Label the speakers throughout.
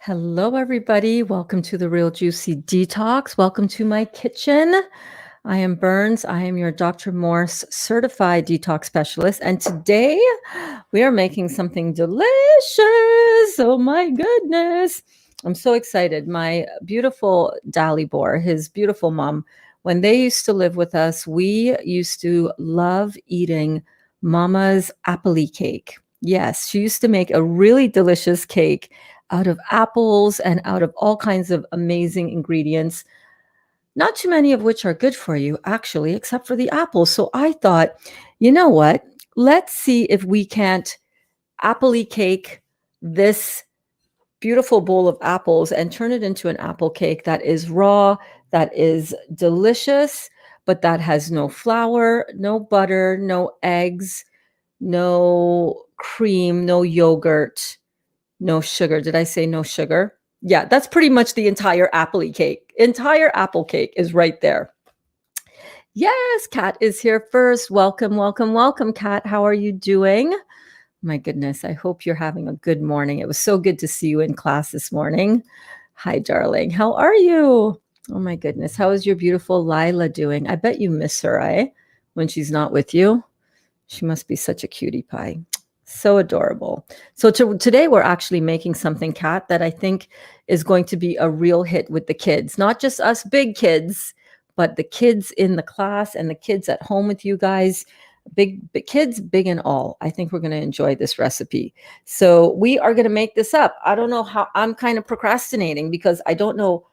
Speaker 1: Hello, everybody. Welcome to the Real Juicy Detox. Welcome to my kitchen. I am Berns. I am your Dr. Morse certified detox specialist. And today we are making something delicious. Oh my goodness. I'm so excited. My beautiful Dali boar, his beautiful mom, when they used to live with us, we used to love eating Mama's Appley cake. Yes, she used to make a really delicious cake out of apples and out of all kinds of amazing ingredients, not too many of which are good for you, actually, except for the apples. So I thought, you know what? Let's see if we can't appley cake this beautiful bowl of apples and turn it into an apple cake that is raw, that is delicious, but that has no flour, no butter, no eggs, no cream, no yogurt, no sugar. Did I say no sugar? Yeah, that's pretty much the entire appley cake. Entire apple cake is right there. Yes, Kat is here first. Welcome, welcome, welcome, Kat. How are you doing? My goodness, I hope you're having a good morning. It was so good to see you in class this morning. Hi, darling. How are you? Oh my goodness. How is your beautiful Lila doing? I bet you miss her, when she's not with you. She must be such a cutie pie. So adorable. So today we're actually making something, Kat, that I think is going to be a real hit with the kids. Not just us big kids, but the kids in the class and the kids at home with you guys. Big kids, big and all. I think we're going to enjoy this recipe. So we are going to make this up. I don't know how. I'm kind of procrastinating because I don't know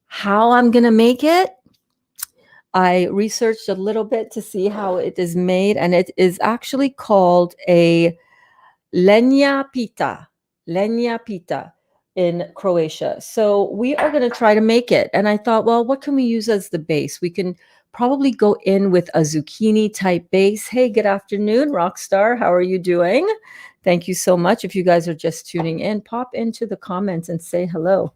Speaker 1: how I'm going to make it. I researched a little bit to see how it is made, and it is actually called a Lenja Pita in Croatia. So we are going to try to make it. And I thought, well, what can we use as the base? We can probably go in with a zucchini type base. Hey, good afternoon, Rockstar. How are you doing? Thank you so much. If you guys are just tuning in, pop into the comments and say hello.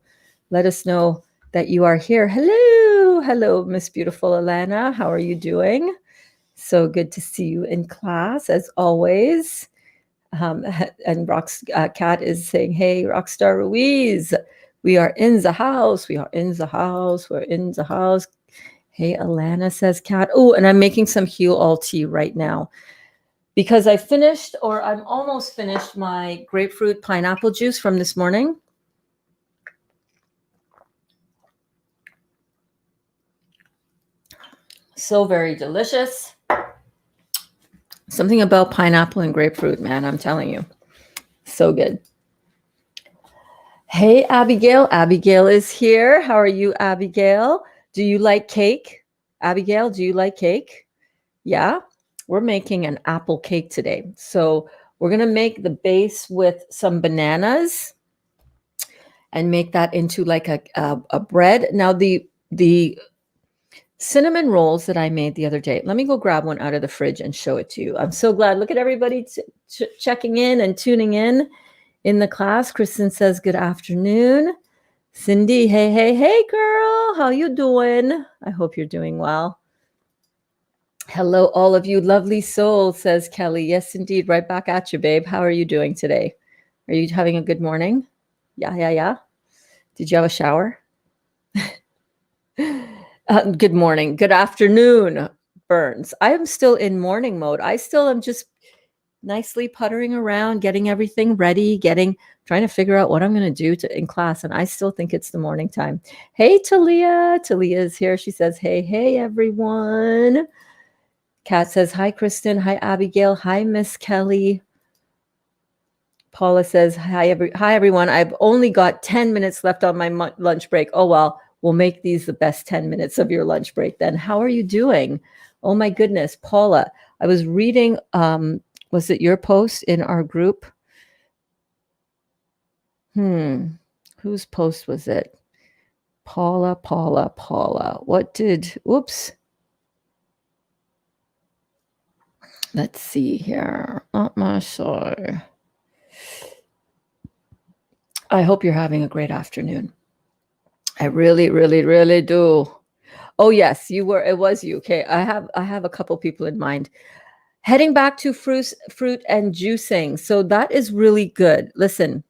Speaker 1: Let us know that you are here. Hello, Miss Beautiful Alana. How are you doing? So good to see you in class, as always. And Kat is saying, hey, Rockstar Ruiz, we are in the house. We are in the house. We're in the house. Hey, Alana, says Kat. Oh, and I'm making some Huel tea right now because I finished, or I'm almost finished, my grapefruit pineapple juice from this morning. So very delicious. Something about pineapple and grapefruit, man, I'm telling you. So good. Hey, Abigail. Abigail is here. How are you, Abigail? Do you like cake? Abigail, do you like cake? Yeah, we're making an apple cake today. So we're going to make the base with some bananas and make that into like a bread. Now, the cinnamon rolls that I made the other day. Let me go grab one out of the fridge and show it to you. I'm so glad. Look at everybody checking in and tuning in the class. Kristen says, good afternoon. Cindy, hey, girl. How you doing? I hope you're doing well. Hello, all of you lovely souls, says Kelly. Yes, indeed. Right back at you, babe. How are you doing today? Are you having a good morning? Yeah. Did you have a shower? Good morning. Good afternoon, Berns. I am still in morning mode. I still am just nicely puttering around, getting everything ready, trying to figure out what I'm going to do in class. And I still think it's the morning time. Hey, Talia. Talia is here. She says, hey, everyone. Kat says, hi, Kristen. Hi, Abigail. Hi, Miss Kelly. Paula says, hi, everyone. I've only got 10 minutes left on my lunch break. Oh, well. We'll make these the best 10 minutes of your lunch break then. How are you doing? Oh my goodness, Paula. I was reading, was it your post in our group? Whose post was it? Paula. Whoops. Let's see here. Not sure. I hope you're having a great afternoon. I really, really, really do. Oh yes, you were. It was you. Okay, I have a couple people in mind. Heading back to fruit and juicing. So that is really good. Listen,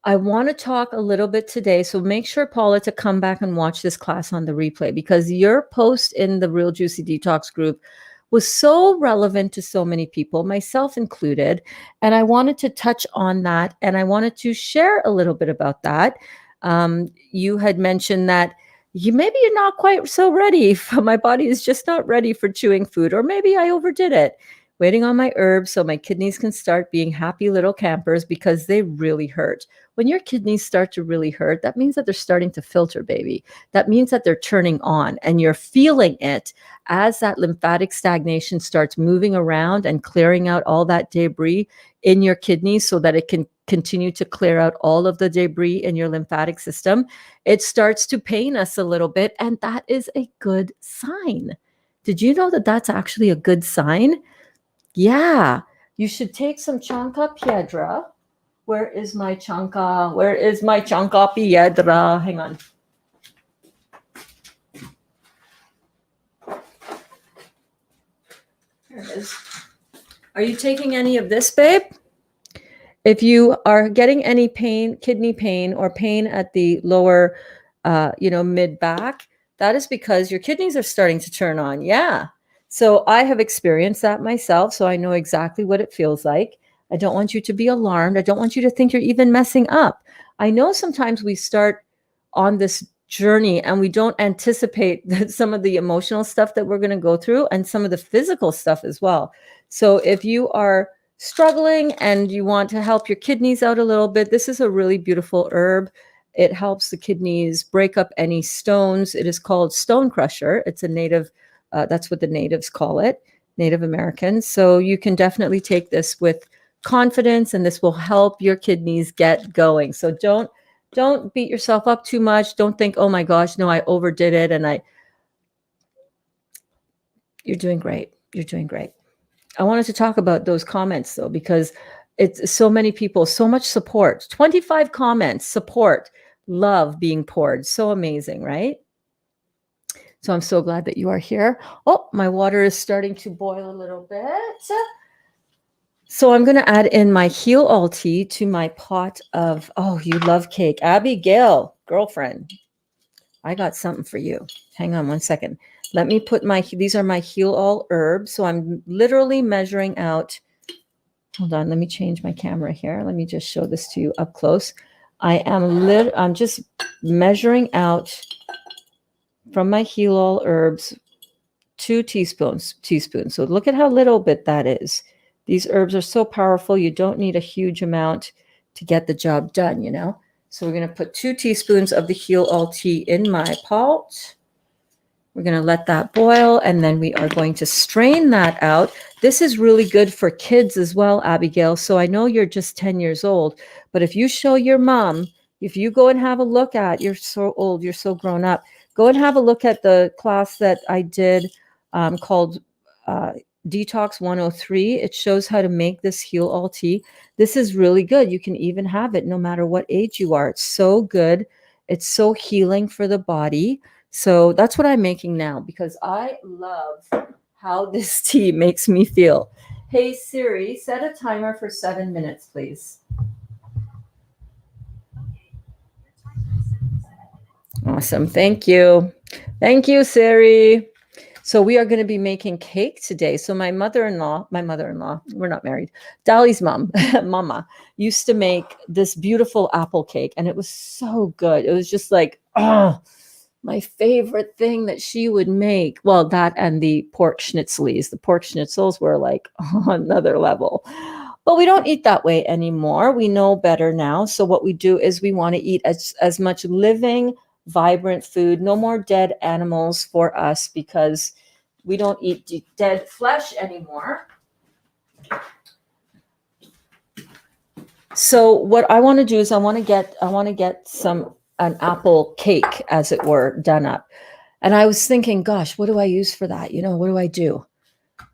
Speaker 1: I want to talk a little bit today. So make sure, Paula, to come back and watch this class on the replay, because your post in the Real Juicy Detox group was so relevant to so many people, myself included. And I wanted to touch on that. And I wanted to share a little bit about that. You had mentioned that maybe you're not quite so ready. My body is just not ready for chewing food, or maybe I overdid it. Waiting on my herbs so my kidneys can start being happy little campers, because they really hurt. When your kidneys start to really hurt, that means that they're starting to filter, baby. That means that they're turning on, and you're feeling it as that lymphatic stagnation starts moving around and clearing out all that debris in your kidneys so that it can continue to clear out all of the debris in your lymphatic system. It starts to pain us a little bit, and that is a good sign. Did you know that that's actually a good sign? Yeah, you should take some Chanca Piedra. Where is my Chanca? Where is my Chanca Piedra? Hang on. Here it is. Are you taking any of this, babe? If you are getting any pain, kidney pain, or pain at the lower, mid back, that is because your kidneys are starting to turn on. Yeah. So I have experienced that myself. So I know exactly what it feels like. I don't want you to be alarmed. I don't want you to think you're even messing up. I know sometimes we start on this journey and we don't anticipate that some of the emotional stuff that we're going to go through, and some of the physical stuff as well. So if you are struggling and you want to help your kidneys out a little bit, this is a really beautiful herb. It helps the kidneys break up any stones. It is called stone crusher. It's a native, that's what the natives call it, Native Americans. So you can definitely take this with confidence, and this will help your kidneys get going. So don't beat yourself up too much. Don't think, oh my gosh, no, I overdid it. And you're doing great. You're doing great. I wanted to talk about those comments though, because it's so many people, so much support, 25 comments, support, love being poured. So amazing, right? So I'm so glad that you are here. Oh, my water is starting to boil a little bit. So I'm going to add in my heel all tea to my pot of, oh, you love cake. Abigail, girlfriend, I got something for you. Hang on one second. Let me put these are my heal all herbs. So I'm literally measuring out. Hold on, let me change my camera here. Let me just show this to you up close. I'm just measuring out from my heal all herbs 2 teaspoons. So look at how little bit that is. These herbs are so powerful. You don't need a huge amount to get the job done, you know? So we're going to put 2 teaspoons of the heal all tea in my pot. We're going to let that boil, and then we are going to strain that out. This is really good for kids as well, Abigail. So I know you're just 10 years old, but if you show your mom, if you go and have a look at, you're so old, you're so grown up, go and have a look at the class that I did called Detox 103. It shows how to make this heal all tea. This is really good. You can even have it no matter what age you are. It's so good. It's so healing for the body. So that's what I'm making now, because I love how this tea makes me feel. Hey Siri, set a timer for 7 minutes, please. Awesome. Thank you. Thank you, Siri. So we are going to be making cake today. So my mother-in-law, we're not married, Dali's mom, mama, used to make this beautiful apple cake, and it was so good. It was just like, oh, my favorite thing that she would make. Well, that and the pork schnitzels. The pork schnitzels were like on another level. But we don't eat that way anymore. We know better now. So what we do is we want to eat as much living, vibrant food. No more dead animals for us, because we don't eat dead flesh anymore. So what I want to do is I want to get an apple cake, as it were, done up. And I was thinking, gosh, what do I use for that? You know, what do I do?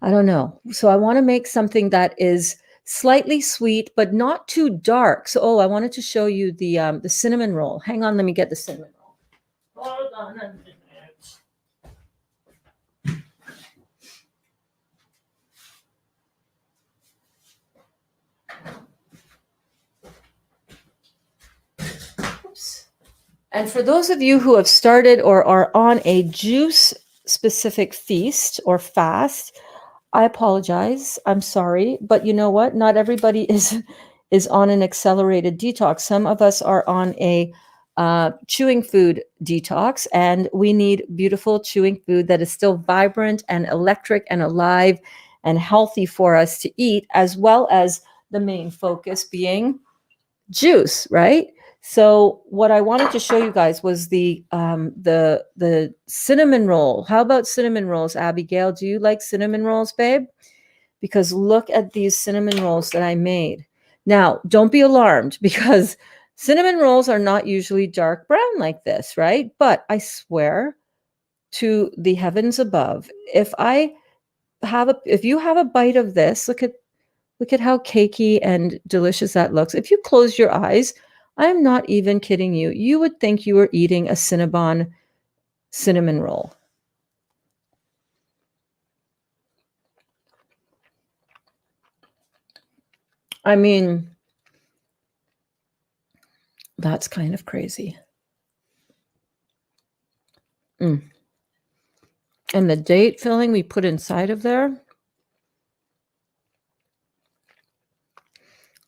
Speaker 1: I don't know. So I want to make something that is slightly sweet, but not too dark. So, I wanted to show you the cinnamon roll. Hang on, let me get the cinnamon roll. Hold on a minute. And for those of you who have started or are on a juice specific feast or fast, I apologize. I'm sorry, but you know what? Not everybody is on an accelerated detox. Some of us are on a chewing food detox, and we need beautiful chewing food that is still vibrant and electric and alive and healthy for us to eat, as well as the main focus being juice, right? So what I wanted to show you guys was the cinnamon roll. How about cinnamon rolls, Abigail? Do you like cinnamon rolls, babe? Because look at these cinnamon rolls that I made. Now, don't be alarmed because cinnamon rolls are not usually dark brown like this, right? But I swear to the heavens above, if you have a bite of this, look at how cakey and delicious that looks. If you close your eyes, I'm not even kidding you. You would think you were eating a Cinnabon cinnamon roll. I mean, that's kind of crazy. And the date filling we put inside of there.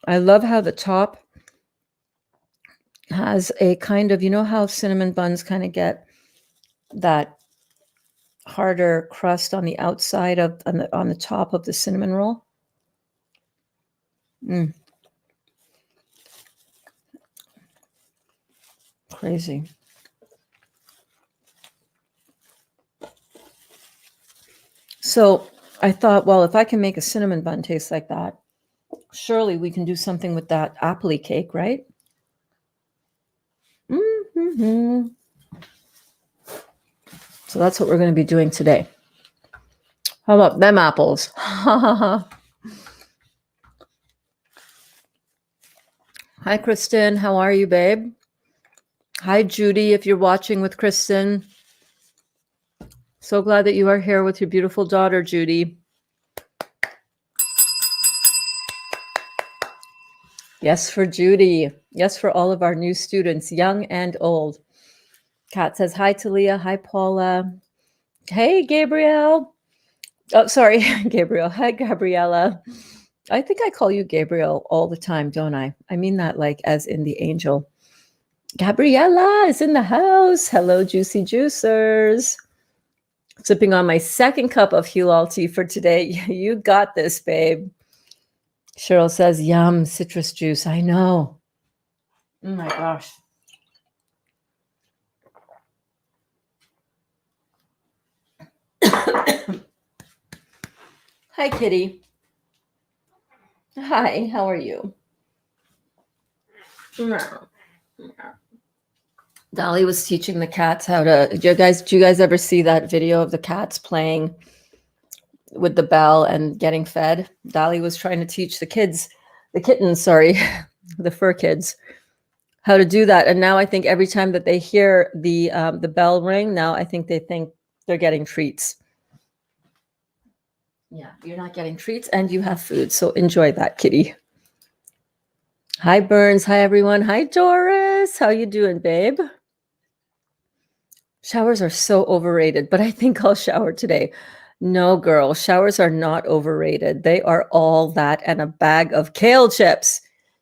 Speaker 1: I love how the top has a kind of, you know how cinnamon buns kind of get that harder crust on the outside of on the top of the cinnamon roll. Crazy. So I thought, well, if I can make a cinnamon bun taste like that, surely we can do something with that Appley cake, right? So that's what we're going to be doing today. How about them apples? Hi, Kristen. How are you, babe? Hi, Judy, if you're watching with Kristen. So glad that you are here with your beautiful daughter, Judy. Yes, for Judy. Yes, for all of our new students, young and old. Kat says, hi, Talia. Hi, Paula. Hey, Gabrielle. Oh, sorry, Gabriel. Hi, Gabriella. I think I call you Gabriel all the time, don't I? I mean that like as in the angel. Gabriella is in the house. Hello, Juicy Juicers. Sipping on my second cup of Hulal tea for today. You got this, babe. Cheryl says, yum, citrus juice. I know. Oh my gosh. Hi, Kitty. Hi, how are you? Dali was teaching the cats how to. Do you guys ever see that video of the cats playing with the bell and getting fed? Dali was trying to teach the kittens, the fur kids, how to do that. And now I think every time that they hear the bell ring, now I think they think they're getting treats. Yeah, you're not getting treats and you have food. So enjoy that, kitty. Hi, Berns. Hi, everyone. Hi, Doris. How you doing, babe? Showers are so overrated, but I think I'll shower today. No, girl, showers are not overrated. They are all that and a bag of kale chips.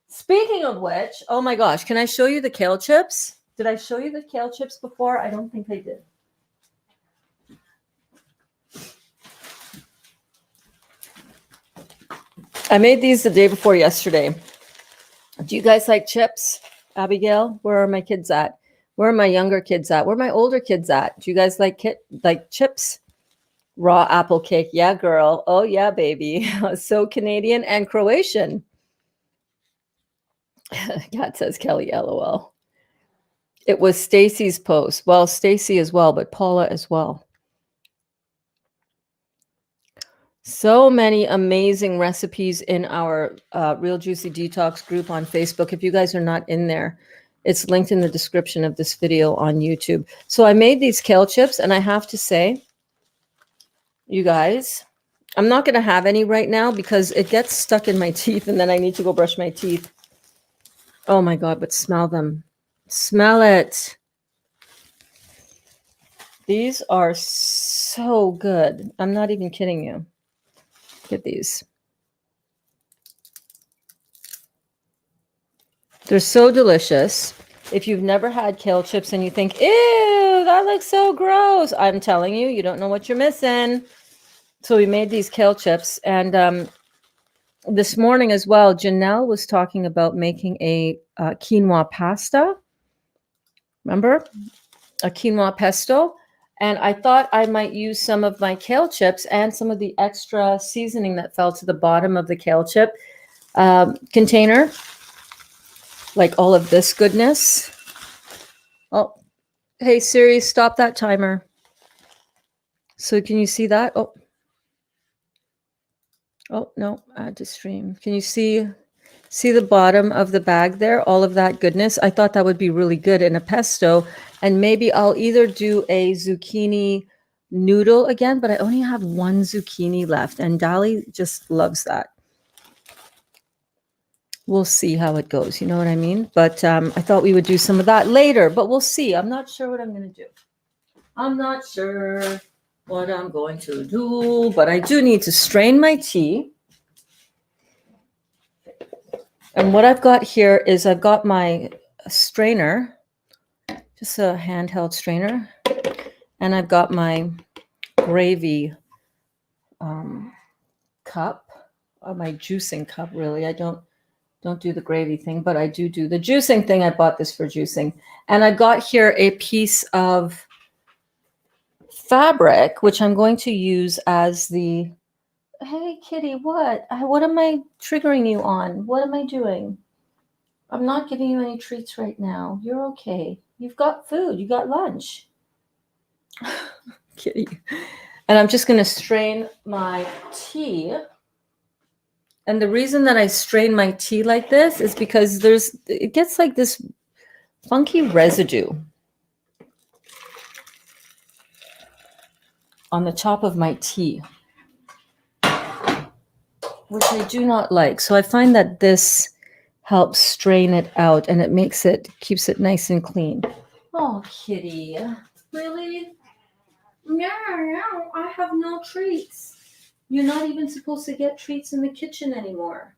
Speaker 1: Speaking of which, oh my gosh, can I show you the kale chips? Did I show you the kale chips before? I don't think I did. I made these the day before yesterday. Do you guys like chips? Abigail, where are my kids at? Where are my younger kids at? Where are my older kids at? Do you guys like chips? Raw apple cake. Yeah, girl. Oh, yeah, baby. So Canadian and Croatian. Kat says, Kelly, LOL. It was Stacy's post. Well, Stacy as well, but Paula as well. So many amazing recipes in our Real Juicy Detox group on Facebook. If you guys are not in there, it's linked in the description of this video on YouTube. So I made these kale chips, and I have to say, you guys, I'm not going to have any right now because it gets stuck in my teeth, and then I need to go brush my teeth. Oh my God, but smell them. Smell it. These are so good. I'm not even kidding you. Look at these. They're so delicious. If you've never had kale chips and you think, ew, that looks so gross, I'm telling you, you don't know what you're missing. So we made these kale chips. And this morning as well, Janelle was talking about making a quinoa pasta. Remember? A quinoa pesto. And I thought I might use some of my kale chips and some of the extra seasoning that fell to the bottom of the kale chip container. Like all of this goodness. Oh, hey Siri, stop that timer. So can you see that? Oh no, add to stream. Can you see the bottom of the bag there? All of that goodness. I thought that would be really good in a pesto. And maybe I'll either do a zucchini noodle again, but I only have one zucchini left. And Dali just loves that. We'll see how it goes. You know what I mean? But I thought we would do some of that later, but we'll see. I'm not sure what I'm going to do. I'm not sure what I'm going to do, but I do need to strain my tea. And what I've got here is I've got my strainer, just a handheld strainer, and I've got my gravy cup, or my juicing cup, really. I don't do the gravy thing, but I do the juicing thing. I bought this for juicing. And I got here a piece of fabric, which I'm going to use as the, hey, kitty, what? What am I triggering you on? What am I doing? I'm not giving you any treats right now. You're okay. You've got food. You got lunch. Kitty. And I'm just going to strain my tea. And the reason that I strain my tea like this is because it gets like this funky residue on the top of my tea, which I do not like. So I find that this helps strain it out, and it keeps it nice and clean. Oh, kitty. Really? No, I have no treats. You're not even supposed to get treats in the kitchen anymore.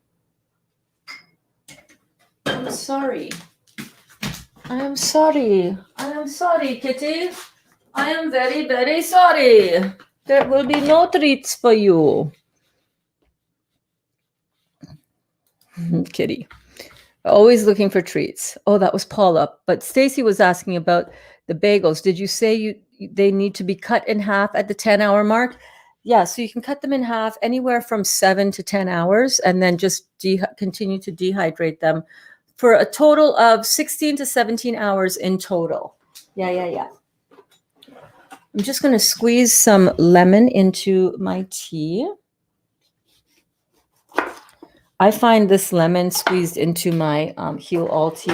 Speaker 1: I'm sorry. I am sorry. I am sorry, kitty. I am very, very sorry. There will be no treats for you. Kitty. Always looking for treats. Oh, that was Paula. But Stacy was asking about the bagels. Did you say they need to be cut in half at the 10-hour mark? Yeah, so you can cut them in half anywhere from 7 to 10 hours and then just continue to dehydrate them for a total of 16 to 17 hours in total. Yeah. I'm just going to squeeze some lemon into my tea. I find this lemon squeezed into my Heal All tea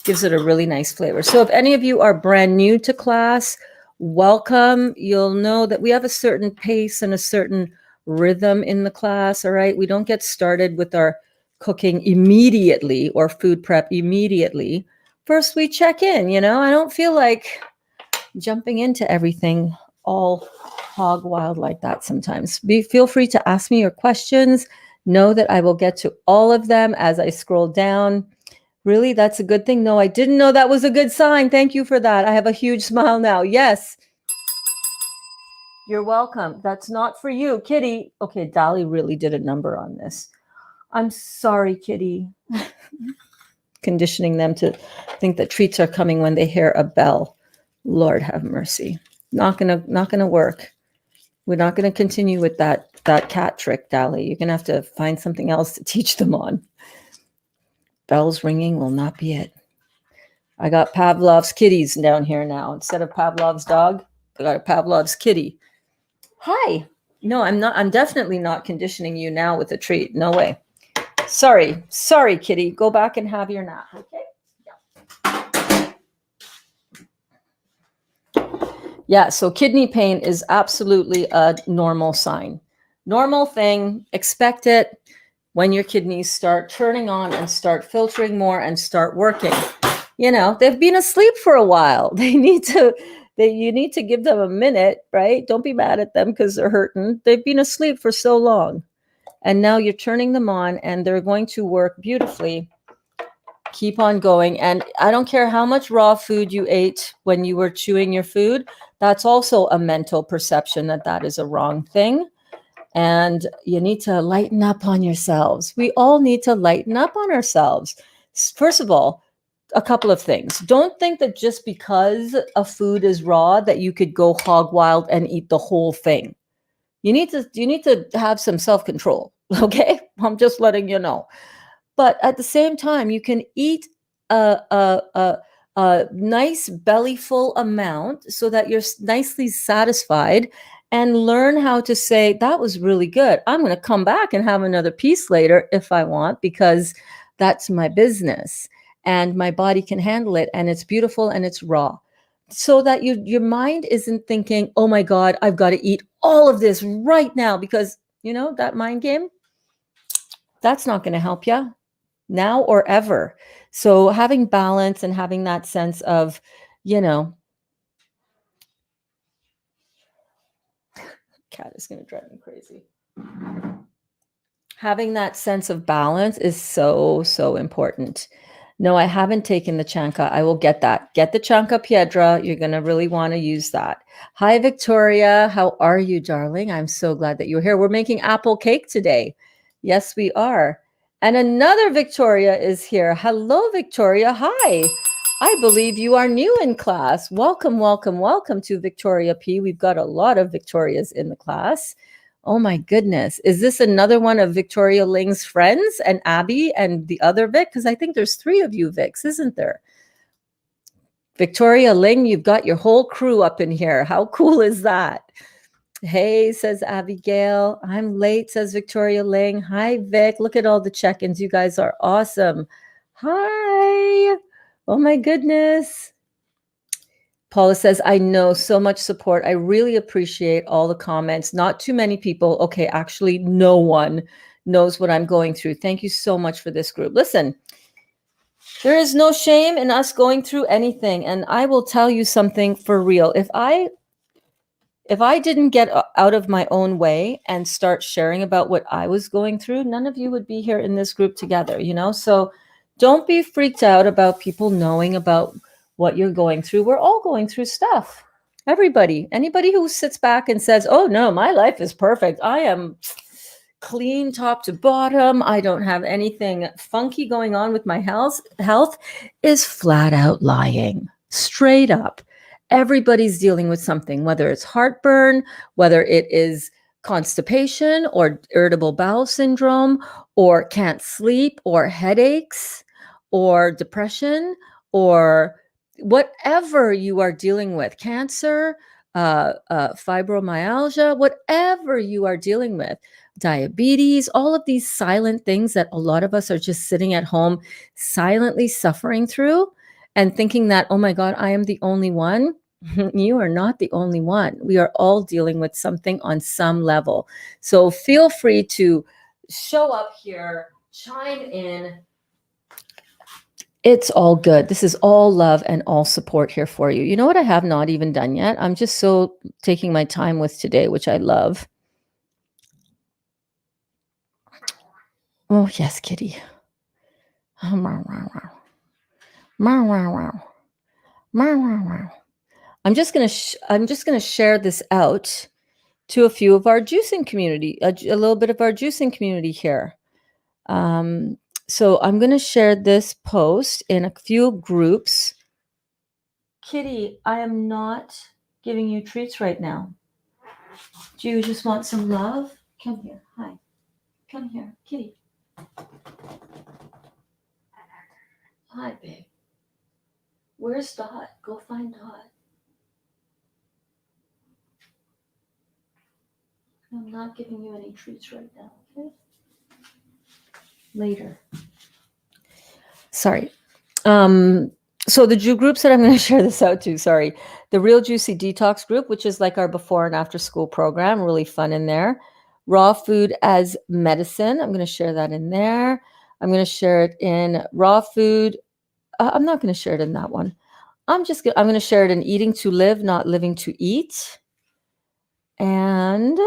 Speaker 1: gives it a really nice flavor. So if any of you are brand new to class, welcome. You'll know that we have a certain pace and a certain rhythm in the class, all right? We don't get started with our cooking immediately or food prep immediately. First, we check in, I don't feel like jumping into everything all hog wild like that sometimes. Feel free to ask me your questions. Know that I will get to all of them as I scroll down. Really, that's a good thing? No, I didn't know that was a good sign. Thank you for that. I have a huge smile now. Yes. You're welcome. That's not for you, Kitty. Okay, Dali really did a number on this. I'm sorry, Kitty. Conditioning them to think that treats are coming when they hear a bell. Lord have mercy. Not gonna work. We're not gonna continue with that cat trick, Dali. You're gonna have to find something else to teach them on. Bells ringing will not be it. I got Pavlov's kitties down here now. Instead of Pavlov's dog, I got a Pavlov's kitty. Hi. No, I'm not. I'm definitely not conditioning you now with a treat. No way. Sorry, kitty. Go back and have your nap. Okay. Yeah, so kidney pain is absolutely a normal sign. Normal thing, expect it when your kidneys start turning on and start filtering more and start working. They've been asleep for a while. They need to You need to give them a minute, right? Don't be mad at them because they're hurting. They've been asleep for so long. And now you're turning them on and they're going to work beautifully. Keep on going. And I don't care how much raw food you ate when you were chewing your food. That's also a mental perception that that is a wrong thing. And you need to lighten up on yourselves. We all need to lighten up on ourselves. First of all, a couple of things. Don't think that just because a food is raw that you could go hog wild and eat the whole thing. You need to have some self-control, okay? I'm just letting you know. But at the same time, you can eat a nice bellyful amount so that you're nicely satisfied and learn how to say, that was really good. I'm going to come back and have another piece later if I want, because that's my business and my body can handle it and it's beautiful and it's raw. So that your mind isn't thinking, oh my God, I've got to eat all of this right now, because that mind game, that's not going to help you now or ever. So having balance and having that sense of, cat is going to drive me crazy. Having that sense of balance is so, so important. No, I haven't taken the Ckae. I will get that. Get the Ckae Piedra. You're going to really want to use that. Hi, Victoria. How are you, darling? I'm so glad that you're here. We're making apple cake today. Yes, we are. And another Victoria is here. Hello, Victoria. Hi. I believe you are new in class. Welcome, welcome, welcome to Victoria P. We've got a lot of Victorias in the class. Oh my goodness. Is this another one of Victoria Ling's friends and Abby and the other Vic? Because I think there's 3 of you Vics, isn't there? Victoria Ling, you've got your whole crew up in here. How cool is that? Hey, says Abigail. I'm late, says Victoria Ling. Hi, Vic. Look at all the check-ins. You guys are awesome. Hi. Oh my goodness. Paula says, I know, so much support. I really appreciate all the comments. Not too many people. Okay, actually, no one knows what I'm going through. Thank you so much for this group. Listen, there is no shame in us going through anything. And I will tell you something for real. If I didn't get out of my own way and start sharing about what I was going through, none of you would be here in this group together, So don't be freaked out about people knowing about what you're going through. We're all going through stuff. Everybody, anybody who sits back and says, oh no, my life is perfect. I am clean top to bottom. I don't have anything funky going on with my health is flat out lying, straight up. Everybody's dealing with something, whether it's heartburn, whether it is constipation or irritable bowel syndrome, or can't sleep, or headaches, or depression, or whatever you are dealing with, cancer, fibromyalgia, whatever you are dealing with, diabetes, all of these silent things that a lot of us are just sitting at home silently suffering through and thinking that, oh my God, I am the only one. You are not the only one. We are all dealing with something on some level. So feel free to show up here, chime in. It's all good. This is all love and all support here for you. You know what I have not even done yet? I'm just so taking my time with today, which I love. Oh, yes, kitty. I'm just going to share this out to a few of our juicing community, a little bit of our juicing community here. So I'm going to share this post in a few groups. Kitty, I am not giving you treats right now. Do you just want some love? Come here. Hi. Come here. Kitty. Hi, babe. Where's Dot? Go find Dot. I'm not giving you any treats right now, okay? Later. Sorry. So the groups that I'm going to share this out to, the Real Juicy Detox group, which is like our before and after school program, really fun in there. Raw food as medicine. I'm going to share that in there. I'm going to share it in raw food. I'm not going to share it in that one. I'm going to share it in eating to live, not living to eat. And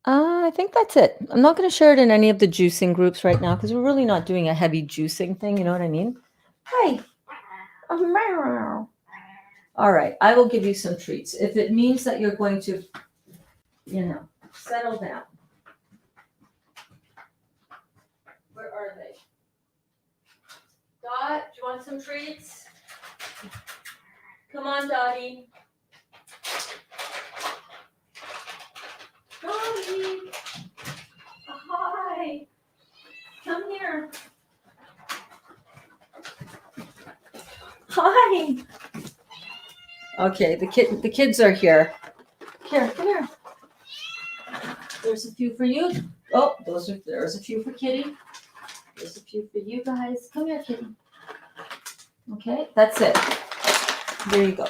Speaker 1: I think that's it. I'm not going to share it in any of the juicing groups right now because we're really not doing a heavy juicing thing. You know what I mean? Hi. All right. I will give you some treats. If it means that you're going to, settle down. Where are they? Dot, do you want some treats? Come on, Dottie. Dottie. Hi. Come here. Hi. Okay, the kids are here. Here, come here. There's a few for you. Oh, there's a few for Kitty. There's a few for you guys. Come here, Kitty. Okay, that's it. There you go.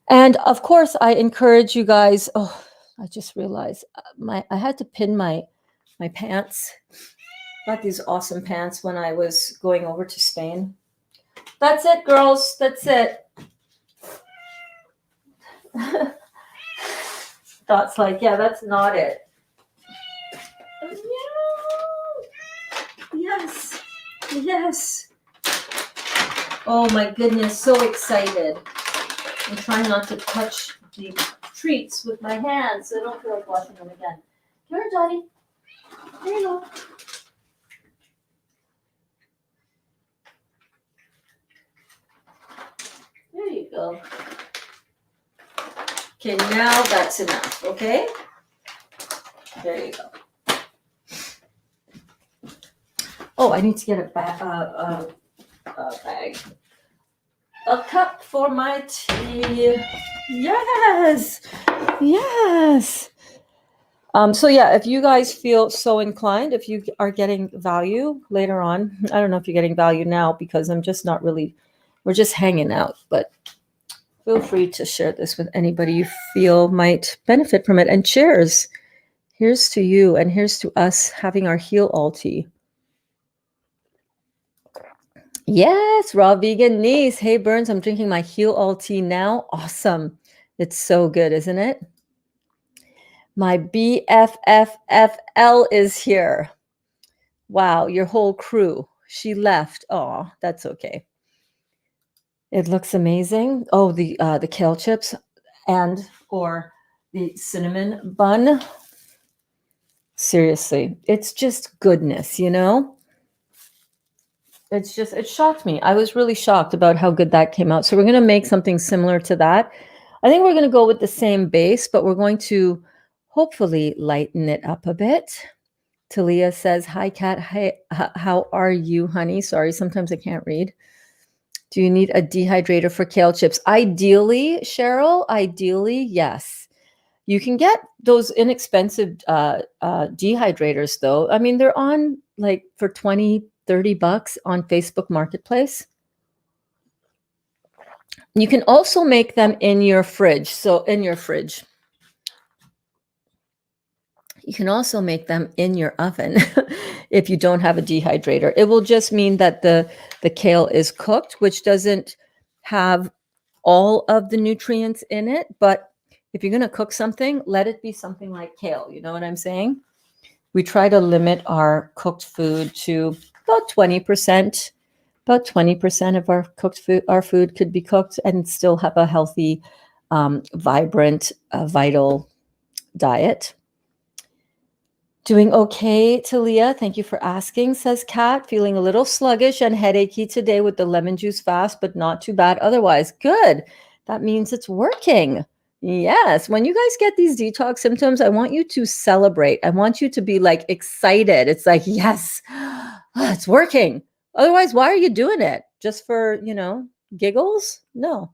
Speaker 1: And of course, I encourage you guys. Oh, I just realized I had to pin my pants. Got these awesome pants when I was going over to Spain. That's it, girls. That's it. Dot's like, yeah, that's not it. Yes. Yes. Oh my goodness, so excited. I'm trying not to touch the treats with my hands. I don't feel like washing them again. Here, Dottie. There you go. There you go. Okay, now that's enough, okay? There you go. Oh, I need to get a bag. A cup for my tea. Yes. Yes. So yeah, if you guys feel so inclined, if you are getting value later on, I don't know if you're getting value now because I'm just not really, we're just hanging out, but feel free to share this with anybody you feel might benefit from it. And cheers. Here's to you and here's to us having our heal all tea. Yes, raw vegan niece. Hey, Berns, I'm drinking my heal all tea now. Awesome. It's so good, isn't it? My BFFFL is here. Wow, your whole crew. She left. Oh, that's okay. It looks amazing. Oh, the kale chips or the cinnamon bun. Seriously, it's just goodness, It shocked me. I was really shocked about how good that came out. So we're going to make something similar to that. I think we're going to go with the same base, but we're going to hopefully lighten it up a bit. Talia says, hi, Kat. Hi, how are you, honey? Sorry, sometimes I can't read. Do you need a dehydrator for kale chips? Ideally, Cheryl, yes. You can get those inexpensive dehydrators, though. I mean, they're on like for $20-$30 on Facebook Marketplace. You can also make them in your fridge. You can also make them in your oven if you don't have a dehydrator. It will just mean that the kale is cooked, which doesn't have all of the nutrients in it. But if you're going to cook something, let it be something like kale. You know what I'm saying? We try to limit our cooked food to about 20%. About 20% of our food could be cooked and still have a healthy, vibrant, vital diet. Doing okay, Talia. Thank you for asking, says Kat. Feeling a little sluggish and headachy today with the lemon juice fast, but not too bad otherwise. Good. That means it's working. Yes. When you guys get these detox symptoms, I want you to celebrate. I want you to be like excited. It's like, yes, it's working. Otherwise, why are you doing it? Just for, giggles? No.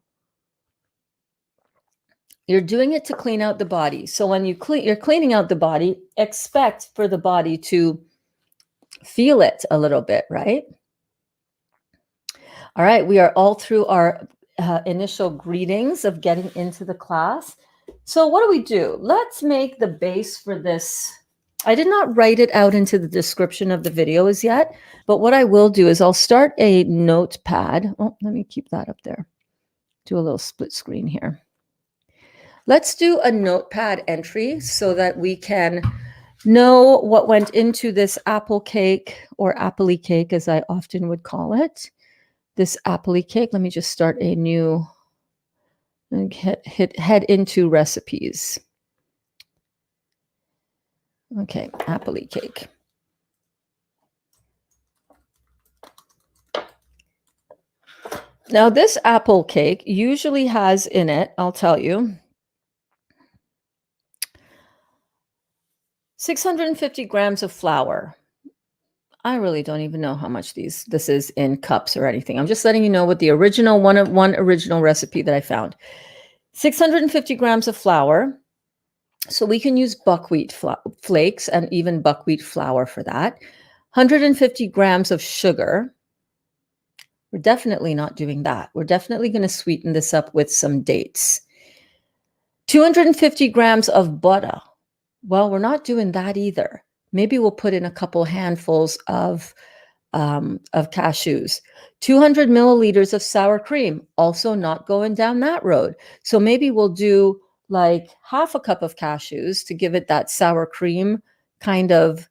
Speaker 1: You're doing it to clean out the body. So when you're cleaning out the body, expect for the body to feel it a little bit, right? All right, we are all through our initial greetings of getting into the class. So what do? Let's make the base for this. I did not write it out into the description of the video as yet, but what I will do is I'll start a notepad. Oh, let me keep that up there. Do a little split screen here. Let's do a notepad entry so that we can know what went into this apple cake, or Appley cake as I often would call it. This Appley cake. Let me just start a new and head into recipes. Okay, Appley cake. Now, this apple cake usually has in it, I'll tell you, 650 grams of flour. I really don't even know how much this is in cups or anything. I'm just letting you know what the original one original recipe that I found. 650 grams of flour. So we can use buckwheat flakes and even buckwheat flour for that. 150 grams of sugar. We're definitely not doing that. We're definitely going to sweeten this up with some dates. 250 grams of butter. Well, we're not doing that either. Maybe we'll put in a couple handfuls of cashews. 200 milliliters of sour cream. Also not going down that road. So maybe we'll do like half a cup of cashews to give it that sour cream kind of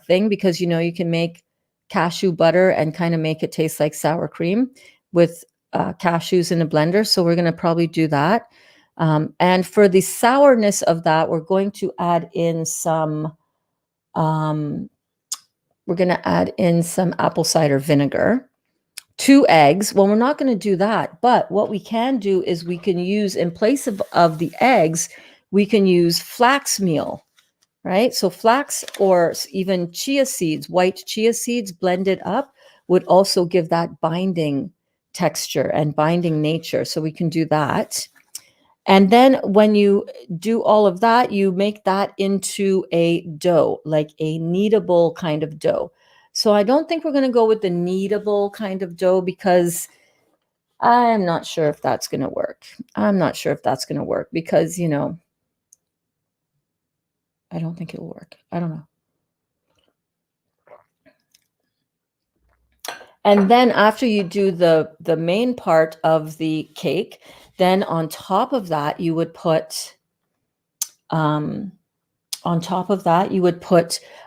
Speaker 1: thing, because you know you can make cashew butter and kind of make it taste like sour cream with cashews in a blender. So we're going to probably do that. And for the sourness of that, we're going to add in some apple cider vinegar, 2 eggs. Well, we're not going to do that, but what we can do is we can use, in place of the eggs, we can use flax meal, right? So flax or even chia seeds, white chia seeds blended up would also give that binding texture and binding nature. So we can do that. And then when you do all of that, you make that into a dough, like a kneadable kind of dough. So I don't think we're going to go with the kneadable kind of dough because I'm not sure if that's going to work. I'm not sure if that's going to work because, you know, I don't think it'll work. I don't know. And then after you do the main part of the cake, then on top of that, you would put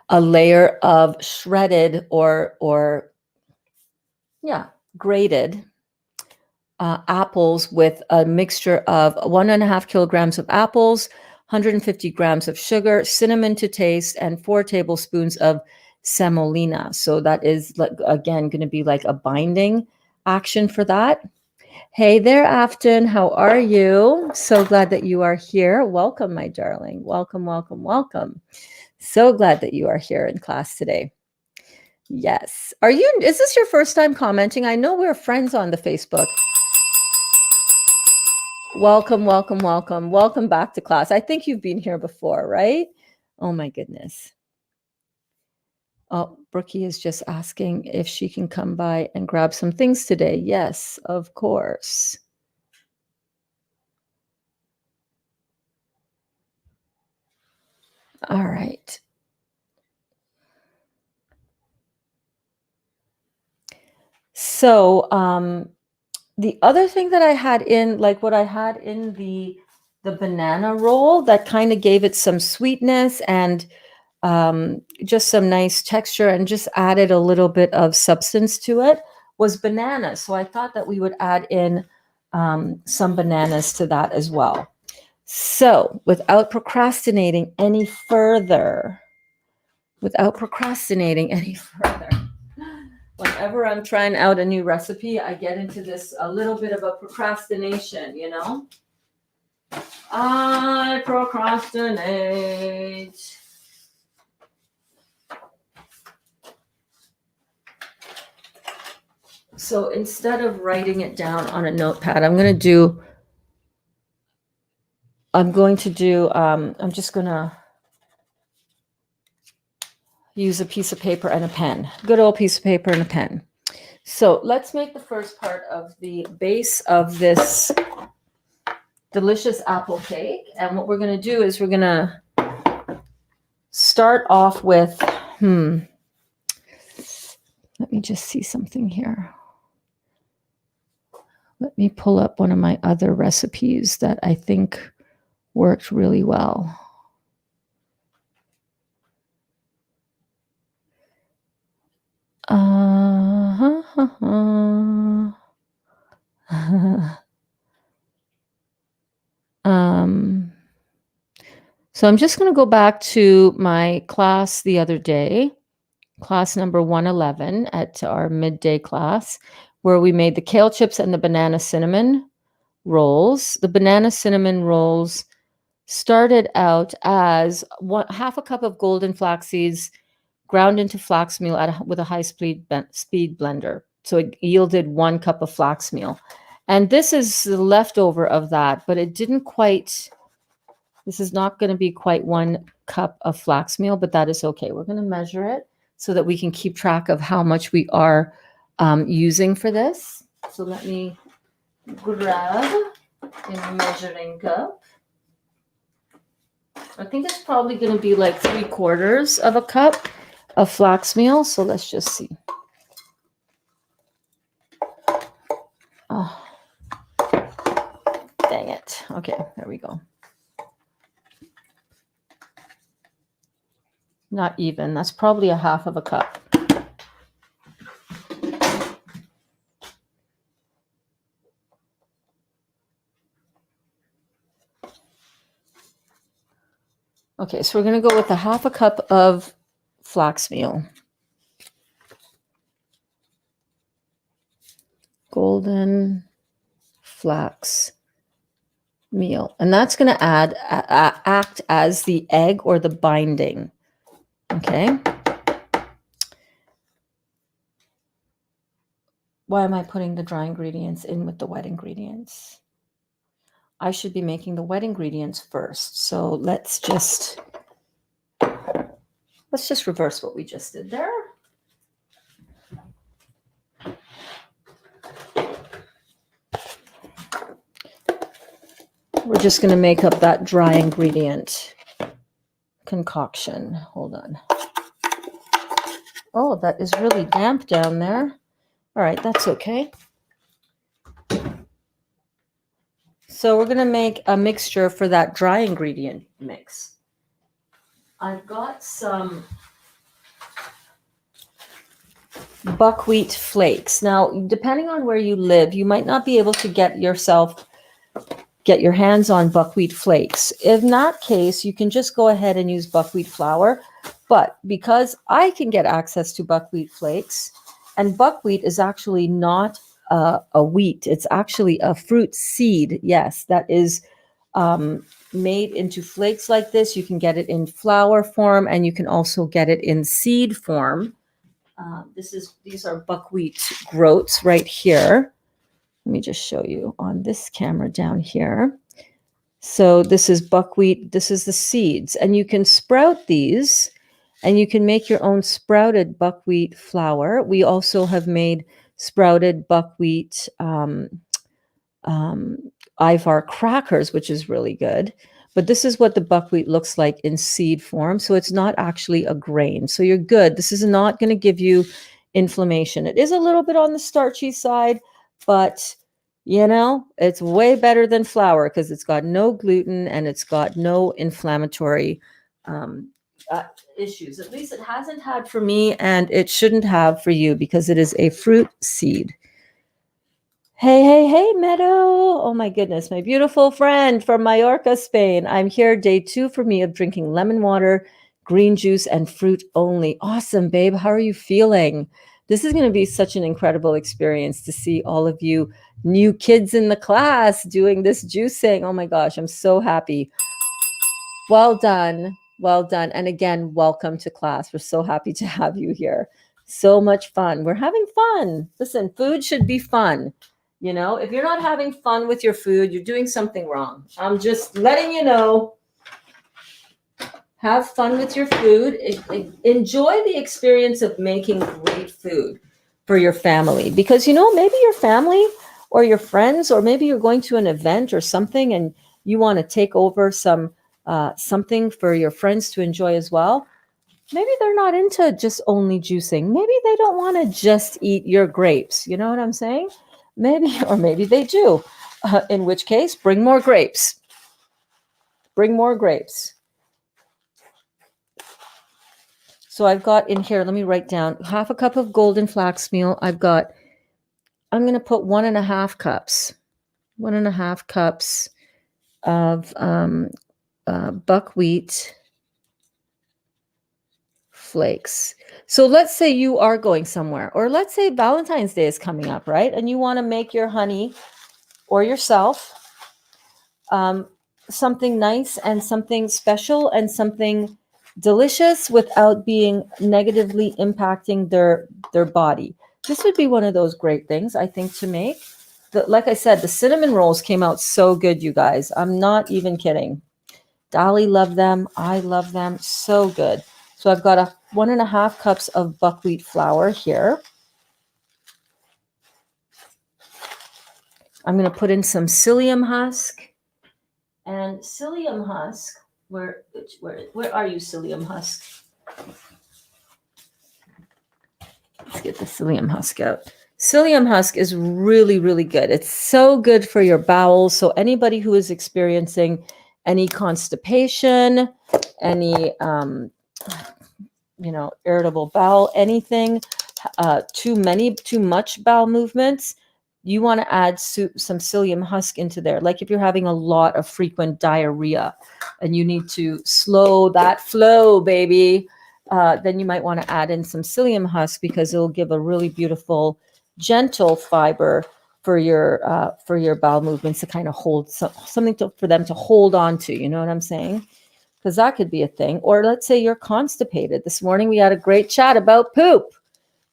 Speaker 1: a layer of shredded or grated apples with a mixture of 1.5 kilograms of apples, 150 grams of sugar, cinnamon to taste, and 4 tablespoons of semolina. So that is, again, going to be like a binding action for that. Hey there, Afton. How are you? So glad that you are here. Welcome, my darling. Welcome, welcome, welcome. So glad that you are here in class today. Yes. Is this your first time commenting? I know we're friends on the Facebook. Welcome, welcome, welcome. Welcome back to class. I think you've been here before, right? Oh my goodness. Oh, Brookie is just asking if she can come by and grab some things today. Yes, of course. All right. So the other thing that I had in, like what I had in the banana roll that kind of gave it some sweetness and just some nice texture and just added a little bit of substance to it was bananas. So I thought that we would add in some bananas to that as well. So without procrastinating any further, whenever I'm trying out a new recipe, I get into a little bit of a procrastination, you know? I procrastinate. So instead of writing it down on a notepad, I'm just going to use a piece of paper and a pen. Good old piece of paper and a pen. So let's make the first part of the base of this delicious apple cake. And what we're going to do is we're going to start off with, let me just see something here. Let me pull up one of my other recipes that I think worked really well. So I'm just going to go back to my class the other day, class number 111 at our midday class, where we made the kale chips and the banana cinnamon rolls. The banana cinnamon rolls started out as half a cup of golden flax seeds ground into flax meal with a high speed blender. So it yielded 1 cup of flax meal. And this is the leftover of that, but it didn't quite, this is not going to be quite 1 cup of flax meal, but that is okay. We're going to measure it so that we can keep track of how much we are using for this. So let me grab a measuring cup. I think it's probably going to be like 3/4 of a cup of flax meal. So let's just see. Oh, dang it. Okay, there we go. Not even. That's probably a half of a cup. Okay, so we're going to go with a half a cup of flax meal. Golden flax meal. And that's going to act as the egg or the binding. Okay. Why am I putting the dry ingredients in with the wet ingredients? I should be making the wet ingredients first. So let's just reverse what we just did there. We're just going to make up that dry ingredient concoction. Hold on. Oh, that is really damp down there. All right, that's okay. So we're going to make a mixture for that dry ingredient mix. I've got some buckwheat flakes. Now, depending on where you live, you might not be able to get your hands on buckwheat flakes. In that case, you can just go ahead and use buckwheat flour. But because I can get access to buckwheat flakes, and buckwheat is actually not a wheat, it's actually a fruit seed. Yes, that is made into flakes like this. You can get it in flour form, and you can also get it in seed form. These are buckwheat groats right here. Let me just show you on this camera down here. So this is buckwheat. This is the seeds, and you can sprout these, and you can make your own sprouted buckwheat flour. We also have made sprouted buckwheat Ivar crackers, which is really good. But this is what the buckwheat looks like in seed form. So it's not actually a grain. So you're good. This is not going to give you inflammation. It is a little bit on the starchy side, but it's way better than flour because it's got no gluten and it's got no inflammatory issues. At least it hasn't had for me, and it shouldn't have for you because it is a fruit seed. Hey, Meadow. Oh my goodness, my beautiful friend from Mallorca, Spain. I'm here, day 2 for me of drinking lemon water, green juice, and fruit only. Awesome, babe. How are you feeling? This is going to be such an incredible experience to see all of you new kids in the class doing this juicing. Oh my gosh, I'm so happy. Well done. Well done. And again, welcome to class. We're so happy to have you here. So much fun. We're having fun. Listen, food should be fun. If you're not having fun with your food, you're doing something wrong. I'm just letting you know. Have fun with your food. Enjoy the experience of making great food for your family. Because, maybe your family or your friends, or maybe you're going to an event or something and you want to take over something for your friends to enjoy as well. Maybe they're not into just only juicing. Maybe they don't want to just eat your grapes. You know what I'm saying? Maybe, or maybe they do. In which case, bring more grapes. Bring more grapes. So I've got in here, let me write down, half a cup of golden flax meal. I'm going to put 1.5 cups. 1.5 cups of buckwheat flakes. So let's say you are going somewhere, or let's say Valentine's Day is coming up, right? And you want to make your honey or yourself something nice and something special and something delicious without being negatively impacting their body. This would be one of those great things, I think, to make. Like I said, the cinnamon rolls came out so good, you guys. I'm not even kidding. Dali loved them. I love them. So good. So I've got 1.5 cups of buckwheat flour here. I'm going to put in some psyllium husk. And psyllium husk, where are you, psyllium husk? Let's get the psyllium husk out. Psyllium husk is really, really good. It's so good for your bowels. So anybody who is experiencing any constipation, any irritable bowel, anything, too much bowel movements, you want to add some psyllium husk into there. Like if you're having a lot of frequent diarrhea and you need to slow that flow, baby, then you might want to add in some psyllium husk, because it'll give a really beautiful, gentle fiber for your bowel movements to kind of hold something for them to hold on to. You know what I'm saying? Because that could be a thing. Or let's say you're constipated. This morning we had a great chat about poop.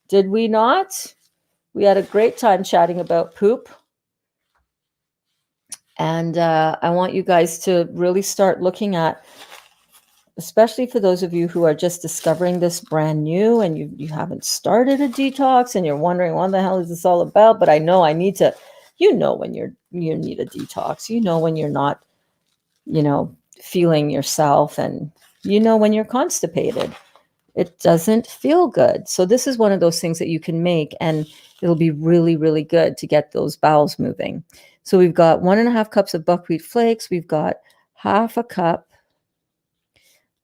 Speaker 1: Did we not? We had a great time chatting about poop. And I want you guys to really start looking at, especially for those of you who are just discovering this brand new and you haven't started a detox and you're wondering, what the hell is this all about? But I know I need to, when you need a detox, when you're not, feeling yourself, and when you're constipated. It doesn't feel good. So this is one of those things that you can make, and it'll be really, really good to get those bowels moving. So we've got 1.5 cups of buckwheat flakes. We've got half a cup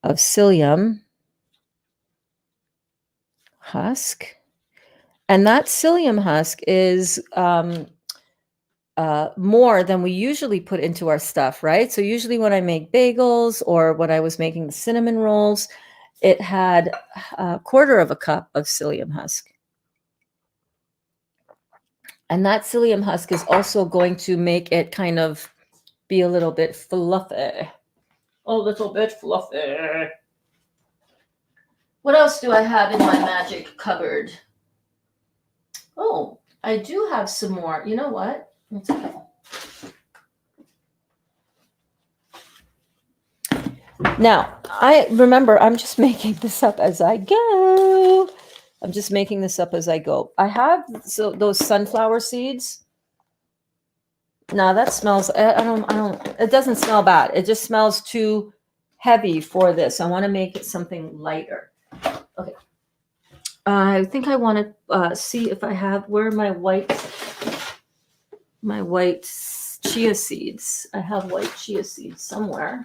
Speaker 1: of psyllium husk. And that psyllium husk is more than we usually put into our stuff, right? So usually when I make bagels or when I was making the cinnamon rolls, it had 1/4 cup of psyllium husk. And that psyllium husk is also going to make it kind of be a little bit fluffy. A little bit fluffy. What else do I have in my magic cupboard? Oh, I do have some more. You know what? Let's go. Now, I remember I'm just making this up as I go. I'm just making this up as I go. I have those sunflower seeds. No, that smells, it doesn't smell bad. It just smells too heavy for this. I want to make it something lighter. Okay. I think I want to see if I have, where are my white chia seeds. I have white chia seeds somewhere.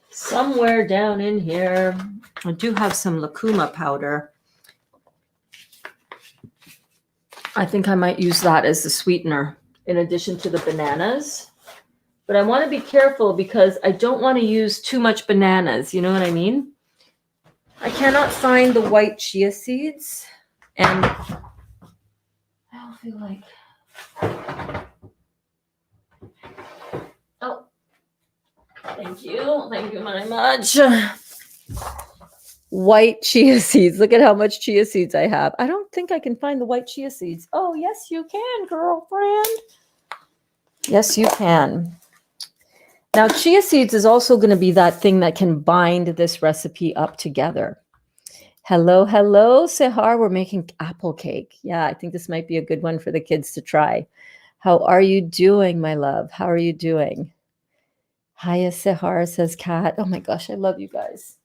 Speaker 1: Somewhere down in here. I do have some lucuma powder. I think I might use that as the sweetener in addition to the bananas. But I want to be careful because I don't want to use too much bananas. You know what I mean? I cannot find the white chia seeds. And I don't feel like... Oh, thank you. Thank you very much. White chia seeds. Look at how much chia seeds I have. I don't think I can find the white chia seeds. Oh, yes, you can, girlfriend. Yes, you can. Now, chia seeds is also going to be that thing that can bind this recipe up together. Hello, hello, Sehar. We're making apple cake. Yeah, I think this might be a good one for the kids to try. How are you doing, my love? How are you doing? Hiya, Sehar, says Kat. Oh my gosh, I love you guys.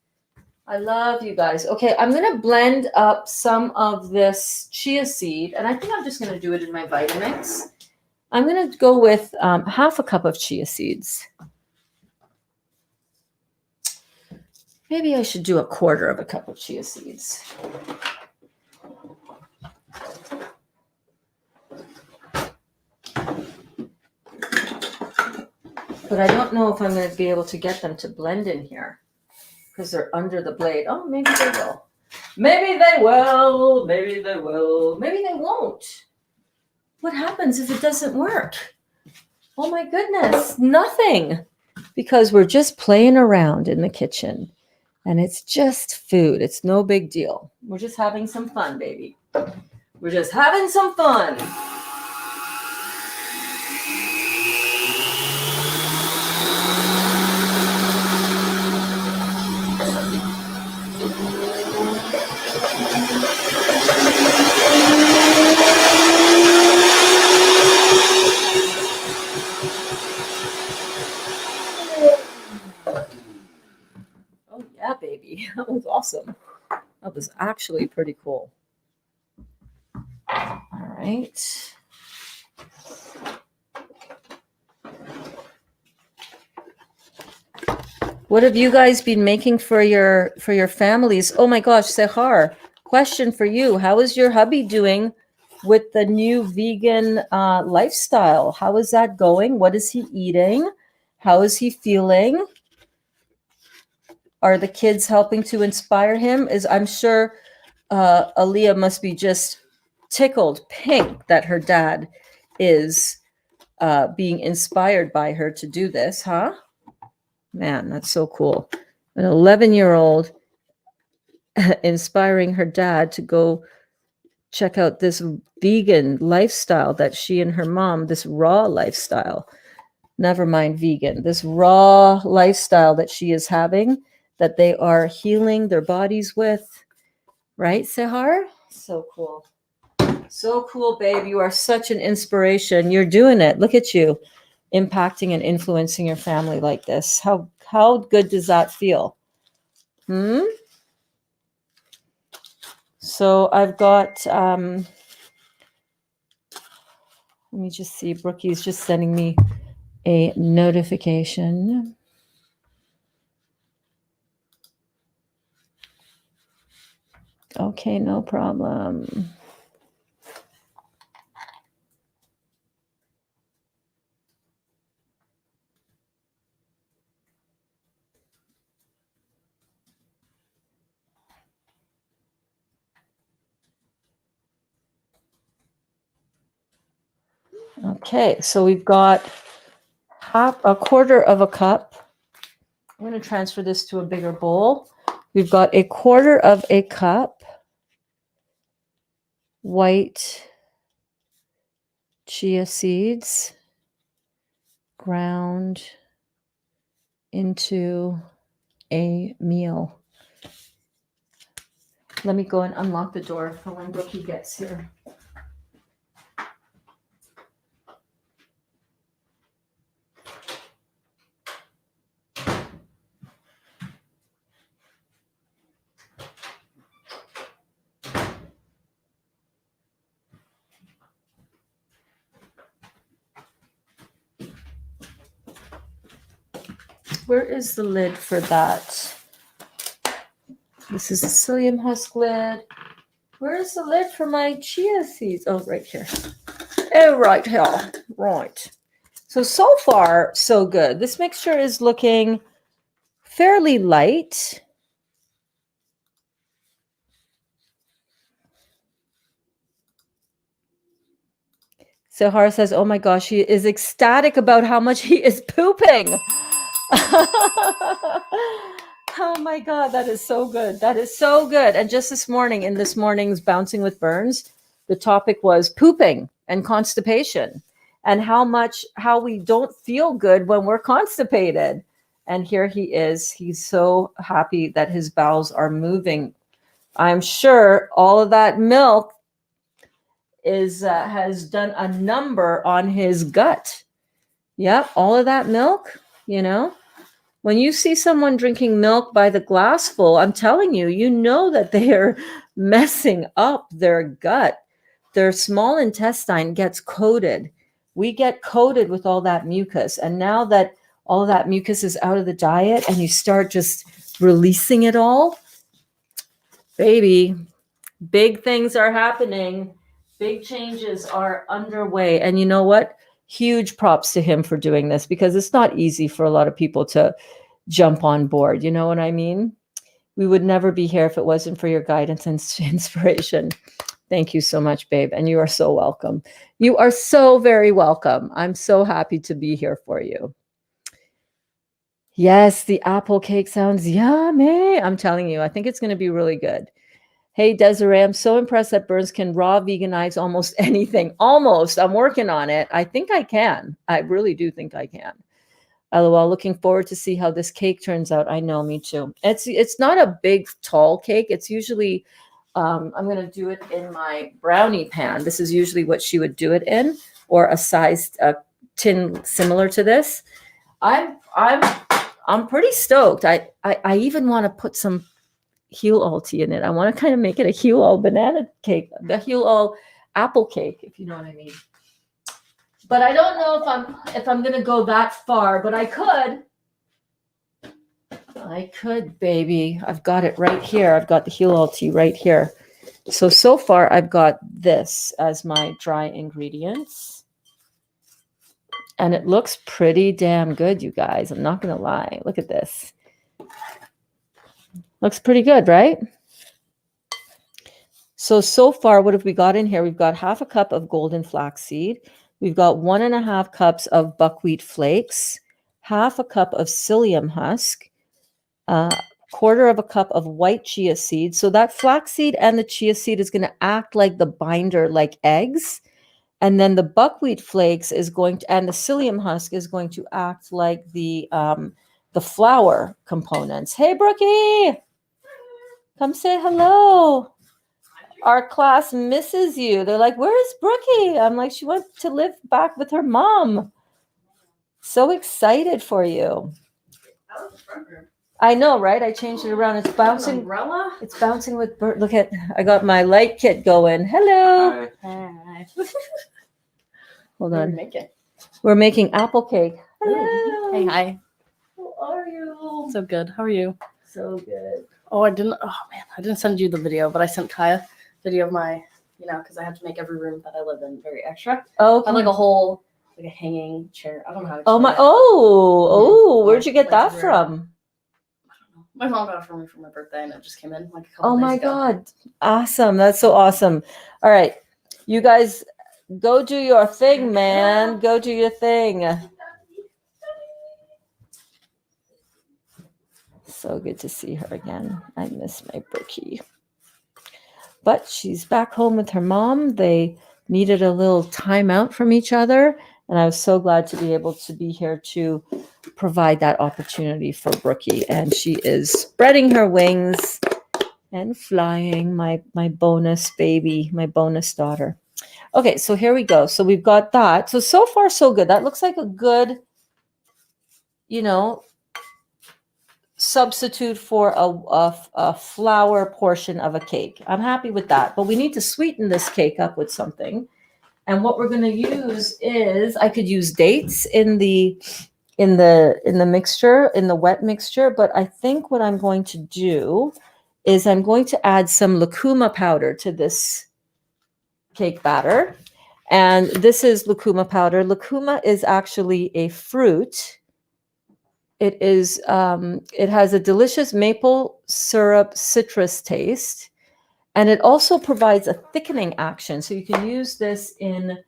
Speaker 1: I love you guys. Okay, I'm going to blend up some of this chia seed, and I think I'm just going to do it in my Vitamix. I'm going to go with half a cup of chia seeds. Maybe I should do a quarter of a cup of chia seeds. But I don't know if I'm going to be able to get them to blend in here because they're under the blade. Oh, maybe they will. Maybe they will. Maybe they will. Maybe they won't. What happens if it doesn't work? Oh my goodness, nothing. Because we're just playing around in the kitchen and it's just food. It's no big deal. We're just having some fun, baby. We're just having some fun. Oh yeah, baby. That was awesome. That was actually pretty cool. All right. What have you guys been making for your families? Oh my gosh, Sehar, question for you. How is your hubby doing with the new vegan lifestyle? How is that going? What is he eating? How is he feeling? Are the kids helping to inspire him? I'm sure Aaliyah must be just tickled pink that her dad is being inspired by her to do this, huh? Man, that's so cool. An 11-year-old inspiring her dad to go check out this vegan lifestyle that she and her mom, this raw lifestyle, never mind vegan, this raw lifestyle that she is having, that they are healing their bodies with. Right, Sehar? So cool. So cool, babe. You are such an inspiration. You're doing it. Look at you impacting and influencing your family like this. How good does that feel? So I've got, let me just see, Brookie's just sending me a notification. Okay, no problem. Okay, so we've got a quarter of a cup. I'm going to transfer this to a bigger bowl. We've got a quarter of a cup white chia seeds ground into a meal. Let me go and unlock the door for when Brookie gets here. Where is the lid for that? This is the psyllium husk lid. Where is the lid for my chia seeds? Oh, right here. Oh, right here. Right. So far, so good. This mixture is looking fairly light. Sahar says, oh my gosh, he is ecstatic about how much he is pooping. Oh my God, that is so good. That is so good. And just this morning, in this morning's Bouncing with Berns, the topic was pooping and constipation and how we don't feel good when we're constipated. And here he is. He's so happy that his bowels are moving I'm sure all of that milk has done a number on his gut. Yep, all of that milk, When you see someone drinking milk by the glassful, I'm telling you, you know that they are messing up their gut. Their small intestine gets coated. We get coated with all that mucus. And now that all of that mucus is out of the diet and you start just releasing it all, baby, big things are happening. Big changes are underway. And you know what? Huge props to him for doing this, because it's not easy for a lot of people to jump on board. You know what I mean? We would never be here if it wasn't for your guidance and inspiration. Thank you so much, babe. And you are so welcome. You are so very welcome. I'm so happy to be here for you. Yes, the apple cake sounds yummy. I'm telling you, I think it's going to be really good. Hey, Desiree, I'm so impressed that Berns can raw veganize almost anything. Almost. I'm working on it. I think I can. I really do think I can. LOL, looking forward to see how this cake turns out. I know, me too. It's not a big, tall cake. It's usually, I'm going to do it in my brownie pan. This is usually what she would do it in, or a sized tin similar to this. I'm pretty stoked. I even want to put some whirl in it. I want to kind of make it a whirl banana cake, the whirl apple cake, if you know what I mean. But I don't know if I'm going to go that far, but I could. I could, baby. I've got it right here. I've got the whirl right here. So far I've got this as my dry ingredients. And it looks pretty damn good, you guys. I'm not going to lie. Look at this. Looks pretty good, right? So far, what have we got in here? We've got half a cup of golden flaxseed. We've got 1.5 cups of buckwheat flakes, half a cup of psyllium husk, 1/4 cup of white chia seed. So that flaxseed and the chia seed is going to act like the binder, like eggs. And then the buckwheat flakes is going to, and the psyllium husk is going to act like the flour components. Hey, Brookie, come say hello. Our class misses you. They're like, where is Brookie? I'm like, she went to live back with her mom. So excited for you. I know, right? I changed it around. It's bouncing. Umbrella? It's bouncing with bird. Look at, I got my light kit going. Hello. Hi. Hold on. We're making apple cake. Hello.
Speaker 2: Hey, hi.
Speaker 1: How are you?
Speaker 2: So good. How are you?
Speaker 1: So good.
Speaker 2: Oh, I didn't send you the video, but I sent Ckae a video of my, because I have to make every room that I live in very extra.
Speaker 1: Oh, okay.
Speaker 2: I have like a whole, like a hanging chair. I don't know how to explain it.
Speaker 1: Where'd you get that from?
Speaker 2: I don't know. My mom got it for me for my birthday, and it just came in like a couple
Speaker 1: Oh
Speaker 2: days
Speaker 1: my
Speaker 2: ago.
Speaker 1: God. Awesome. That's so awesome. All right. You guys go do your thing, man. Go do your thing. So good to see her again. I miss my Brookie. But she's back home with her mom. They needed a little time out from each other. And I was so glad to be able to be here to provide that opportunity for Brookie. And she is spreading her wings and flying, my bonus baby, my bonus daughter. Okay, so here we go. So we've got that. So far, so good. That looks like a good, substitute for a flour portion of a cake. I'm happy with that. But we need to sweeten this cake up with something. And what we're going to use is, I could use dates in the mixture, in the wet mixture, but I think what I'm going to do is I'm going to add some lucuma powder to this cake batter. And this is lucuma powder. Lucuma is actually a fruit. It is, it has a delicious maple syrup citrus taste. And it also provides a thickening action. So you can use this in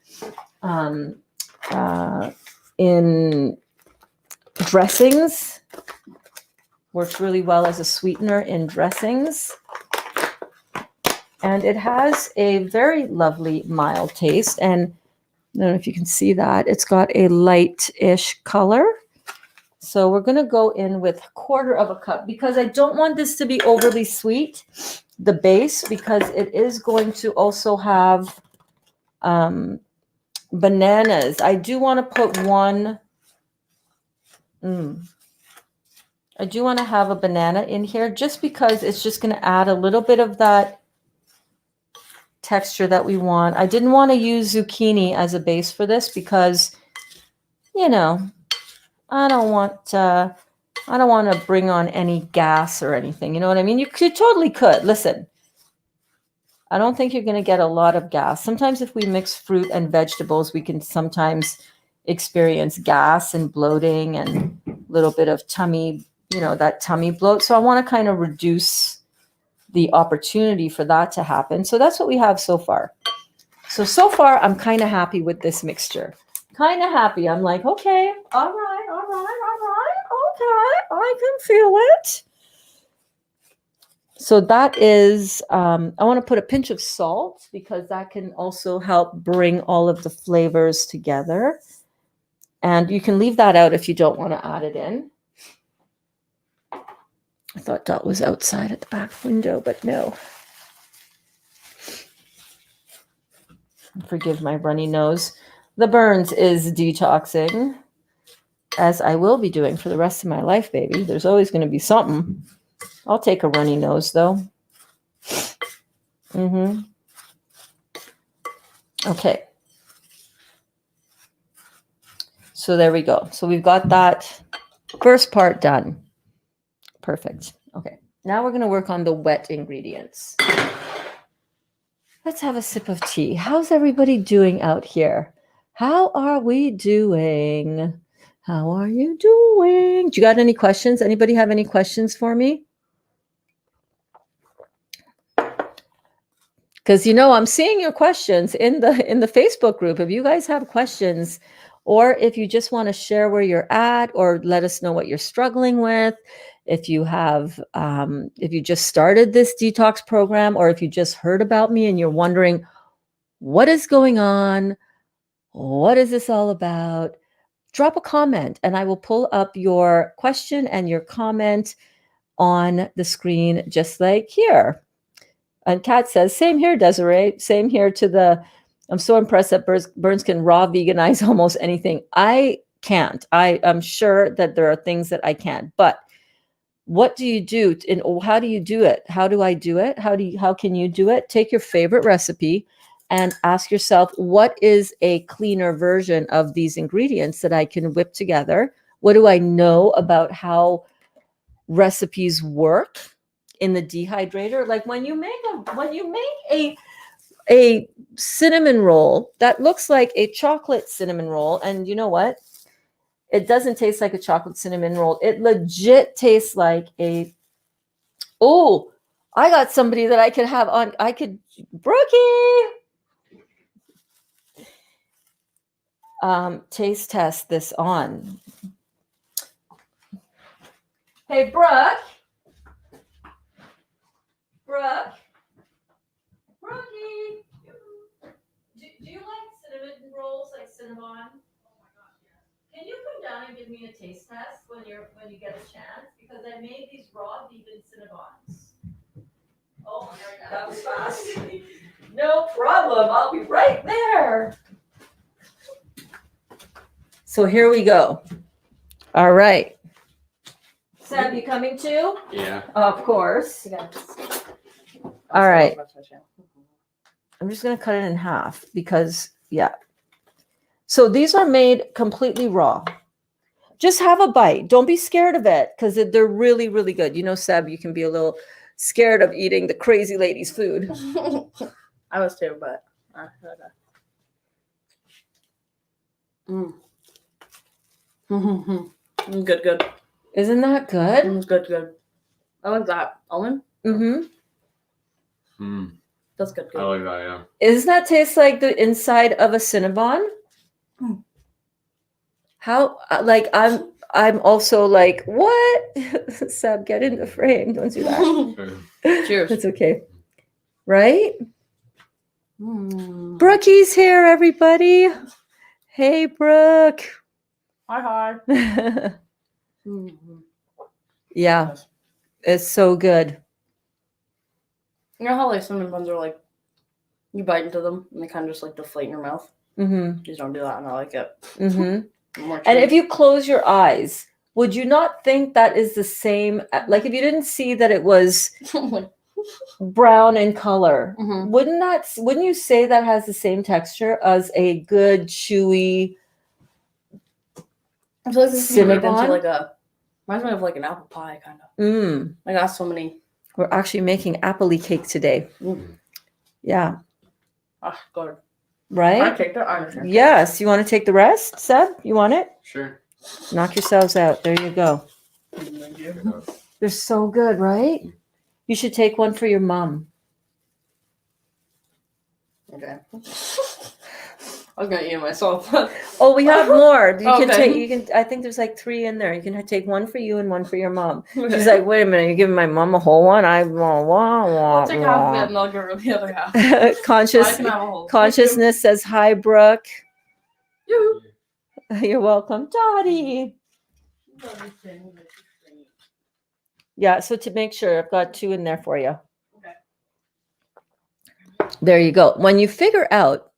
Speaker 1: dressings. Works really well as a sweetener in dressings. And it has a very lovely mild taste. And I don't know if you can see that. It's got a light-ish color. So we're going to go in with 1/4 cup because I don't want this to be overly sweet. the base because it is going to also have bananas. I do want to put one. I do want to have a banana in here just because it's just going to add a little bit of that texture that we want. I didn't want to use zucchini as a base for this because, you know, I don't want to bring on any gas or anything. You know what I mean? You totally could. Listen, I don't think you're going to get a lot of gas. Sometimes if we mix fruit and vegetables, we can sometimes experience gas and bloating and a little bit of tummy, that tummy bloat. So I want to kind of reduce the opportunity for that to happen. So that's what we have so far. So far, I'm kind of happy with this mixture. Kind of happy. I'm like, okay, all right, okay, I can feel it. So that is, I want to put a pinch of salt because that can also help bring all of the flavors together. And you can leave that out if you don't want to add it in. I thought Dot was outside at the back window, but no. Forgive my runny nose. The Berns is detoxing, as I will be doing for the rest of my life, baby. There's always going to be something. I'll take a runny nose, though. Okay. So there we go. So we've got that first part done. Perfect. Okay. Now we're going to work on the wet ingredients. Let's have a sip of tea. How's everybody doing out here? How are we doing? How are you doing? Do you got any questions? Anybody have any questions for me? Because I'm seeing your questions in the Facebook group. If you guys have questions, or if you just want to share where you're at, or let us know what you're struggling with, if you have, if you just started this detox program, or if you just heard about me and you're wondering what is going on, what is this all about, drop a comment and I will pull up your question and your comment on the screen, just like here. And Kat says, same here, Desiree. Same here I'm so impressed that Berns can raw veganize almost anything. I can't. I'm sure that there are things that I can't. But what do you do? And how do you do it? How do I do it? How can you do it? Take your favorite recipe and ask yourself, what is a cleaner version of these ingredients that I can whip together? What do I know about how recipes work in the dehydrator? Like when you make a cinnamon roll that looks like a chocolate cinnamon roll, and you know what? It doesn't taste like a chocolate cinnamon roll. It legit tastes like I got somebody that I could have on. Brookie, taste test this on. Hey, Brookie, do you like cinnamon rolls, like Cinnabon? Can you come down and give me a taste test when you get a chance? Because I made these raw vegan Cinnabons. Oh my God, that was fast. No problem. I'll be right there. So here we go. All right. Sam, you coming too?
Speaker 3: Yeah.
Speaker 1: Of course. All right. I'm just going to cut it in half because, yeah. So these are made completely raw. Just have a bite. Don't be scared of it because they're really, really good. Seb, you can be a little scared of eating the crazy lady's food.
Speaker 2: I was too, but good.
Speaker 1: Isn't that good?
Speaker 2: Good. I like that. Almond? That's good.
Speaker 3: I like that, yeah.
Speaker 1: Doesn't that taste like the inside of a Cinnabon? How, I'm also like, what? Sab, get in the frame. Don't do that.
Speaker 2: Cheers.
Speaker 1: It's okay. Right? Brookie's here, everybody. Hey, Brooke.
Speaker 2: Hi.
Speaker 1: Yeah, it's so good.
Speaker 2: You know how like cinnamon buns are like, you bite into them and they kind of just like deflate in your mouth?
Speaker 1: Mm-hmm.
Speaker 2: Just don't do that and I like it.
Speaker 1: Mm-hmm. And if you close your eyes, would you not think that is the same? Like if you didn't see that it was brown in color, wouldn't you say that has the same texture as a good chewy
Speaker 2: I feel like this is made into
Speaker 1: Cinnabon?
Speaker 2: like reminds me of like an apple pie kind of. I got so many.
Speaker 1: We're actually making Appley cake today. Yeah.
Speaker 2: Ah, good.
Speaker 1: Right?
Speaker 2: I take that.
Speaker 1: Yes. You want to take the rest, Seb? You want it?
Speaker 3: Sure.
Speaker 1: Knock yourselves out. There you go. They're so good, right? You should take one for your mom.
Speaker 2: Okay. I was gonna eat it myself.
Speaker 1: Oh, we have more. You can
Speaker 2: Okay.
Speaker 1: take. You can. I think there's like 3 in there. You can take one for you and one for your mom. She's like, wait a minute. You're giving my mom a whole one? I
Speaker 2: I'll take half of it and I'll give her the other half. So I can have a whole.
Speaker 1: Consciousness says hi, Brooke.
Speaker 2: Yoo-hoo.
Speaker 1: You're welcome, Dottie. Yeah. So to make sure, I've got 2 in there for you.
Speaker 2: Okay.
Speaker 1: There you go. When you figure out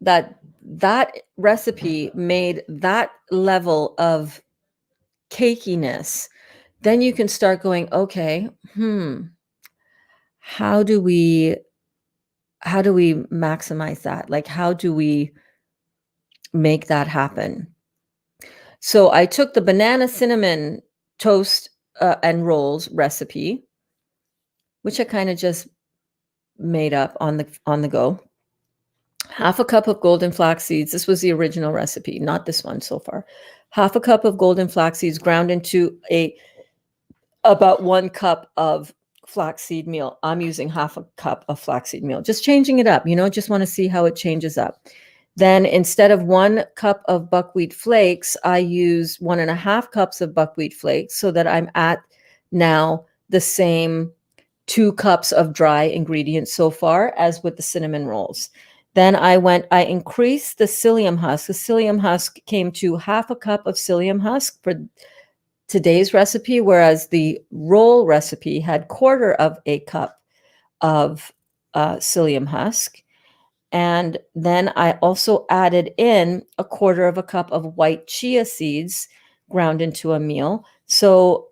Speaker 1: that recipe made that level of cakiness, then you can start going, okay, how do we maximize that? Like, how do we make that happen? So I took the banana cinnamon toast and rolls recipe, which I kind of just made up on the go. Half a cup of golden flax seeds. This was the original recipe, not this one so far. Half a cup of golden flax seeds ground into about 1 cup of flaxseed meal. I'm using half a cup of flaxseed meal, just changing it up, just want to see how it changes up. Then instead of 1 cup of buckwheat flakes, I use 1.5 cups of buckwheat flakes so that I'm at now the same 2 cups of dry ingredients so far as with the cinnamon rolls. Then I increased the psyllium husk. The psyllium husk came to half a cup of psyllium husk for today's recipe, whereas the roll recipe had 1/4 of a cup of psyllium husk. And then I also added in 1/4 of a cup of white chia seeds ground into a meal. So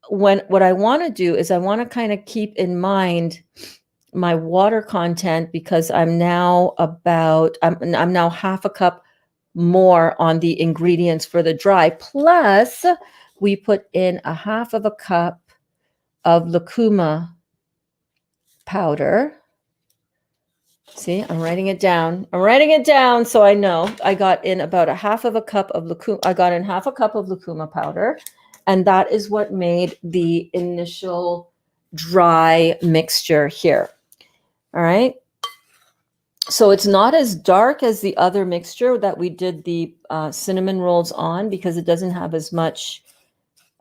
Speaker 1: what I want to do is I want to kind of keep in mind my water content, because I'm now half a cup more on the ingredients for the dry. Plus, we put in 1/2 of a cup of lucuma powder. See, I'm writing it down. So I know I got in about 1/2 of a cup of lucuma. I got in 1/2 a cup of lucuma powder, and that is what made the initial dry mixture here. All right. So it's not as dark as the other mixture that we did the cinnamon rolls on, because it doesn't have as much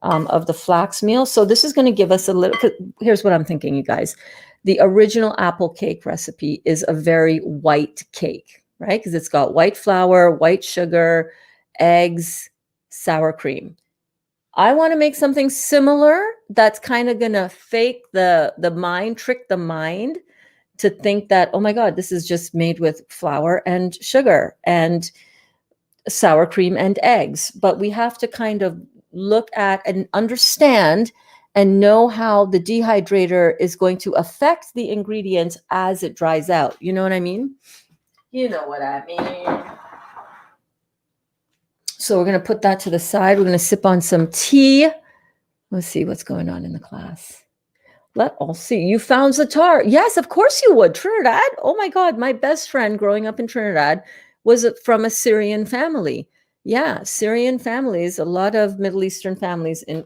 Speaker 1: of the flax meal. So this is going to give us a little. Here's what I'm thinking, you guys. The original apple cake recipe is a very white cake, right? Because it's got white flour, white sugar, eggs, sour cream. I want to make something similar that's kind of going to trick the mind to think that, oh my God, this is just made with flour and sugar and sour cream and eggs. But we have to kind of look at and understand and know how the dehydrator is going to affect the ingredients as it dries out. You know what I mean? You know what I mean. So we're going to put that to the side. We're going to sip on some tea. Let's see what's going on in the class. Let all see. You found Zatar. Yes, of course you would. Trinidad. Oh my God. My best friend growing up in Trinidad was from a Syrian family. Yeah, Syrian families, a lot of Middle Eastern families in.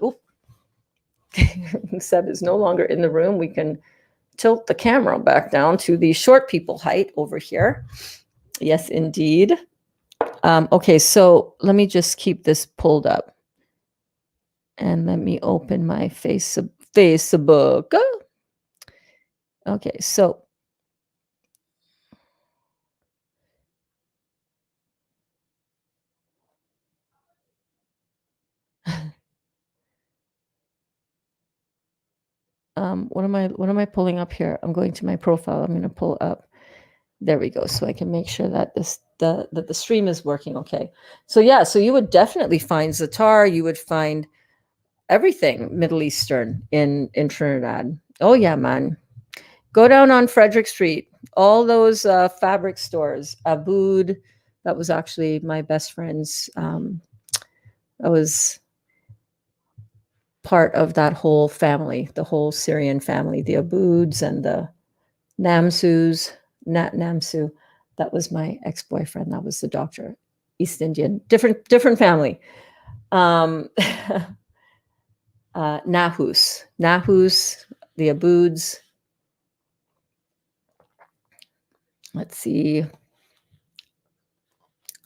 Speaker 1: Seb is no longer in the room. We can tilt the camera back down to the short people height over here. Yes, indeed. Okay, so let me just keep this pulled up. And let me open my Facebook. Okay, so What am I pulling up here? I'm going to my profile. I'm going to pull up. There we go. So I can make sure that that the stream is working okay. So yeah, so you would definitely find Zatar, you would find everything Middle Eastern in Trinidad. Oh yeah, man. Go down on Frederick Street. All those fabric stores. Abood, that was actually my best friend's. That was part of that whole family, the whole Syrian family, the Aboods and the Namsus, Nat Namsu. That was my ex-boyfriend. That was the doctor, East Indian, different family. Nahus, the Aboods. Let's see.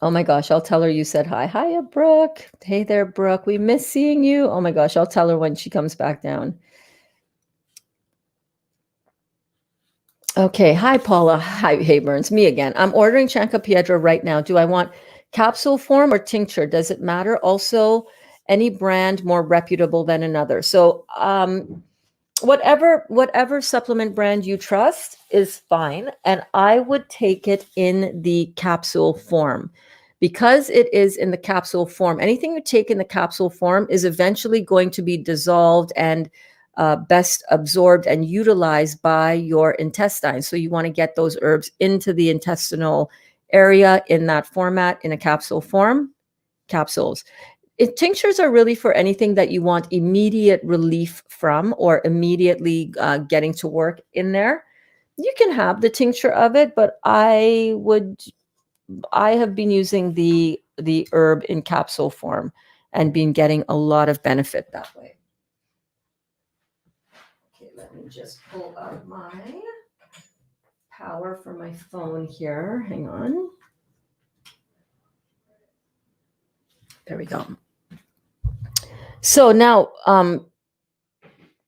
Speaker 1: Oh my gosh, I'll tell her you said hi. Hiya, Brooke. Hey there, Brooke. We miss seeing you. Oh my gosh, I'll tell her when she comes back down. Okay. Hi, Paula. Hi, hey, Berns. Me again. I'm ordering Ckae right now. Do I want capsule form or tincture? Does it matter? Also, any brand more reputable than another? So, whatever supplement brand you trust is fine, and I would take it in the capsule form. Because it is in the capsule form, anything you take in the capsule form is eventually going to be dissolved and best absorbed and utilized by your intestines. So you want to get those herbs into the intestinal area in that format, in a capsule form. Capsules. Tinctures are really for anything that you want immediate relief from or immediately getting to work in there. You can have the tincture of it, but I have been using the herb in capsule form and been getting a lot of benefit that way. Okay, let me just pull out my power from my phone here. Hang on. There we go. So now,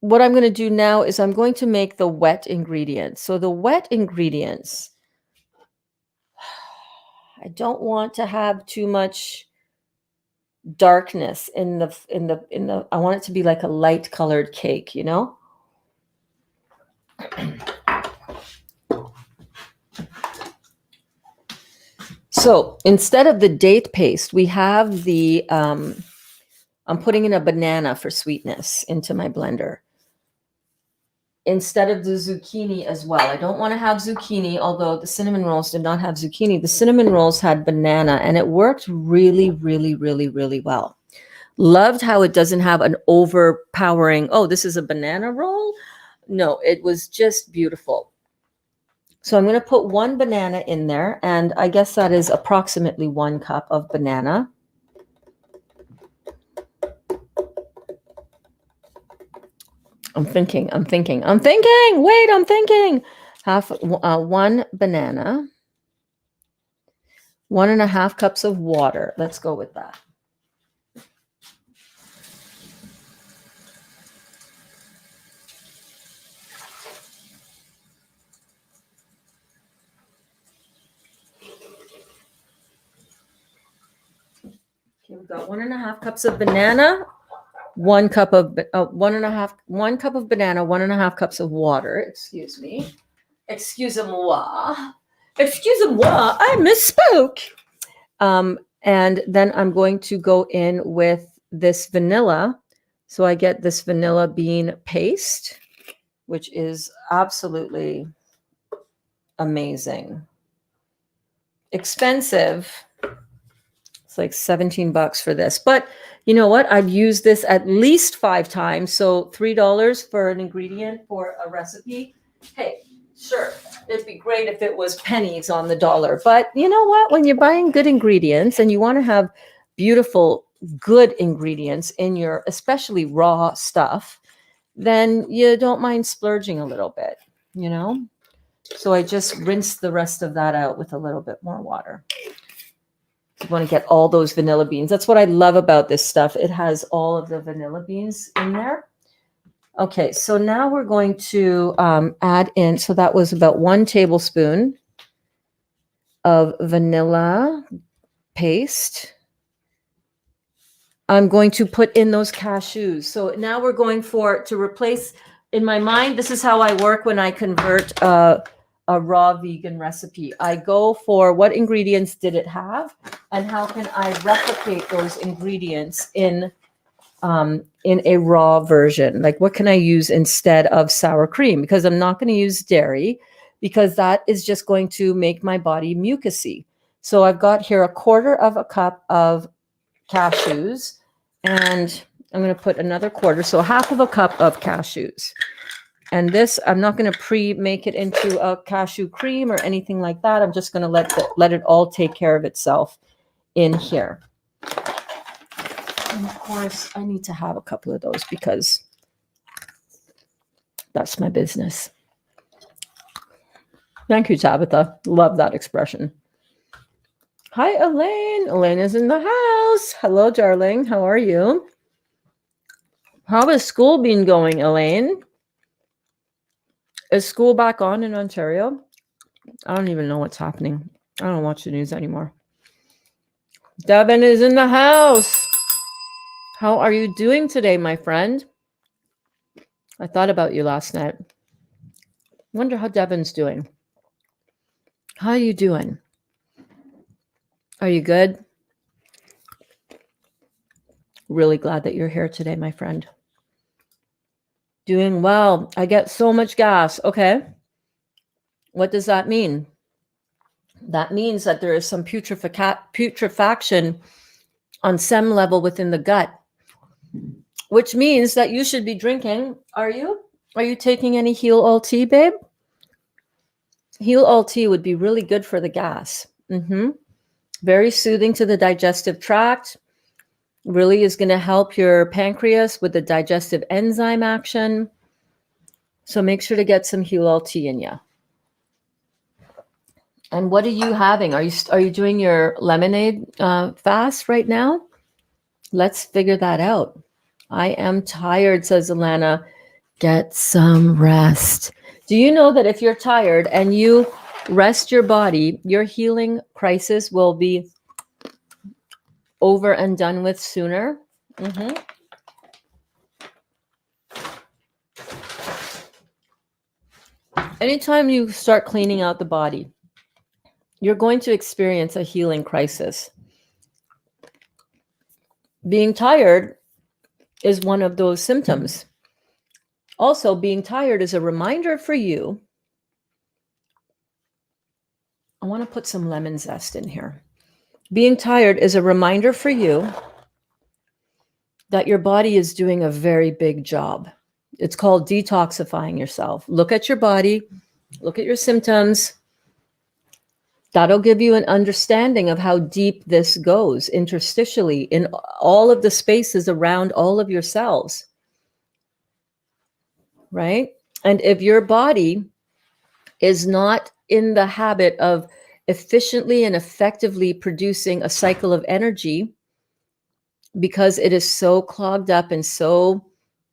Speaker 1: what I'm going to do now is I'm going to make the wet ingredients. So the wet ingredients, I don't want to have too much darkness in the I want it to be like a light colored cake, you know? So instead of the date paste, we have the I'm putting in a banana for sweetness into my blender. Instead of the zucchini as well. I don't want to have zucchini, although the cinnamon rolls did not have zucchini. The cinnamon rolls had banana, and it worked really, really, really, really well. Loved how it doesn't have an overpowering, oh, this is a banana roll? No, it was just beautiful. So I'm going to put one banana in there, and I guess that is approximately 1 cup of banana. I'm thinking. Wait, I'm thinking. One banana, 1.5 cups of water. Let's go with that. Okay, we've got 1.5 cups of banana, 1 cup of 1 cup of banana, 1.5 cups of water. Excuse me. Excusez-moi. Excusez-moi. I misspoke. And then I'm going to go in with this vanilla. So I get this vanilla bean paste, which is absolutely amazing. Expensive. It's like $17 for this. But you know what? I've used this at least 5 times. So $3 for an ingredient for a recipe. Hey, sure, it'd be great if it was pennies on the dollar. But you know what? When you're buying good ingredients and you want to have beautiful, good ingredients in your, especially raw stuff, then you don't mind splurging a little bit, you know? So I just rinsed the rest of that out with a little bit more water. You want to get all those vanilla beans. That's what I love about this stuff. It has all of the vanilla beans in there. Okay, so now we're going to add in, so that was about 1 tablespoon of vanilla paste. I'm going to put in those cashews. So now we're going to replace in my mind, this is how I work when I convert a raw vegan recipe. I go for what ingredients did it have, and how can I replicate those ingredients in a raw version? Like, what can I use instead of sour cream? Because I'm not going to use dairy, because that is just going to make my body mucusy. So I've got here a quarter of a cup of cashews, and I'm going to put another quarter, so half of a cup of cashews. And this, I'm not going to pre-make it into a cashew cream or anything like that. I'm just going to let it all take care of itself in here. And of course, I need to have a couple of those because that's my business. Thank you, Tabitha. Love that expression. Hi, Elaine. Elaine is in the house. Hello, darling. How are you? How has school been going, Elaine? Is school back on in Ontario? I don't even know what's happening. I don't watch the news anymore. Devin is in the house. How are you doing today, my friend? I thought about you last night. Wonder how Devin's doing. How are you doing? Are you good? Really glad that you're here today, my friend. Doing well. I get so much gas. Okay. What does that mean? That means that there is some putrefaction on some level within the gut, which means that you should be drinking. Are you taking any Heal All Tea, babe? Heal All Tea would be really good for the gas. Very soothing to the digestive tract. Really is going to help your pancreas with the digestive enzyme action. So make sure to get some Heal All Tea in you. And what are you having? Are you doing your lemonade fast right now? Let's figure that out. I am tired, says Alana. Get some rest. Do you know that if you're tired and you rest your body, your healing crisis will be over and done with sooner? Anytime you start cleaning out the body, you're going to experience a healing crisis. Being tired is one of those symptoms. Also, being tired is a reminder for you. I want to put some lemon zest in here. Being tired is a reminder for you that your body is doing a very big job. It's called detoxifying yourself. Look at your body, look at your symptoms. That'll give you an understanding of how deep this goes interstitially in all of the spaces around all of your cells. Right? And if your body is not in the habit of efficiently and effectively producing a cycle of energy, because it is so clogged up and so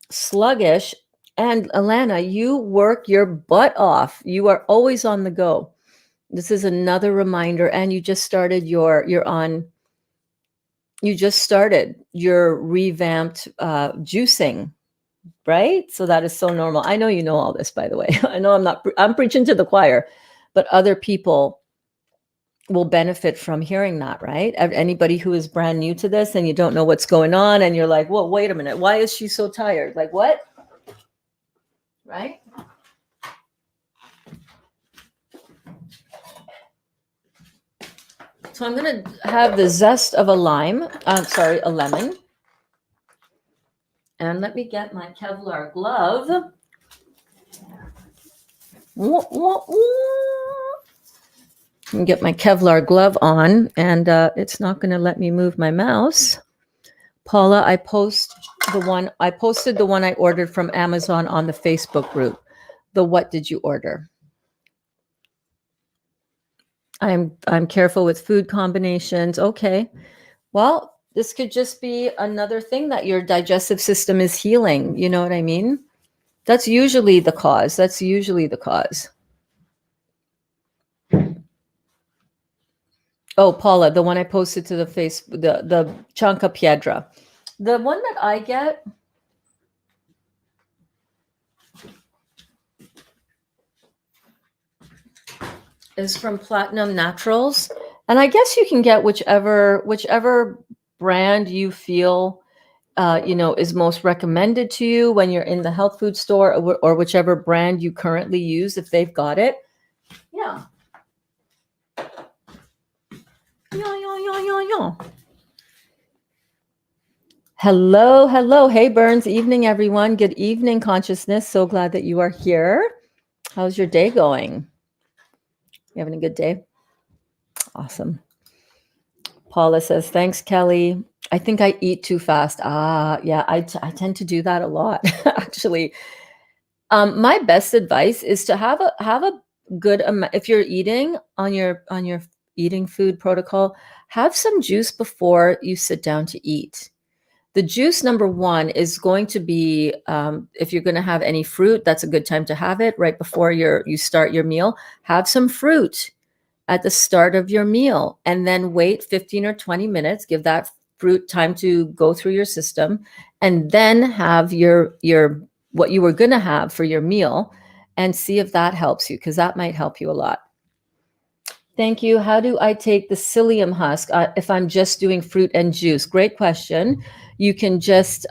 Speaker 1: sluggish. And Alana, you work your butt off. You are always on the go. This is another reminder. And you just started your revamped juicing, right? So that is so normal. I know you know all this, by the way. I know I'm preaching to the choir, but other people will benefit from hearing that, right? Anybody who is brand new to this and you don't know what's going on and you're like, well, wait a minute. Why is she so tired? Like what? Right? So I'm going to have the zest of a lemon. And let me get my Kevlar glove. And get my Kevlar glove on, and it's not going to let me move my mouse. Paula, I posted the one I ordered from Amazon on the Facebook group. The what did you order? I'm careful with food combinations. Okay. Well, this could just be another thing that your digestive system is healing. You know what I mean? That's usually the cause. Oh, Paula, the one I posted to the the Chanca Piedra. The one that I get, is from Platinum Naturals. And I guess you can get whichever brand you feel is most recommended to you when you're in the health food store, or whichever brand you currently use, if they've got it. Yeah. Yeah. Hello. Hey, Berns. Evening, everyone. Good evening, consciousness. So glad that you are here. How's your day going? You having a good day? Awesome. Paula says, thanks, Kelly. I think I eat too fast. Yeah, I tend to do that a lot, actually. My best advice is to have a good amount. If you're eating on your eating food protocol, have some juice before you sit down to eat. The juice, number one, is going to be, if you're going to have any fruit, that's a good time to have it right before you start your meal. Have some fruit at the start of your meal, and then wait 15 or 20 minutes. Give that fruit time to go through your system, and then have your what you were going to have for your meal, and see if that helps you, because that might help you a lot. Thank you. How do I take the psyllium husk if I'm just doing fruit and juice? Great question. You can just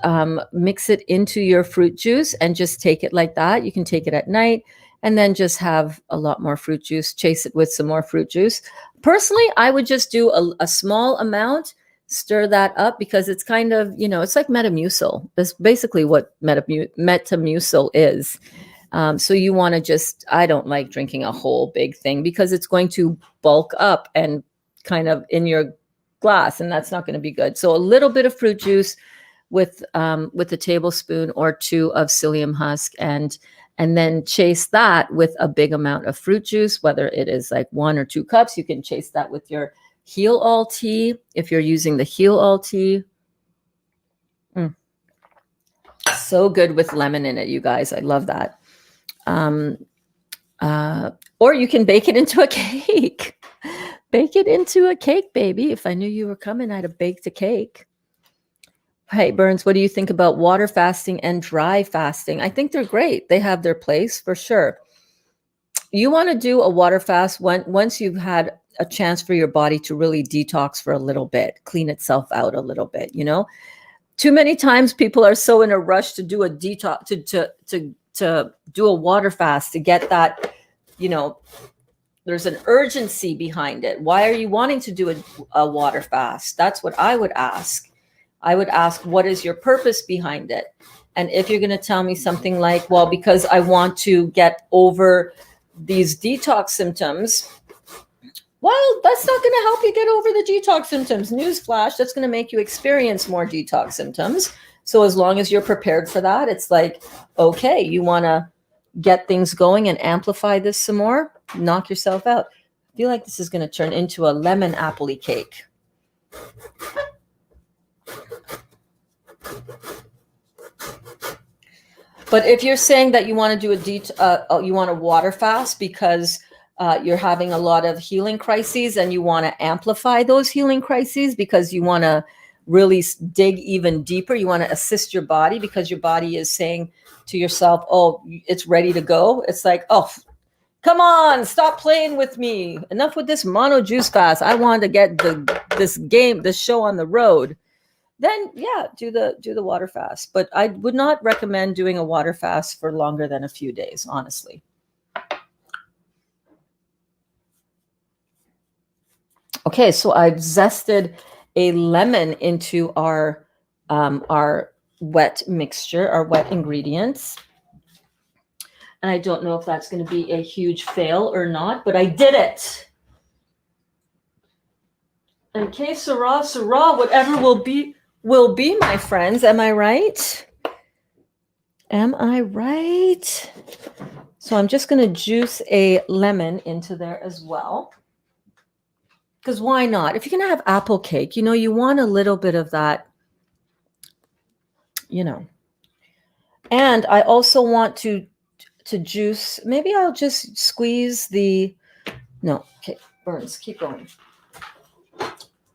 Speaker 1: mix it into your fruit juice and just take it like that. You can take it at night and then just have a lot more fruit juice, chase it with some more fruit juice. Personally, I would just do a small amount, stir that up, because it's kind of, it's like Metamucil. That's basically what Metamucil is. So you want to I don't like drinking a whole big thing, because it's going to bulk up and kind of in your glass, and that's not going to be good. So a little bit of fruit juice with a tablespoon or two of psyllium husk, and then chase that with a big amount of fruit juice, whether it is like 1 or 2 cups. You can chase that with your heel all tea if you're using the heel all tea. So good with lemon in it, you guys. I love that. Or you can bake it into a cake. Bake it into a cake, baby. If I knew you were coming, I'd have baked a cake. Hey, Berns, what do you think about water fasting and dry fasting? I think they're great. They have their place for sure. You want to do a water fast once you've had a chance for your body to really detox for a little bit, clean itself out a little bit, Too many times people are so in a rush to do a detox, to do a water fast, to get that, there's an urgency behind it. Why are you wanting to do a water fast? That's what I would ask. I would ask, what is your purpose behind it? And if you're going to tell me something like, well, because I want to get over these detox symptoms, well, that's not going to help you get over the detox symptoms. Newsflash, that's going to make you experience more detox symptoms. So as long as you're prepared for that, it's like, okay, you want to get things going and amplify this some more, knock yourself out. I feel like this is going to turn into a lemon Appley cake. But if you're saying that you want to do you want a water fast because you're having a lot of healing crises, and you want to amplify those healing crises because you want to really dig even deeper. You want to assist your body because your body is saying to yourself, oh, it's ready to go. It's like, oh, come on, stop playing with me. Enough with this mono juice fast. I want to get this show on the road. Then yeah, do the water fast. But I would not recommend doing a water fast for longer than a few days, honestly. Okay, so I've zested a lemon into our wet mixture, our wet ingredients. And I don't know if that's going to be a huge fail or not, but I did it. And Ckae Syrah, whatever will be, my friends. Am I right? Am I right? So I'm just going to juice a lemon into there as well. Because why not? If you're going to have apple cake, you want a little bit of that, And I also want to juice. Maybe I'll just squeeze no, okay, Berns, keep going.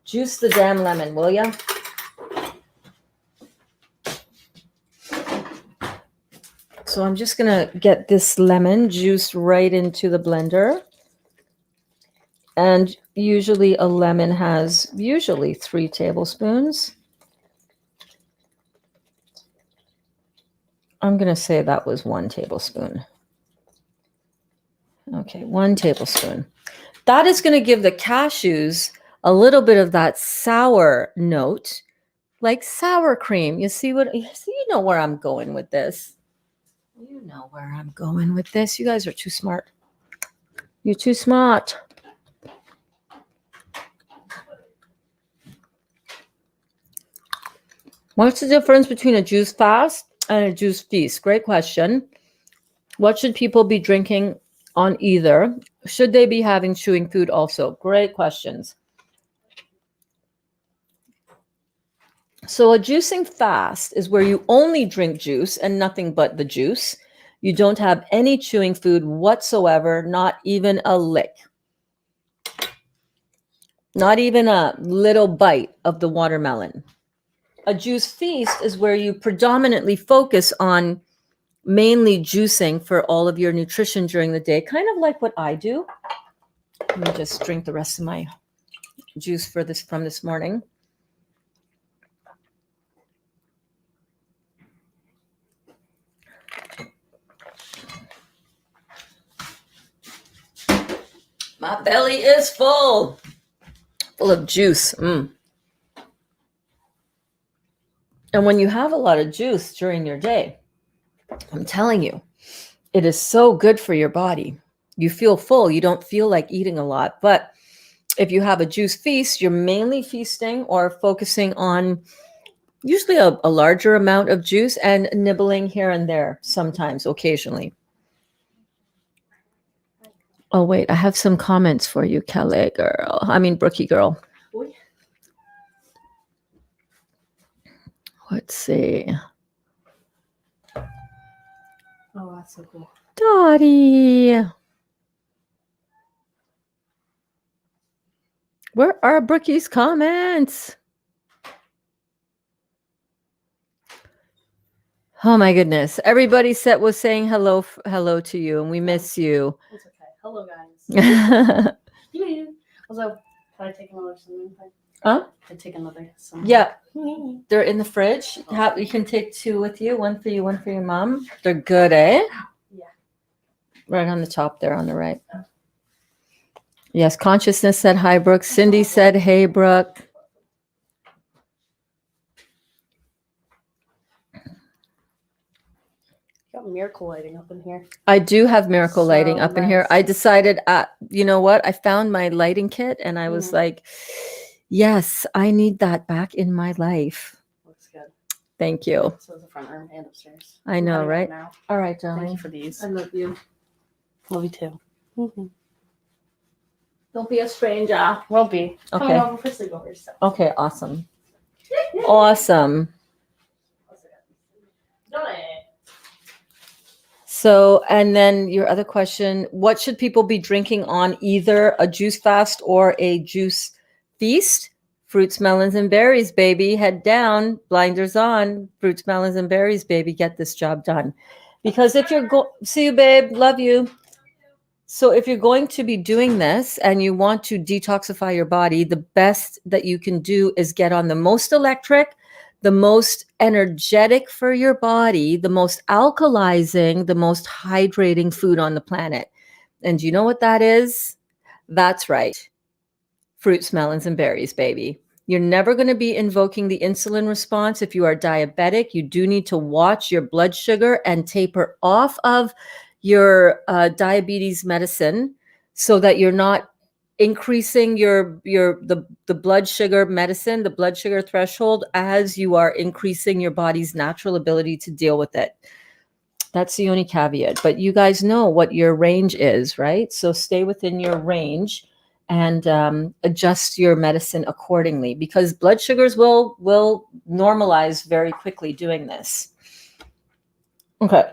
Speaker 1: Juice the damn lemon, will ya? So I'm just going to get this lemon juice right into the blender. And usually a lemon has 3 tablespoons. I'm going to say that was 1 tablespoon. Okay, 1 tablespoon. That is going to give the cashews a little bit of that sour note, like sour cream. You see you know where I'm going with this. You know where I'm going with this. You guys are too smart. You're too smart. What's the difference between a juice fast and a juice feast? Great question. What should people be drinking on either? Should they be having chewing food also? Great questions. So a juicing fast is where you only drink juice and nothing but the juice. You don't have any chewing food whatsoever, not even a lick. Not even a little bite of the watermelon. A juice feast is where you predominantly focus on mainly juicing for all of your nutrition during the day, kind of like what I do. Let me just drink the rest of my juice from this morning. My belly is full of juice. And when you have a lot of juice during your day, I'm telling you, it is so good for your body. You feel full. You don't feel like eating a lot. But if you have a juice feast, you're mainly feasting or focusing on usually a larger amount of juice and nibbling here and there, sometimes, occasionally. Oh, wait, I have some comments for you, Ckae girl. Brookie girl. Let's see.
Speaker 2: Oh, that's so cool.
Speaker 1: Dottie. Where are Brookie's comments? Oh my goodness. Everybody was saying hello to you, and we miss you.
Speaker 2: It's okay. Hello, guys. Also, can I take another cinnamon thing?
Speaker 1: Huh?
Speaker 2: Can I take another cinnamon?
Speaker 1: Yeah. They're in the fridge. You can take 2 with you. 1 for you, 1 for your mom. They're good, eh?
Speaker 2: Yeah.
Speaker 1: Right on the top there on the right. Yes, Consciousness said hi, Brooke. Cindy said hey, Brooke.
Speaker 2: You got miracle lighting up in here.
Speaker 1: I do have miracle lighting up in here.
Speaker 2: nice.
Speaker 1: I decided, you know what? I found my lighting kit and I was like, yes, I need that back in my life.
Speaker 2: Looks good.
Speaker 1: Thank you.
Speaker 2: So is the front room and upstairs.
Speaker 1: I know, right?
Speaker 2: Now.
Speaker 1: All right, darling.
Speaker 2: Thank you for these.
Speaker 1: I love you.
Speaker 2: Love you too. Mm-hmm.
Speaker 1: Don't be a stranger.
Speaker 2: Won't be.
Speaker 1: Okay.
Speaker 2: Coming over for sleepovers. So.
Speaker 1: Okay, awesome. Awesome. So, and then your other question, what should people be drinking on either a juice fast or a juice feast? Fruits, melons, and berries, baby. Head down, blinders on. Fruits, melons, and berries, baby. Get this job done. Because if you're see you, babe. Love you. So if you're going to be doing this and you want to detoxify your body, the best that you can do is get on the most electric, the most energetic for your body, the most alkalizing, the most hydrating food on the planet. And do you know what that is? That's right. Fruits, melons, and berries, baby. You're never going to be invoking the insulin response. If you are diabetic, you do need to watch your blood sugar and taper off of your diabetes medicine so that you're not increasing the blood sugar medicine, the blood sugar threshold, as you are increasing your body's natural ability to deal with it. That's the only caveat. But you guys know what your range is, right? So stay within your range and adjust your medicine accordingly, because blood sugars will normalize very quickly doing this. Okay.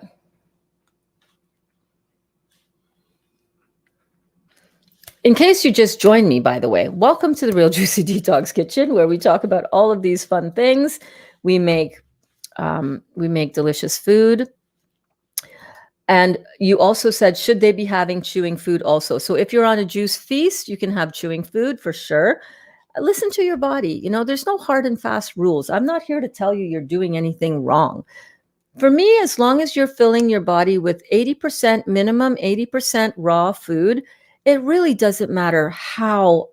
Speaker 1: In case you just joined me, by the way, welcome to the Real Juicy Detox Kitchen, where we talk about all of these fun things. We make delicious food. And you also said, should they be having chewing food also? So if you're on a juice feast, you can have chewing food for sure. Listen to your body. You know, there's no hard and fast rules. I'm not here to tell you you're doing anything wrong. For me, as long as you're filling your body with 80% minimum, 80% raw food, it really doesn't matter how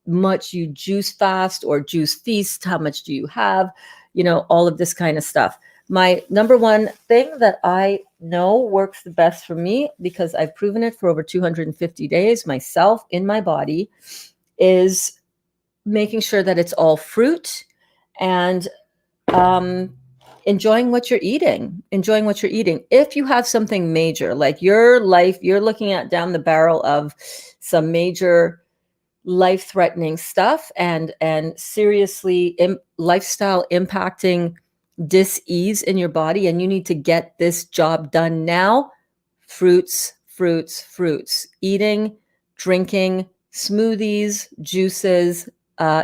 Speaker 1: much you juice fast or juice feast, how much do you have, you know, all of this kind of stuff. My number one thing that I know works the best for me, because I've proven it for over 250 days myself in my body, is making sure that it's all fruit and enjoying what you're eating. If you have something major, like your life, you're looking at down the barrel of some major life-threatening stuff and seriously lifestyle impacting dis-ease in your body, and you need to get this job done now, fruits. Eating, drinking, smoothies, juices,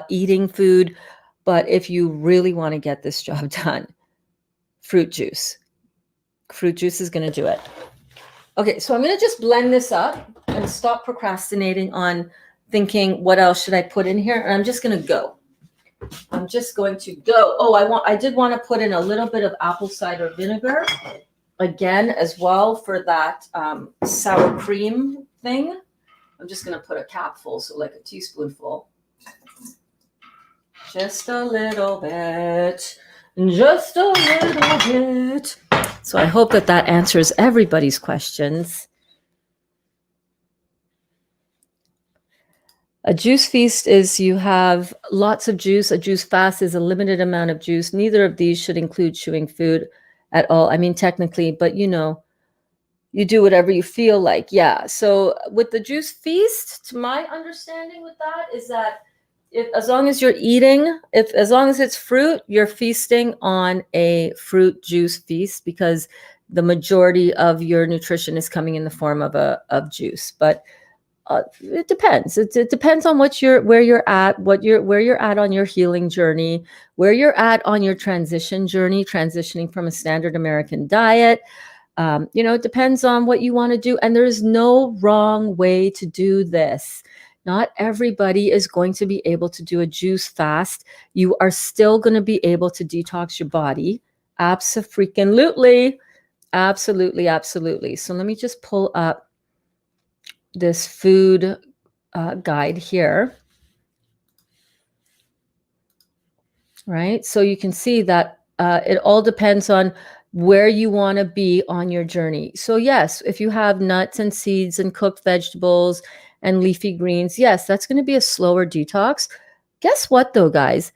Speaker 1: eating food. But if you really want to get this job done, fruit juice is going to do it. Okay, so I'm going to just blend this up and stop procrastinating on thinking, what else should I put in here? And I'm just going to go. Oh, I did want to put in a little bit of apple cider vinegar again as well for that sour cream thing. I'm just going to put a capful, so like a teaspoonful. Just a little bit. So I hope that answers everybody's questions. A juice feast is you have lots of juice. A juice fast is a limited amount of juice. Neither of these should include chewing food at all. I mean, technically, but you know, you do whatever you feel like. Yeah. So with the juice feast, to my understanding with that is that as long as you're eating, as long as it's fruit, you're feasting on a fruit juice feast, because the majority of your nutrition is coming in the form of juice. But it depends. It depends on where you're at, where you're at on your healing journey, where you're at on your transition journey, transitioning from a standard American diet. It depends on what you want to do. And there's no wrong way to do this. Not everybody is going to be able to do a juice fast. You are still going to be able to detox your body. Absolutely. So let me just pull up this food guide here. Right? So you can see that it all depends on where you want to be on your journey. So yes, if you have nuts and seeds and cooked vegetables and leafy greens, yes, that's going to be a slower detox. Guess what though, guys?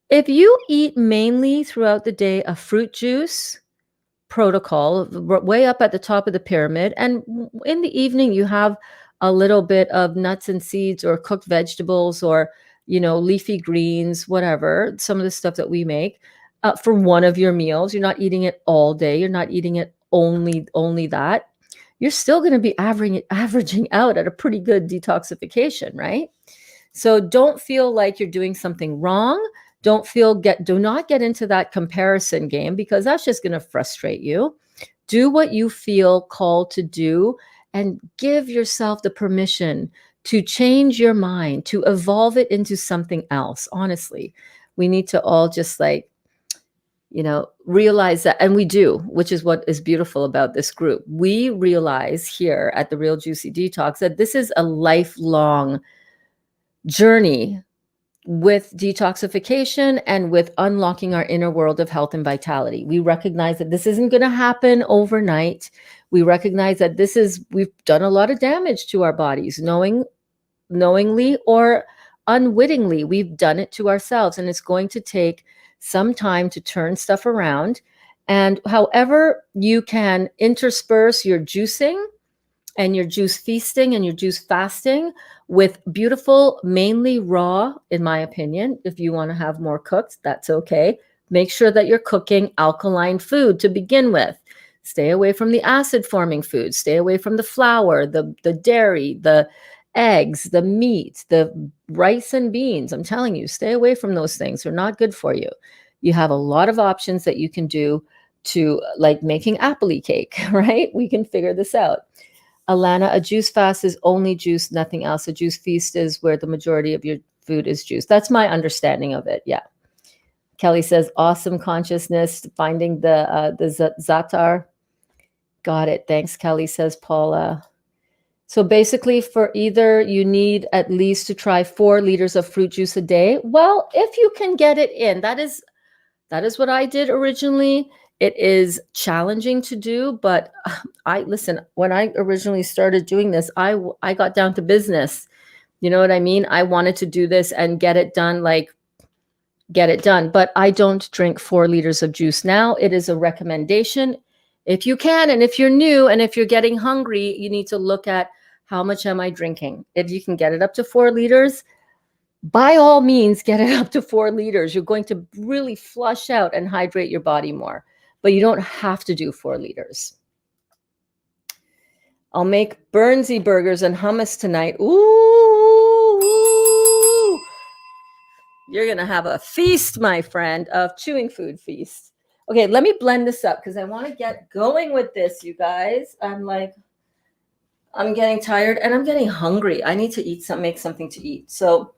Speaker 1: If you eat mainly throughout the day a fruit juice protocol, way up at the top of the pyramid, and in the evening you have a little bit of nuts and seeds or cooked vegetables or leafy greens, whatever, some of the stuff that we make for one of your meals. You're not eating it all day. You're not eating it only that. You're still going to be averaging out at a pretty good detoxification, right? So don't feel like you're doing something wrong. Do not get into that comparison game, because that's just going to frustrate you. Do what you feel called to do and give yourself the permission to change your mind, to evolve it into something else. Honestly, we need to all just realize that, and we do, which is what is beautiful about this group. We realize here at the Real Juicy Detox that this is a lifelong journey with detoxification and with unlocking our inner world of health and vitality. We recognize that this isn't going to happen overnight. We recognize that we've done a lot of damage to our bodies, knowingly or unwittingly. We've done it to ourselves, and it's going to take some time to turn stuff around. And however you can intersperse your juicing and your juice feasting and your juice fasting with beautiful, mainly raw, in my opinion. If you want to have more cooked, that's okay. Make sure that you're cooking alkaline food to begin with. Stay away from the acid-forming foods. Stay away from the flour, the dairy, the eggs, the meat, the rice and beans. I'm telling you, stay away from those things. They're not good for you. You have a lot of options that you can do to like making Appley cake, right? We can figure this out. Alana, a juice fast is only juice, nothing else. A juice feast is where the majority of your food is juice. That's my understanding of it. Yeah. Kelly says, awesome consciousness, finding the Zatar. Got it. Thanks, Kelly, says Paula. So basically for either you need at least to try 4 liters of fruit juice a day. Well, if you can get it in, that is what I did originally. It is challenging to do, but listen, when I originally started doing this, I got down to business. You know what I mean? I wanted to do this and get it done, but I don't drink 4 liters of juice now. It is a recommendation. If you can, and if you're new and if you're getting hungry, you need to look at how much am I drinking. If you can get it up to 4 liters, by all means, get it up to 4 liters. You're going to really flush out and hydrate your body more, but you don't have to do 4 liters. I'll make Bernsy burgers and hummus tonight. Ooh, you're going to have a feast, my friend, of chewing food feast. Okay, let me blend this up because I want to get going with this, you guys. I'm getting tired and I'm getting hungry. I need to eat make something to eat. So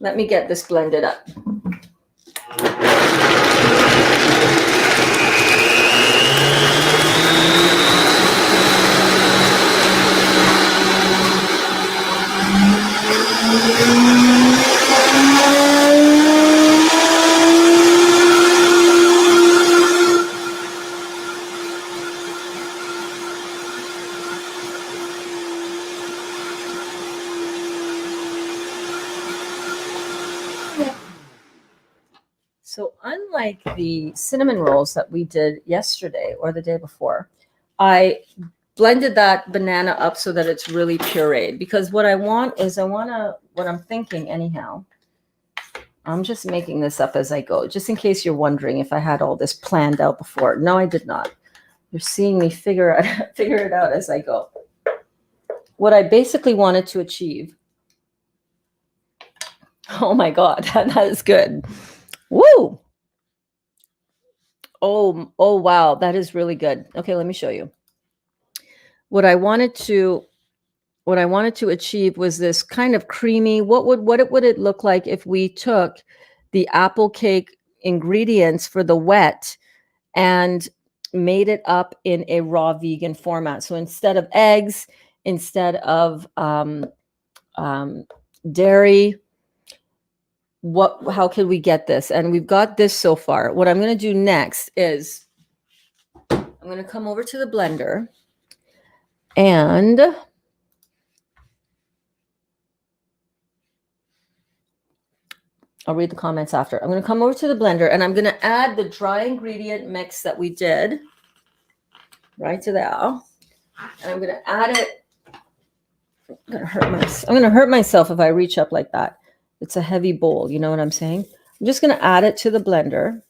Speaker 1: let me get this blended up. So unlike the cinnamon rolls that we did yesterday or the day before, I blended that banana up so that it's really pureed, because what I'm thinking anyhow, I'm just making this up as I go, just in case you're wondering if I had all this planned out before. No, I did not. You're seeing me figure it out as I go. What I basically wanted to achieve. Oh my God, that is good. Woo! Oh, wow, that is really good. Okay, let me show you. What I wanted to achieve was this kind of creamy. What would it look like if we took the apple cake ingredients for the wet and made it up in a raw vegan format? So instead of eggs, instead of dairy, how could we get this? And we've got this so far. What I'm going to do next is I'm going to come over to the blender and I'll read the comments after. I'm going to come over to the blender and I'm going to add the dry ingredient mix that we did right to there. And I'm going to add it. I'm going to hurt myself if I reach up like that. It's a heavy bowl. You know what I'm saying? I'm just going to add it to the blender.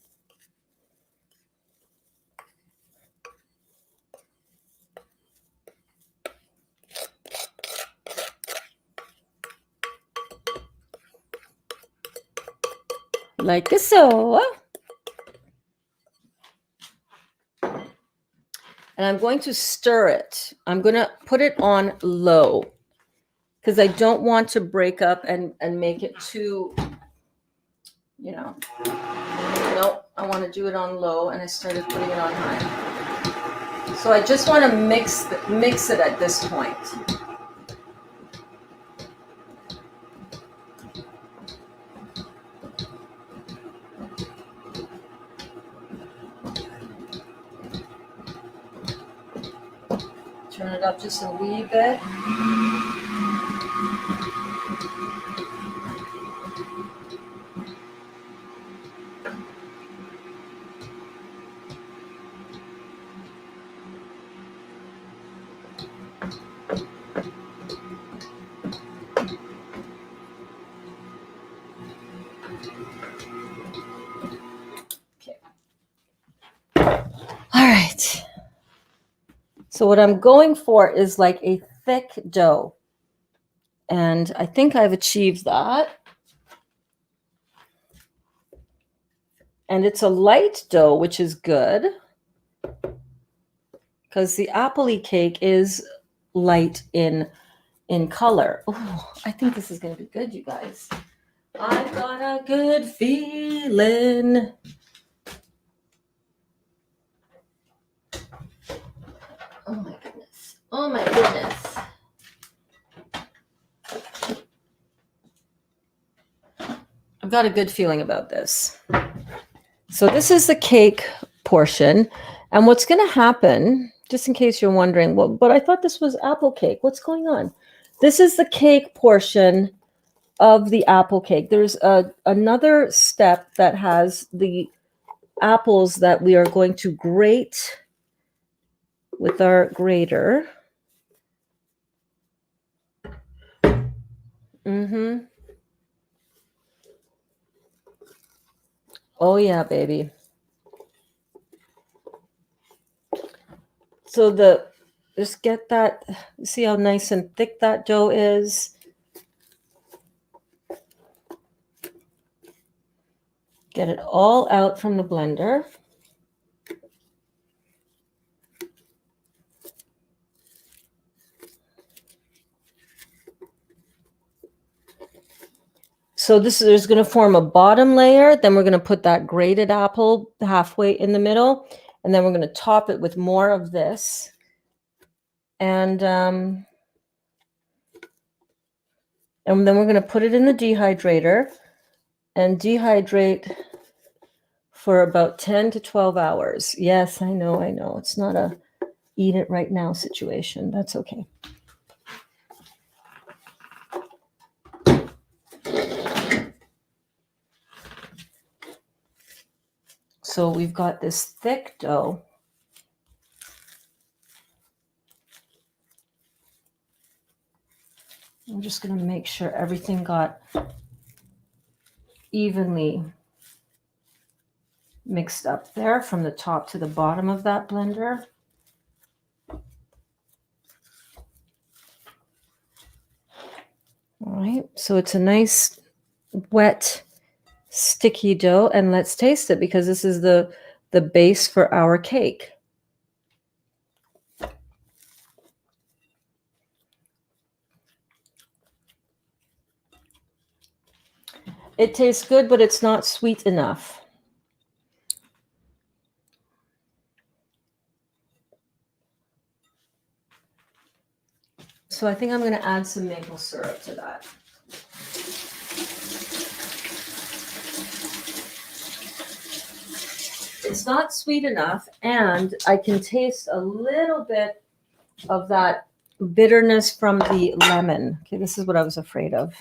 Speaker 1: Like so. And I'm going to stir it. I'm going to put it on low because I don't want to break up and make it too, no, I want to do it on low, and I started putting it on high. So I just want to mix it at this point. Turn it up just a wee bit. Okay. All right. So what I'm going for is like a thick dough. And I think I've achieved that. And it's a light dough, which is good because the Appley cake is light in color. Oh, I think this is going to be good, you guys. I've got a good feeling. Oh my goodness. Oh my goodness. I've got a good feeling about this. So this is the cake portion. And what's going to happen, just in case you're wondering, well, but I thought this was apple cake. What's going on? This is the cake portion of the apple cake. There's another step that has the apples that we are going to grate with our grater. Oh yeah, baby. So just get that, see how nice and thick that dough is. Get it all out from the blender. So there's going to form a bottom layer. Then we're going to put that grated apple halfway in the middle. And then we're going to top it with more of this. And then we're going to put it in the dehydrator and dehydrate for about 10 to 12 hours. Yes, I know. It's not a eat it right now situation. That's okay. So we've got this thick dough. I'm just going to make sure everything got evenly mixed up there from the top to the bottom of that blender. All right, so it's a nice wet sticky dough, and let's taste it because this is the base for our cake. It tastes good, but it's not sweet enough. So I think I'm going to add some maple syrup to that. It's not sweet enough, and I can taste a little bit of that bitterness from the lemon. Okay, this is what I was afraid of.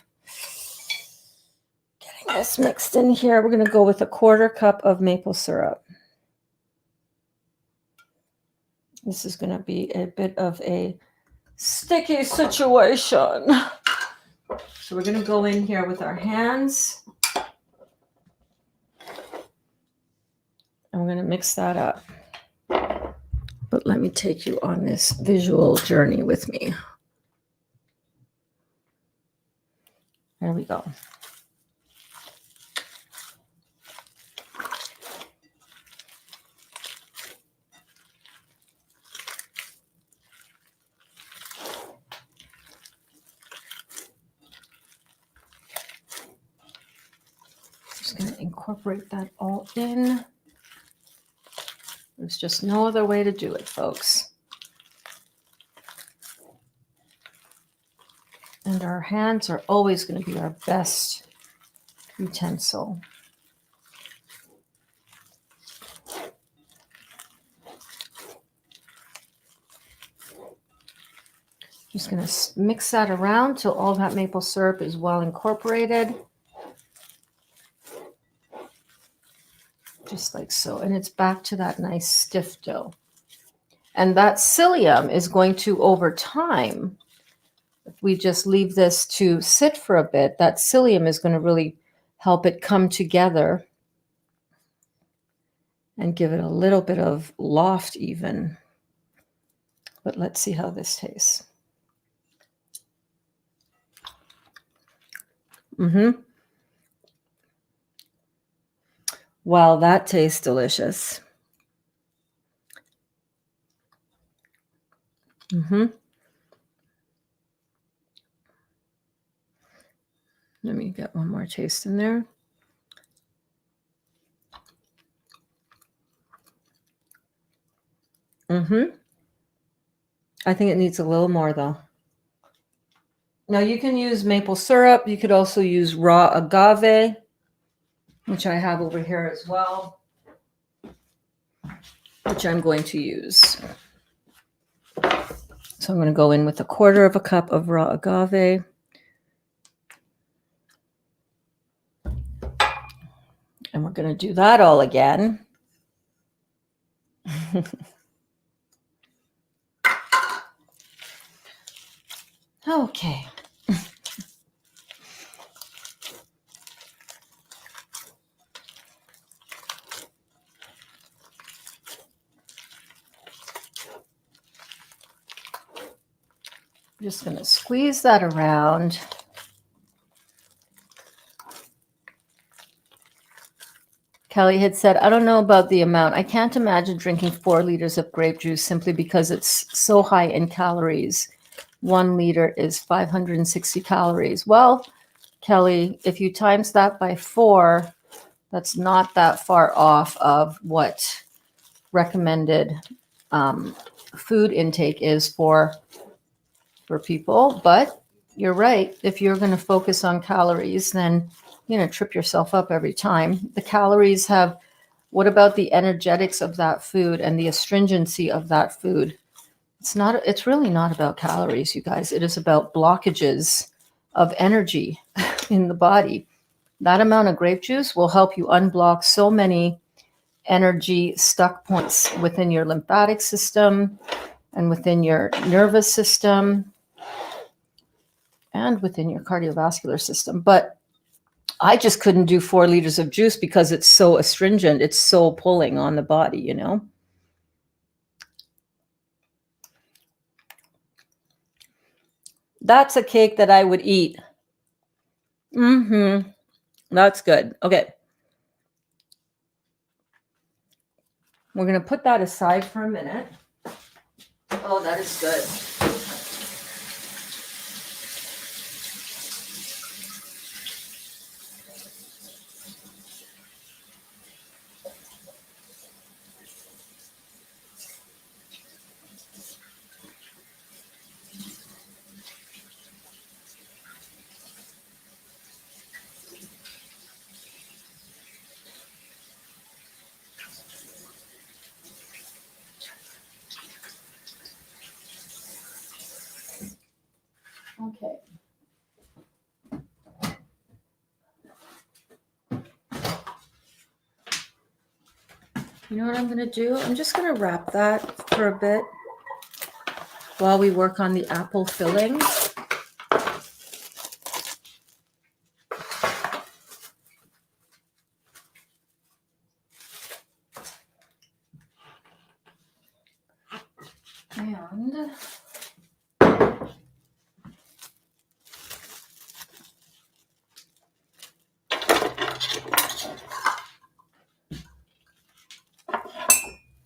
Speaker 1: Getting this mixed in here, we're going to go with a 1/4 cup of maple syrup. This is going to be a bit of a sticky situation. So we're going to go in here with our hands. And we're going to mix that up. But let me take you on this visual journey with me. There we go. Just going to incorporate that all in. There's just no other way to do it, folks. And our hands are always going to be our best utensil. Just going to mix that around till all that maple syrup is well incorporated. Just like so. And it's back to that nice stiff dough. And that psyllium is going to, over time, if we just leave this to sit for a bit, that psyllium is going to really help it come together and give it a little bit of loft even. But let's see how this tastes. Wow, that tastes delicious. Mm-hmm. Let me get one more taste in there. Mm-hmm. I think it needs a little more though. Now you can use maple syrup. You could also use raw agave, which I have over here as well, which I'm going to use. So I'm going to go in with 1/4 cup of raw agave. And we're going to do that all again. Okay. I'm just going to squeeze that around. Kelly had said, I don't know about the amount. I can't imagine drinking 4 liters of grape juice simply because it's so high in calories. 1 liter is 560 calories. Well, Kelly, if you times that by 4, that's not that far off of what recommended food intake is for people. But you're right. If you're going to focus on calories, then you're going to trip yourself up every time. The calories have, what about the energetics of that food and the astringency of that food? It's really not about calories, you guys. It is about blockages of energy in the body. That amount of grape juice will help you unblock so many energy stuck points within your lymphatic system and within your nervous system and within your cardiovascular system. But I just couldn't do 4 liters of juice because it's so astringent. It's so pulling on the body, you know? That's a cake that I would eat. Mm-hmm. That's good. Okay. We're going to put that aside for a minute. Oh, that is good. Okay. You know what I'm going to do? I'm just going to wrap that for a bit while we work on the apple filling. And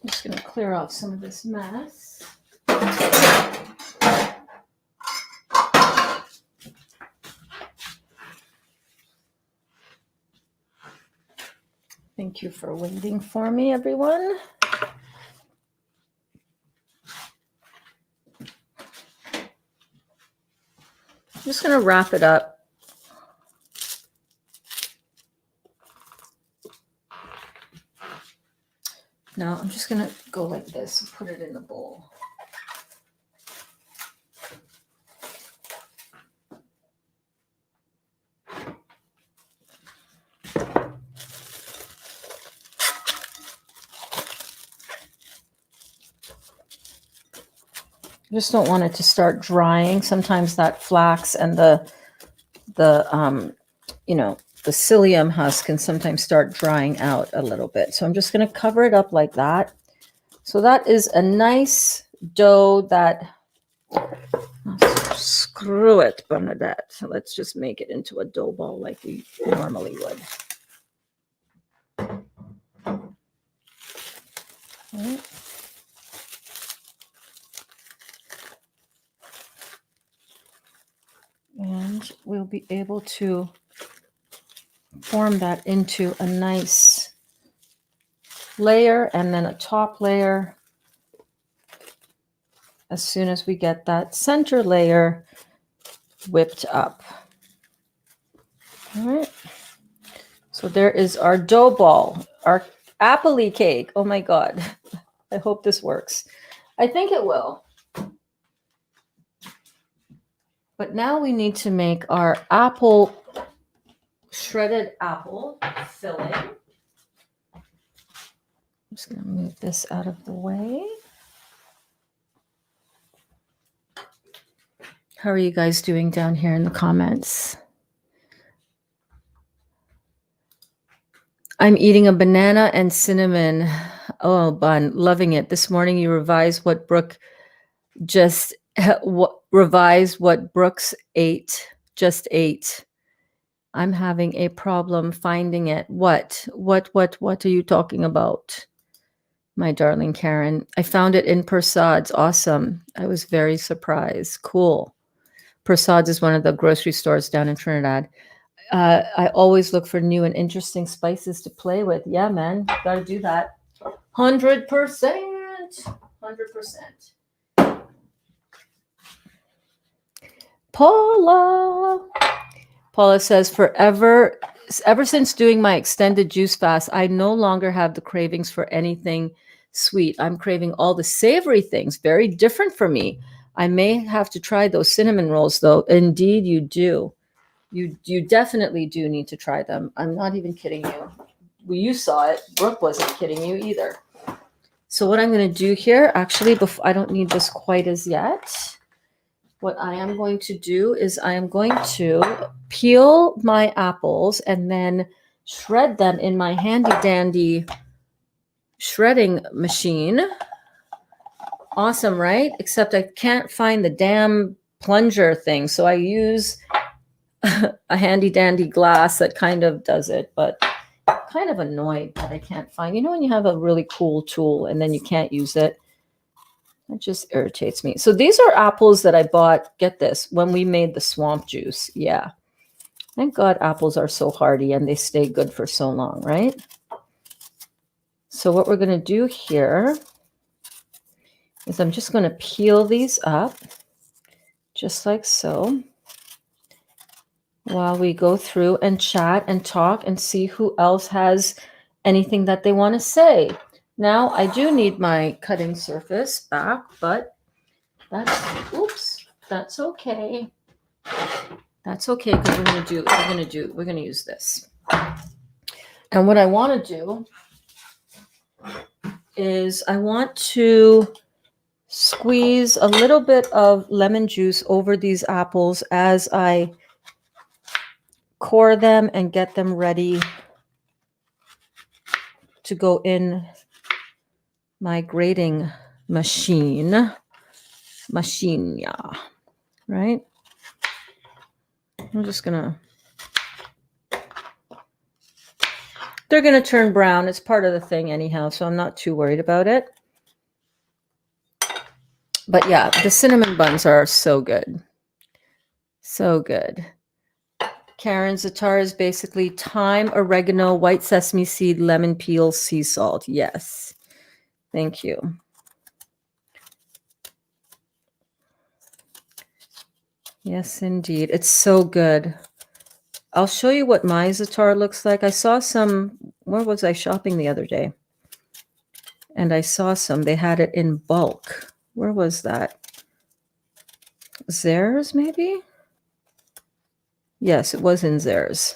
Speaker 1: I'm just going to clear off some of this mess. Thank you for waiting for me, everyone. I'm just going to wrap it up. Now I'm just going to go like this and put it in the bowl. I just don't want it to start drying. Sometimes that flax and the psyllium husk can sometimes start drying out a little bit. So I'm just going to cover it up like that. So that is a nice dough that, screw it, Bernadette. So let's just make it into a dough ball like we normally would. Right. And we'll be able to form that into a nice layer and then a top layer as soon as we get that center layer whipped up. All right. So there is our dough ball, our Appley cake. Oh my God. I hope this works. I think it will. But now we need to make our shredded apple filling. I'm just going to move this out of the way. How are you guys doing down here in the comments? I'm eating a banana and cinnamon bun, loving it. This morning you revised what Brooke revised what Brooks just ate. I'm having a problem finding it. What are you talking about? My darling Karen. I found it in Persad's. Awesome. I was very surprised. Cool. Persad's is one of the grocery stores down in Trinidad. I always look for new and interesting spices to play with. Yeah, man. Gotta do that. 100%. 100%. Paula says, ever since doing my extended juice fast, I no longer have the cravings for anything sweet. I'm craving all the savory things. Very different for me. I may have to try those cinnamon rolls, though. Indeed, you do. You definitely do need to try them. I'm not even kidding you. Well, you saw it. Brooke wasn't kidding you either. So what I'm going to do here, actually, I don't need this quite as yet. What I am going to do is I am going to peel my apples and then shred them in my handy dandy shredding machine. Awesome, right? Except I can't find the damn plunger thing. So I use a handy dandy glass that kind of does it, but kind of annoyed that I can't find. You know when you have a really cool tool and then you can't use it? It just irritates me. So these are apples that I bought, get this, when we made the swamp juice. Yeah. Thank God apples are so hardy and they stay good for so long, right? So what we're going to do here is I'm just going to peel these up just like so while we go through and chat and talk and see who else has anything that they want to say. Now, I do need my cutting surface back, but that's okay. That's okay because we're going to use this. And what I want to do is I want to squeeze a little bit of lemon juice over these apples as I core them and get them ready to go in my grating machine, yeah, right? I'm just gonna, they're gonna turn brown. It's part of the thing anyhow, so I'm not too worried about it. But yeah, the cinnamon buns are so good. So good. Karen's Zatar is basically thyme, oregano, white sesame seed, lemon peel, sea salt. Yes. Thank you. Yes, indeed. It's so good. I'll show you what my Zatar looks like. I saw some, where was I shopping the other day? And I saw some, they had it in bulk. Where was that? Zehrs, maybe? Yes, it was in Zehrs.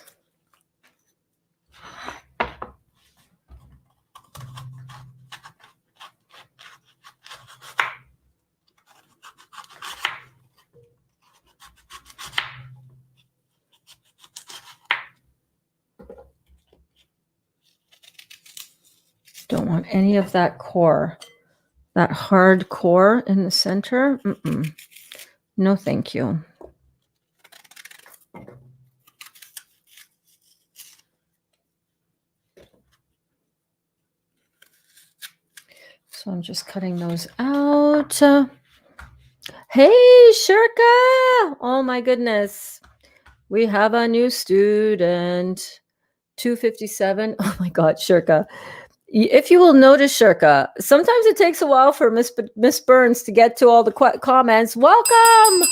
Speaker 1: Don't want any of that core, that hard core in the center. No, thank you. So I'm just cutting those out. Hey, Shirka! Oh my goodness. We have a new student. 257. Oh my God, Shirka. If you will notice, Shirka, sometimes it takes a while for Miss Berns to get to all the comments. Welcome!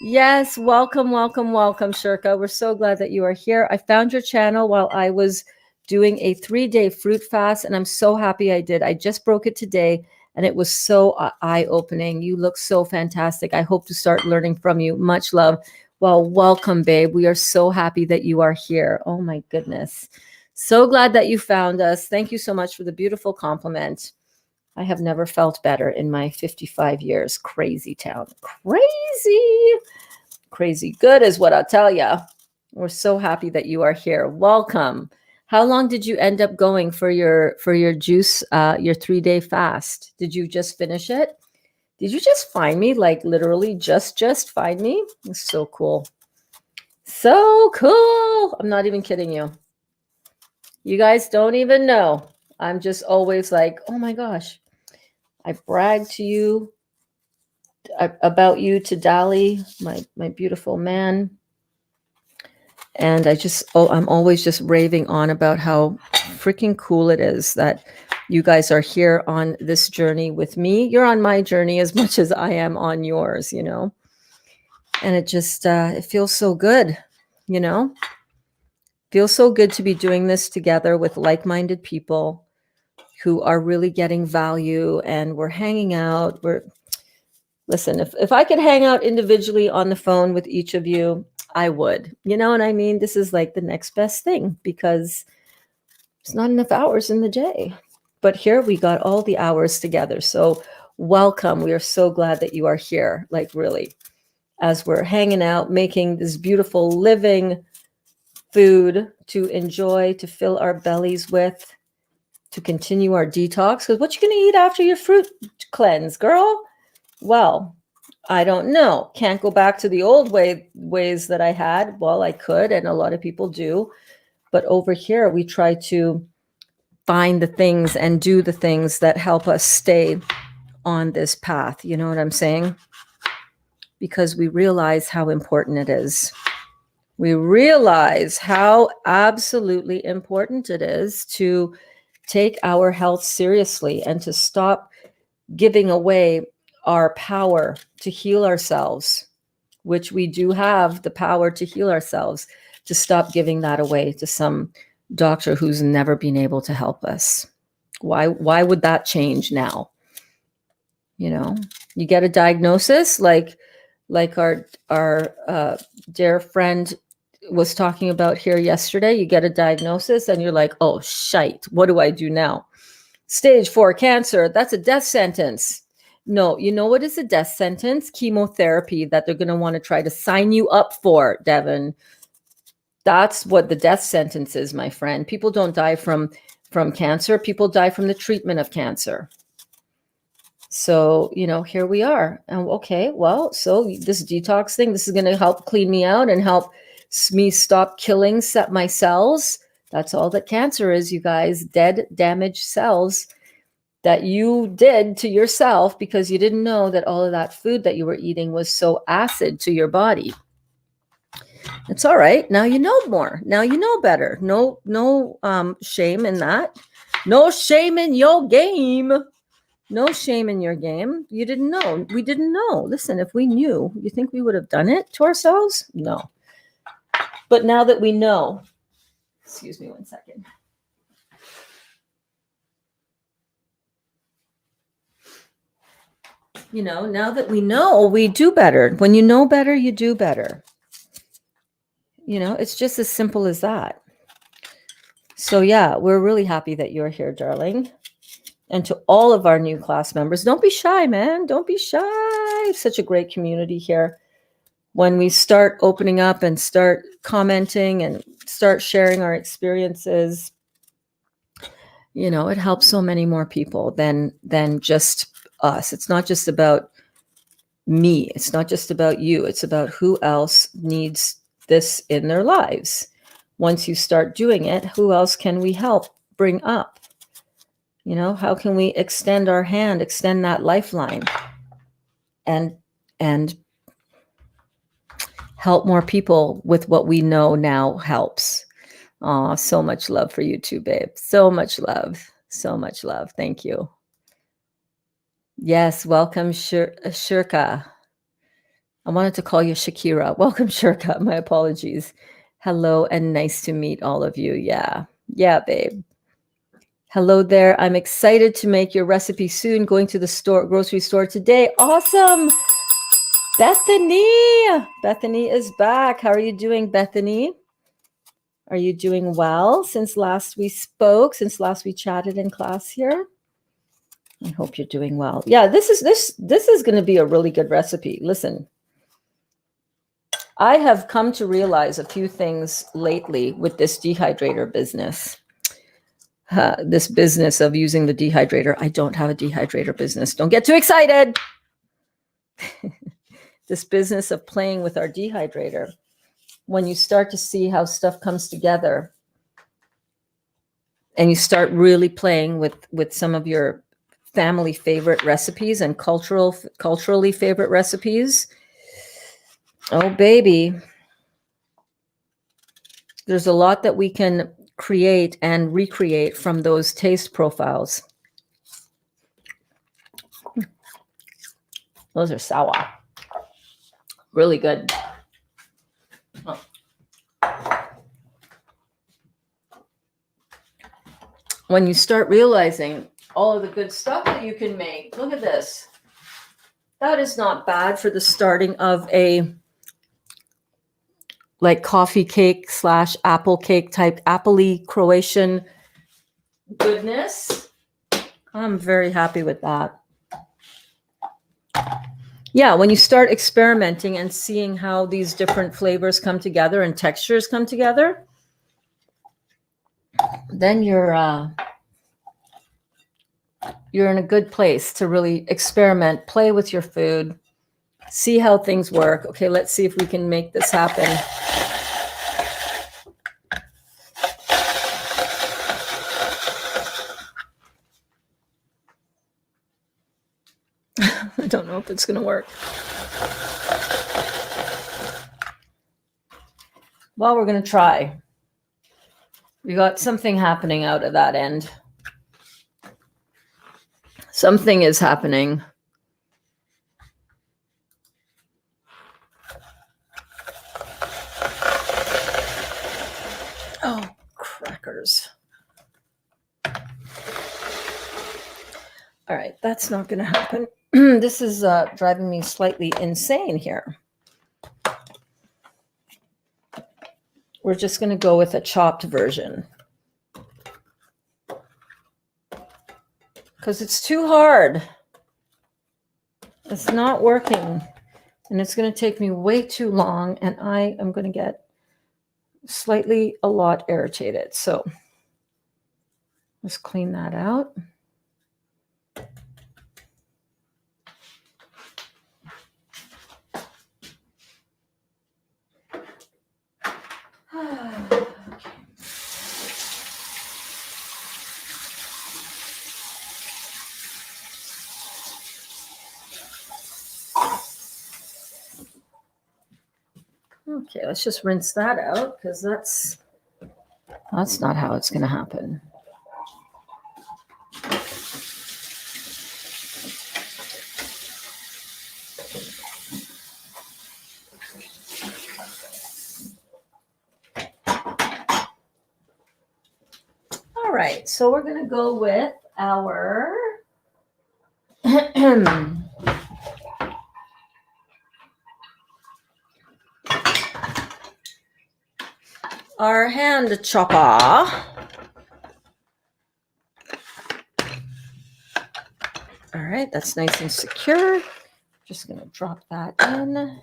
Speaker 1: Yes, welcome, Shirka. We're so glad that you are here. I found your channel while I was doing a 3-day fruit fast, and I'm so happy I did. I just broke it today, and it was so eye-opening. You look so fantastic. I hope to start learning from you. Much love. Well, welcome, babe. We are so happy that you are here. Oh, my goodness. So glad that you found us. Thank you so much for the beautiful compliment. I have never felt better in my 55 years. Crazy town. Crazy good is what I'll tell you. We're so happy that you are here. Welcome. How long did you end up going for your juice, your 3-day fast? Did you just finish it? Did you just find me? Like literally just find me? It's so cool. So cool. I'm not even kidding you. You guys don't even know. I'm just always like, oh my gosh. I bragged to you about you to Dali, my beautiful man. And I'm always just raving on about how freaking cool it is that you guys are here on this journey with me. You're on my journey as much as I am on yours, you know. And it just, it feels so good, you know. Feels so good to be doing this together with like-minded people who are really getting value, and we're hanging out. Listen, if I could hang out individually on the phone with each of you, I would. You know what I mean? This is like the next best thing because it's not enough hours in the day. But here we got all the hours together. So welcome. We are so glad that you are here. Like really, as we're hanging out, making this beautiful living food to enjoy, to fill our bellies with, to continue our detox. Because what you going to eat after your fruit cleanse, girl? Well, I don't know. Can't go back to the old ways that I had. Well, I could, and a lot of people do. But over here, we try to find the things and do the things that help us stay on this path. You know what I'm saying? Because we realize how important it is. We realize how absolutely important it is to take our health seriously and to stop giving away our power to heal ourselves, which we do have the power to heal ourselves, to stop giving that away to some doctor who's never been able to help us. Why would that change now? You know, you get a diagnosis like our dear friend was talking about here yesterday. You get a diagnosis and you're like, oh, shite, what do I do now? Stage 4 cancer, that's a death sentence. No, you know what is a death sentence? Chemotherapy that they're going to want to try to sign you up for, Devin. That's what the death sentence is, my friend. People don't die from cancer. People die from the treatment of cancer. So, you know, here we are. And okay, well, so this detox thing, this is going to help clean me out and help me stop killing my cells. That's all that cancer is, you guys. Dead, damaged cells that you did to yourself because you didn't know that all of that food that you were eating was so acid to your body. It's all right. Now you know more. Now you know better. No shame in that. No shame in your game. No shame in your game. You didn't know. We didn't know. Listen, if we knew, you think we would have done it to ourselves? No. But now that we know, excuse me 1 second. You know, now that we know, we do better. When you know better, you do better. You know, it's just as simple as that. So yeah, we're really happy that you're here, darling. And to all of our new class members, don't be shy, man. Don't be shy. Such a great community here. When we start opening up and start commenting and start sharing our experiences, you know, it helps so many more people than just us. It's not just about me. It's not just about you. It's about who else needs this in their lives. Once you start doing it, who else can we help bring up? You know, how can we extend our hand, extend that lifeline, and help more people with what we know now helps. Oh, so much love for you too, babe. So much love. So much love. Thank you. Yes, welcome, Shirka. I wanted to call you Shakira. Welcome, Shirka. My apologies. Hello, and nice to meet all of you. Yeah. Yeah, babe. Hello there. I'm excited to make your recipe soon. Going to the store, grocery store today. Awesome. Bethany. Bethany is back. How are you doing, Bethany? Are you doing well since last we spoke, since last we chatted in class here? I hope you're doing well. Yeah, this is going to be a really good recipe. Listen, I have come to realize a few things lately with this dehydrator business. This business of using the dehydrator. I don't have a dehydrator business. Don't get too excited. This business of playing with our dehydrator. When you start to see how stuff comes together and you start really playing with some of your family favorite recipes and culturally favorite recipes, oh baby, there's a lot that we can create and recreate from those taste profiles. Those are sour. Really good. Oh. When you start realizing all of the good stuff that you can make, look at this. That is not bad for the starting of a like coffee cake / apple cake type Appley Croatian goodness. I'm very happy with that. Yeah, when you start experimenting and seeing how these different flavors come together and textures come together, then you're in a good place to really experiment, play with your food, see how things work. Okay, let's see if we can make this happen. I don't know if it's going to work. Well, we're going to try. We got something happening out of that end. Something is happening. Oh, crackers. All right, that's not going to happen. This is driving me slightly insane here. We're just going to go with a chopped version because it's too hard. It's not working, and it's going to take me way too long, and I am going to get slightly a lot irritated. So let's clean that out. Okay, let's just rinse that out because that's not how it's going to happen. All right, so we're going to go with our our hand chopper. All right, that's nice and secure. Just going to drop that in.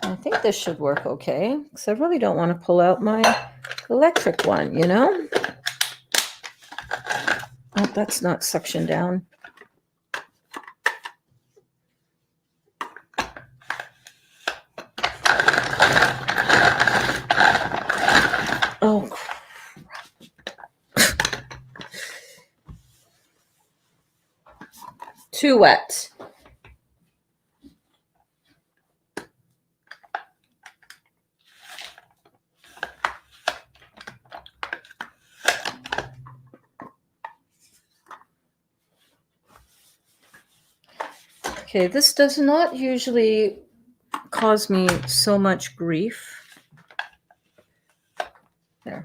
Speaker 1: I think this should work okay because I really don't want to pull out my electric one, you know? Oh, that's not suction down. Oh, crap. too wet. Okay, this does not usually cause me so much grief. There.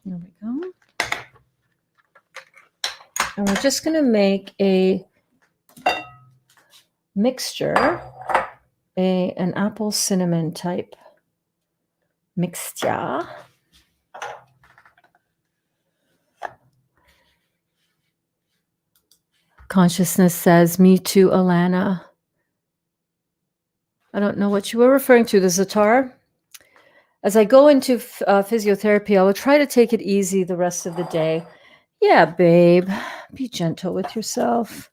Speaker 1: There we go. And we're just going to make a mixture, an apple cinnamon type mixture. Consciousness says, me too, Alana. I don't know what you were referring to, the Zatar. As I go into physiotherapy, I will try to take it easy the rest of the day. Yeah, babe, be gentle with yourself.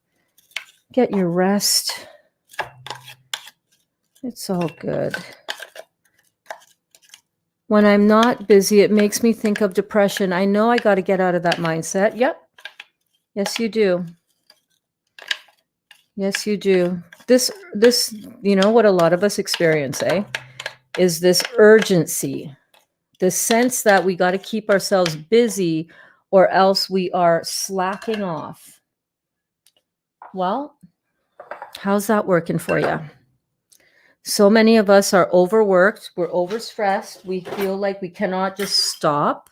Speaker 1: Get your rest. It's all good. When I'm not busy, it makes me think of depression. I know I got to get out of that mindset. Yep. Yes, you do. Yes, you do. This, you know what a lot of us experience, is this urgency, the sense that we got to keep ourselves busy or else we are slacking off. Well, how's that working for you? So many of us are overworked. We're overstressed. We feel like we cannot just stop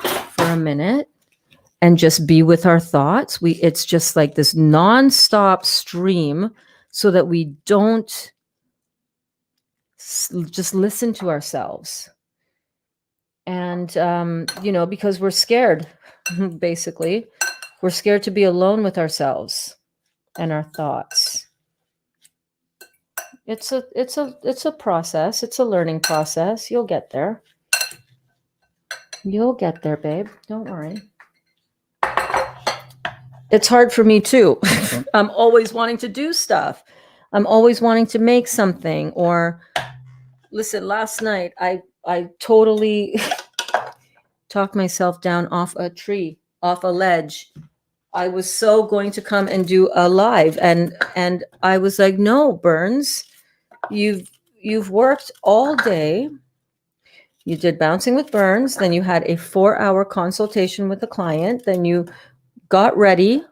Speaker 1: for a minute and just be with our thoughts. It's just like this nonstop stream so that we don't just listen to ourselves. And, because we're scared, basically. We're scared to be alone with ourselves and our thoughts. It's a process. It's a learning process. You'll get there. You'll get there, babe. Don't worry. It's hard for me too. I'm always wanting to do stuff. I'm always wanting to make something. Or listen, last night I totally talked myself down off a tree, off a ledge. I was so going to come and do a live, and I was like, no, Berns, you've worked all day. You did bouncing with Berns, then you had a 4-hour consultation with a client, then you got ready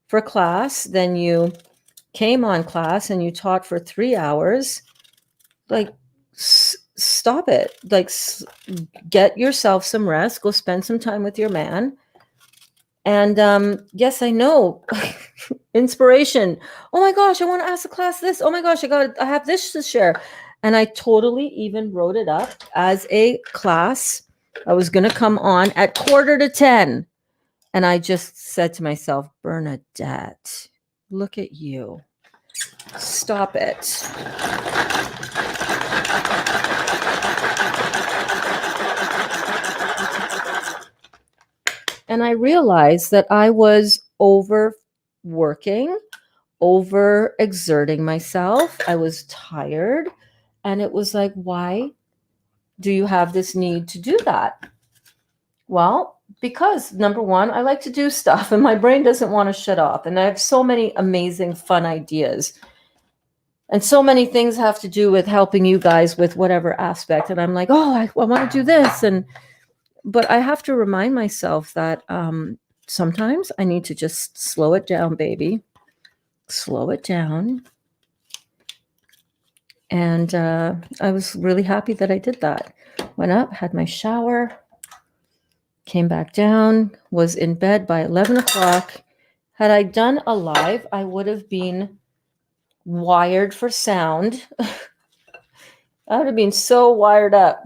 Speaker 1: for class, then you came on class and you taught for 3 hours. Like, stop it. Like, get yourself some rest, go spend some time with your man. And yes, I know. Inspiration. Oh my gosh, I want to ask the class this. Oh my gosh, I have this to share. And I totally even wrote it up as a class. I was going to come on at 9:45. And I just said to myself, Bernadette, look at you. Stop it. And I realized that I was overworking, overexerting myself. I was tired. And it was like, why do you have this need to do that? Well, because number one, I like to do stuff and my brain doesn't want to shut off. And I have so many amazing, fun ideas. And so many things have to do with helping you guys with whatever aspect. And I'm like, oh, I want to do this. But I have to remind myself that sometimes I need to just slow it down, baby. Slow it down. And I was really happy that I did that. Went up, had my shower, came back down, was in bed by 11 o'clock. Had I done a live, I would have been wired for sound. I would have been so wired up.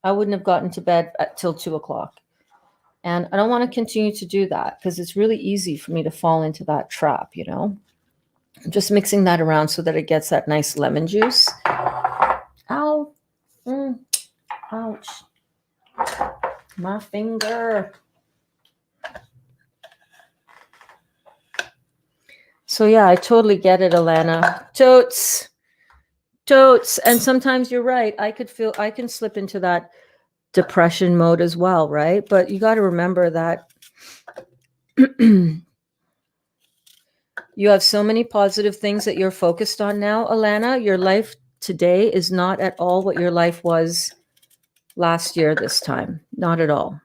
Speaker 1: I wouldn't have gotten to bed till 2 o'clock. And I don't want to continue to do that because it's really easy for me to fall into that trap, you know. I'm just mixing that around so that it gets that nice lemon juice. Ow. Ouch. My finger. So yeah, I totally get it, Alana. Totes. Totes. And sometimes you're right. I can slip into that depression mode as well, right? But you got to remember that you have so many positive things that you're focused on now, Alana. Your life today is not at all what your life was last year this time. Not at all.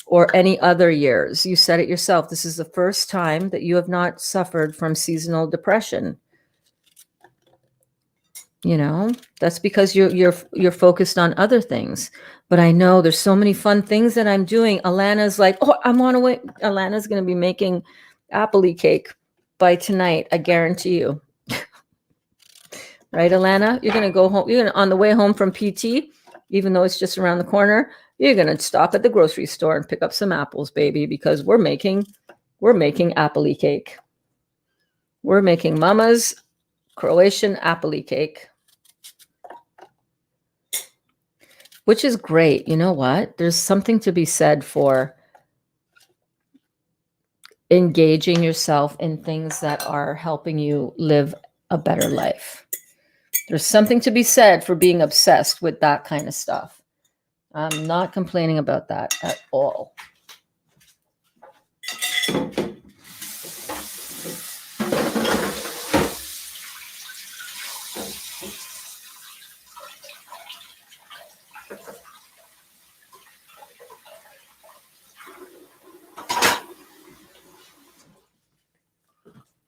Speaker 1: Or any other years. You said it yourself. This is the first time that you have not suffered from seasonal depression. You know, that's because you're focused on other things. But I know there's so many fun things that I'm doing. Alana's like, oh, I'm on a way. Alana's going to be making Appley cake by tonight. I guarantee you. Right, Alana? You're going to go home. You're going to, on the way home from PT, even though it's just around the corner, you're going to stop at the grocery store and pick up some apples, baby, because we're making Appley cake. We're making Mama's Croatian Appley cake, which is great. You know what? There's something to be said for engaging yourself in things that are helping you live a better life. There's something to be said for being obsessed with that kind of stuff. I'm not complaining about that at all.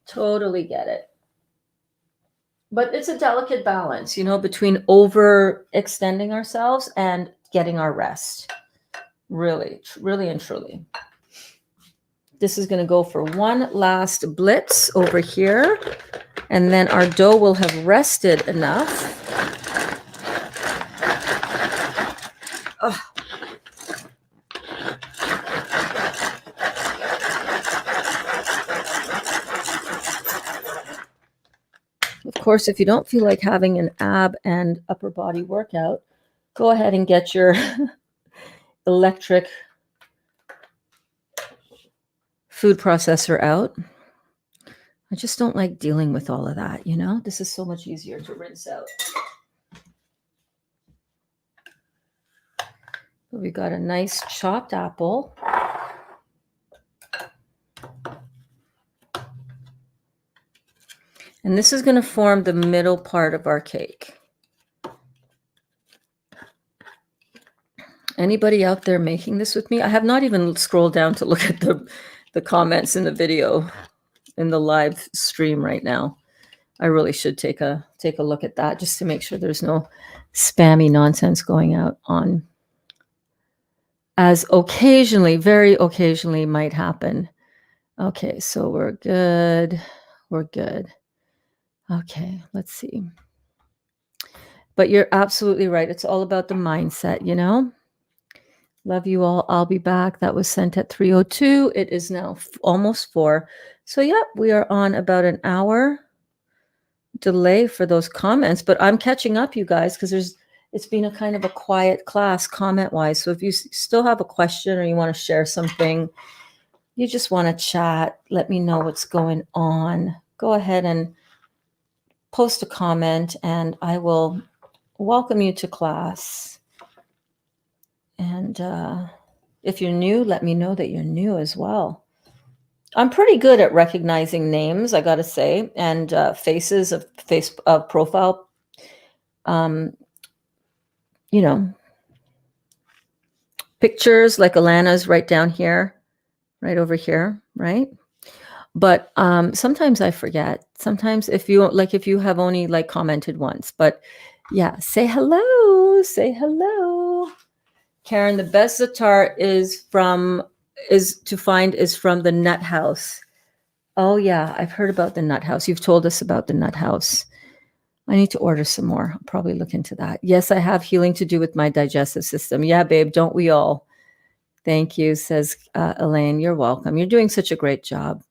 Speaker 1: Totally get it. But it's a delicate balance, you know, between overextending ourselves and getting our rest. Really, really and truly. This is going to go for one last blitz over here. And then our dough will have rested enough. Oh. Of course, if you don't feel like having an ab and upper body workout, go ahead and get your electric food processor out. I just don't like dealing with all of that, you know? This is so much easier to rinse out. We got a nice chopped apple. And this is going to form the middle part of our cake. Anybody out there making this with me? I have not even scrolled down to look at the comments in the video, in the live stream right now. I really should take a look at that just to make sure there's no spammy nonsense going out on, as occasionally, very occasionally might happen. Okay, so we're good. We're good. Okay, let's see. But you're absolutely right. It's all about the mindset, you know? Love you all. I'll be back. That was sent at 3:02. It is now almost 4. So, yeah, we are on about an hour delay for those comments. But I'm catching up, you guys, because it's been a kind of a quiet class comment-wise. So if you still have a question or you want to share something, you just want to chat, let me know what's going on. Go ahead and post a comment, and I will welcome you to class. And if you're new, let me know that you're new as well. I'm pretty good at recognizing names, I got to say, and faces of profile. You know, pictures like Alana's right down here, right over here, right? But sometimes I forget. Sometimes if you have only like commented once, but yeah, say hello, say hello. Karen, the best za'atar is from the Nut House. Oh yeah, I've heard about the Nut House. You've told us about the Nut House. I need to order some more. I'll probably look into that. Yes, I have healing to do with my digestive system. Yeah, babe, don't we all? Thank you, says Elaine. You're welcome. You're doing such a great job.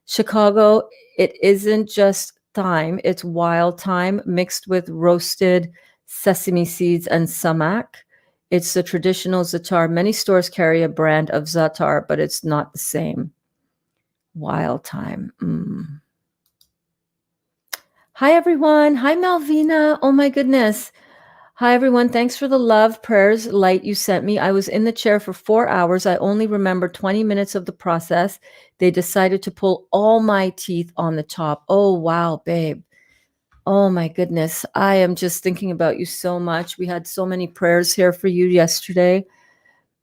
Speaker 1: Chicago, it isn't just thyme. It's wild thyme mixed with roasted sesame seeds and sumac. It's the traditional za'atar. Many stores carry a brand of za'atar, but it's not the same. Wild thyme. Hi, everyone. Hi, Malvina. Oh, my goodness. Hi, everyone. Thanks for the love, prayers, light you sent me. I was in the chair for 4 hours. I only remember 20 minutes of the process. They decided to pull all my teeth on the top. Oh, wow, babe. Oh, my goodness. I am just thinking about you so much. We had so many prayers here for you yesterday.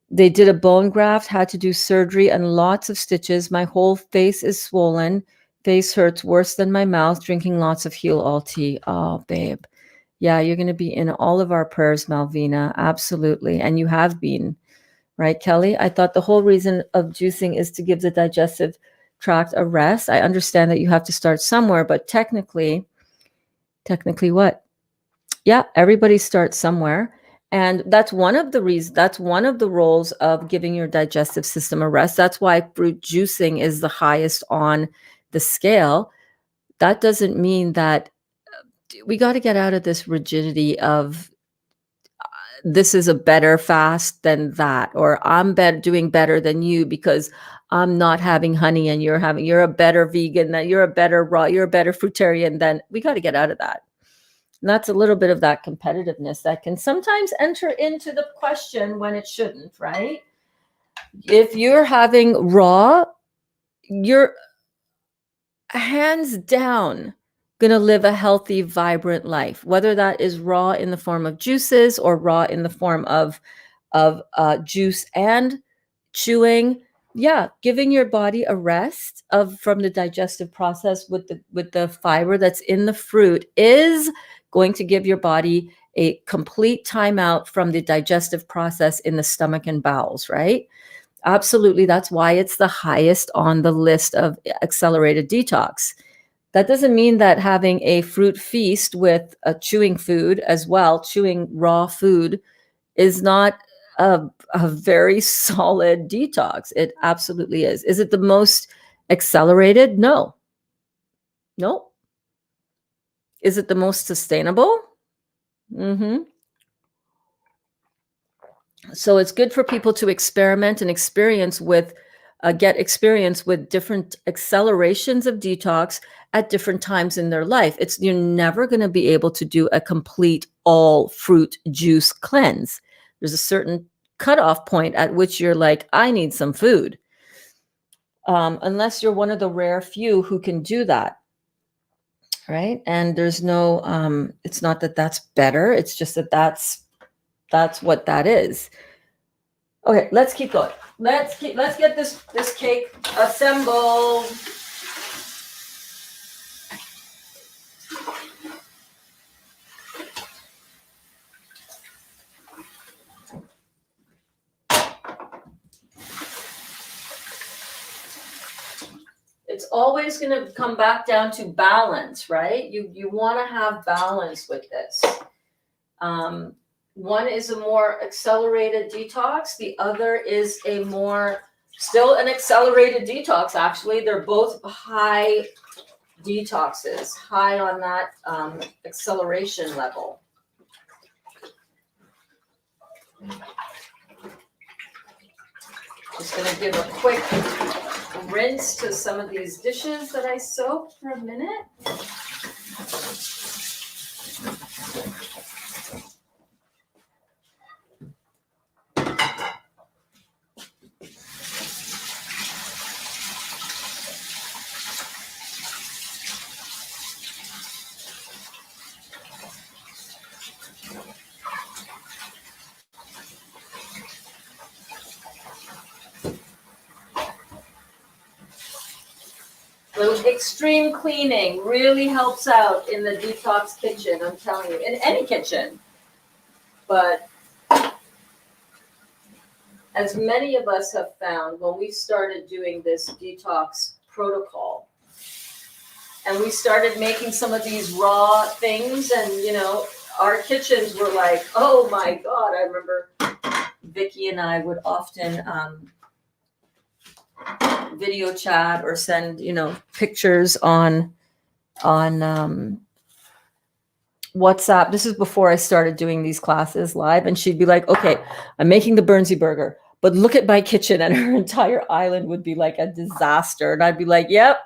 Speaker 1: They did a bone graft, had to do surgery and lots of stitches. My whole face is swollen. Face hurts worse than my mouth, drinking lots of Heal All tea. Oh, babe. Yeah, you're going to be in all of our prayers, Malvina. Absolutely. And you have been, right, Kelly? I thought the whole reason of juicing is to give the digestive tract a rest. I understand that you have to start somewhere, but technically what? Yeah, everybody starts somewhere. And that's one of the reasons, that's one of the roles of giving your digestive system a rest. That's why fruit juicing is the highest on the scale. That doesn't mean that we got to get out of this rigidity of this is a better fast than that, or I'm doing better than you because I'm not having honey and you're a better vegan, that you're a better fruitarian. Then we got to get out of that. And that's a little bit of that competitiveness that can sometimes enter into the question when it shouldn't, right? If you're having raw, you're hands down going to live a healthy, vibrant life, whether that is raw in the form of juices or raw in the form of juice and chewing. Yeah, giving your body a rest from the digestive process with the fiber that's in the fruit is going to give your body a complete timeout from the digestive process in the stomach and bowels, right? Absolutely. That's why it's the highest on the list of accelerated detox. That doesn't mean that having a fruit feast with a chewing food as well, chewing raw food, is not a very solid detox. It absolutely is. Is it the most accelerated? No. Nope. Is it the most sustainable? Mm-hmm. So it's good for people to experiment and get experience with different accelerations of detox at different times in their life. You're never going to be able to do a complete all fruit juice cleanse. There's a certain cutoff point at which you're like, I need some food. Unless you're one of the rare few who can do that. Right. And there's no, it's not that that's better. It's just that that's what that is. Okay, let's keep going. Let's get this cake assembled. It's always going to come back down to balance, right? You want to have balance with this. One is a more accelerated detox. The other is still an accelerated detox, actually. They're both high detoxes, high on that acceleration level. Just going to give a quick rinse to some of these dishes that I soaked for a minute. Extreme cleaning really helps out in the detox kitchen, I'm telling you, in any kitchen. But as many of us have found, when we started doing this detox protocol, and we started making some of these raw things, and our kitchens were like, oh my God. I remember Vicki and I would often video chat or send pictures on WhatsApp. This is before I started doing these classes live, and she'd be like, okay, I'm making the Bernsey burger, but look at my kitchen, and her entire island would be like a disaster. And I'd be like, yep,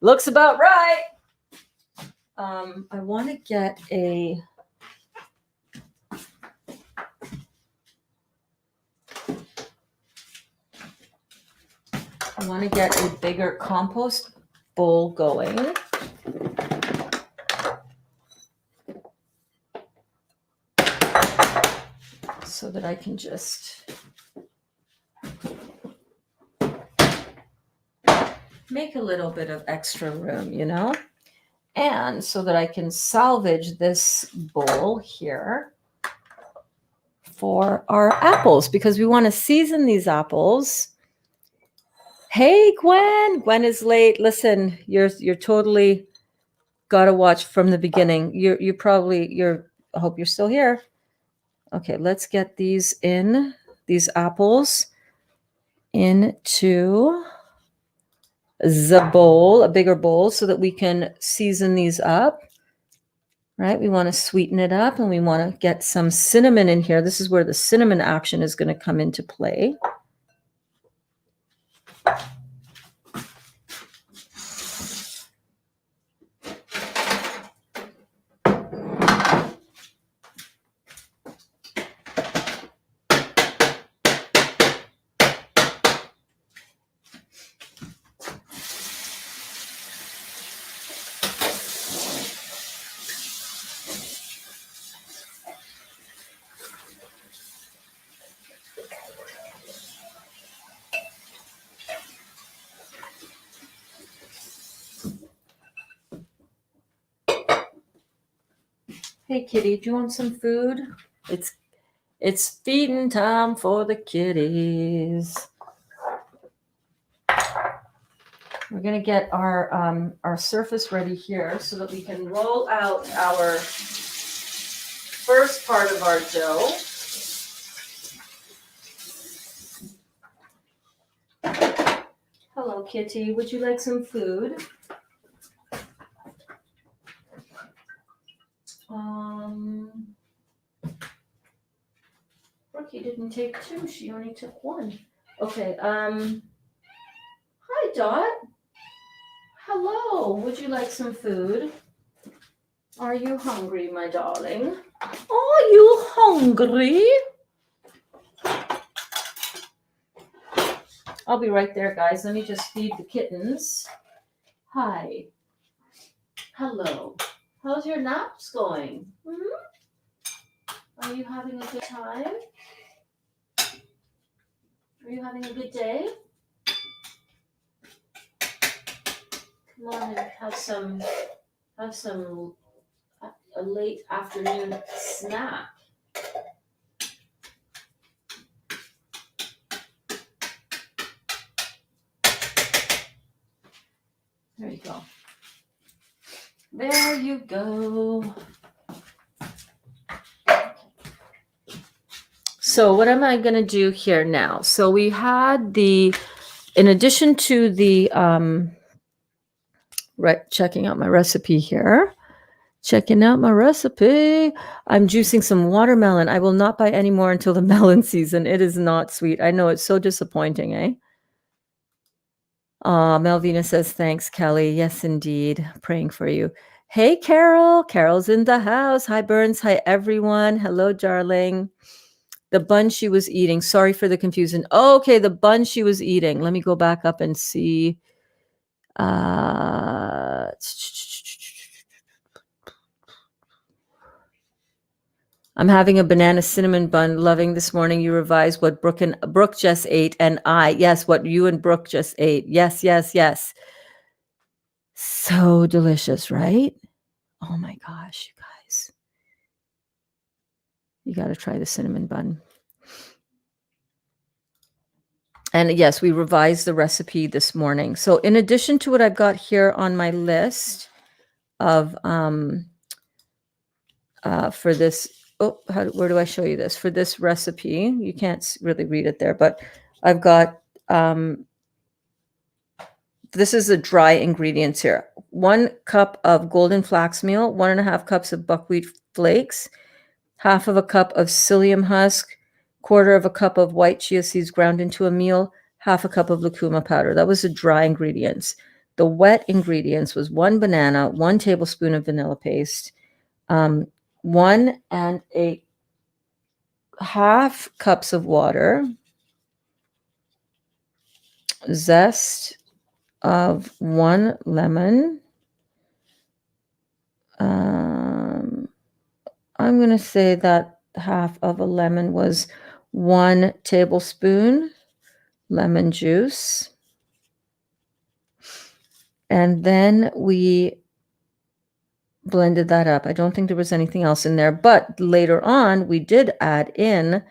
Speaker 1: looks about right. I want to get a bigger compost bowl going. So that I can just make a little bit of extra room, you know? And so that I can salvage this bowl here for our apples, because we want to season these apples. Hey, Gwen. Gwen is late. Listen, you're totally got to watch from the beginning. I hope you're still here. Okay, let's get these apples into the bowl, a bigger bowl, so that we can season these up. Right? We want to sweeten it up, and we want to get some cinnamon in here. This is where the cinnamon action is going to come into play. Hey, kitty, do you want some food? It's feeding time for the kitties. We're gonna get our surface ready here so that we can roll out our first part of our dough. Hello, kitty. Would you like some food? Brookie didn't take 2. She only took 1. Okay. Hi, Dot. Hello. Would you like some food? Are you hungry, my darling? Are you hungry? I'll be right there, guys. Let me just feed the kittens. Hi. Hello. How's your naps going? Are you having a good time? Are you having a good day? Come on and have a late afternoon snack. There you go. There you go. So what am I going to do here now? So we had in addition to the, checking out my recipe here. Checking out my recipe. I'm juicing some watermelon. I will not buy any more until the melon season. It is not sweet. I know, it's so disappointing, eh? Melvina says, thanks, Kelly. Yes, indeed. Praying for you. Hey, Carol. Carol's in the house. Hi, Berns. Hi, everyone. Hello, darling. The bun she was eating. Sorry for the confusion. Oh, okay, the bun she was eating. Let me go back up and see. I'm having a banana cinnamon bun. Loving this morning. You revised what Brooke just ate, and what you and Brooke just ate. Yes, yes, yes. So delicious, right? Oh my gosh, you guys. You got to try the cinnamon bun. And yes, we revised the recipe this morning. So in addition to what I've got here on my list of for this, where do I show you this? For this recipe, you can't really read it there, but I've got, this is the dry ingredients here. 1 cup of golden flax meal, 1.5 cups of buckwheat flakes, 1/2 cup of psyllium husk, 1/4 cup of white chia seeds ground into a meal, 1/2 cup of lucuma powder. That was the dry ingredients. the wet ingredients was 1 banana, 1 tablespoon of vanilla paste, 1 and a half cups of water, zest of 1 lemon. I'm going to say that half of a lemon was 1 tablespoon lemon juice. And then we blended that up. I don't think there was anything else in there, but later on we did add in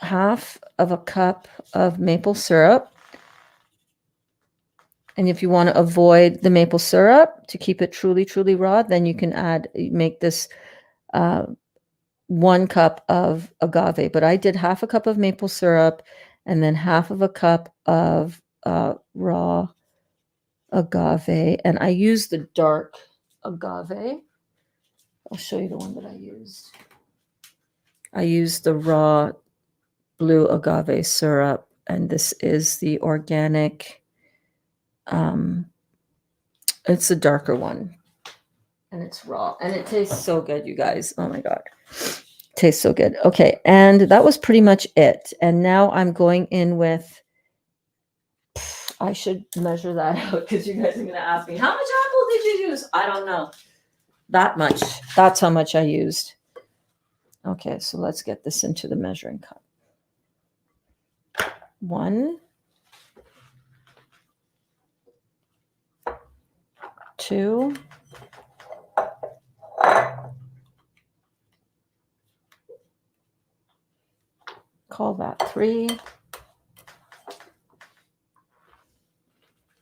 Speaker 1: half of a cup of maple syrup. And if you want to avoid the maple syrup to keep it truly, truly raw, then you can make this 1 cup of agave. But I did half a cup of maple syrup and then half of a cup of raw agave. And I used the dark agave. I'll show you the one that I used. I used the raw blue agave syrup, and this is the organic. It's the darker one, and it's raw, and it tastes so good, you guys. Oh my God. Tastes so good. Okay, and that was pretty much it. And now I'm going in with, I should measure that out because you guys are going to ask me, how much apple did you use? I don't know. That much. That's how much I used. Okay, so let's get this into the measuring cup. 1, 2, call that 3.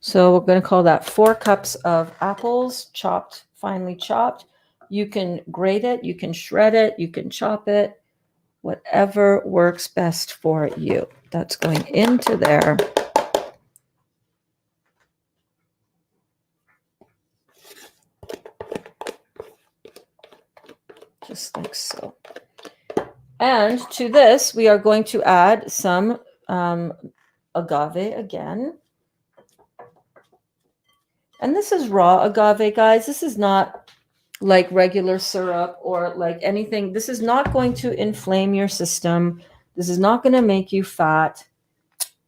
Speaker 1: So we're going to call that 4 cups of apples, chopped, finely chopped. You can grate it, you can shred it, you can chop it, whatever works best for you. That's going into there. Just like so. And to this, we are going to add some agave again. And this is raw agave, guys. This is not like regular syrup or like anything. This is not going to inflame your system. This is not going to make you fat.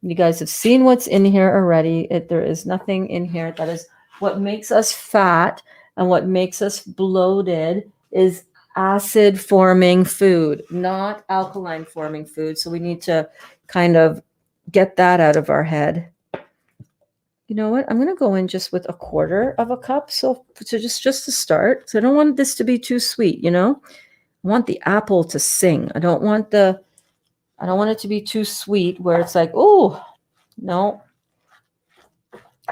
Speaker 1: You guys have seen what's in here already. There is nothing in here that is what makes us fat and what makes us bloated is acid forming food, not alkaline forming food. So we need to kind of get that out of our head. You know what? I'm going to go in just with 1/4 of a cup. So just to start. So I don't want this to be too sweet, you know? I want the apple to sing. I don't want it to be too sweet where it's like, oh, no.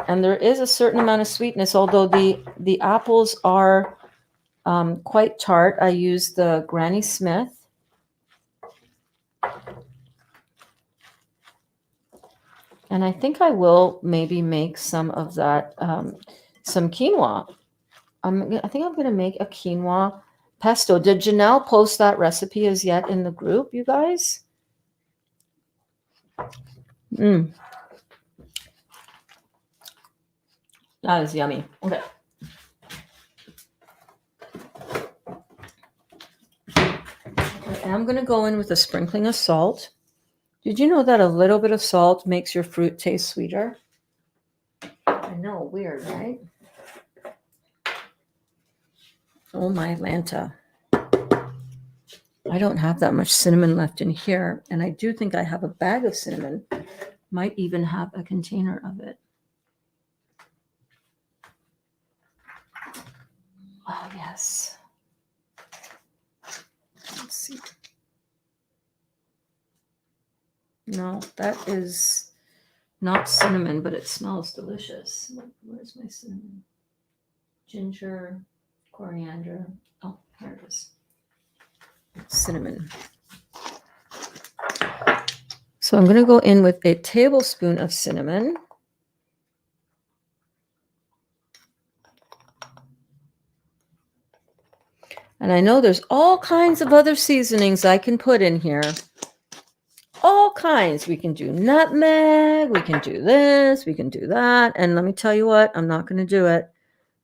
Speaker 1: And there is a certain amount of sweetness, although the apples are quite tart. I use the Granny Smith. And I think I will maybe make some of that, some quinoa. I think I'm going to make a quinoa pesto. Did Janelle post that recipe as yet in the group, you guys? That is yummy. Okay. I'm going to go in with a sprinkling of salt. Did you know that a little bit of salt makes your fruit taste sweeter? I know, weird, right? Oh my Lanta. I don't have that much cinnamon left in here, and I do think I have a bag of cinnamon. Might even have a container of it. Oh, yes. Let's see. No, that is not cinnamon, but it smells delicious. Where's my cinnamon? Ginger, coriander. Oh, here it is. Cinnamon. So I'm going to go in with a tablespoon of cinnamon. And I know there's all kinds of other seasonings I can put in here. all kinds. We can do nutmeg. We can do this. We can do that. And let me tell you what, I'm not going to do it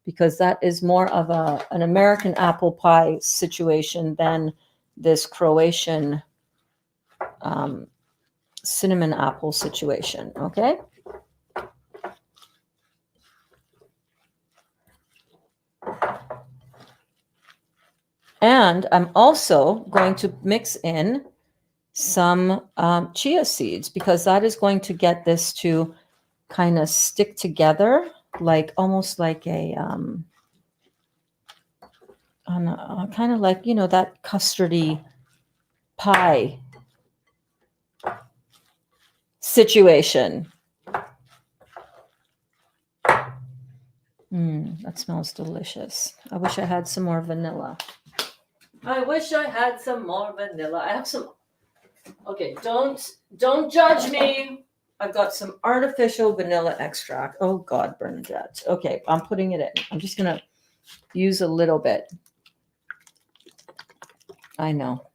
Speaker 1: because that is more of an American apple pie situation than this Croatian cinnamon apple situation. Okay. And I'm also going to mix in some chia seeds because that is going to get this to kind of stick together, like almost like a kind of like, you know, that custardy pie situation. That smells delicious. I wish I had some more vanilla. I wish I had some more vanilla. I have some. Okay, don't judge me. I've got some artificial vanilla extract. Oh God, Bernadette. Okay, I'm putting it in. I'm just gonna use a little bit. I know.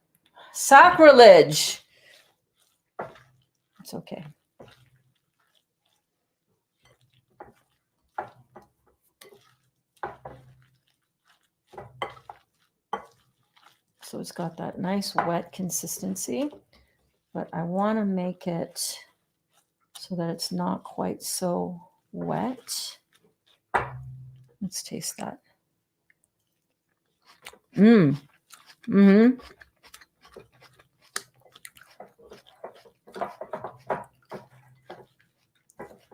Speaker 1: Sacrilege. It's okay. So it's got that nice wet consistency, but I want to make it so that it's not quite so wet. Let's taste that. Mm-hmm.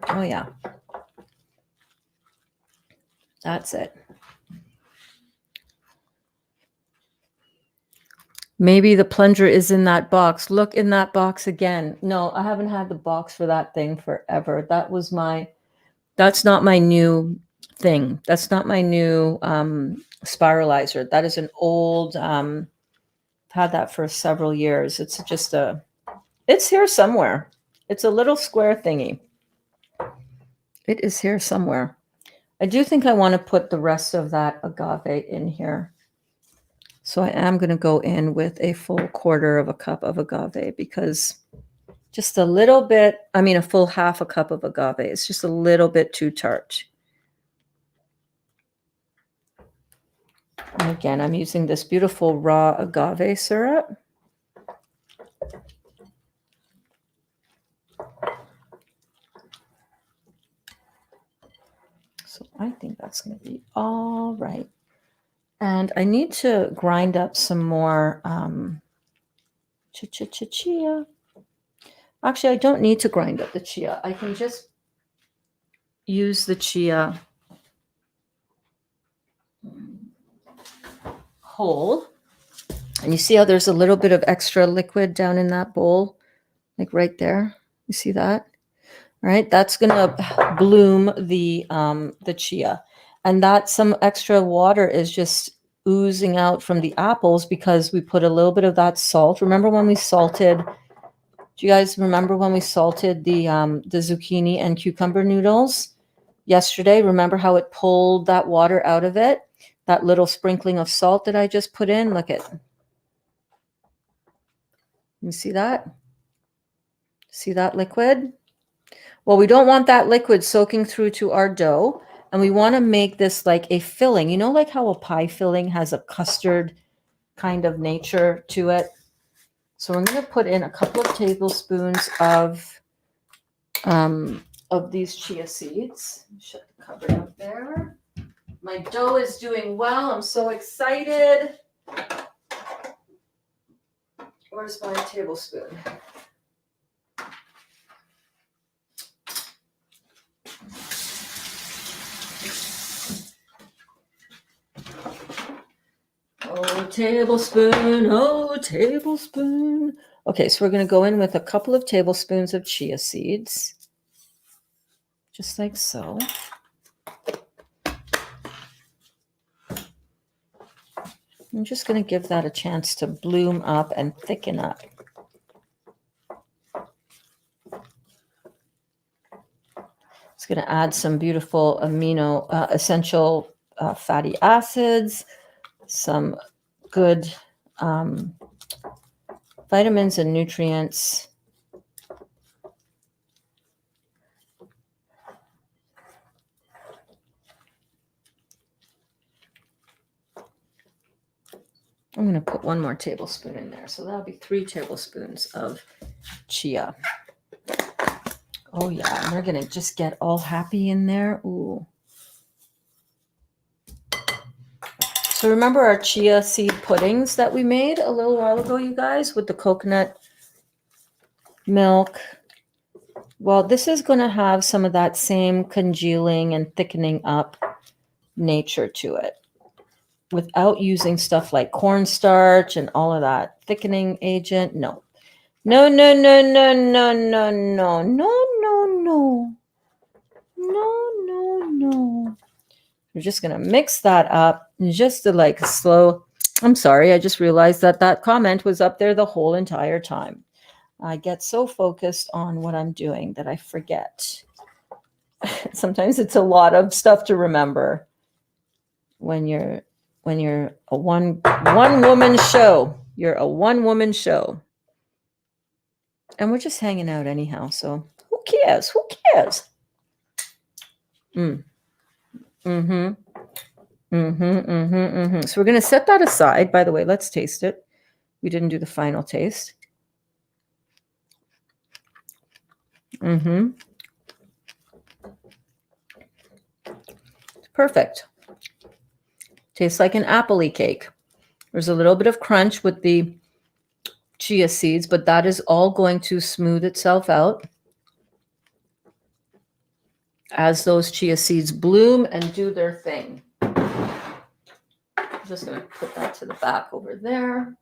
Speaker 1: Oh yeah. That's it. Maybe the plunger is in that box. Look in that box again. No, I haven't had the box for that thing forever. That's not my new thing. That's not my new spiralizer. That is an old, had that for several years. It's just it's here somewhere. It's a little square thingy. It is here somewhere. I do think I want to put the rest of that agave in here. So I am going to go in with a full quarter of a cup of agave because just a little bit, I mean, a full half a cup of agave. It's just a little bit too tart. And again, I'm using this beautiful raw agave syrup. So I think that's going to be all right. And I need to grind up some more chia. Actually, I don't need to grind up the chia. I can just use the chia whole. And you see how there's a little bit of extra liquid down in that bowl, like right there. You see that? All right, that's gonna bloom the chia, and that some extra water is just oozing out from the apples because we put a little bit of that salt. Remember when we salted? Do you guys remember when we salted the zucchini and cucumber noodles yesterday? Remember how it pulled that water out of it? That little sprinkling of salt that I just put in. Look at. You see that? See that liquid? Well, we don't want that liquid soaking through to our dough. And we want to make this like a filling. You know, like how a pie filling has a custard kind of nature to it. So I'm going to put in a couple of tablespoons of these chia seeds. Shut the cupboard up there. My dough is doing well. I'm so excited. Where's my tablespoon? Oh, tablespoon. Oh, tablespoon. Okay, so we're going to go in with a couple of tablespoons of chia seeds. Just like so. I'm just going to give that a chance to bloom up and thicken up. It's going to add some beautiful essential fatty acids, some good vitamins and nutrients. I'm going to put 1 more tablespoon in there. So that'll be 3 tablespoons of chia. Oh, yeah. And they're going to just get all happy in there. Ooh. So remember our chia seed puddings that we made a little while ago, you guys, with the coconut milk? Well, this is going to have some of that same congealing and thickening up nature to it without using stuff like cornstarch and all of that thickening agent. No. No, no, no, no, no, no, no, no, no, no. No, no, no. We're just going to mix that up just to like slow. I'm sorry. I just realized that that comment was up there the whole entire time. I get so focused on what I'm doing that I forget. Sometimes it's a lot of stuff to remember when you're a one woman show. You're a one woman show. And we're just hanging out anyhow, so who cares? Who cares? So we're going to set that aside. By the way, let's taste it. We didn't do the final taste. Perfect. Tastes like an Appley cake. There's a little bit of crunch with the chia seeds, but that is all going to smooth itself out as those chia seeds bloom and do their thing. I'm just going to put that to the back over there.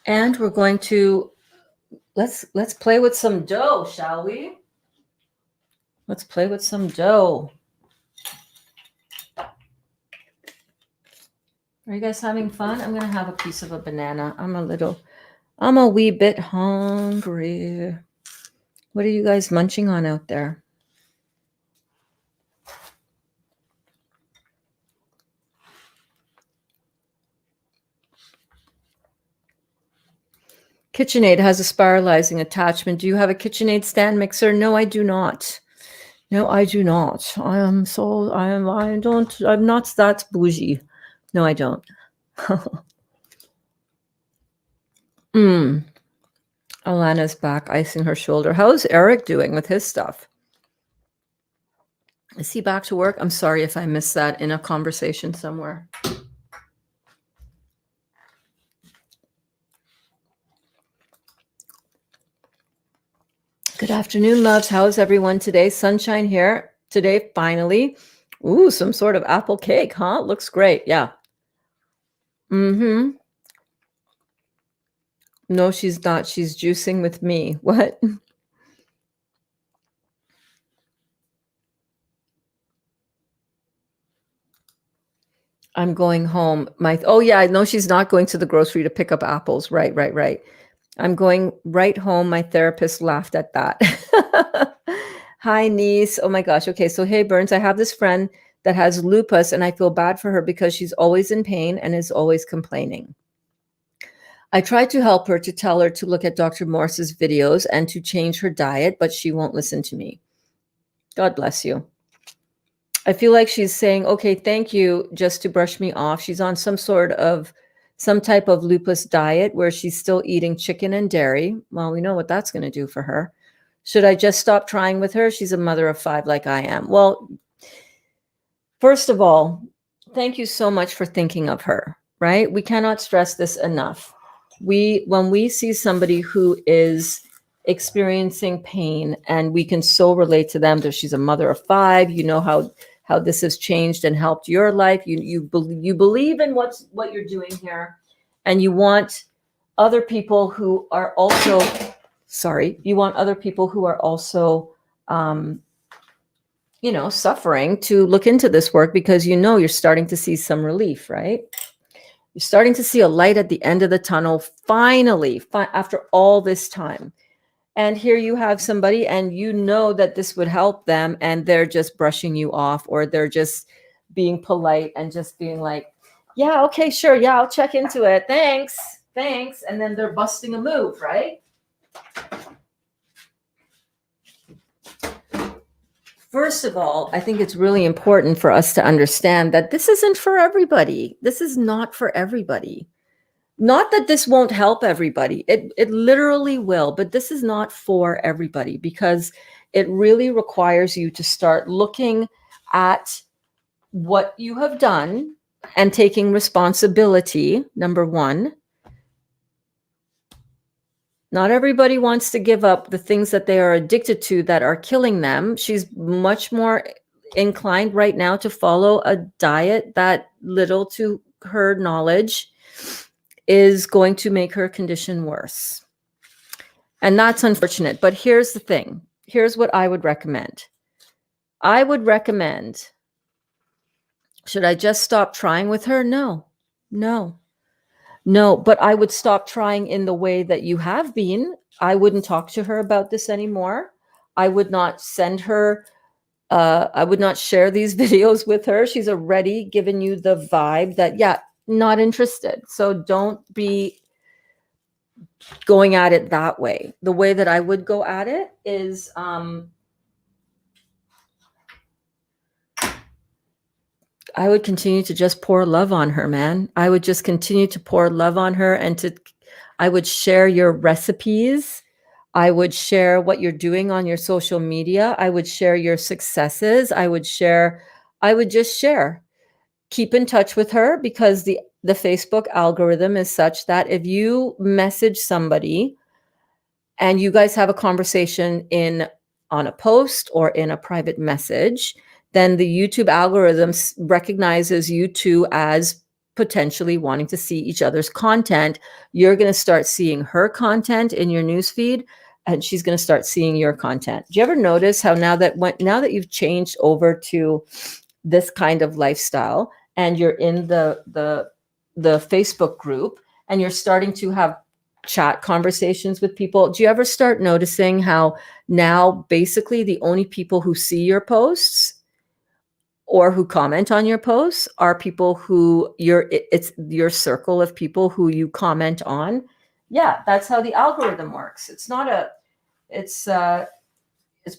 Speaker 1: And we're going to let's play with some dough, shall we? Let's play with some dough. Are you guys having fun? I'm going to have a piece of a banana. I'm a wee bit hungry. What are you guys munching on out there? KitchenAid has a spiralizing attachment. Do you have a KitchenAid stand mixer? No, I do not. No, I do not. I'm not that bougie. No, I don't. Alana's back icing her shoulder. How's Eric doing with his stuff? Is he back to work? I'm sorry if I missed that in a conversation somewhere. Good afternoon, loves. How is everyone today? Sunshine here today, finally. Ooh, some sort of apple cake, huh? Looks great. Yeah. No, she's not. She's juicing with me. What? I'm going home. Oh yeah, no, she's not going to the grocery to pick up apples. Right. I'm going right home. My therapist laughed at that. Hi, niece. Oh my gosh. Okay, so hey, Berns, I have this friend that has lupus and I feel bad for her because she's always in pain and is always complaining. I tried to help her, to tell her to look at Dr. Morse's videos and to change her diet, but she won't listen to me. God bless you. I feel like she's saying, okay, thank you, just to brush me off. She's on some type of lupus diet where she's still eating chicken and dairy. Well, we know what that's going to do for her. Should I just stop trying with her? She's a mother of 5 like I am. Well, first of all, thank you so much for thinking of her, right? We cannot stress this enough. When we see somebody who is experiencing pain and we can so relate to them, that she's a mother of 5, you know how this has changed and helped your life. You believe in what you're doing here, and you want other people who are also suffering to look into this work, because you're starting to see some relief, right? You're starting to see a light at the end of the tunnel, finally, after all this time. And here you have somebody, and you know that this would help them, and they're just brushing you off, or they're just being polite and just being like, yeah, okay, sure. Yeah, I'll check into it. Thanks. And then they're busting a move, right? First of all, I think it's really important for us to understand that this isn't for everybody. This is not for everybody. Not that this won't help everybody. It literally will, but this is not for everybody because it really requires you to start looking at what you have done and taking responsibility, number one. Not everybody wants to give up the things that they are addicted to that are killing them. She's much more inclined right now to follow a diet that, little to her knowledge, is going to make her condition worse. And that's unfortunate. But here's the thing. Here's what I would recommend. I would recommend, should I just stop trying with her? No, but I would stop trying in the way that you have been. I wouldn't talk to her about this anymore. I would not send her, I would not share these videos with her. She's already given you the vibe that, yeah, not interested. So don't be going at it that way. The way that I would go at it is, I would continue to just pour love on her, man. I would just continue to pour love on her I would share your recipes. I would share what you're doing on your social media. I would share your successes. I would just share. Keep in touch with her because the Facebook algorithm is such that if you message somebody and you guys have a conversation on a post or in a private message, then the YouTube algorithm recognizes you two as potentially wanting to see each other's content. You're going to start seeing her content in your newsfeed, and she's going to start seeing your content. Do you ever notice how now that you've changed over to this kind of lifestyle and you're in the Facebook group and you're starting to have chat conversations with people, do you ever start noticing how now basically the only people who see your posts or who comment on your posts are people who it's your circle of people who you comment on? Yeah, that's how the algorithm works. It's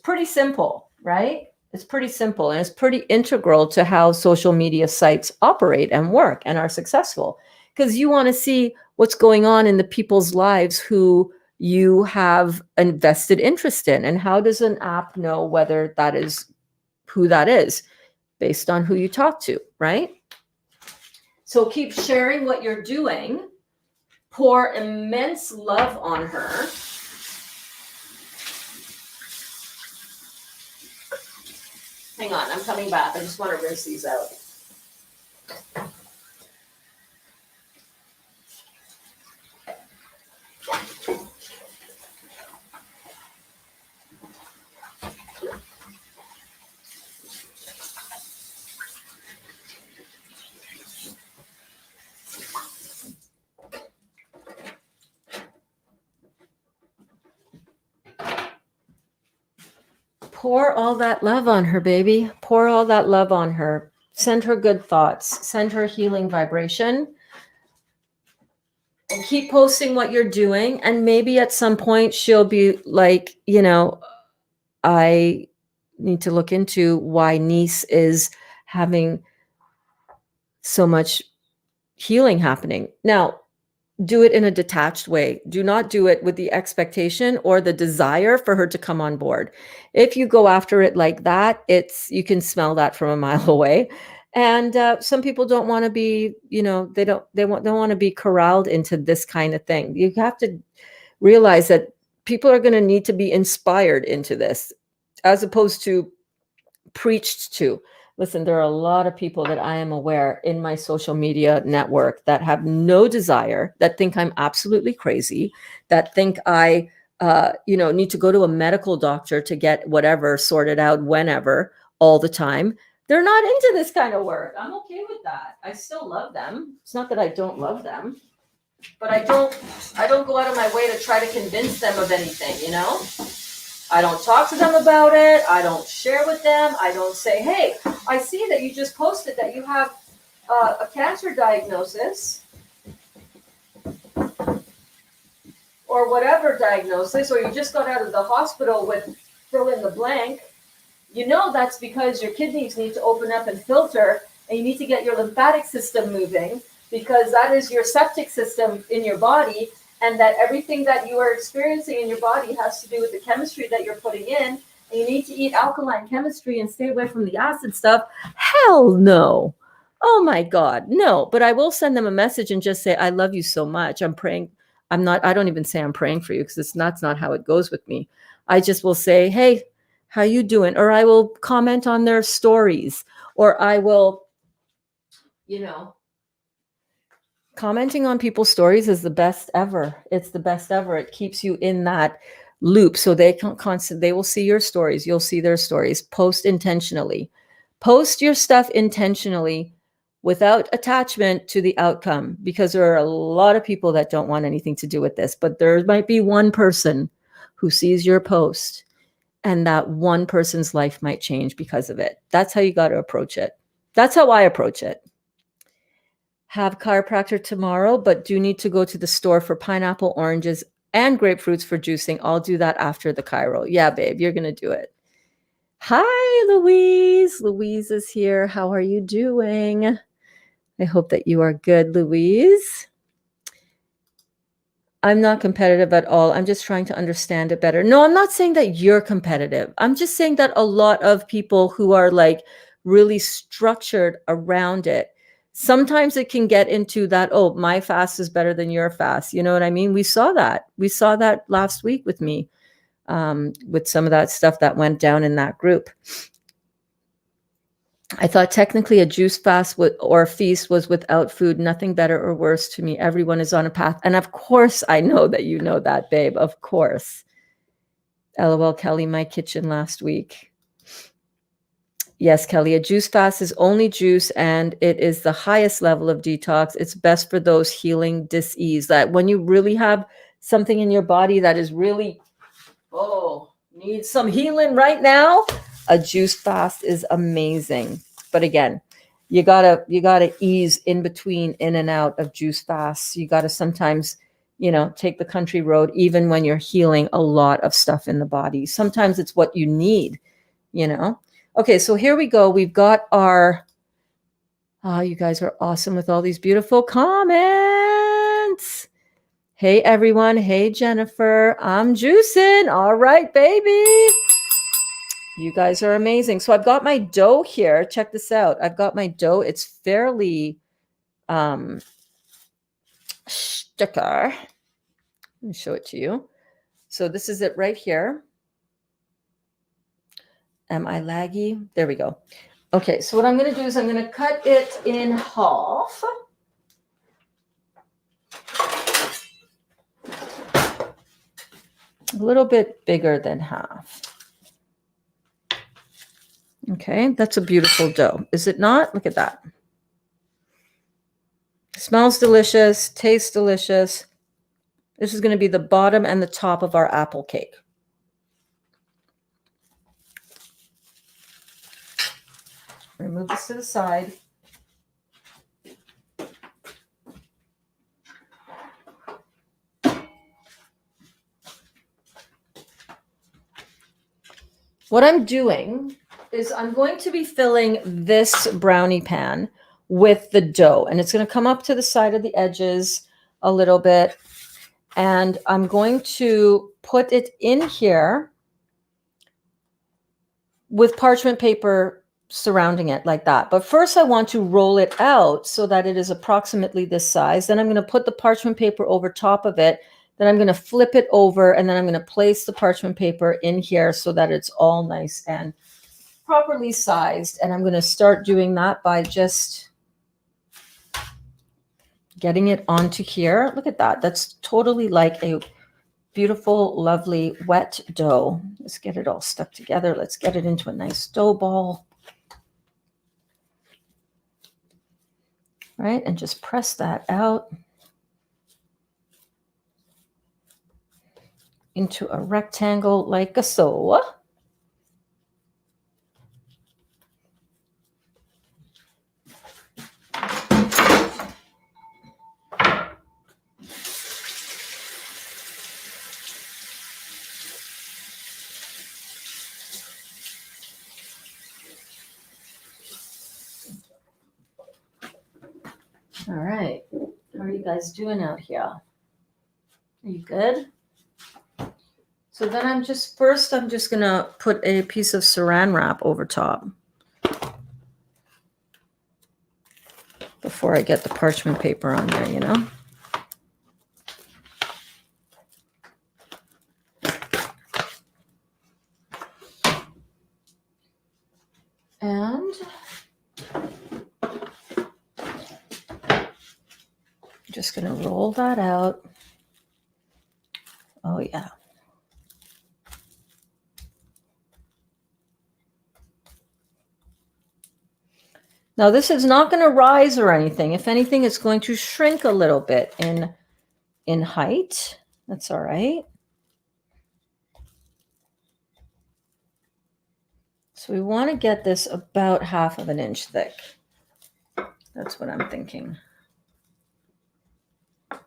Speaker 1: pretty simple, right? It's pretty simple, and it's pretty integral to how social media sites operate and work and are successful, because you want to see what's going on in the people's lives who you have a vested interest in. And how does an app know whether that is who that is? Based on who you talk to, right? So keep sharing what you're doing. Pour immense love on her. Hang on, I'm coming back. I just want to rinse these out. Pour all that love on her, baby. Pour all that love on her. Send her good thoughts. Send her healing vibration. And keep posting what you're doing. And maybe at some point she'll be like, I need to look into why niece is having so much healing happening. Now, do it in a detached way. Do not do it with the expectation or the desire for her to come on board. If you go after it like that, you can smell that from a mile away. And some people don't want to be, they don't want to be corralled into this kind of thing. You have to realize that people are going to need to be inspired into this, as opposed to preached to. Listen, there are a lot of people that I am aware in my social media network that have no desire, that think I'm absolutely crazy, that think I, need to go to a medical doctor to get whatever sorted out whenever, all the time. They're not into this kind of work. I'm okay with that. I still love them. It's not that I don't love them, but I don't go out of my way to try to convince them of anything, I don't talk to them about it. I don't share with them. I don't say, hey, I see that you just posted that you have a cancer diagnosis or whatever diagnosis, or you just got out of the hospital with fill in the blank. You know that's because your kidneys need to open up and filter, and you need to get your lymphatic system moving, because that is your septic system in your body, and that everything that you are experiencing in your body has to do with the chemistry that you're putting in, and you need to eat alkaline chemistry and stay away from the acid stuff. Hell no. Oh my God, no. But I will send them a message and just say, I love you so much. I'm praying. I don't even say I'm praying for you, because that's not how it goes with me. I just will say, hey, how you doing? Or I will comment on their stories, or I will, commenting on people's stories is the best ever. It's the best ever. It keeps you in that loop. So they can they will see your stories. You'll see their stories. Post intentionally. Post your stuff intentionally without attachment to the outcome, because there are a lot of people that don't want anything to do with this, but there might be one person who sees your post, and that one person's life might change because of it. That's how you got to approach it. That's how I approach it. Have chiropractor tomorrow, but do need to go to the store for pineapple, oranges, and grapefruits for juicing. I'll do that after the chiro. Yeah, babe, you're going to do it. Hi, Louise. Louise is here. How are you doing? I hope that you are good, Louise. I'm not competitive at all. I'm just trying to understand it better. No, I'm not saying that you're competitive. I'm just saying that a lot of people who are like really structured around it, sometimes it can get into that, oh, my fast is better than your fast. You know what I mean? We saw that. We saw that last week with me, with some of that stuff that went down in that group. I thought technically a juice fast or feast was without food, nothing better or worse to me. Everyone is on a path. And of course, I know that you know that, babe. Of course. LOL, Kelly, my kitchen last week. Yes, Kelly, a juice fast is only juice, and it is the highest level of detox. It's best for those healing dis-ease. That when you really have something in your body that is really, needs some healing right now, a juice fast is amazing. But again, you gotta ease in between, in and out of juice fasts. You gotta sometimes, take the country road, even when you're healing a lot of stuff in the body. Sometimes it's what you need, Okay, so here we go. We've got our, you guys are awesome with all these beautiful comments. Hey, everyone. Hey, Jennifer. I'm juicing. All right, baby. You guys are amazing. So I've got my dough here. Check this out. I've got my dough. It's fairly sticker. Let me show it to you. So this is it right here. Am I laggy? There we go. Okay, so what I'm going to do is I'm going to cut it in half. A little bit bigger than half. Okay, that's a beautiful dough. Is it not? Look at that. Smells delicious, tastes delicious. This is going to be the bottom and the top of our apple cake. Remove this to the side. What I'm doing is I'm going to be filling this brownie pan with the dough, and it's going to come up to the side of the edges a little bit. And I'm going to put it in here with parchment paper surrounding it like that. But first I want to roll it out so that it is approximately this size. Then I'm going to put the parchment paper over top of it. Then I'm going to flip it over, and then I'm going to place the parchment paper in here so that it's all nice and properly sized. And I'm going to start doing that by just getting it onto here. Look at that. That's totally like a beautiful, lovely wet dough. Let's get it all stuck together. Let's get it into a nice dough ball. Right, and just press that out into a rectangle like so. you guys doing out here? Are you good? So then I'm just going to put a piece of saran wrap over top before I get the parchment paper on there, you know? And just going to roll that out. Oh, yeah. Now, this is not going to rise or anything. If anything, it's going to shrink a little bit in height. That's all right. So we want to get this about 1/2 inch thick. That's what I'm thinking. I'm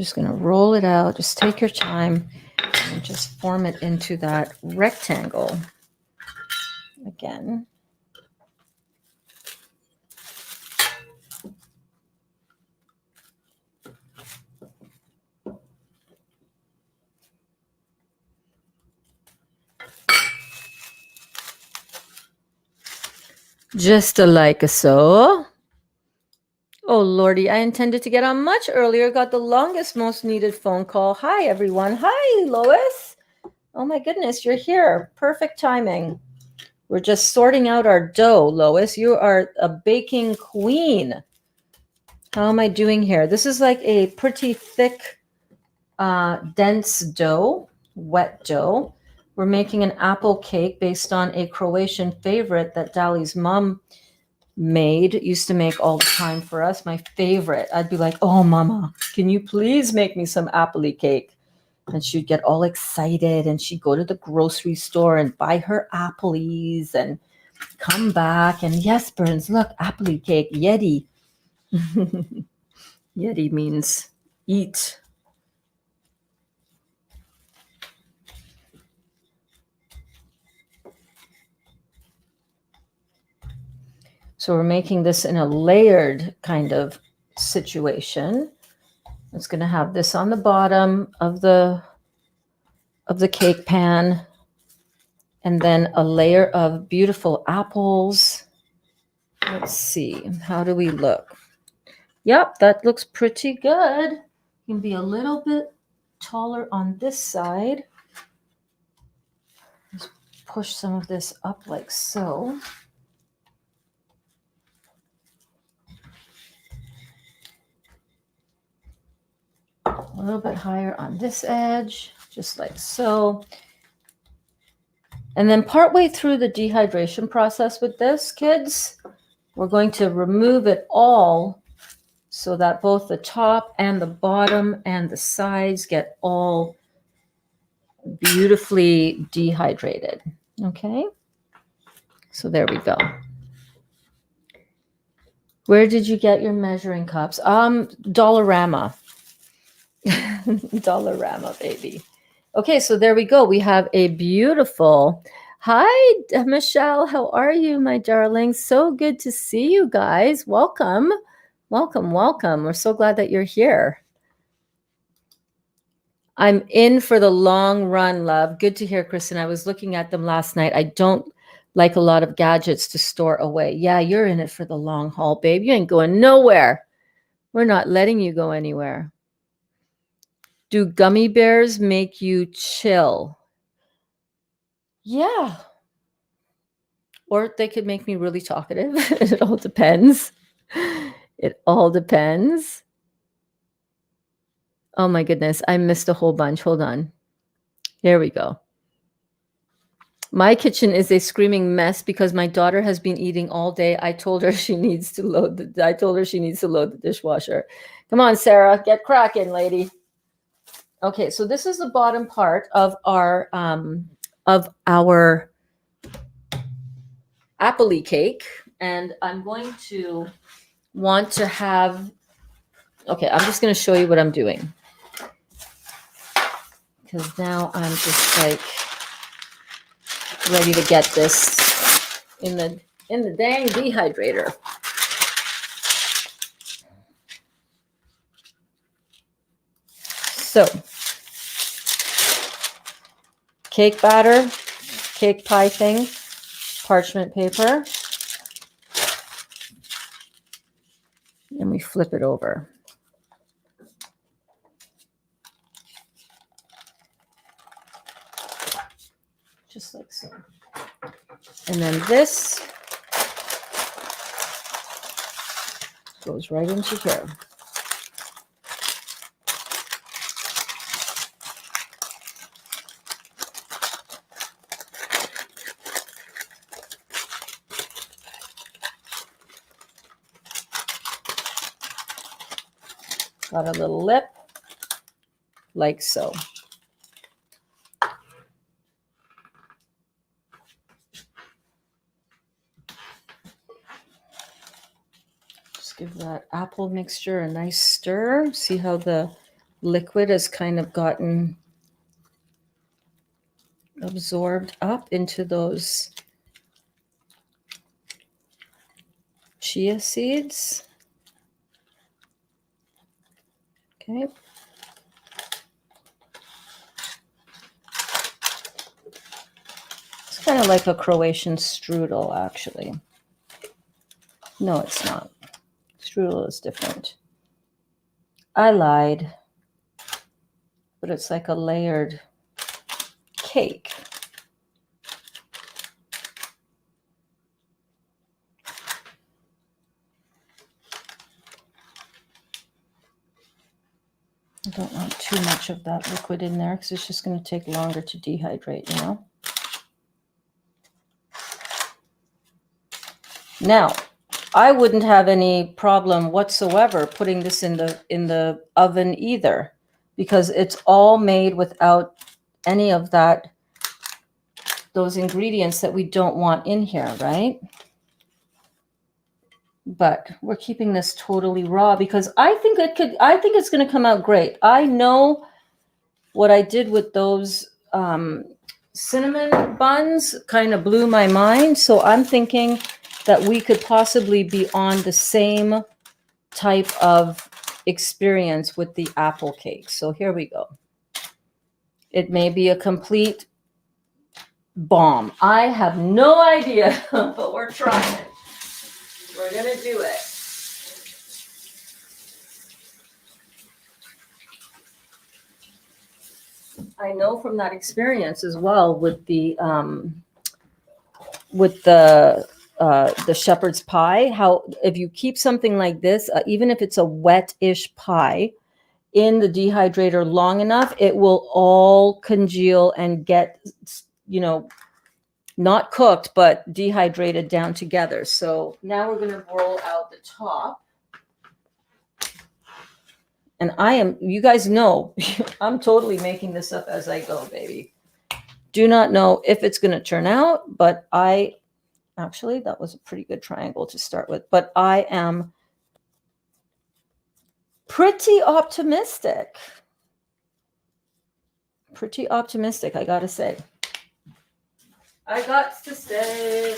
Speaker 1: just going to roll it out. Just take your time and just form it into that rectangle again. Just like so. Oh, Lordy, I intended to get on much earlier. Got the longest, most needed phone call. Hi, everyone. Hi, Lois. Oh, my goodness, you're here. Perfect timing. We're just sorting out our dough, Lois. You are a baking queen. How am I doing here? This is like a pretty thick, dense dough, wet dough. We're making an apple cake based on a Croatian favorite that Dali's mom used to make all the time for us. My favorite. I'd be like, oh, Mama, can you please make me some Appley cake? And she'd get all excited and she'd go to the grocery store and buy her Appleys and come back. And yes, Berns, look, Appley cake, Yeti. Yeti means eat. So we're making this in a layered kind of situation. It's going to have this on the bottom of the cake pan, and then a layer of beautiful apples. Let's see, how do we look? Yep, that looks pretty good. You can be a little bit taller on this side. Just push some of this up like so. A little bit higher on this edge, just like so. And then partway through the dehydration process with this, kids, we're going to remove it all so that both the top and the bottom and the sides get all beautifully dehydrated. Okay, so there we go. Where did you get your measuring cups? Dollarama. Dollarama, baby. Okay, so there we go. We have a beautiful... Hi, Michelle. How are you, my darling? So good to see you guys. Welcome. Welcome, welcome. We're so glad that you're here. I'm in for the long run, love. Good to hear, Kristen. I was looking at them last night. I don't like a lot of gadgets to store away. Yeah, you're in it for the long haul, babe. You ain't going nowhere. We're not letting you go anywhere. Do gummy bears make you chill? Yeah. Or they could make me really talkative. It all depends. It all depends. Oh my goodness. I missed a whole bunch. Hold on. Here we go. My kitchen is a screaming mess because my daughter has been eating all day. I told her she needs to load the dishwasher. Come on, Sarah, get cracking, lady. Okay, so this is the bottom part of our Appley cake, and I'm going to want to have. Okay, I'm just going to show you what I'm doing because now I'm just like ready to get this in the dang dehydrator. So, cake batter, cake pie thing, parchment paper, and we flip it over. Just like so. And then this goes right into here. Got a little lip, like so. Just give that apple mixture a nice stir. See how the liquid has kind of gotten absorbed up into those chia seeds. Okay. It's kind of like a Croatian strudel, actually. No, it's not. Strudel is different. I lied. But it's like a layered cake. I don't want too much of that liquid in there because it's just going to take longer to dehydrate, you know? Now, I wouldn't have any problem whatsoever putting this in the oven either, because it's all made without any of those ingredients that we don't want in here, right? But we're keeping this totally raw because I think it's going to come out great. I know what I did with those cinnamon buns kind of blew my mind. So I'm thinking that we could possibly be on the same type of experience with the apple cake. So here we go. It may be a complete bomb. I have no idea, but we're trying. We're going to do it. I know from that experience as well with the shepherd's pie, how if you keep something like this, even if it's a wet-ish pie, in the dehydrator long enough, it will all congeal and get, you know, not cooked, but dehydrated down together. So now we're going to roll out the top. And you guys know, I'm totally making this up as I go, baby. Do not know if it's going to turn out, but actually, that was a pretty good triangle to start with. But I am pretty optimistic. Pretty optimistic, I got to say. I got to say.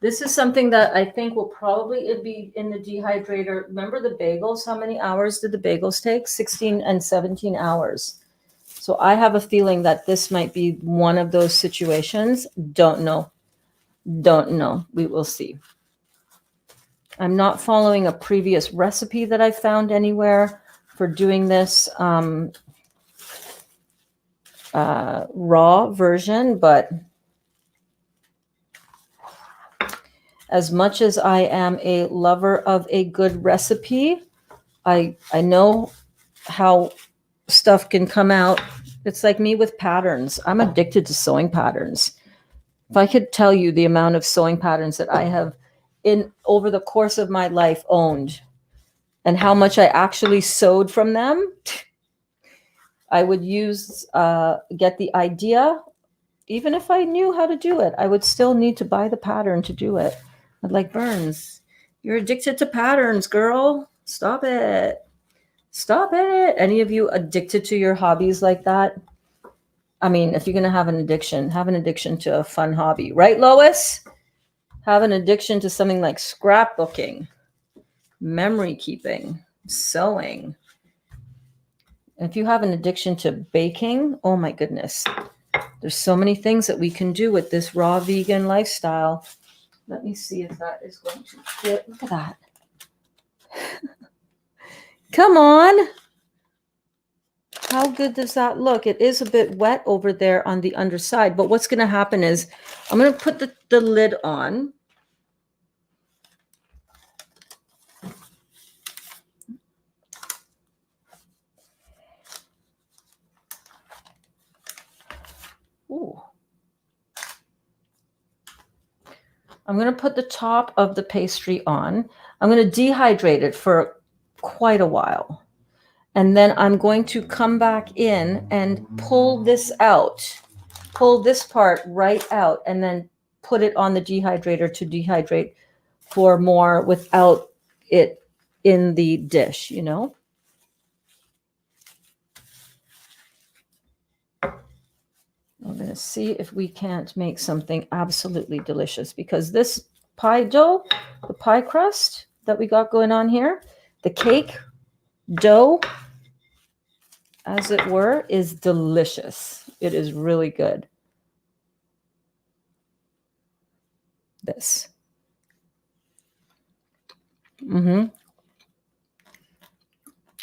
Speaker 1: This is something that I think will probably be in the dehydrator. Remember the bagels? How many hours did the bagels take? 16 and 17 hours. So I have a feeling that this might be one of those situations. Don't know. Don't know. We will see. I'm not following a previous recipe that I found anywhere for doing this raw version, but as much as I am a lover of a good recipe, I know how stuff can come out. It's like me with patterns. I'm addicted to sewing patterns. If I could tell you the amount of sewing patterns that I have over the course of my life owned and how much I actually sewed from them, I would get the idea. Even if I knew how to do it, I would still need to buy the pattern to do it. I'd like, Berns, you're addicted to patterns, girl. Stop it. Stop it. Any of you addicted to your hobbies like that? I mean, if you're going to have an addiction to a fun hobby. Right, Lois? have an addiction to something like scrapbooking, memory keeping, sewing, if you have an addiction to baking, oh my goodness, there's so many things that we can do with this raw vegan lifestyle. Let me see if that is going to fit. Look at that. Come on. How good does that look? It is a bit wet over there on the underside, but what's going to happen is I'm going to put the lid on. Ooh. I'm going to put the top of the pastry on. I'm going to dehydrate it for quite a while. And then I'm going to come back in and pull this out, pull this part right out, and then put it on the dehydrator to dehydrate for more without it in the dish, you know? I'm going to see if we can't make something absolutely delicious, because this pie dough, the pie crust that we got going on here, the cake dough, as it were, is delicious. It is really good. This.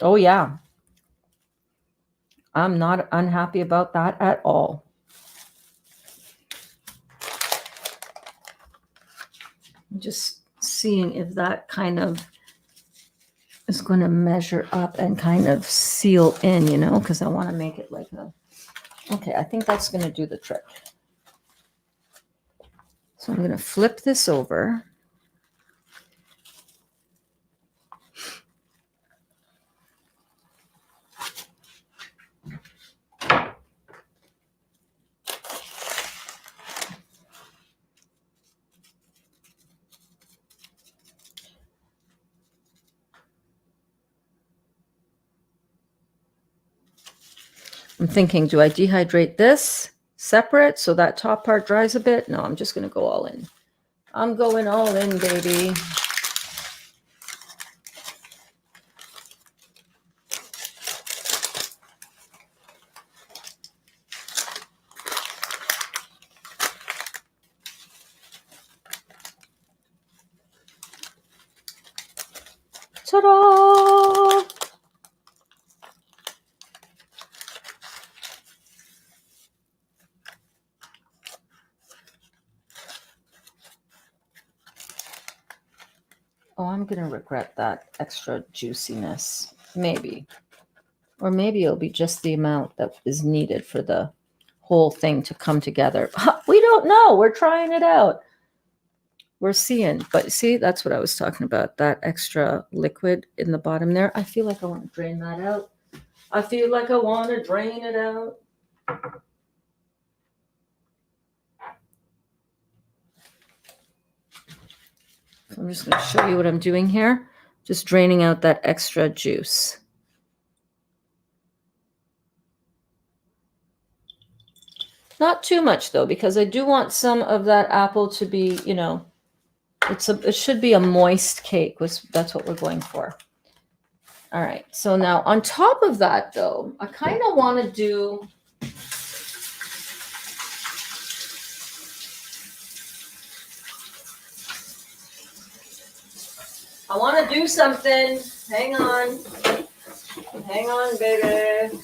Speaker 1: Oh, yeah. I'm not unhappy about that at all. I'm just seeing if that kind of is going to measure up and kind of seal in, you know, because I want to make it like a, okay, I think that's going to do the trick. So I'm going to flip this over. I'm thinking, do I dehydrate this separate so that top part dries a bit? No, I'm just going to go all in. I'm going all in, baby. Ta-da! Oh, I'm going to regret that extra juiciness. Maybe. Or maybe it'll be just the amount that is needed for the whole thing to come together. We don't know. We're trying it out. We're seeing. But see, that's what I was talking about. That extra liquid in the bottom there. I feel like I want to drain that out. I feel like I want to drain it out. So I'm just going to show you what I'm doing here. Just draining out that extra juice. Not too much though, because I do want some of that apple to be, you know, it should be a moist cake. That's what we're going for. All right. So now on top of that though, I kind of want to do something. Hang on. Hang on, baby.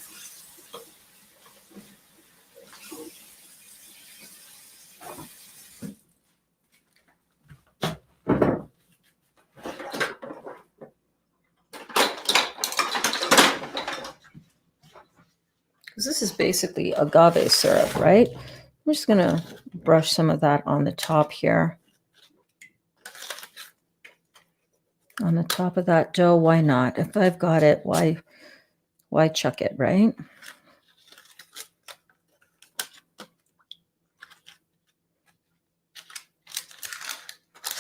Speaker 1: This is basically agave syrup, right? I'm just going to brush some of that on the top here. On the top of that dough, why not? If I've got it, why chuck it, right?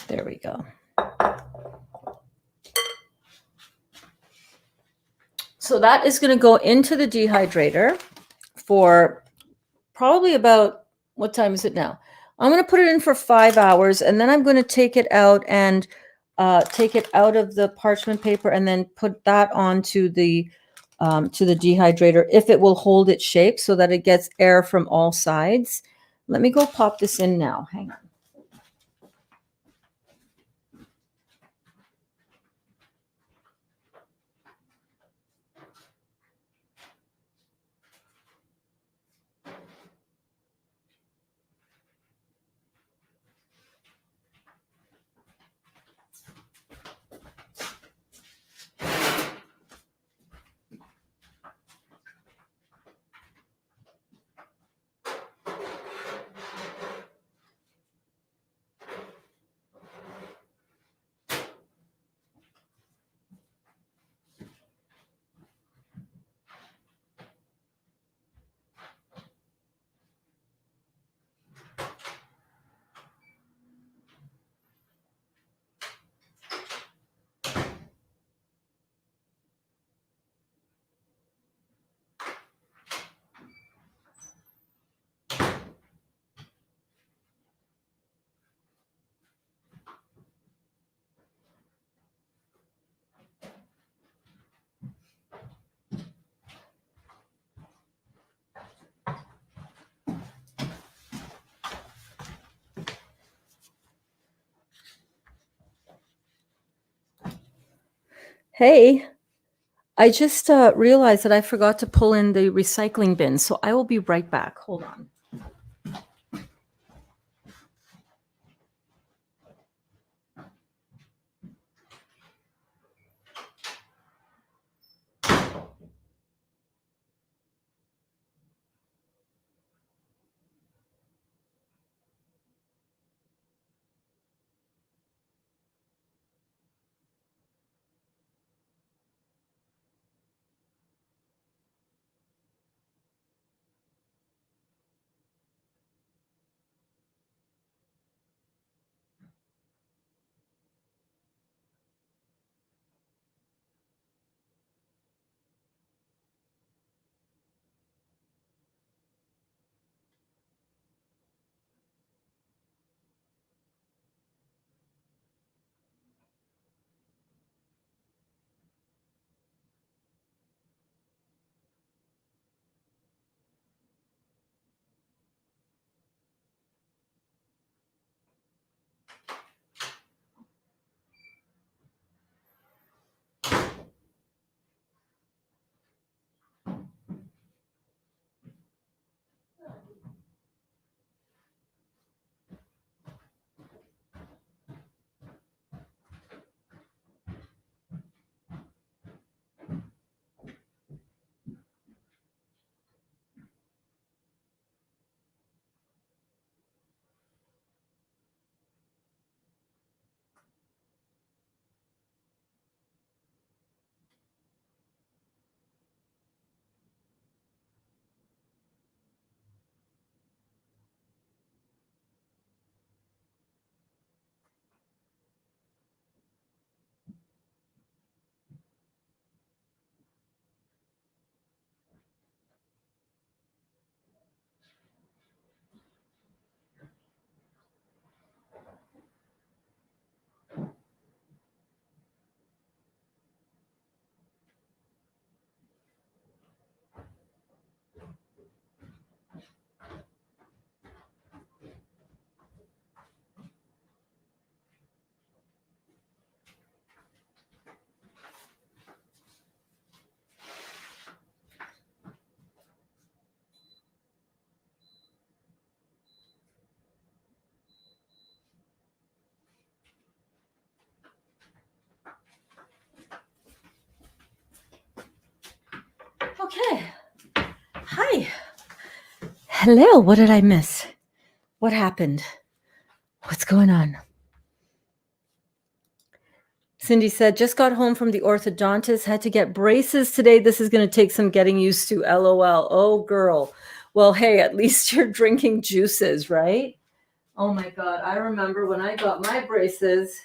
Speaker 1: There we go. So that is going to go into the dehydrator for probably about, what time is it now? I'm going to put it in for 5 hours, and then I'm going to take it out and take it out of the parchment paper and then put that onto the dehydrator if it will hold its shape so that it gets air from all sides. Let me go pop this in now. Hang on. Hey, I just realized that I forgot to pull in the recycling bin, so I will be right back. Hold on. Okay. Hi. Hello. What did I miss? What happened? What's going on? Cindy said, just got home from the orthodontist, had to get braces today. This is going to take some getting used to. LOL. Oh, girl. Well, hey, at least you're drinking juices, right? Oh my God. I remember when I got my braces.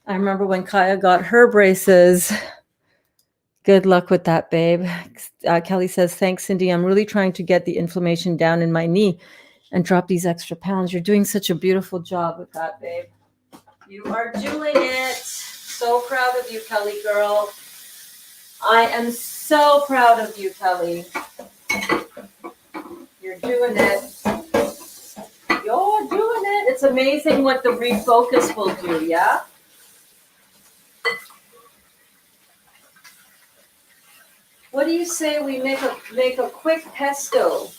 Speaker 1: I remember when Ckae got her braces. Good luck with that, babe. Kelly says, thanks, Cindy. I'm really trying to get the inflammation down in my knee. and drop these extra pounds. You're doing such a beautiful job with that, babe. You are doing it. So proud of you, Kelly girl. I am so proud of you, Kelly. You're doing it. You're doing it. It's amazing what the refocus will do, yeah? What do you say we make a quick pesto?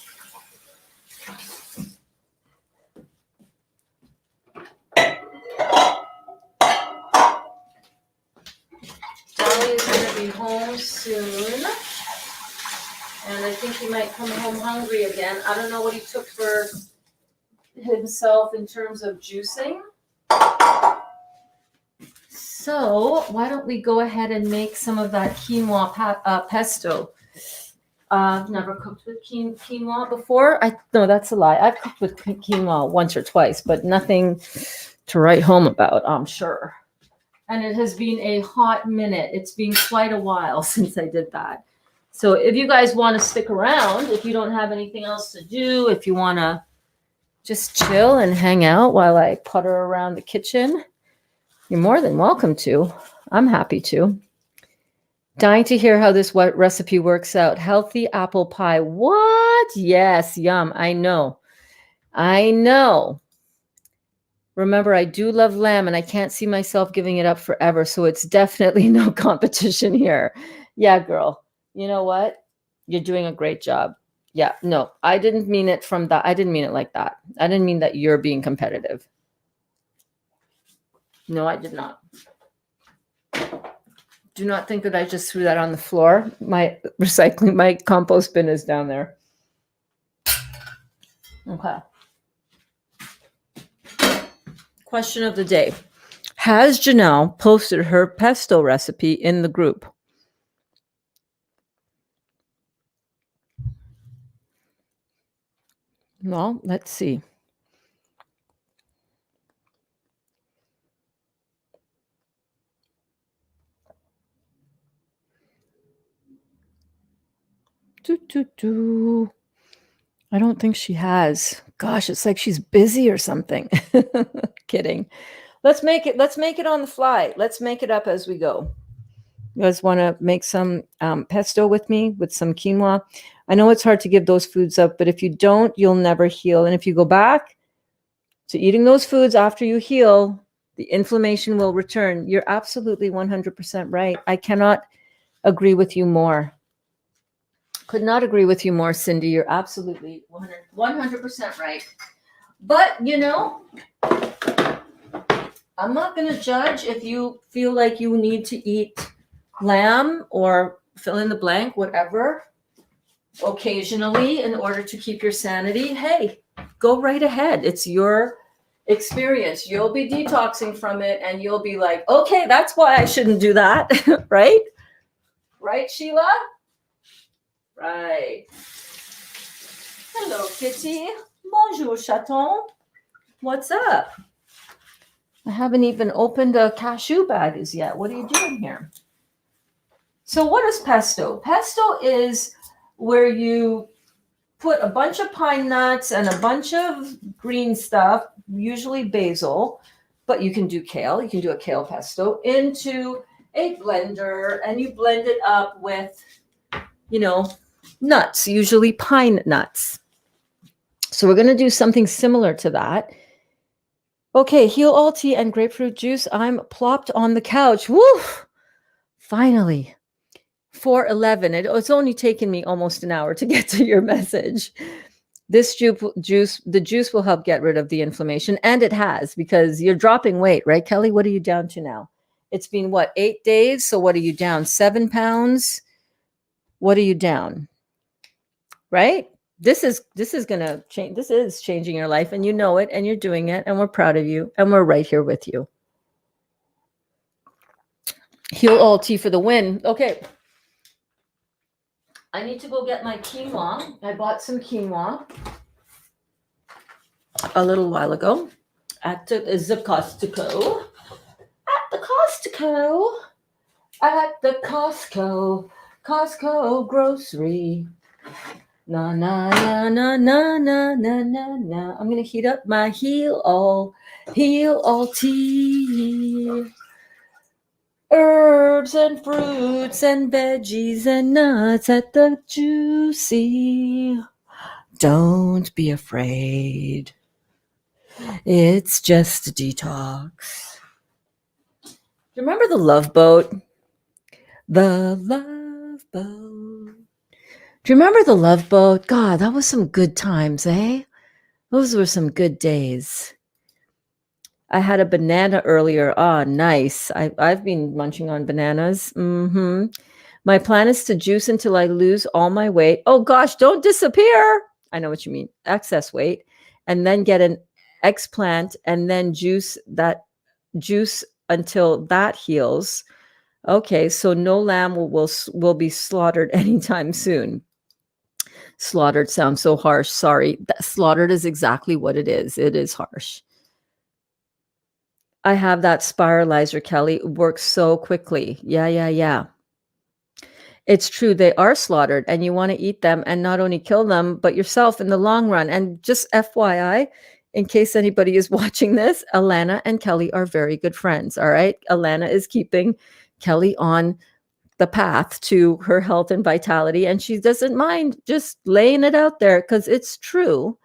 Speaker 1: Dali is going to be home soon. And I think he might come home hungry again. I don't know what he took for himself in terms of juicing. So why don't we go ahead and make some of that quinoa pesto. I've never cooked with quinoa before. No, that's a lie. I've cooked with quinoa once or twice, but nothing to write home about, I'm sure. And it has been a hot minute. It's been quite a while since I did that. So if you guys want to stick around, if you don't have anything else to do, if you want to just chill and hang out while I putter around the kitchen, you're more than welcome to. I'm happy to. Dying to hear how this recipe works out. Healthy apple pie. What? Yes, yum. I know. I know. Remember, I do love lamb and I can't see myself giving it up forever. So it's definitely no competition here. Yeah, girl. You know what? You're doing a great job. Yeah, no, I didn't mean it from that. I didn't mean it like that. I didn't mean that you're being competitive. No, I did not. Do not think that I just threw that on the floor. My compost bin is down there. Okay. Question of the day. Has Janelle posted her pesto recipe in the group? Well, let's see. I don't think she has. Gosh, it's like she's busy or something. Kidding. Let's make it on the fly. Let's make it up as we go. You guys want to make some pesto with me with some quinoa? I know it's hard to give those foods up, but if you don't, you'll never heal. And if you go back to eating those foods after you heal, the inflammation will return. You're absolutely 100% right. I cannot agree with you more. Could not agree with you more, Cindy. You're absolutely 100% right. But, you know, I'm not going to judge if you feel like you need to eat lamb or fill in the blank, whatever, occasionally in order to keep your sanity. Hey, go right ahead. It's your experience. You'll be detoxing from it and you'll be like, okay, that's why I shouldn't do that. Right? Right, Sheila? Right. Hello, Kitty. Bonjour, chaton. What's up? I haven't even opened a cashew bag as yet. What are you doing here? So what is pesto? Pesto is where you put a bunch of pine nuts and a bunch of green stuff, usually basil, but you can do kale. You can do a kale pesto into a blender and you blend it up with, you know, nuts, usually pine nuts. So we're going to do something similar to that. Okay, heal all tea and grapefruit juice. I'm plopped on the couch. Woo! Finally. 4:11. It's only taken me almost an hour to get to your message. The juice will help get rid of the inflammation. And it has, because you're dropping weight, right, Kelly? What are you down to now? It's been, 8 days? So what are you down? 7 pounds? What are you down? Right? This is going to change. This is changing your life and you know it and you're doing it and we're proud of you and we're right here with you. Heal all tea for the win. Okay. I need to go get my quinoa. I bought some quinoa a little while ago at the Costco. At the Costco grocery. Na na na na na na na na na. I'm gonna heat up my heal all tea. Herbs and fruits and veggies and nuts at the juicy. Don't be afraid. It's just a detox. Do you remember the Love Boat? The Love Boat. Do you remember the Love Boat? God, that was some good times, eh? Those were some good days. I had a banana earlier. Ah, nice. I've been munching on bananas. My plan is to juice until I lose all my weight. Oh gosh, don't disappear. I know what you mean. Excess weight. And then get an eggplant and then juice until that heals. Okay, so no lamb will be slaughtered anytime soon. Slaughtered sounds so harsh. Sorry. Slaughtered is exactly what it is. It is harsh. I have that spiralizer, Kelly. It works so quickly. Yeah. It's true. They are slaughtered and you want to eat them and not only kill them, but yourself in the long run. And just FYI, in case anybody is watching this, Alana and Kelly are very good friends. All right. Alana is keeping Kelly on the path to her health and vitality. And she doesn't mind just laying it out there because it's true.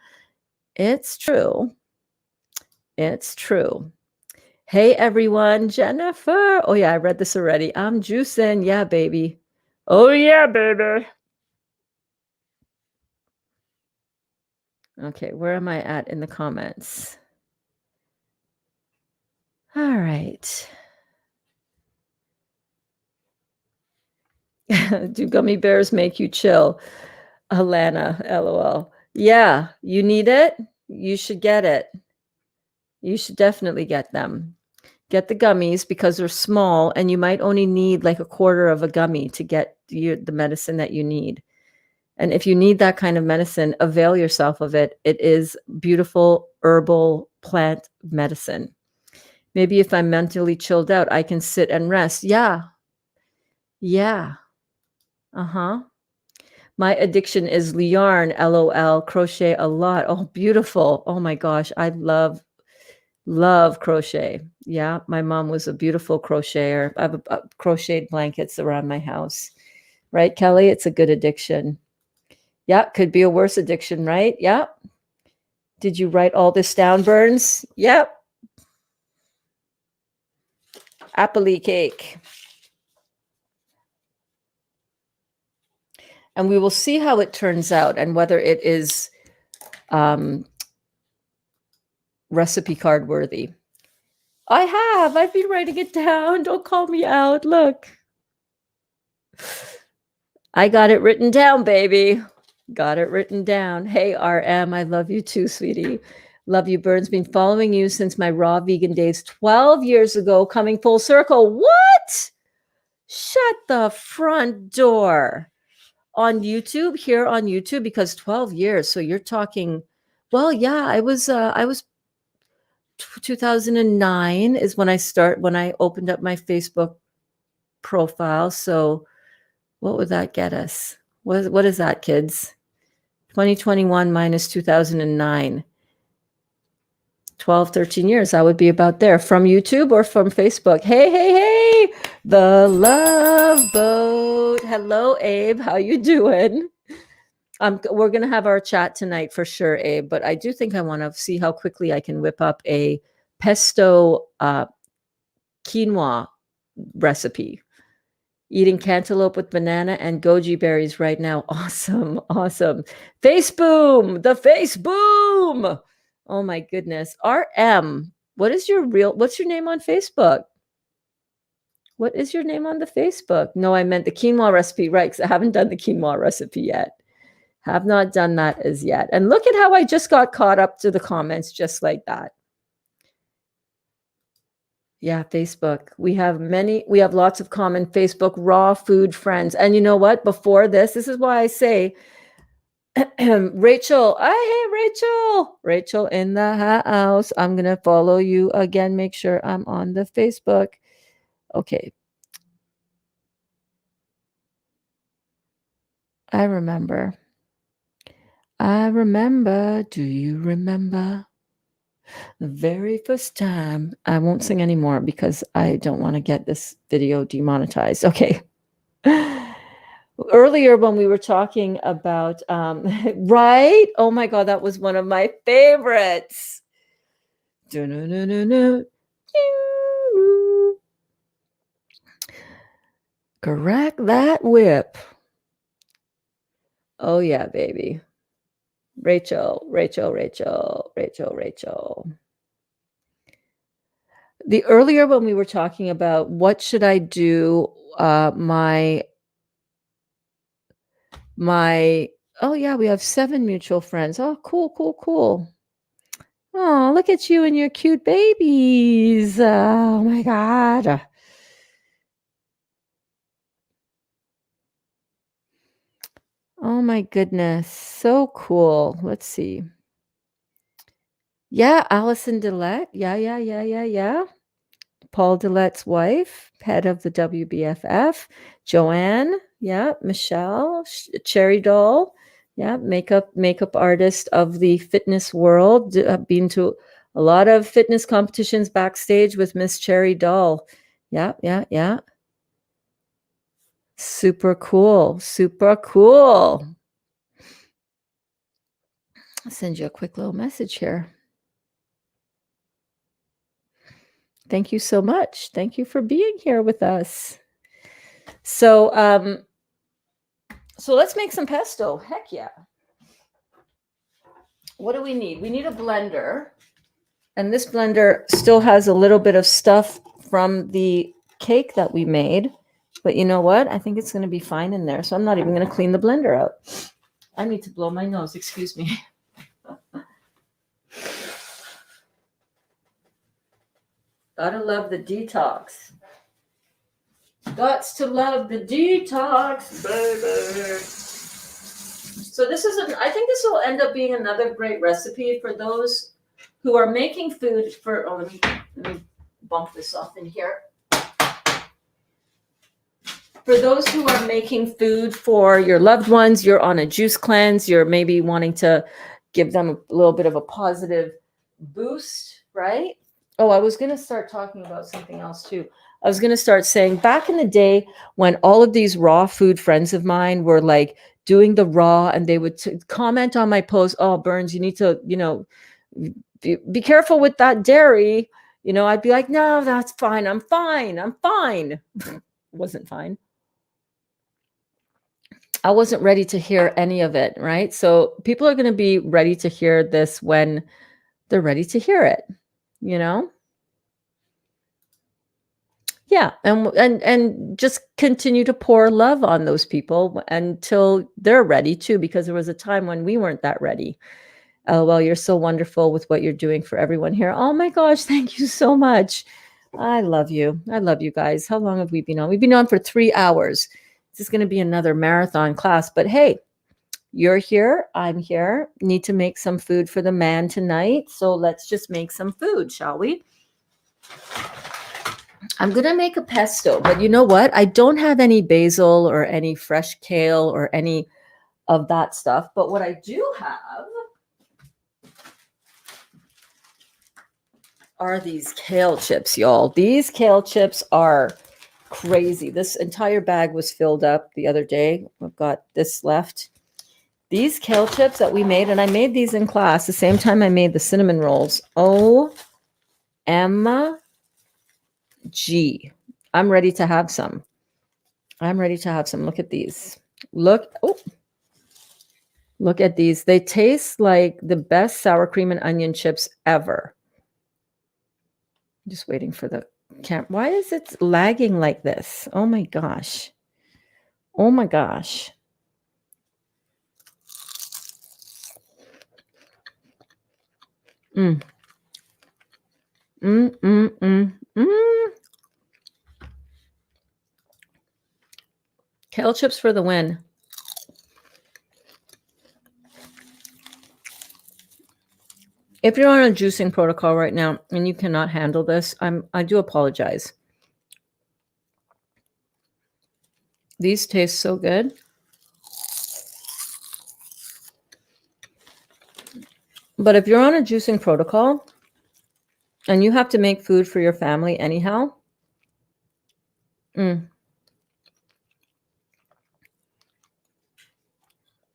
Speaker 1: It's true. It's true. Hey everyone, Jennifer. Oh yeah, I read this already. I'm juicing. Yeah, baby. Oh yeah, baby. Okay, where am I at in the comments? All right. Do gummy bears make you chill? Alana, LOL. Yeah, you need it. You should get it. You should definitely get them. Get the gummies because they're small and you might only need like a quarter of a gummy to get the medicine that you need. And if you need that kind of medicine, avail yourself of it. It is beautiful herbal plant medicine. Maybe if I'm mentally chilled out, I can sit and rest. Yeah. Uh-huh. My addiction is yarn, LOL, crochet a lot. Oh, beautiful. Oh my gosh. I love crochet. Yeah. My mom was a beautiful crocheter. I have crocheted blankets around my house. Right, Kelly? It's a good addiction. Yeah. Could be a worse addiction, right? Yeah. Did you write all this down, Berns? Yep. Appley cake. And we will see how it turns out and whether it is recipe card worthy. I've been writing it down. Don't call me out. Look. I got it written down, baby. Got it written down. Hey, RM, I love you too, sweetie. Love you, Berns. Been following you since my raw vegan days 12 years ago, coming full circle. What? Shut the front door. On YouTube, here on YouTube, because 12 years. So you're talking, well, yeah, I was 2009 is when I opened up my Facebook profile. So what would that get us? What is that, kids? 2021 minus 2009. 12, 13 years. I would be about there from YouTube or from Facebook. Hey. The Love Boat. Hello, Abe. How you doing? We're going to have our chat tonight for sure, Abe, but I do think I want to see how quickly I can whip up a pesto quinoa recipe. Eating cantaloupe with banana and goji berries right now. Awesome. Face boom, the face boom. Oh my goodness. RM, what's your name on Facebook? What is your name on the Facebook? No, I meant the quinoa recipe, right? Because I haven't done the quinoa recipe yet. Have not done that as yet. And look at how I just got caught up to the comments just like that. Yeah, Facebook. We have lots of common Facebook raw food friends. And you know what? Before this is why I say, Rachel, hey, Rachel in the house. I'm going to follow you again. Make sure I'm on the Facebook. Okay. I remember. I remember, do you remember the very first time? I won't sing anymore because I don't want to get this video demonetized. Okay. Earlier when we were talking about, right? Oh my God, that was one of my favorites. Crack that whip. Oh yeah, baby. Rachel. The earlier when we were talking about what should I do, my oh yeah, we have 7 mutual friends. Oh, cool. Oh, look at you and your cute babies. Oh my God. Oh my goodness. So cool. Let's see. Yeah, Allison Dillette. Yeah. Paul Dillette's wife, head of the WBFF. Joanne, yeah. Michelle, Cherry Doll, yeah. Makeup artist of the fitness world. I've been to a lot of fitness competitions backstage with Miss Cherry Doll. Yeah. Super cool. I'll send you a quick little message here. Thank you so much. Thank you for being here with us. So let's make some pesto. Heck yeah. What do we need? We need a blender. And this blender still has a little bit of stuff from the cake that we made. But you know what? I think it's going to be fine in there. So I'm not even going to clean the blender out. I need to blow my nose. Excuse me. Gotta love the detox. Gots to love the detox, baby. So I think this will end up being another great recipe for those who are making food for, let me bump this off in here. For those who are making food for your loved ones, you're on a juice cleanse, you're maybe wanting to give them a little bit of a positive boost, right? Oh, I was going to start talking about something else too. I was going to start saying back in the day when all of these raw food friends of mine were like doing the raw and they would comment on my post, oh, Berns, you need to, be careful with that dairy. I'd be like, no, that's fine. I'm fine. Wasn't fine. I wasn't ready to hear any of it, right? So people are going to be ready to hear this when they're ready to hear it, Yeah, and just continue to pour love on those people until they're ready too, because there was a time when we weren't that ready. Well, you're so wonderful with what you're doing for everyone here. Oh my gosh, thank you so much. I love you. I love you guys. How long have we been on? We've been on for 3 hours. This is going to be another marathon class, but hey, you're here. I'm here. Need to make some food for the man tonight. So let's just make some food, shall we? I'm going to make a pesto, but you know what? I don't have any basil or any fresh kale or any of that stuff. But what I do have are these kale chips, y'all. These kale chips are crazy. This entire bag was filled up the other day. I've got this left. These kale chips that we made, and I made these in class the same time I made the cinnamon rolls. OMG. I'm ready to have some. Look at these. Look at these. They taste like the best sour cream and onion chips ever. I'm just waiting for the camera. Why is it lagging like this? Oh my gosh. Kale chips for the win. If you're on a juicing protocol right now and you cannot handle this, I do apologize. These taste so good. But if you're on a juicing protocol and you have to make food for your family anyhow,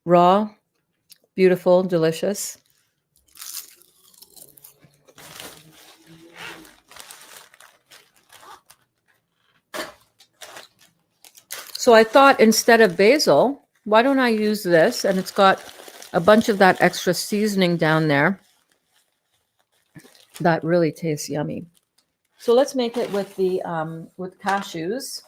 Speaker 1: raw, beautiful, delicious. So I thought instead of basil, why don't I use this? And it's got a bunch of that extra seasoning down there that really tastes yummy. So let's make it with the with cashews.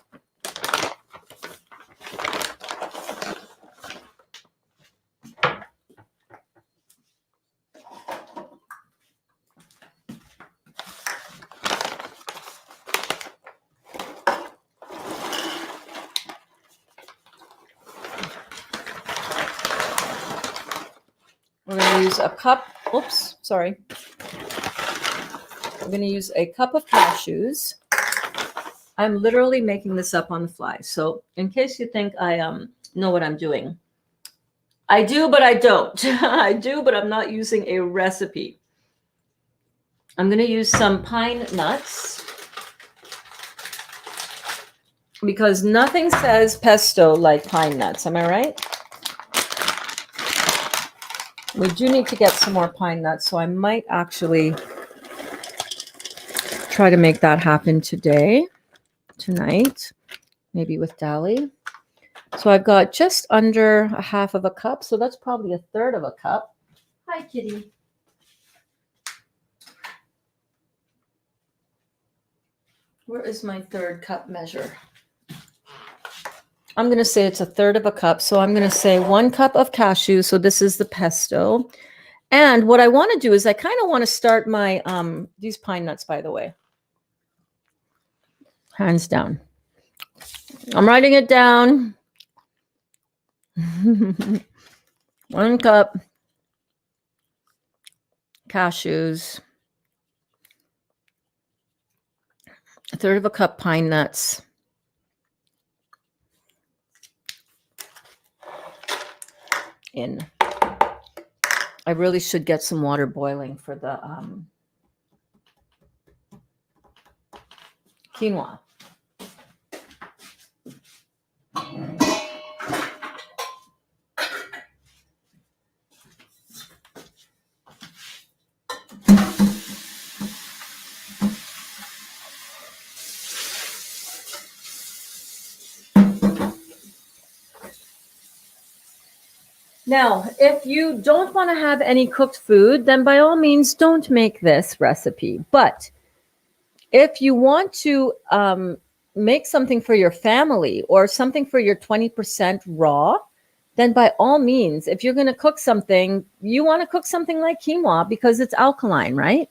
Speaker 1: We're going to use a cup. Oops, sorry. We're going to use a cup of cashews. I'm literally making this up on the fly. So in case you think I know what I'm doing, I do, but I don't. I do, but I'm not using a recipe. I'm going to use some pine nuts because nothing says pesto like pine nuts. Am I right? We do need to get some more pine nuts, so I might actually try to make that happen tonight, maybe with Dali. So I've got just under a half of a cup, so that's probably a third of a cup. Hi, kitty. Where is my third cup measure? I'm going to say it's a third of a cup. So I'm going to say 1 cup of cashews. So this is the pesto. And what I want to do is I kind of want to start my, these pine nuts, by the way. Hands down. I'm writing it down. 1 cup cashews. A third of a cup pine nuts. In. I really should get some water boiling for the quinoa. Now, if you don't want to have any cooked food, then by all means, don't make this recipe. But if you want to make something for your family or something for your 20% raw, then by all means, if you're going to cook something, you want to cook something like quinoa because it's alkaline, right?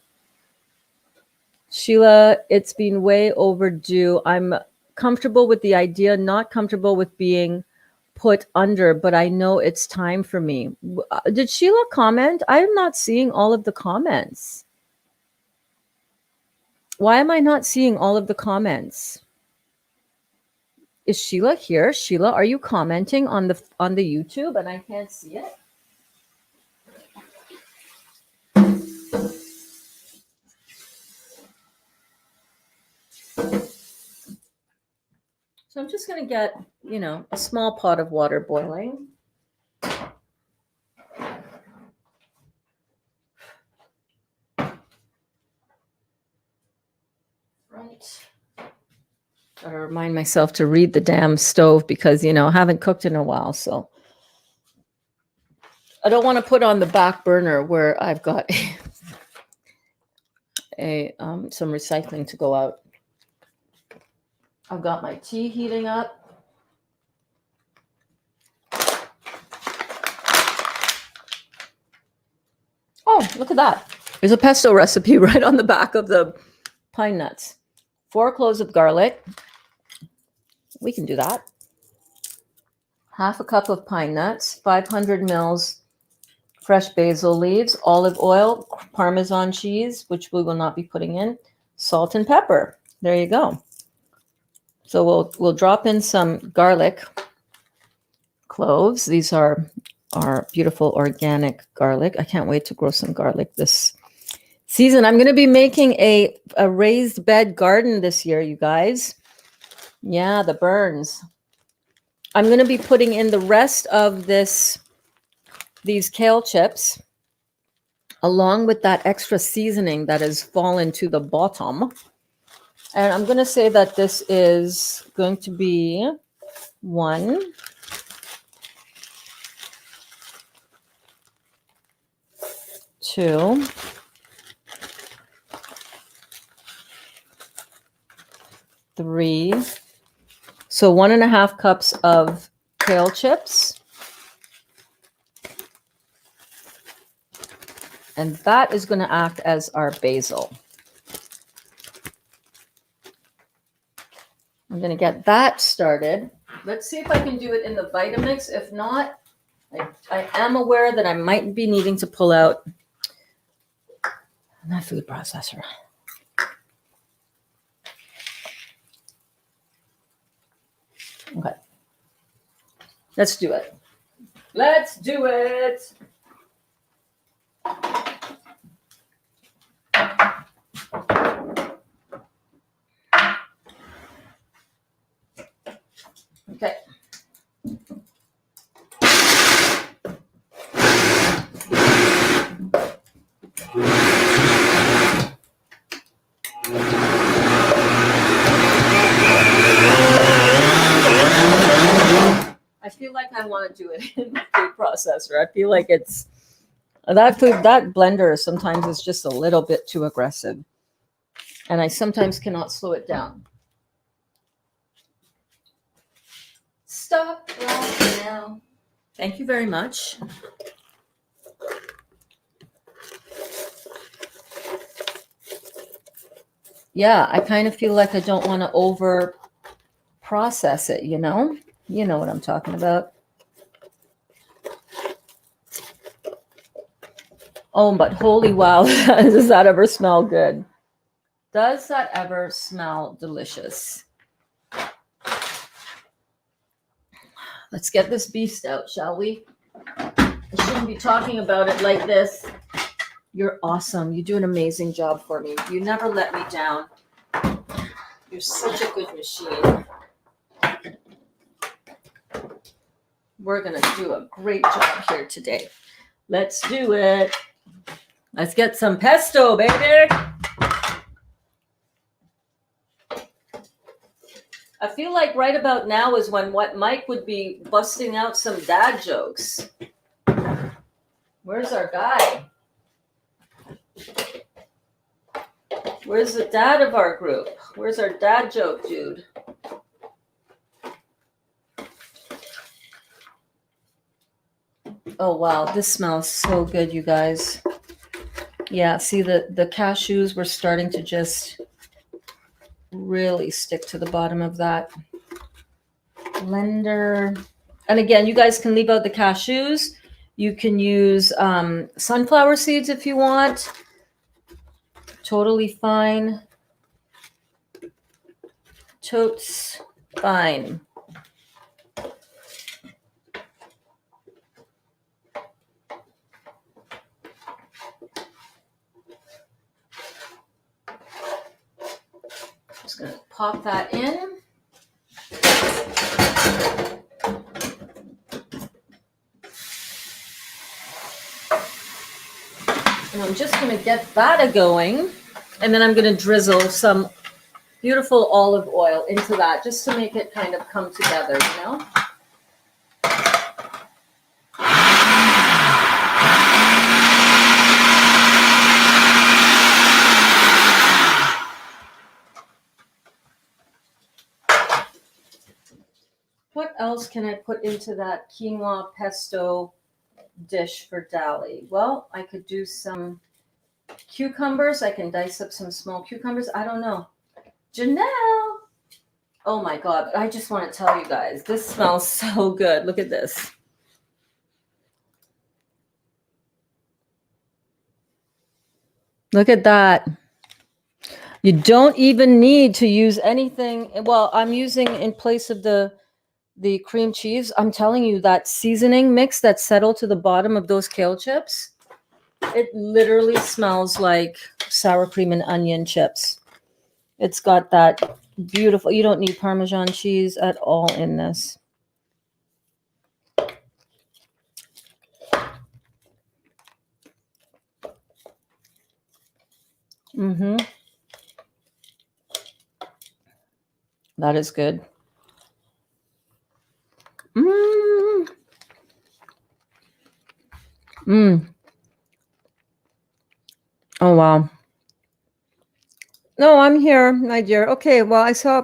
Speaker 1: Sheila, it's been way overdue. I'm comfortable with the idea, not comfortable with being put under, but I know it's time for me. Did Sheila comment? I'm not seeing all of the comments. Why am I not seeing all of the comments? Is Sheila here? Sheila, are you commenting on the YouTube and I can't see it? So I'm just going to get, a small pot of water boiling. Right. Gotta remind myself to read the damn stove because, I haven't cooked in a while. So I don't want to put on the back burner where I've got some recycling to go out. I've got my tea heating up. Oh, look at that. There's a pesto recipe right on the back of the pine nuts. 4 cloves of garlic. We can do that. Half a cup of pine nuts, 500 mils fresh basil leaves, olive oil, Parmesan cheese, which we will not be putting in, salt and pepper. There you go. So we'll drop in some garlic cloves. These are our beautiful organic garlic. I can't wait to grow some garlic this season. I'm going to be making a raised bed garden this year, you guys. Yeah, the Berns. I'm going to be putting in the rest of these kale chips along with that extra seasoning that has fallen to the bottom. And I'm going to say that this is going to be 1, 2, 3. So 1.5 cups of kale chips. And that is going to act as our basil. I'm going to get that started. Let's see if I can do it in the Vitamix. If not, I am aware that I might be needing to pull out my food processor. Okay. Let's do it. Let's do it. Okay. I feel like I want to do it in the food processor. I feel like it's that blender sometimes is just a little bit too aggressive. And I sometimes cannot slow it down. Stop right now. Thank you very much. Yeah, I kind of feel like I don't want to over process it, you know? You know what I'm talking about. Oh, but holy wow, does that ever smell good? Does that ever smell delicious? Let's get this beast out, shall we? I shouldn't be talking about it like this. You're awesome. You do an amazing job for me. You never let me down. You're such a good machine. We're going to do a great job here today. Let's do it. Let's get some pesto, baby. I feel like right about now is when Mike would be busting out some dad jokes. Where's our guy? Where's the dad of our group? Where's our dad joke, dude? Oh, wow. This smells so good, you guys. Yeah, see the cashews were starting to just really stick to the bottom of that blender. And again, you guys can leave out the cashews. You can use sunflower seeds if you want. Totally fine. Totes fine. Just going to pop that in. And I'm just going to get that going. And then I'm going to drizzle some beautiful olive oil into that just to make it kind of come together, you know? What else can I put into that quinoa pesto dish for Dali? Well, I could do some cucumbers. I can dice up some small cucumbers. I don't know. Janelle. Oh my God. I just want to tell you guys, this smells so good. Look at this. Look at that. You don't even need to use anything. Well, I'm using in place of the the cream cheese, I'm telling you, that seasoning mix that settled to the bottom of those kale chips, it literally smells like sour cream and onion chips. It's got that beautiful, you don't need Parmesan cheese at all in this. Mm-hmm. That is good. Mmm. Mmm. Oh, wow. No, I'm here, my dear. Okay, well, I saw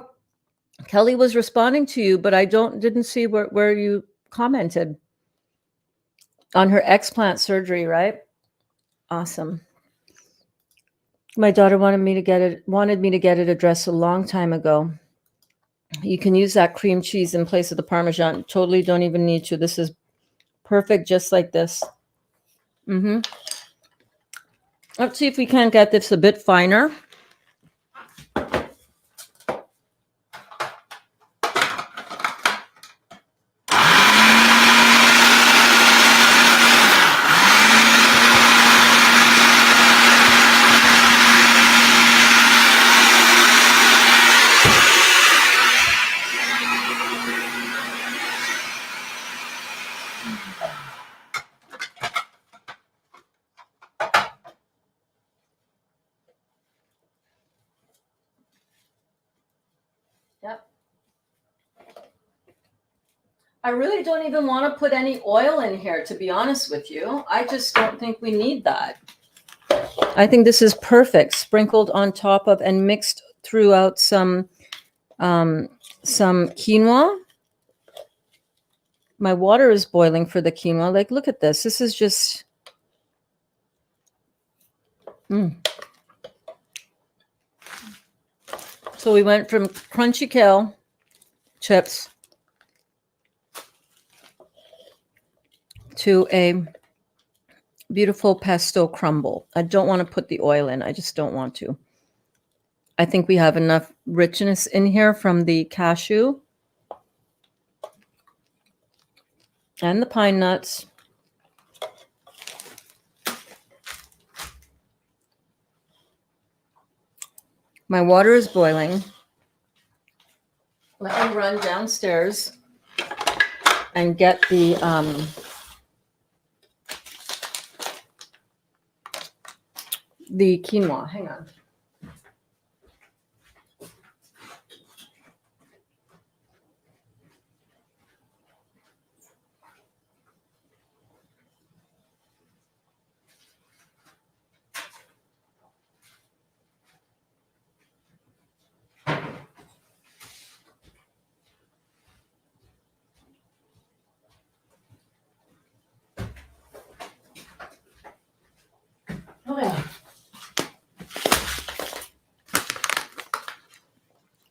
Speaker 1: Kelly was responding to you, but I didn't see where you commented on her explant surgery, right? Awesome. My daughter wanted me to get it addressed a long time ago. You can use that cream cheese in place of the Parmesan. Totally don't even need to. This is perfect just like this. Mm-hmm. Let's see if we can get this a bit finer. Yep. I really don't even want to put any oil in here, to be honest with you. I just don't think we need that. I think this is perfect, sprinkled on top of and mixed throughout some quinoa. My water is boiling for the quinoa. Like, look at this. This is just... So we went from crunchy kale chips to a beautiful pesto crumble. I don't want to put the oil in. I just don't want to. I think we have enough richness in here from the cashew and the pine nuts. My water is boiling. Let me run downstairs and get the quinoa. Hang on. Okay.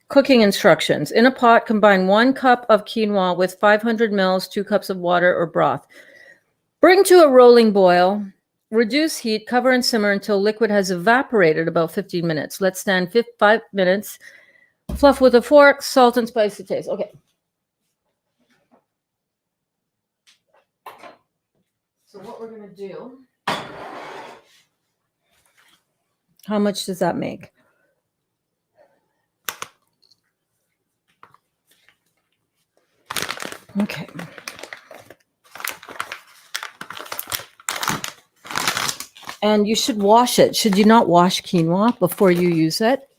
Speaker 1: Cooking instructions. In a pot, combine 1 cup of quinoa with 500 ml, 2 cups of water or broth. Bring to a rolling boil. Reduce heat, cover and simmer until liquid has evaporated about 15 minutes. Let stand 5 minutes. Fluff with a fork, salt and spice to taste. Okay. So what we're going to do, how much does that make? Okay. And you should wash it. Should you not wash quinoa before you use it?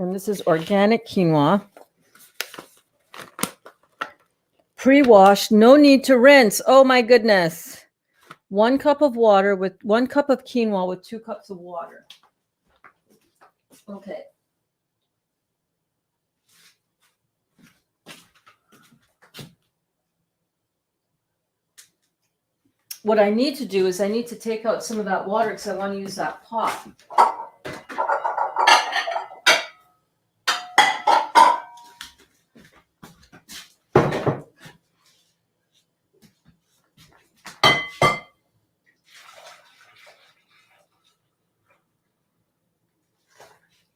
Speaker 1: And this is organic quinoa. Pre-washed, no need to rinse. Oh my goodness. 1 cup of water with 1 cup of quinoa with 2 cups of water. Okay. What I need to do is I need to take out some of that water because I want to use that pot.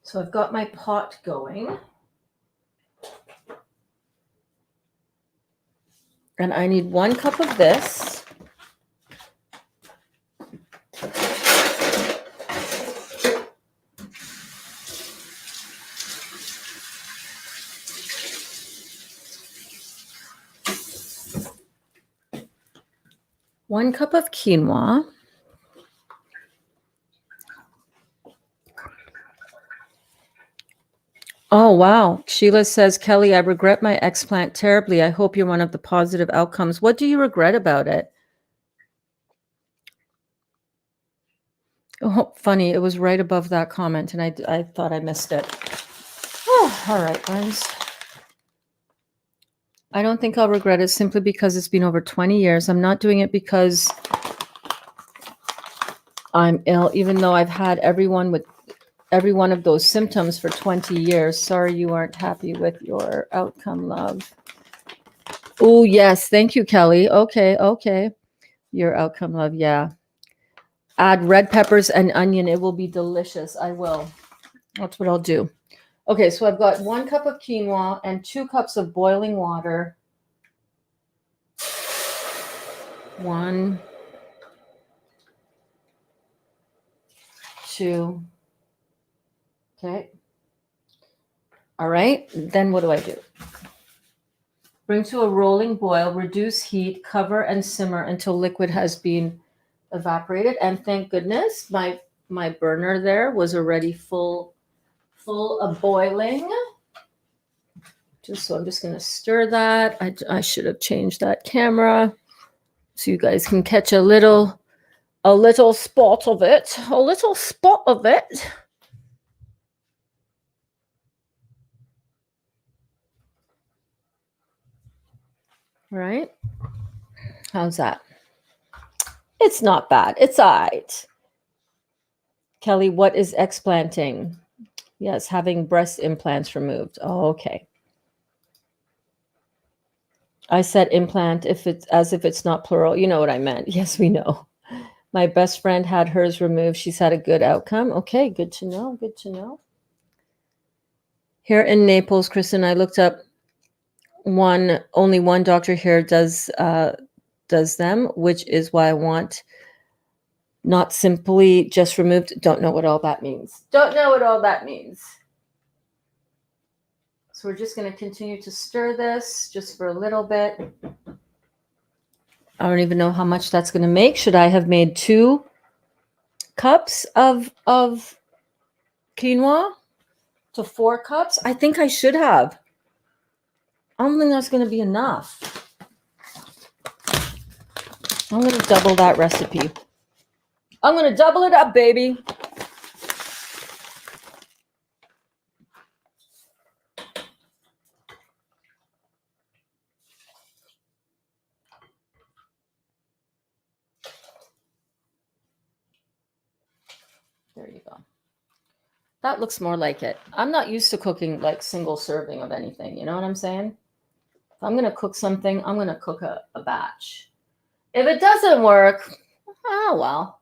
Speaker 1: So I've got my pot going. And I need 1 cup of this. One cup of quinoa. Oh, wow. Sheila says, Kelly, I regret my explant terribly. I hope you're one of the positive outcomes. What do you regret about it? Oh, funny. It was right above that comment, and I thought I missed it. Oh, all right, Berns. I don't think I'll regret it simply because it's been over 20 years. I'm not doing it because I'm ill, even though I've had every one of those symptoms for 20 years. Sorry you aren't happy with your outcome, love. Oh, yes. Thank you, Kelly. Okay. Your outcome, love. Yeah. Add red peppers and onion. It will be delicious. I will. That's what I'll do. Okay, so I've got 1 cup of quinoa and 2 cups of boiling water. 1, 2. Okay. All right. Then what do I do? Bring to a rolling boil, reduce heat, cover and simmer until liquid has been evaporated. And thank goodness my burner there was already full of boiling. So I'm just going to stir that. I should have changed that camera so you guys can catch a little spot of it. A little spot of it. Right? How's that? It's not bad. It's all right. Kelly, what is explanting? Yes, having breast implants removed. Oh, okay. I said implant as if it's not plural. You know what I meant. Yes, we know. My best friend had hers removed. She's had a good outcome. Okay, good to know. Good to know. Here in Naples, Kristen, I looked up only one doctor here does them, which is why I want not simply just removed. Don't know what all that means. Don't know what all that means. So we're just going to continue to stir this just for a little bit. I don't even know how much that's going to make. Should I have made 2 cups of quinoa to 4 cups? I think I should have. I don't think that's going to be enough. I'm going to double that recipe. I'm going to double it up, baby. There you go. That looks more like it. I'm not used to cooking like single serving of anything. You know what I'm saying? If I'm going to cook something, I'm going to cook a batch. If it doesn't work, oh, well,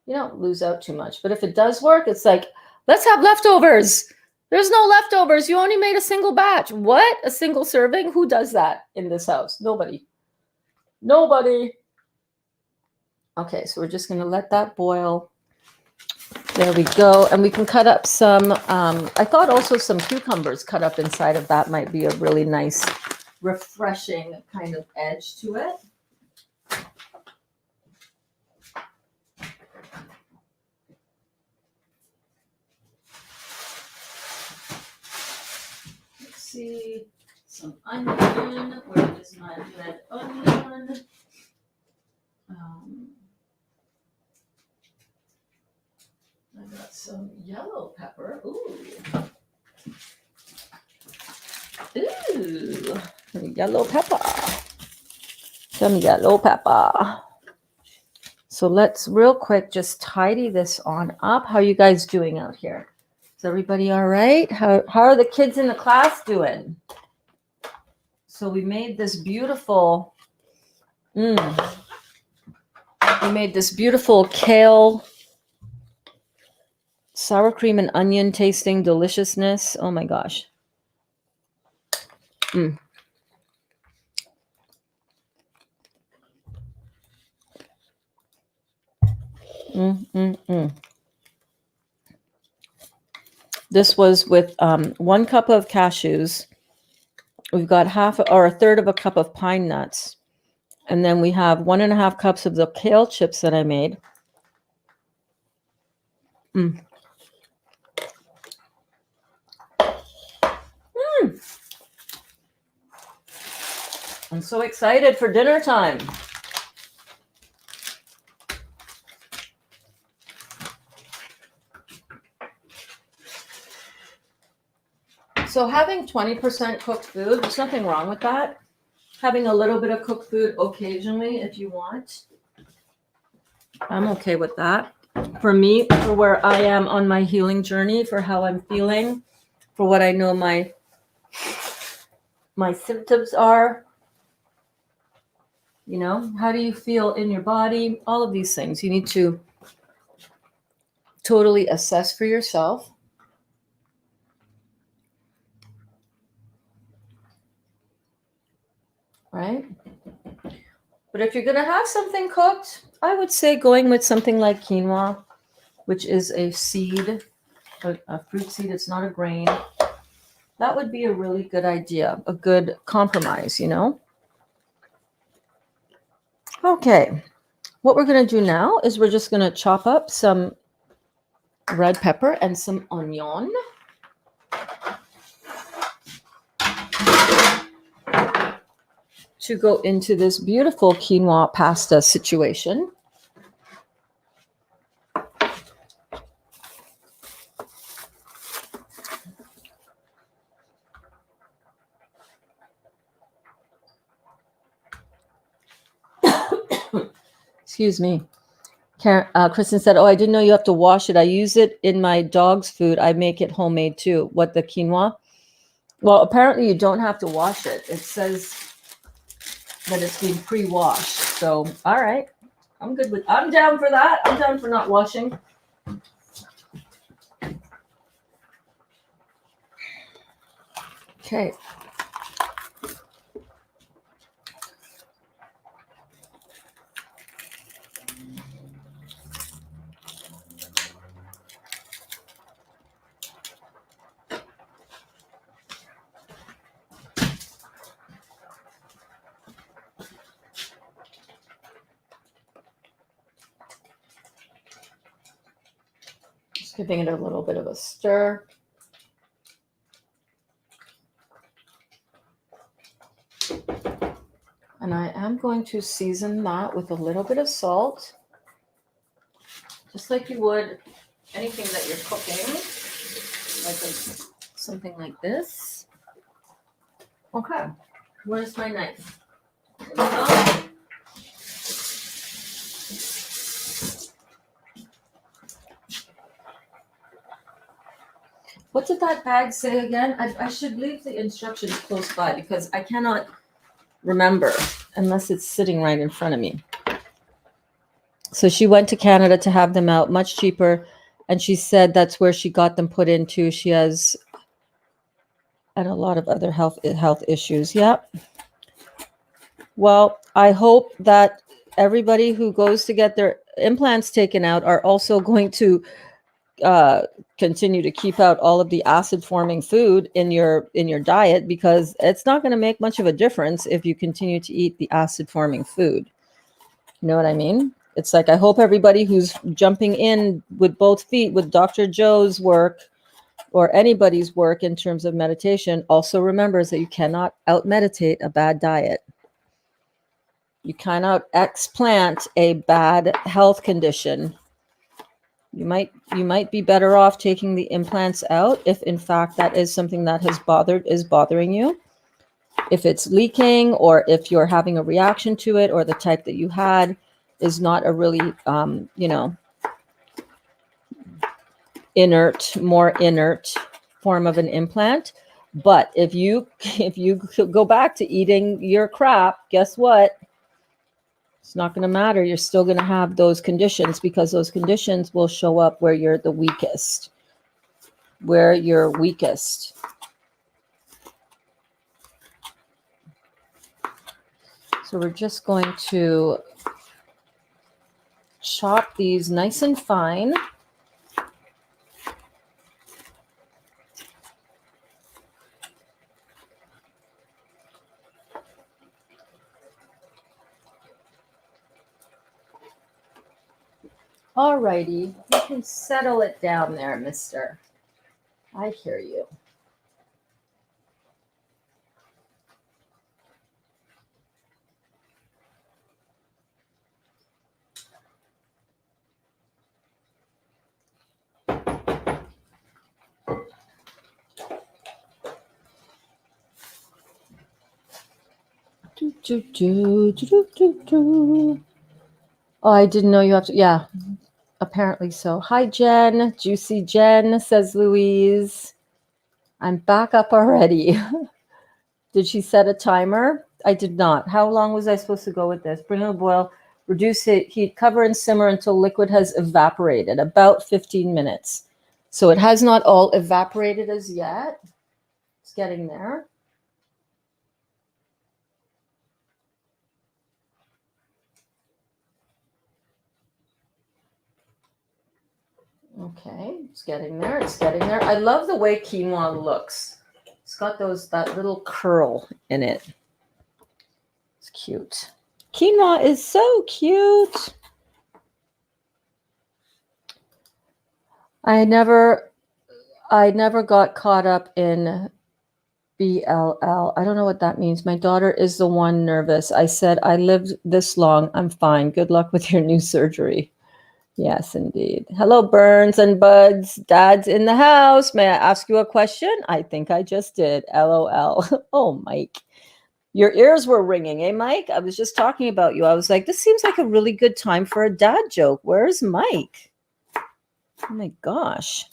Speaker 1: you don't lose out too much. But if it does work, it's like, let's have leftovers. There's no leftovers. You only made a single batch. What? A single serving? Who does that in this house? Nobody. Nobody. Okay, so we're just going to let that boil. There we go. And we can cut up some, I thought also some cucumbers cut up inside of that might be a really nice, refreshing kind of edge to it. Let's see, some onion. Where is my red onion? I got some yellow pepper. Ooh, yellow pepper. Some yellow pepper. So let's real quick just tidy this on up. How are you guys doing out here? Is everybody all right? How are the kids in the class doing? So we made this beautiful, kale, sour cream and onion tasting deliciousness. Oh my gosh. This was with 1 cup of cashews. We've got half or a third of a cup of pine nuts. And then we have 1.5 cups of the kale chips that I made. I'm so excited for dinner time. So having 20% cooked food, there's nothing wrong with that. Having a little bit of cooked food occasionally if you want. I'm okay with that. For me, for where I am on my healing journey, for how I'm feeling, for what I know my symptoms are, you know, how do you feel in your body? All of these things you need to totally assess for yourself. Right? But if you're going to have something cooked, I would say going with something like quinoa, which is a seed, a fruit seed. It's not a grain. That would be a really good idea, a good compromise, you know? Okay. What we're going to do now is we're just going to chop up some red pepper and some onion. To go into this beautiful quinoa pasta situation. Excuse me. Kristen said, oh, I didn't know you have to wash it. I use it in my dog's food. I make it homemade too. What, the quinoa? Well, apparently you don't have to wash it. It says that it's been pre-washed. So, all right. I'm down for that. I'm down for not washing. Okay. Just giving it a little bit of a stir. And I am going to season that with a little bit of salt, just like you would anything that you're cooking, like something like this. Okay, where's my knife? What did that bag say again? I should leave the instructions close by because I cannot remember unless it's sitting right in front of me. So she went to Canada to have them out, much cheaper. And she said that's where she got them put into. She has and a lot of other health issues. Yep. Well, I hope that everybody who goes to get their implants taken out are also going to continue to keep out all of the acid forming food in your diet, because it's not going to make much of a difference if you continue to eat the acid forming food. You know what I mean? It's like, I hope everybody who's jumping in with both feet with Dr. Joe's work or anybody's work in terms of meditation also remembers that you cannot out meditate a bad diet. You cannot explant a bad health condition. You might be better off taking the implants out if in fact that is something that is bothering you. If it's leaking, or if you're having a reaction to it, or the type that you had is not a really more inert form of an implant. But if you go back to eating your crap, guess what? It's not going to matter. You're still going to have those conditions, because those conditions will show up where you're the weakest. Where you're weakest. So we're just going to chop these nice and fine. Alrighty, you can settle it down there, mister. I hear you. Oh, I didn't know you have to. Yeah, apparently so. Hi, Jen. Juicy Jen, says Louise. I'm back up already. Did she set a timer? I did not. How long was I supposed to go with this? Bring in a boil, reduce heat, cover and simmer until liquid has evaporated, about 15 minutes. So it has not all evaporated as yet. It's getting there. Okay, it's getting there. It's getting there. I love the way quinoa looks. It's got that little curl in it. It's cute. Quinoa is so cute. I never got caught up in BLL. I don't know what that means. My daughter is the one nervous. I said, I lived this long. I'm fine. Good luck with your new surgery. Yes, indeed. Hello, Berns and Buds. Dad's in the house. May I ask you a question? I think I just did. LOL. Oh, Mike. Your ears were ringing, eh, Mike? I was just talking about you. I was like, this seems like a really good time for a dad joke. Where's Mike? Oh, my gosh.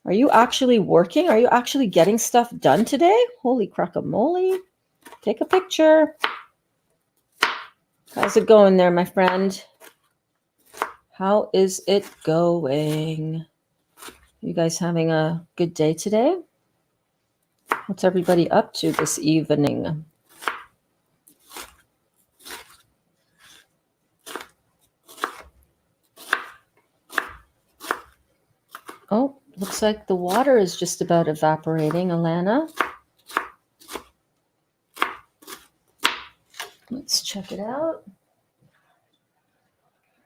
Speaker 1: Are you actually working? Are you actually getting stuff done today? Holy crackamole. Take a picture. How's it going there, my friend? How is it going? You guys having a good day today? What's everybody up to this evening? Oh, looks like the water is just about evaporating, Alana. Let's check it out.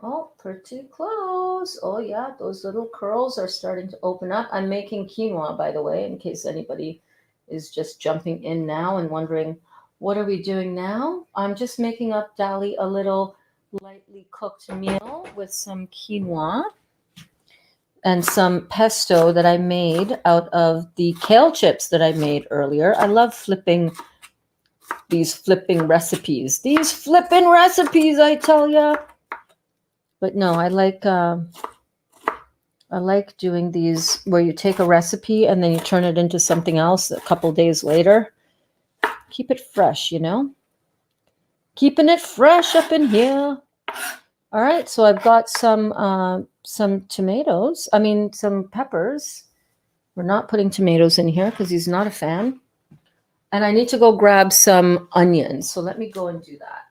Speaker 1: Oh, pretty close. Oh, yeah, those little curls are starting to open up. I'm making quinoa, by the way, in case anybody is just jumping in now and wondering, what are we doing now? I'm just making up Dali a little lightly cooked meal with some quinoa and some pesto that I made out of the kale chips that I made earlier. I love these flipping recipes. These flipping recipes, I tell ya. But no, I like doing these where you take a recipe and then you turn it into something else a couple days later. Keep it fresh, you know? Keeping it fresh up in here. All right, so I've got some tomatoes. I mean, some peppers. We're not putting tomatoes in here because he's not a fan. And I need to go grab some onions. So let me go and do that.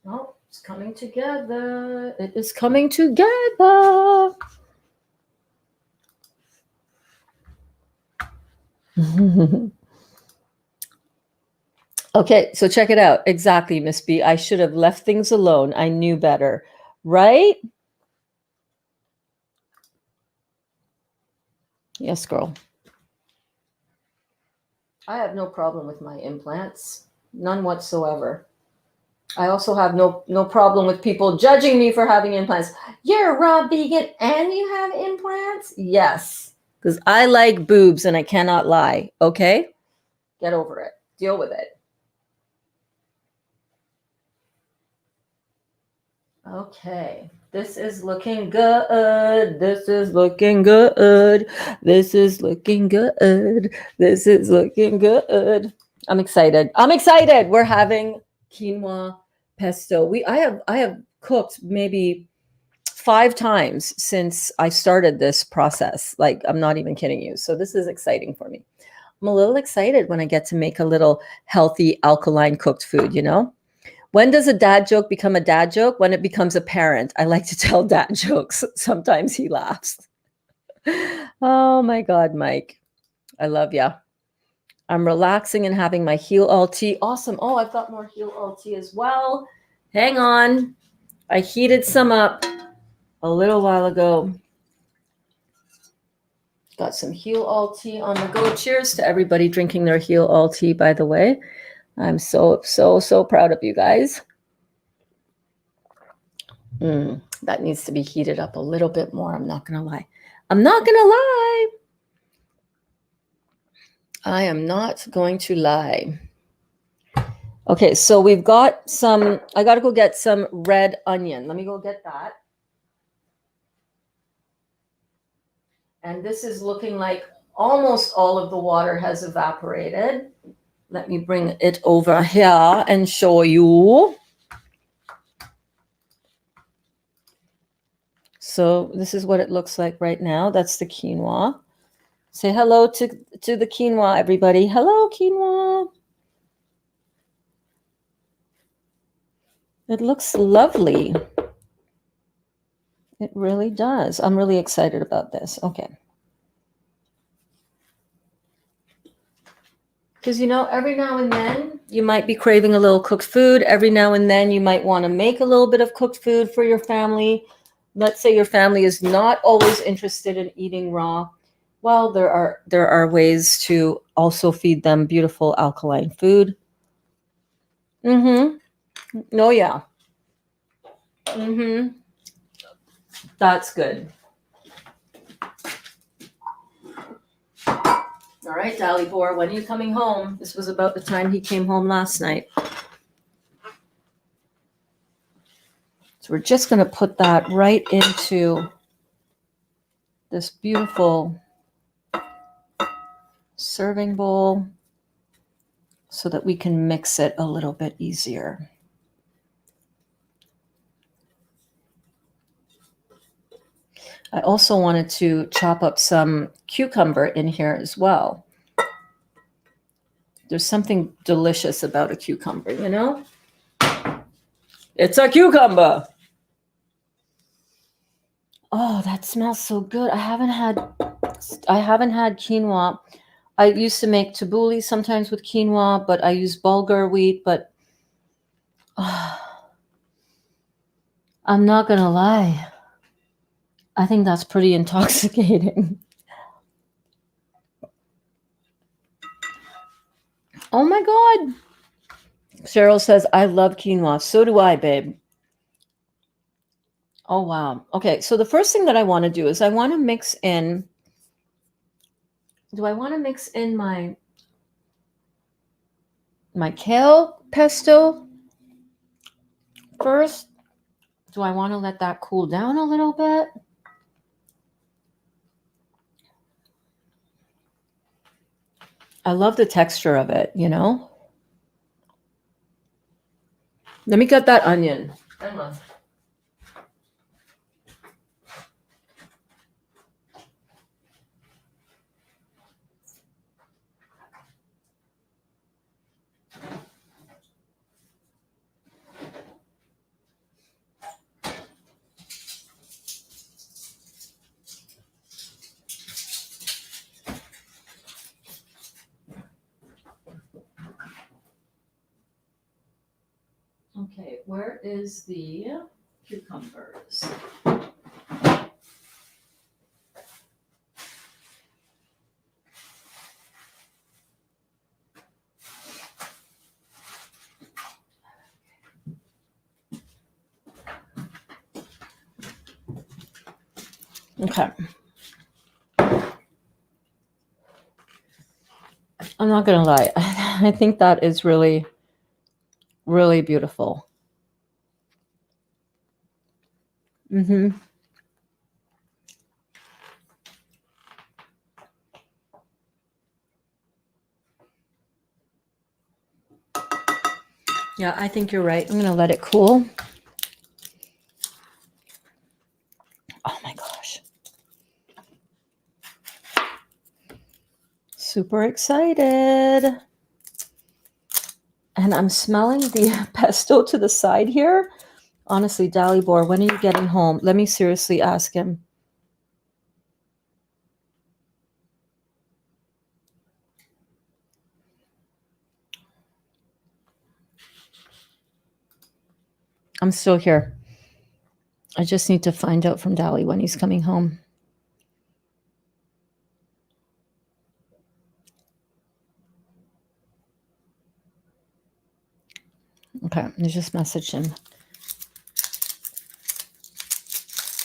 Speaker 1: Oh, it's coming together. It is coming together. Okay, so check it out. Exactly, Miss B. I should have left things alone. I knew better, right? Yes, girl. I have no problem with my implants. None whatsoever. I also have no problem with people judging me for having implants. You're a raw vegan and you have implants? Yes, because I like boobs and I cannot lie. Okay? Get over it. Deal with it. Okay. This is looking good. This is looking good. This is looking good. This is looking good. I'm excited. I'm excited. We're having quinoa pesto. I have cooked maybe 5 times since I started this process. Like, I'm not even kidding you. So this is exciting for me. I'm a little excited when I get to make a little healthy alkaline cooked food, you know? When does a dad joke become a dad joke? When it becomes a parent. I like to tell dad jokes. Sometimes he laughs. Oh my God, Mike. I love ya. I'm relaxing and having my heal all tea. Awesome. Oh, I've got more heal all tea as well. Hang on. I heated some up a little while ago. Got some heal all tea on the go. Cheers to everybody drinking their heal all tea, by the way. I'm so proud of you guys. That needs to be heated up a little bit more. I'm not going to lie. I'm not going to lie. I am not going to lie. Okay, so we've got some, I got to go get some red onion. Let me go get that. And this is looking like almost all of the water has evaporated. Let me bring it over here and show you. So this is what it looks like right now. That's the quinoa. Say hello to the quinoa, everybody. Hello, quinoa. It looks lovely. It really does. I'm really excited about this. Okay. Because, every now and then you might be craving a little cooked food. Every now and then you might want to make a little bit of cooked food for your family. Let's say your family is not always interested in eating raw. Well, there are ways to also feed them beautiful alkaline food. Oh, yeah. That's good. All right, Dali Boar, when are you coming home? This was about the time he came home last night. So we're just going to put that right into this beautiful serving bowl so that we can mix it a little bit easier. I also wanted to chop up some cucumber in here as well. There's something delicious about a cucumber, It's a cucumber. Oh, that smells so good. I haven't had quinoa. I used to make tabbouleh sometimes with quinoa, but I use bulgur wheat, but I'm not going to lie. I think that's pretty intoxicating. Oh my God. Cheryl says, I love quinoa. So do I, babe. Oh, wow. Okay, so the first thing that I want to do is I want to mix in. Do I want to mix in my kale pesto first? Do I want to let that cool down a little bit? I love the texture of it, Let me get that onion. Okay, where is the cucumbers? Okay. I'm not going to lie. I think that is really, really beautiful. Yeah, I think you're right. I'm going to let it cool. Oh my gosh. Super excited. And And I'm smelling the pesto to the side here. Honestly, Dalibor, when are you getting home? Let me seriously ask him. I'm still here. I just need to find out from Dali when he's coming home. Okay, I just messaged him.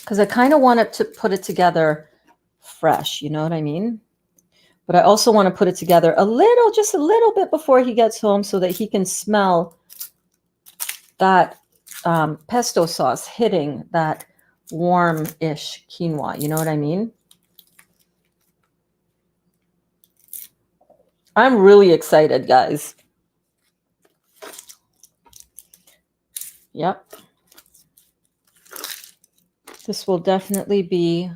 Speaker 1: Because I kind of wanted to put it together fresh, you know what I mean? But I also want to put it together just a little bit before he gets home so that he can smell that pesto sauce hitting that warm-ish quinoa. You know what I mean? I'm really excited, guys. Yep. This will definitely be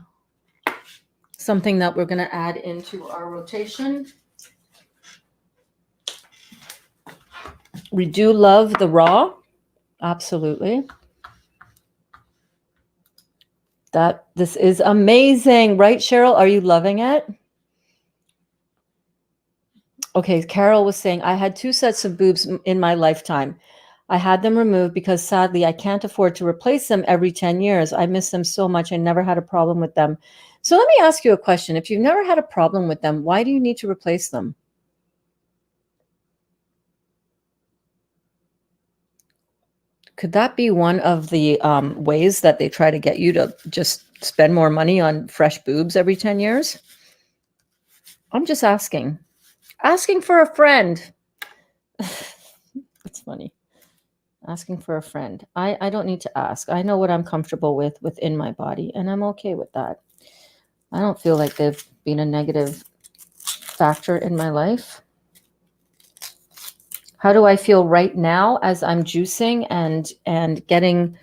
Speaker 1: something that we're going to add into our rotation. We do love the raw. Absolutely. This is amazing, right, Cheryl? Are you loving it? Okay, Carol was saying, I had 2 sets of boobs in my lifetime. I had them removed because sadly I can't afford to replace them every 10 years. I miss them so much. I never had a problem with them. So let me ask you a question. If you've never had a problem with them, why do you need to replace them? Could that be one of the ways that they try to get you to just spend more money on fresh boobs every 10 years? I'm just asking. Asking for a friend. It's funny. Asking for a friend. I don't need to ask. I know what I'm comfortable with within my body, and I'm okay with that. I don't feel like they've been a negative factor in my life. How do I feel right now as I'm juicing and getting,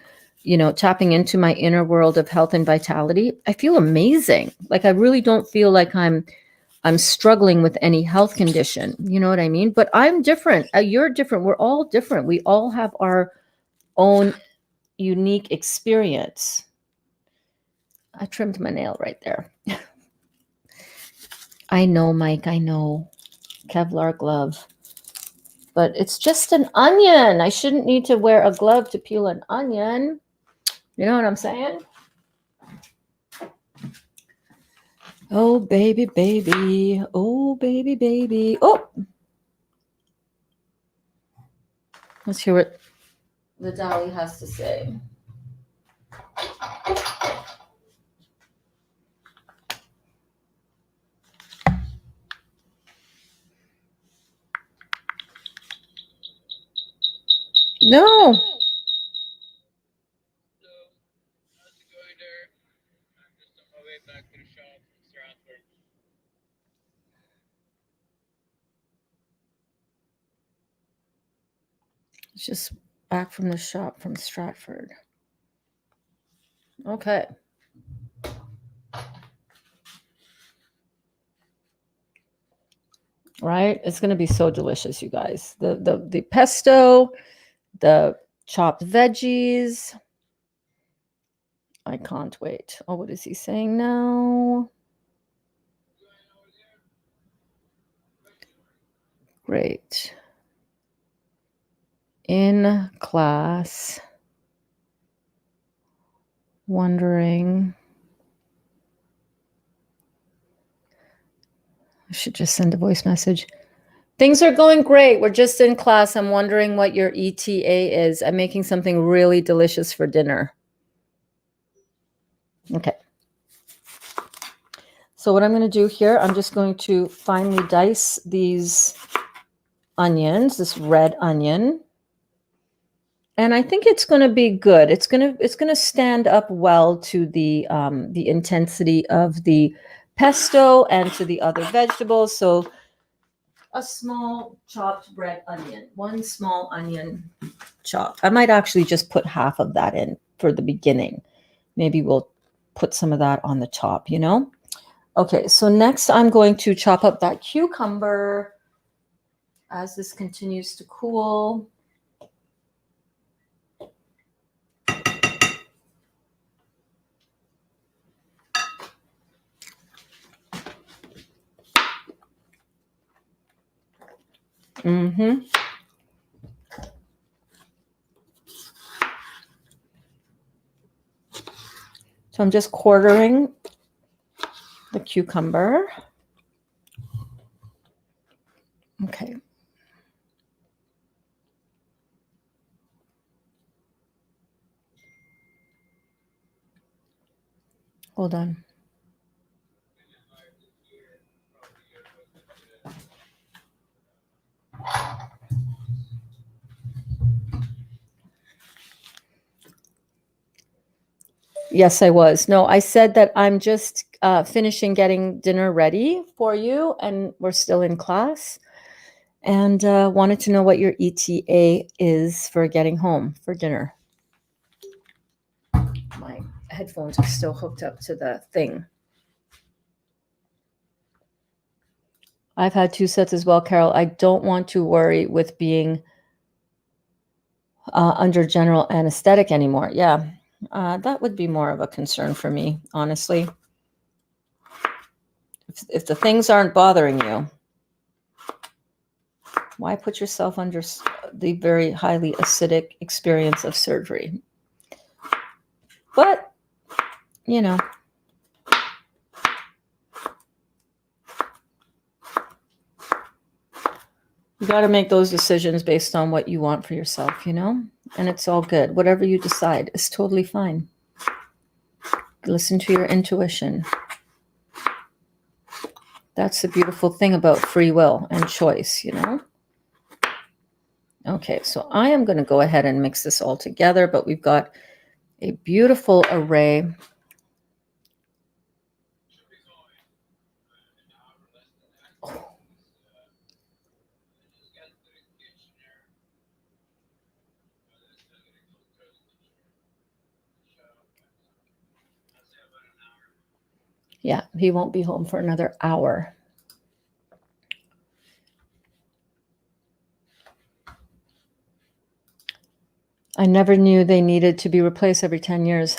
Speaker 1: tapping into my inner world of health and vitality? I feel amazing. Like I really don't feel like I'm struggling with any health condition. You know what I mean? But I'm different. You're different. We're all different. We all have our own unique experience. I trimmed my nail right there. I know, Mike. I know. Kevlar glove. But it's just an onion. I shouldn't need to wear a glove to peel an onion. You know what I'm saying? Oh, baby, baby. Oh, baby, baby. Oh! Let's hear what the Dali has to say. No. It's just back from the shop from Stratford. Okay. Right? It's going to be so delicious, you guys. The pesto, the chopped veggies. I can't wait. Oh, what is he saying now? Great. In class, wondering. I should just send a voice message. Things are going great. We're just in class. I'm wondering what your ETA is. I'm making something really delicious for dinner. Okay. So what I'm going to do here, I'm just going to finely dice these onions, this red onion. And I think it's going to be good. It's going to stand up well to the intensity of the pesto and to the other vegetables. So a small chopped red onion, 1 small onion chopped. I might actually just put half of that in for the beginning. Maybe we'll put some of that on the top, Okay, so next I'm going to chop up that cucumber. as this continues to cool. Mm-hmm. So I'm just quartering the cucumber. Okay. Hold on. Yes, I was. No, I said that I'm just finishing getting dinner ready for you, and we're still in class. And wanted to know what your ETA is for getting home for dinner. My headphones are still hooked up to the thing. I've had 2 sets as well, Carol. I don't want to worry with being under general anesthetic anymore. Yeah, that would be more of a concern for me, honestly. If the things aren't bothering you, why put yourself under the very highly acidic experience of surgery? But, you know, you got to make those decisions based on what you want for yourself, you know? And it's all good. Whatever you decide is totally fine. Listen to your intuition. That's the beautiful thing about free will and choice, you know? Okay, so I am going to go ahead and mix this all together, but we've got a beautiful array. Yeah, he won't be home for another hour. I never knew they needed to be replaced every 10 years.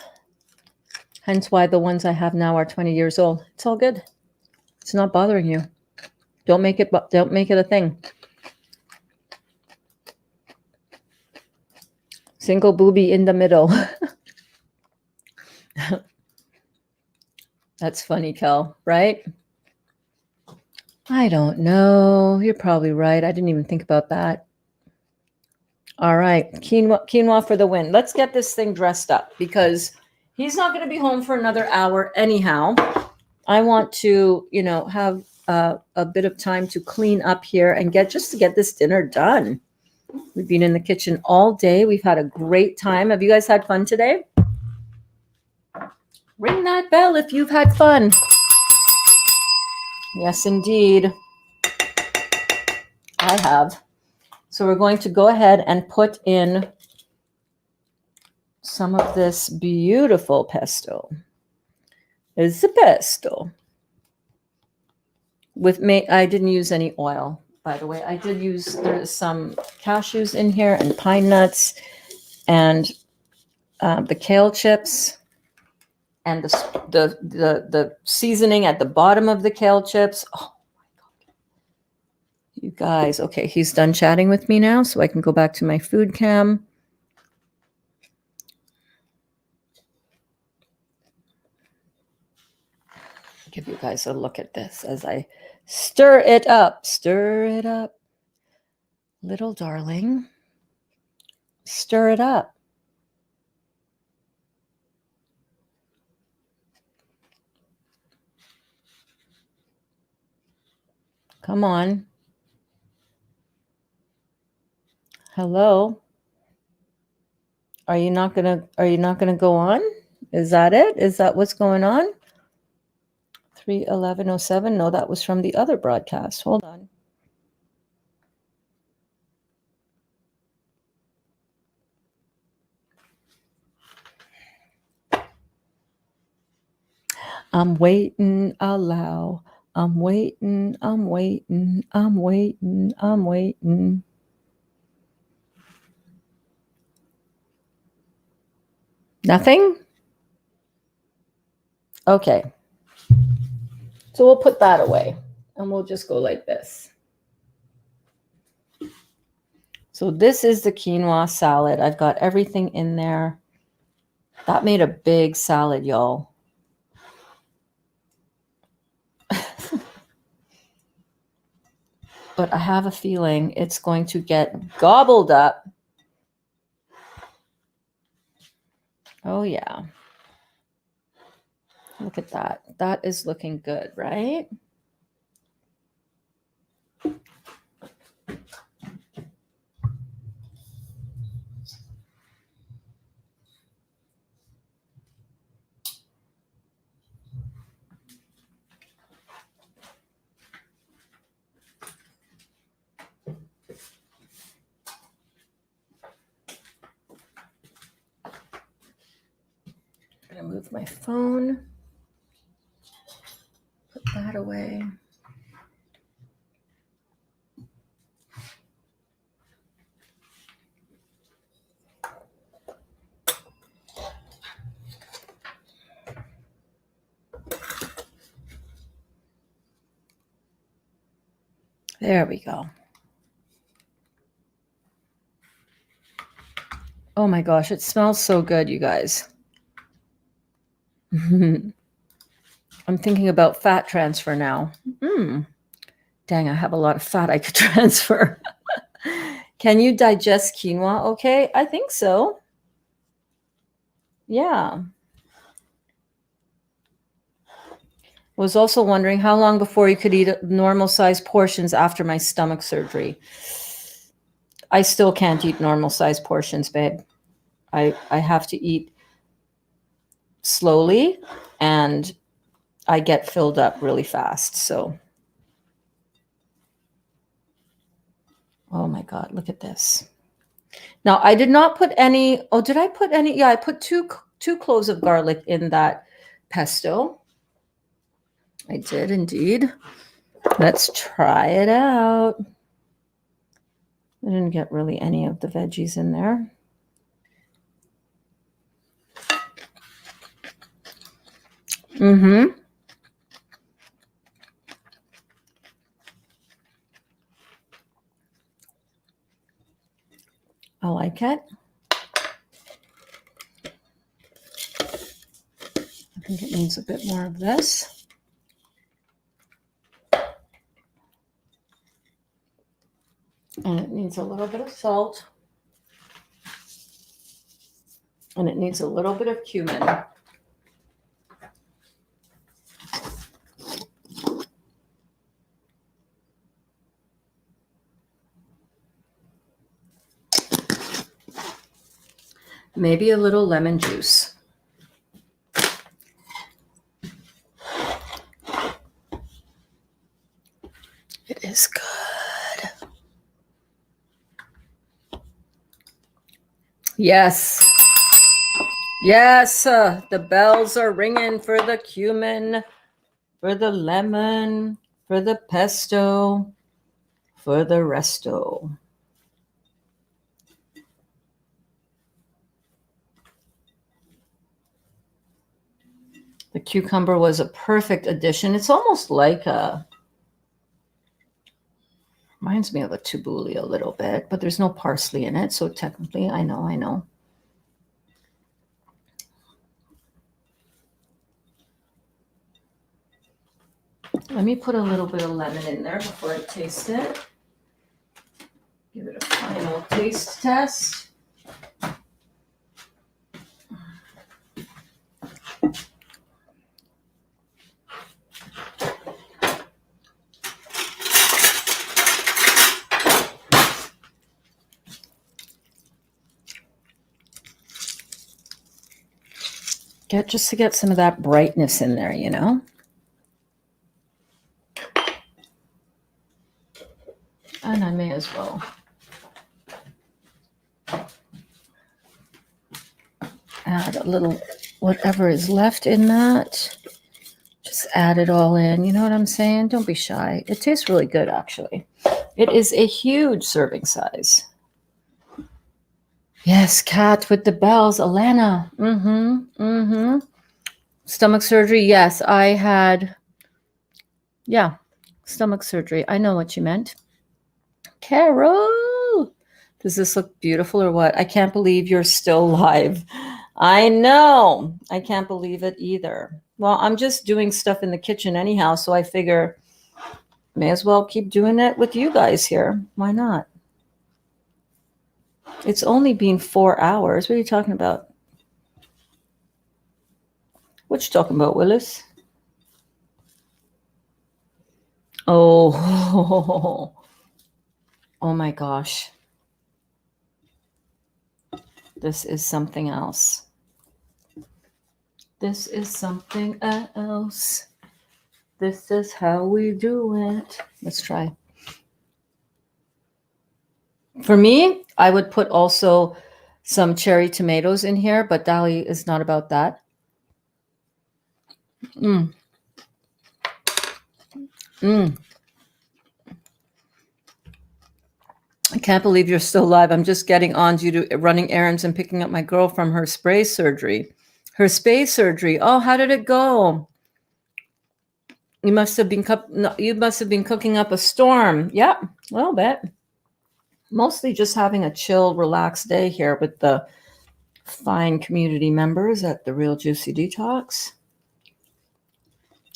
Speaker 1: Hence why the ones I have now are 20 years old. It's all good. It's not bothering you. Don't make it a thing. Single booby in the middle. That's funny, Kel, right? I don't know. You're probably right. I didn't even think about that. All right. Quinoa for the win. Let's get this thing dressed up because he's not going to be home for another hour anyhow. I want to, have a bit of time to clean up here and get this dinner done. We've been in the kitchen all day. We've had a great time. Have you guys had fun today? Ring that bell if you've had fun. Yes, indeed. I have. So we're going to go ahead and put in some of this beautiful pesto. It's a pesto. I didn't use any oil, by the way. I did use, there's some cashews in here and pine nuts and the kale chips and the seasoning at the bottom of the kale chips. Oh my God. You guys, okay, he's done chatting with me now, so I can go back to my food cam. Give you guys a look at this as I stir it up. Stir it up. Little darling. Stir it up. Come on. Hello. Are you not gonna go on? Is that it? Is that what's going on? 3:11:07. No, that was from the other broadcast. Hold on. I'm waiting, allow. I'm waiting, I'm waiting, I'm waiting, I'm waiting. Nothing? Okay. So we'll put that away and we'll just go like this. So this is the quinoa salad. I've got everything in there. That made a big salad, y'all. But I have a feeling it's going to get gobbled up. Oh, yeah. Look at that. That is looking good, right? I'm going to move my phone. Put that away. There we go. Oh my gosh, it smells so good, you guys. I'm thinking about fat transfer now. Dang, I have a lot of fat I could transfer. Can you digest quinoa? Okay, I think so. Yeah. Was also wondering how long before you could eat normal sized portions after my stomach surgery. I still can't eat normal sized portions, babe. I have to eat slowly and I get filled up really fast. So, oh my God, look at this. Now I did not put any, oh, did I put any? Yeah, I put two cloves of garlic in that pesto. I did indeed. Let's try it out. I didn't get really any of the veggies in there. I like it. I think it needs a bit more of this. And it needs a little bit of salt. And it needs a little bit of cumin. Maybe a little lemon juice. It is good. Yes. Yes, the bells are ringing for the cumin, for the lemon, for the pesto, for the resto. The cucumber was a perfect addition. It's almost like reminds me of a tabbouleh a little bit, but there's no parsley in it. So technically, I know. Let me put a little bit of lemon in there before I taste it. Give it a final taste test. Just to get some of that brightness in there, you know? And I may as well add a little whatever is left in that. Just add it all in. You know what I'm saying? Don't be shy. It tastes really good, actually. It is a huge serving size. Yes, cat with the bells. Alana. Stomach surgery. Yes, I had. Yeah, stomach surgery. I know what you meant. Carol. Does this look beautiful or what? I can't believe you're still live. I know. I can't believe it either. Well, I'm just doing stuff in the kitchen anyhow, so I figure may as well keep doing it with you guys here. Why not? It's only been 4 hours. What are you talking about? What you talking about, Willis? Oh, oh my gosh. This is something else. This is something else. This is how we do it. Let's try. For me, I would put also some cherry tomatoes in here, but Dali is not about that. I can't believe you're still alive. I'm just getting on due to running errands and picking up my girl from her spay surgery. Her spay surgery. Oh, how did it go? You must have been cooking up a storm. Yeah, a little bit. Mostly just having a chill, relaxed day here with the fine community members at the Real Juicy Detox.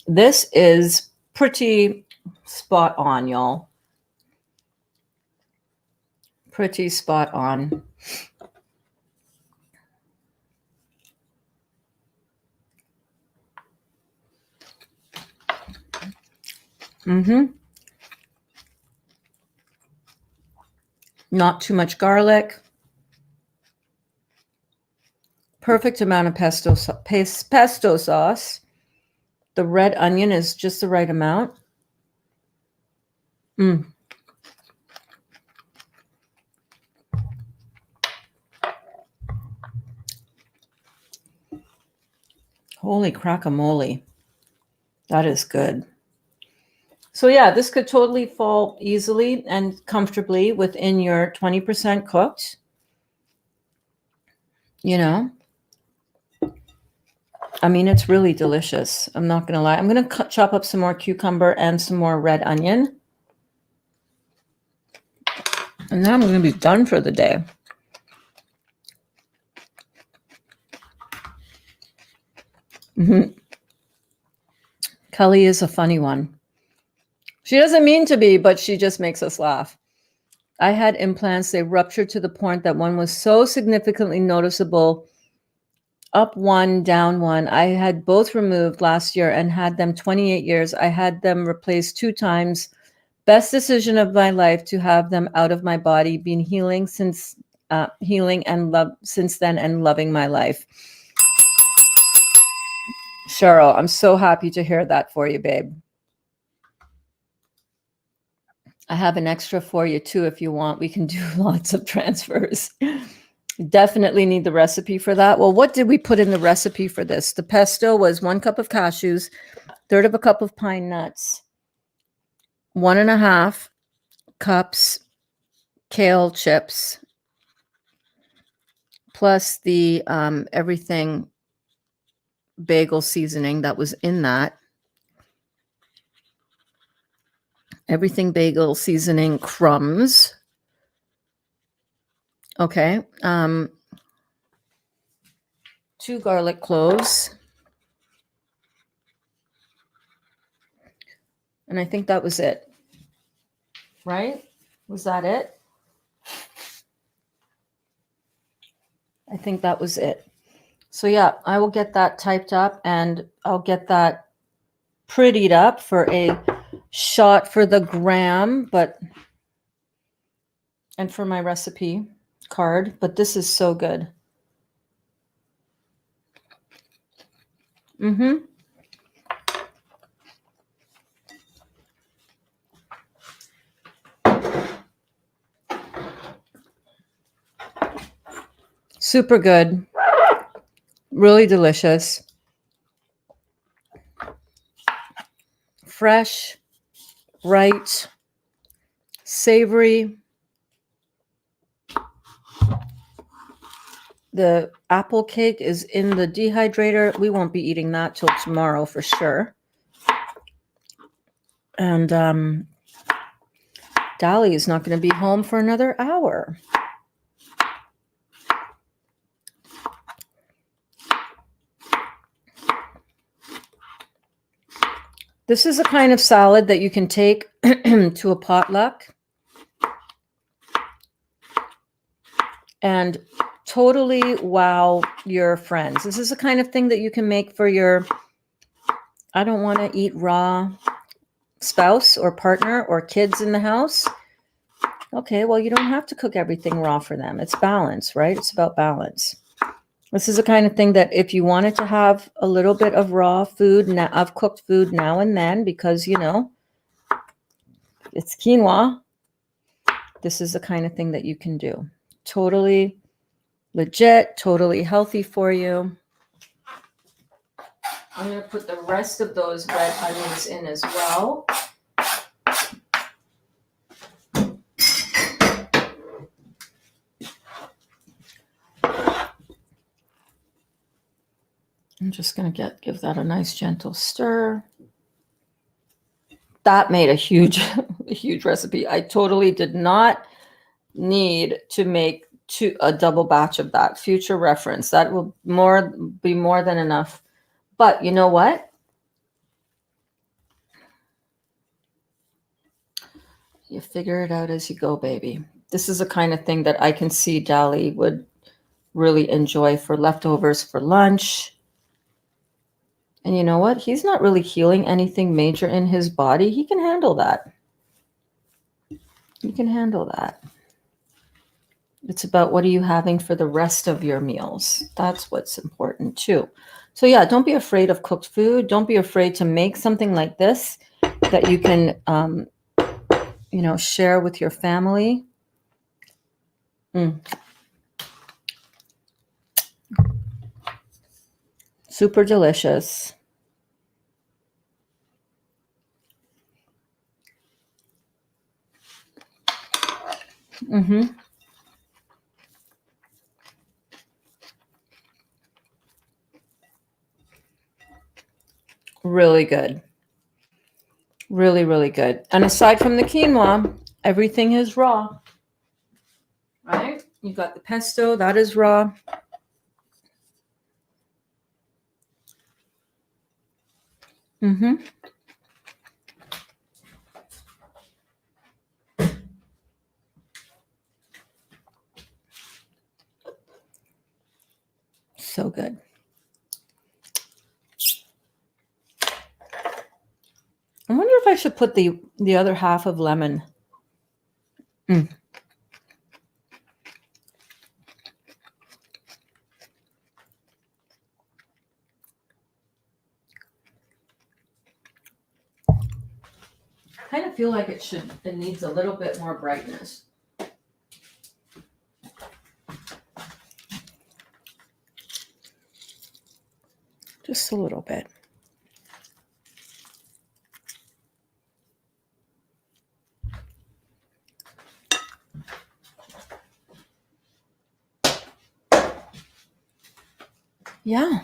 Speaker 1: This is pretty spot on, y'all. Pretty spot on. Not too much garlic. Perfect amount of pesto sauce. The red onion is just the right amount. Holy crackamole. That is good. So yeah, this could totally fall easily and comfortably within your 20% cooked. You know, I mean, it's really delicious. I'm not going to lie. I'm going to chop up some more cucumber and some more red onion. And then I'm going to be done for the day. Kelly is a funny one. She doesn't mean to be, but she just makes us laugh. I had implants. They ruptured to the point that one was so significantly noticeable. Up one, down one. I had both removed last year and had them 28 years. I had them replaced 2 times. Best decision of my life to have them out of my body. Been healing since since then and loving my life. Cheryl, I'm so happy to hear that for you, babe. I have an extra for you too if you want. We can do lots of transfers. Definitely need the recipe for that. Well, what did we put in the recipe for this? The pesto was 1 cup of cashews, 1/3 of a cup of pine nuts, 1.5 cups kale chips, plus the everything bagel seasoning that was in that. Everything bagel seasoning crumbs. Okay. 2 garlic cloves. And I think that was it. Right? Was that it? I think that was it. So yeah, I will get that typed up and I'll get that prettied up for a shot for the gram, and for my recipe card, but this is so good. Super good. Really delicious. fresh, right, savory. The apple cake is in the dehydrator. We won't be eating that till tomorrow for sure. And Dali is not going to be home for another hour. This is a kind of salad that you can take to a potluck and totally wow your friends. This is the kind of thing that you can make for your, I don't want to eat raw spouse or partner or kids in the house. Okay, well, you don't have to cook everything raw for them. It's balance, right? It's about balance. This is the kind of thing that if you wanted to have a little bit of raw food, of cooked food now and then, because, you know, it's quinoa, this is the kind of thing that you can do. Totally legit, totally healthy for you. I'm going to put the rest of those red onions in as well. I'm just going to give that a nice gentle stir. That made a huge recipe. I totally did not need to make a double batch of that. Future reference. That will be more than enough. But you know what? You figure it out as you go, baby. This is the kind of thing that I can see Dali would really enjoy for leftovers for lunch. And you know what? He's not really healing anything major in his body. He can handle that. He can handle that. It's about what are you having for the rest of your meals. That's what's important too. So yeah, don't be afraid of cooked food. Don't be afraid to make something like this that you can, you know, share with your family. Super delicious. Really good. Really, really good. And aside from the quinoa, everything is raw. Right? You got the pesto, that is raw. So good. I wonder if I should put the other half of lemon. I kind of feel like it needs a little bit more brightness. Just a little bit. Yeah.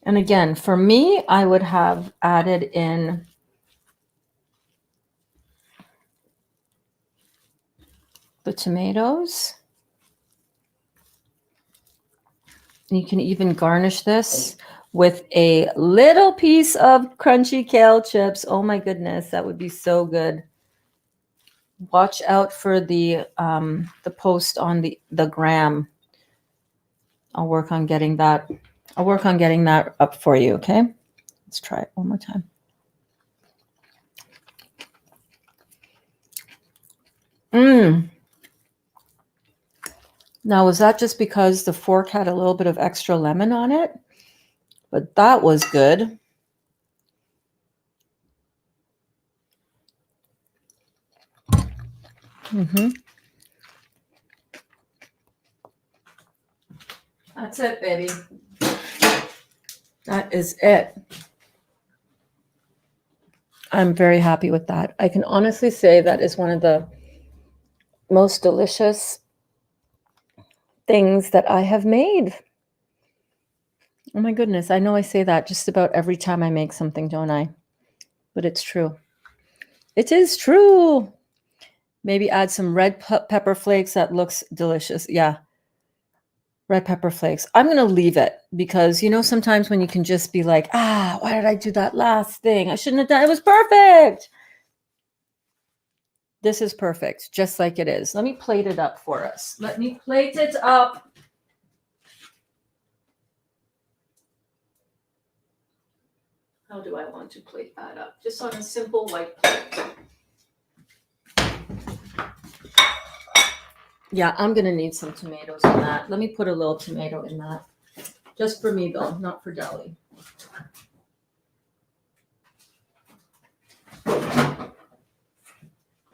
Speaker 1: And again, for me, I would have added in the tomatoes. You can even garnish this with a little piece of crunchy kale chips. Oh my goodness, that would be so good. Watch out for the post on the gram. I'll work on getting that. I'll work on getting that up for you, okay? Let's try it one more time. Now, was that just because the fork had a little bit of extra lemon on it? But that was good. Mm-hmm. That's it, baby. That is it. I'm very happy with that. I can honestly say that is one of the most delicious things that I have made. Oh my goodness. I know I say that just about every time I make something, don't I? But it's true. It is true. Maybe add some red pepper flakes. That looks delicious. Yeah. Red pepper flakes. I'm going to leave it because, sometimes when you can just be like, why did I do that last thing? I shouldn't have done it. It was perfect. This is perfect, just like it is. Let me plate it up for us. Let me plate it up. How do I want to plate that up? Just on a simple white plate. Yeah, I'm going to need some tomatoes in that. Let me put a little tomato in that. Just for me, though, not for Dali.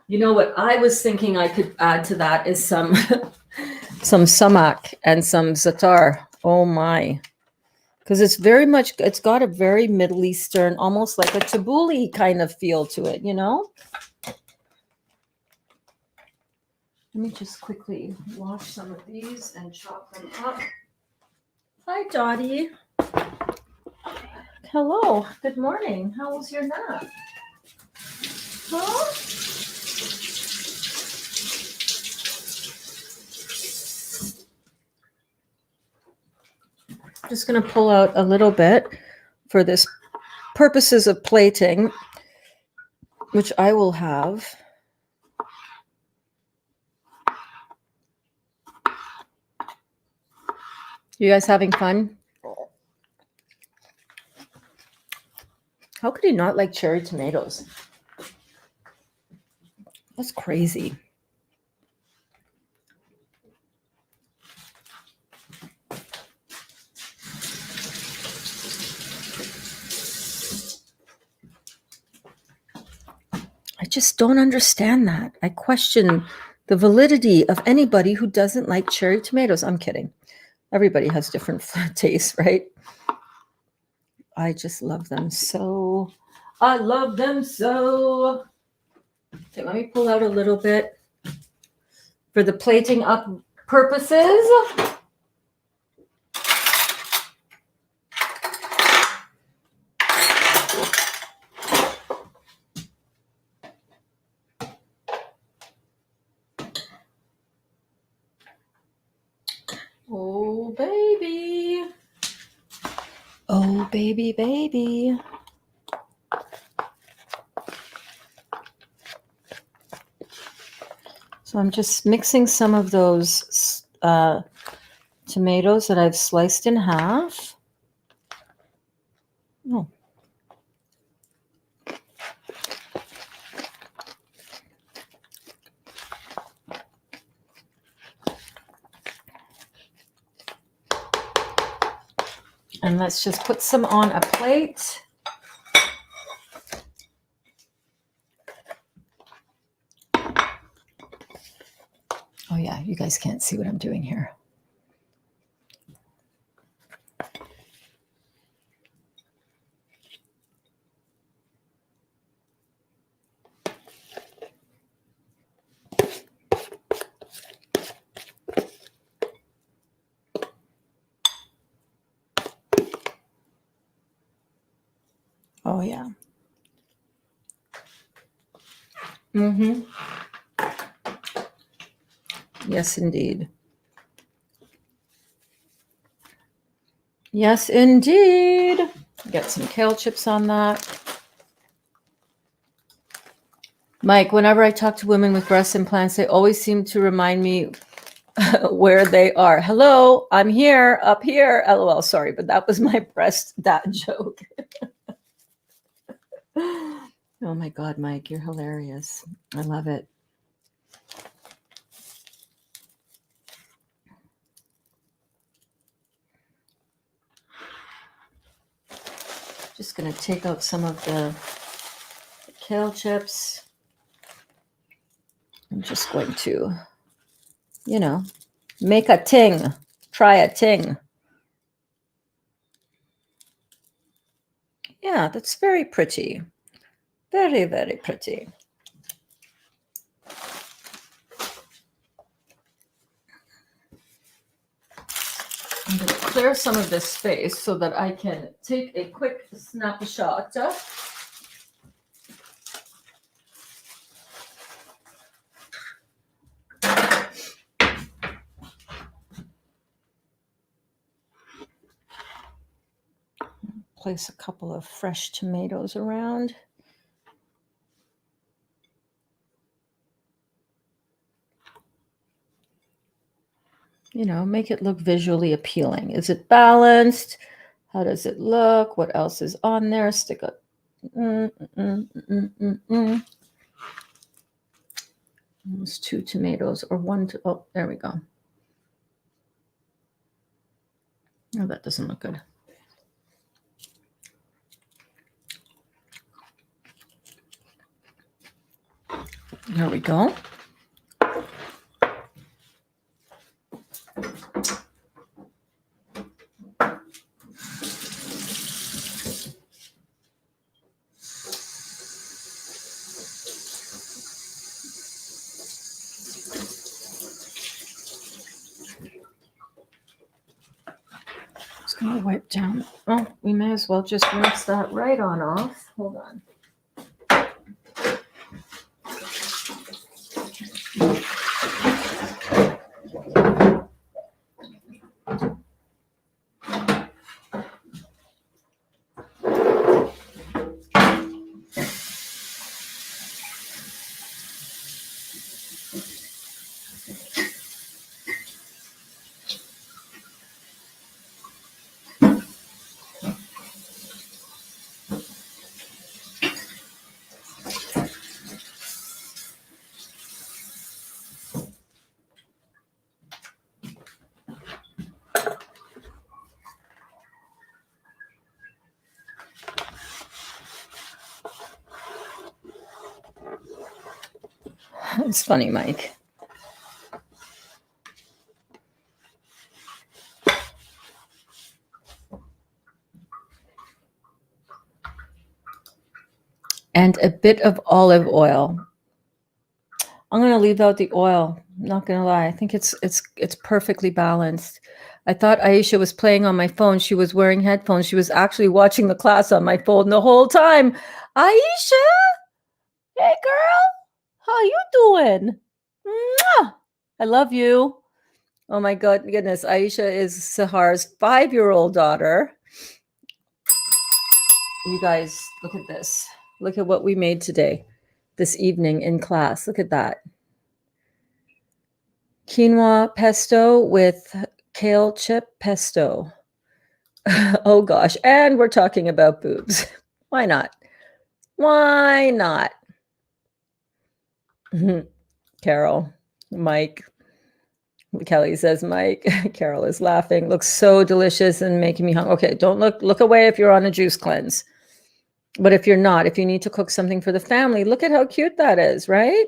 Speaker 1: You know what I was thinking I could add to that is some sumac and some za'atar. Oh my. Because it's got a very Middle Eastern, almost like a tabbouleh kind of feel to it, Let me just quickly wash some of these and chop them up. Hi, Dottie. Hello. Good morning. How was your nap? Huh? Just going to pull out a little bit for this purposes of plating, which I will have. You guys having fun? How could you not like cherry tomatoes? That's crazy. I just don't understand that. I question the validity of anybody who doesn't like cherry tomatoes. I'm kidding. Everybody has different tastes, right? I just love them so. I love them so. Okay, let me pull out a little bit for the plating up purposes. Oh, baby. Oh, baby, baby. So I'm just mixing some of those tomatoes that I've sliced in half. Oh. And let's just put some on a plate. Oh yeah, you guys can't see what I'm doing here. Oh yeah. Mm-hmm. Yes, indeed. Yes, indeed. Get some kale chips on that. Mike, whenever I talk to women with breast implants, they always seem to remind me where they are. Hello, I'm here, up here. LOL, sorry, but that was my breast dad joke. Oh my God, Mike, you're hilarious. I love it. Just going to take out some of the kale chips. I'm just going to, you know, make a ting, try a ting. Yeah, that's very pretty. Very, very pretty. I'm going to clear some of this space so that I can take a quick snapshot. Place a couple of fresh tomatoes around. You know, make it look visually appealing. Is it balanced? How does it look? What else is on there? Stick a almost 2 tomatoes or 1. Oh, there we go. Oh, that doesn't look good. There we go. Just gonna wipe down. Oh, we may as well just rinse that right on off. Hold on. It's funny, Mike. And a bit of olive oil. I'm going to leave out the oil. I'm not going to lie. I think it's perfectly balanced. I thought Aisha was playing on my phone. She was wearing headphones. She was actually watching the class on my phone the whole time. Aisha, hey girl, how you doing? Mwah! I love you. Oh my goodness. Aisha is Sahar's 5-year-old daughter. You guys, look at this. Look at what we made today, this evening in class. Look at that. Quinoa pesto with kale chip pesto. Oh gosh. And we're talking about boobs. Why not? Why not? Carol, Mike. Kelly says, Mike. Carol is laughing. Looks so delicious and making me hungry. Okay, don't look away if you're on a juice cleanse. But if you're not, if you need to cook something for the family, look at how cute that is, right?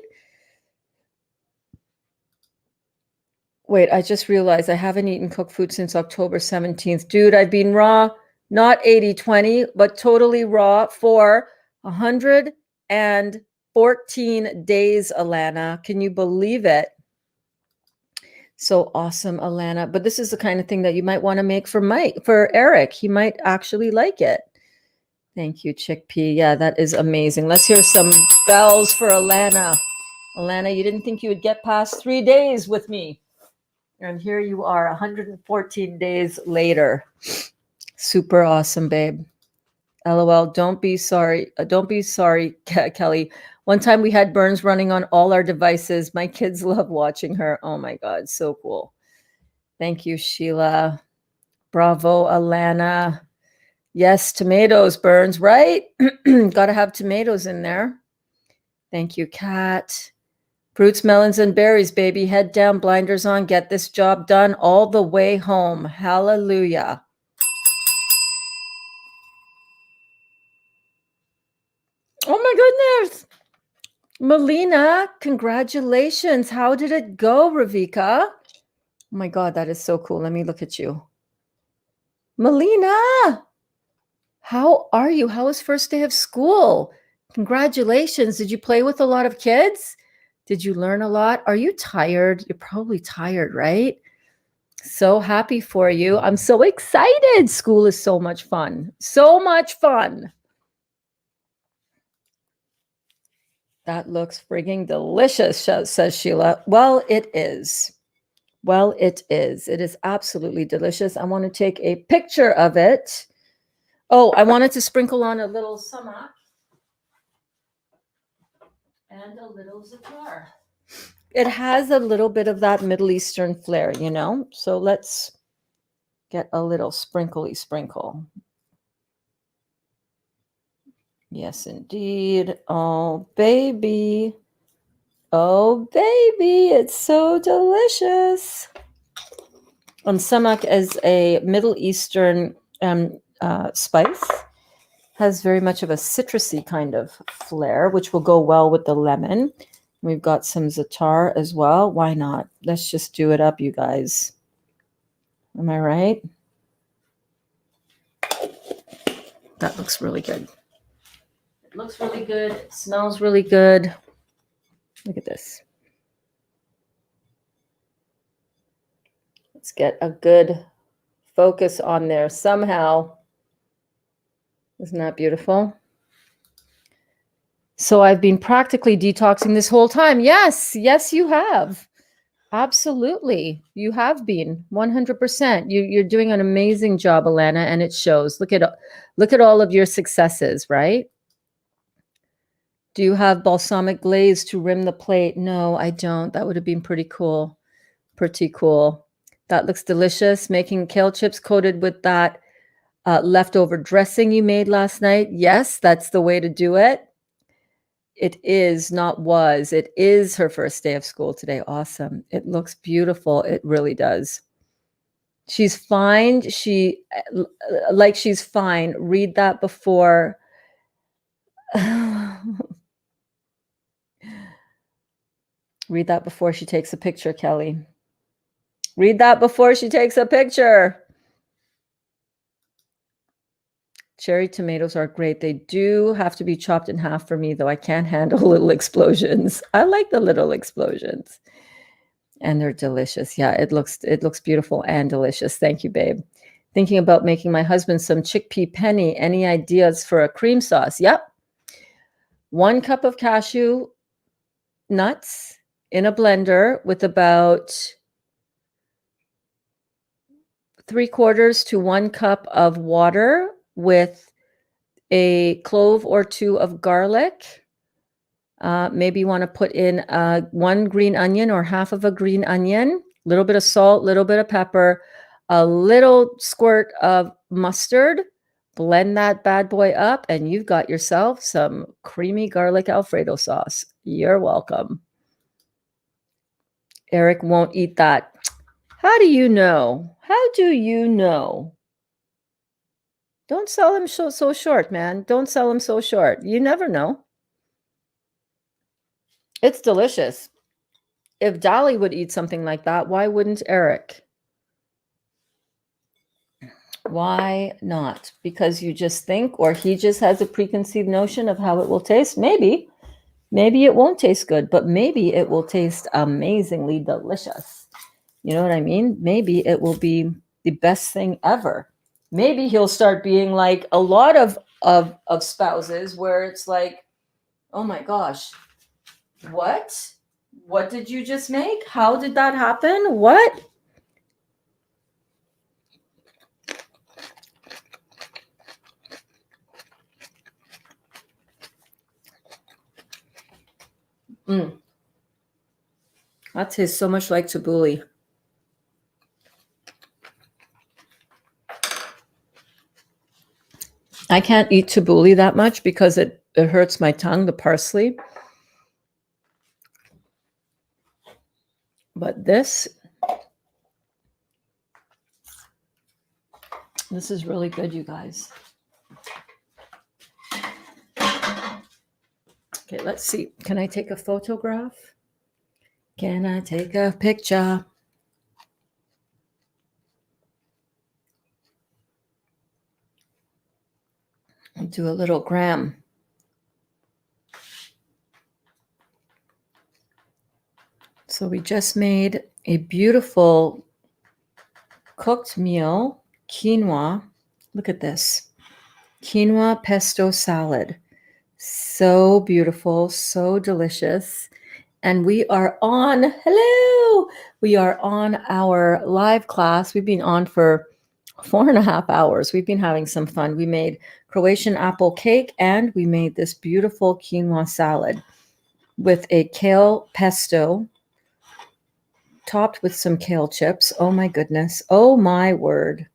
Speaker 1: Wait, I just realized I haven't eaten cooked food since October 17th. Dude, I've been raw, not 80-20, but totally raw for 114 days, Alana. Can you believe it? So awesome, Alana. But this is the kind of thing that you might want to make for Eric. He might actually like it. Thank you, Chickpea. Yeah, that is amazing. Let's hear some bells for Alana. Alana, you didn't think you would get past 3 days with me. And here you are 114 days later. Super awesome, babe. LOL. Don't be sorry. Don't be sorry, Kelly. One time we had Berns running on all our devices. My kids love watching her. Oh my God. So cool. Thank you, Sheila. Bravo, Alana. Yes, tomatoes, Berns, right? Got to have tomatoes in there. Thank you, Kat. Fruits, melons, and berries, baby. Head down, blinders on. Get this job done all the way home. Hallelujah. Oh my goodness. Melina, congratulations. How did it go, Ravika? Oh my God, that is so cool. Let me look at you. Melina, how are you? How was first day of school? Congratulations. Did you play with a lot of kids? Did you learn a lot? Are you tired? You're probably tired, right? So happy for you. I'm so excited. School is so much fun. So much fun. That looks frigging delicious, says Sheila. Well, it is. Well, it is. It is absolutely delicious. I want to take a picture of it. Oh, I wanted to sprinkle on a little sumac and a little za'atar. It has a little bit of that Middle Eastern flair, you know? So let's get a little sprinkly sprinkle. Yes, indeed. Oh, baby. Oh, baby. It's so delicious. Sumac is a Middle Eastern spice. Has very much of a citrusy kind of flair, which will go well with the lemon. We've got some za'atar as well. Why not? Let's just do it up, you guys. Am I right? That looks really good. It looks really good. It smells really good. Look at this. Let's get a good focus on there somehow. Isn't that beautiful? So I've been practically detoxing this whole time. Yes, yes, you have. Absolutely. You have been 100%. You're doing an amazing job, Alana, and it shows. Look at all of your successes, right? Do you have balsamic glaze to rim the plate? No, I don't. That would have been pretty cool. Pretty cool. That looks delicious. Making kale chips coated with that leftover dressing you made last night. Yes, that's the way to do it. It is, not was. It is her first day of school today. Awesome. It looks beautiful. It really does. She's fine. She's fine. Read that before. Read that before she takes a picture, Kelly. Read that before she takes a picture. Cherry tomatoes are great. They do have to be chopped in half for me, though. I can't handle little explosions. I like the little explosions. And they're delicious. Yeah, it looks beautiful and delicious. Thank you, babe. Thinking about making my husband some chickpea penny. Any ideas for a cream sauce? Yep. 1 cup of cashew nuts in a blender with about 3/4 to 1 cup of water with a clove or 2 of garlic. Maybe you want to put in 1 green onion or half of a green onion, a little bit of salt, a little bit of pepper, a little squirt of mustard. Blend that bad boy up, and you've got yourself some creamy garlic Alfredo sauce. You're welcome. Eric won't eat that. How do you know? How do you know? Don't sell him so short, man. Don't sell him so short. You never know. It's delicious. If Dali would eat something like that, why wouldn't Eric? Why not? Because you just think, or he just has a preconceived notion of how it will taste? Maybe. Maybe it won't taste good, but maybe it will taste amazingly delicious. You know what I mean? Maybe it will be the best thing ever. Maybe he'll start being like a lot of spouses where it's like, oh my gosh, what? What did you just make? How did that happen? What? That tastes so much like tabbouleh. I can't eat tabbouleh that much because it hurts my tongue, the parsley. But this is really good, you guys. Okay, let's see. Can I take a photograph? Can I take a picture? I'll do a little gram. So we just made a beautiful cooked meal, quinoa. Look at this. Quinoa pesto salad. So beautiful, so delicious. And we are on, hello, we are on our live class. We've been on for 4.5 hours. We've been having some fun. We made Croatian apple cake and we made this beautiful quinoa salad with a kale pesto topped with some kale chips. Oh my goodness. Oh my word.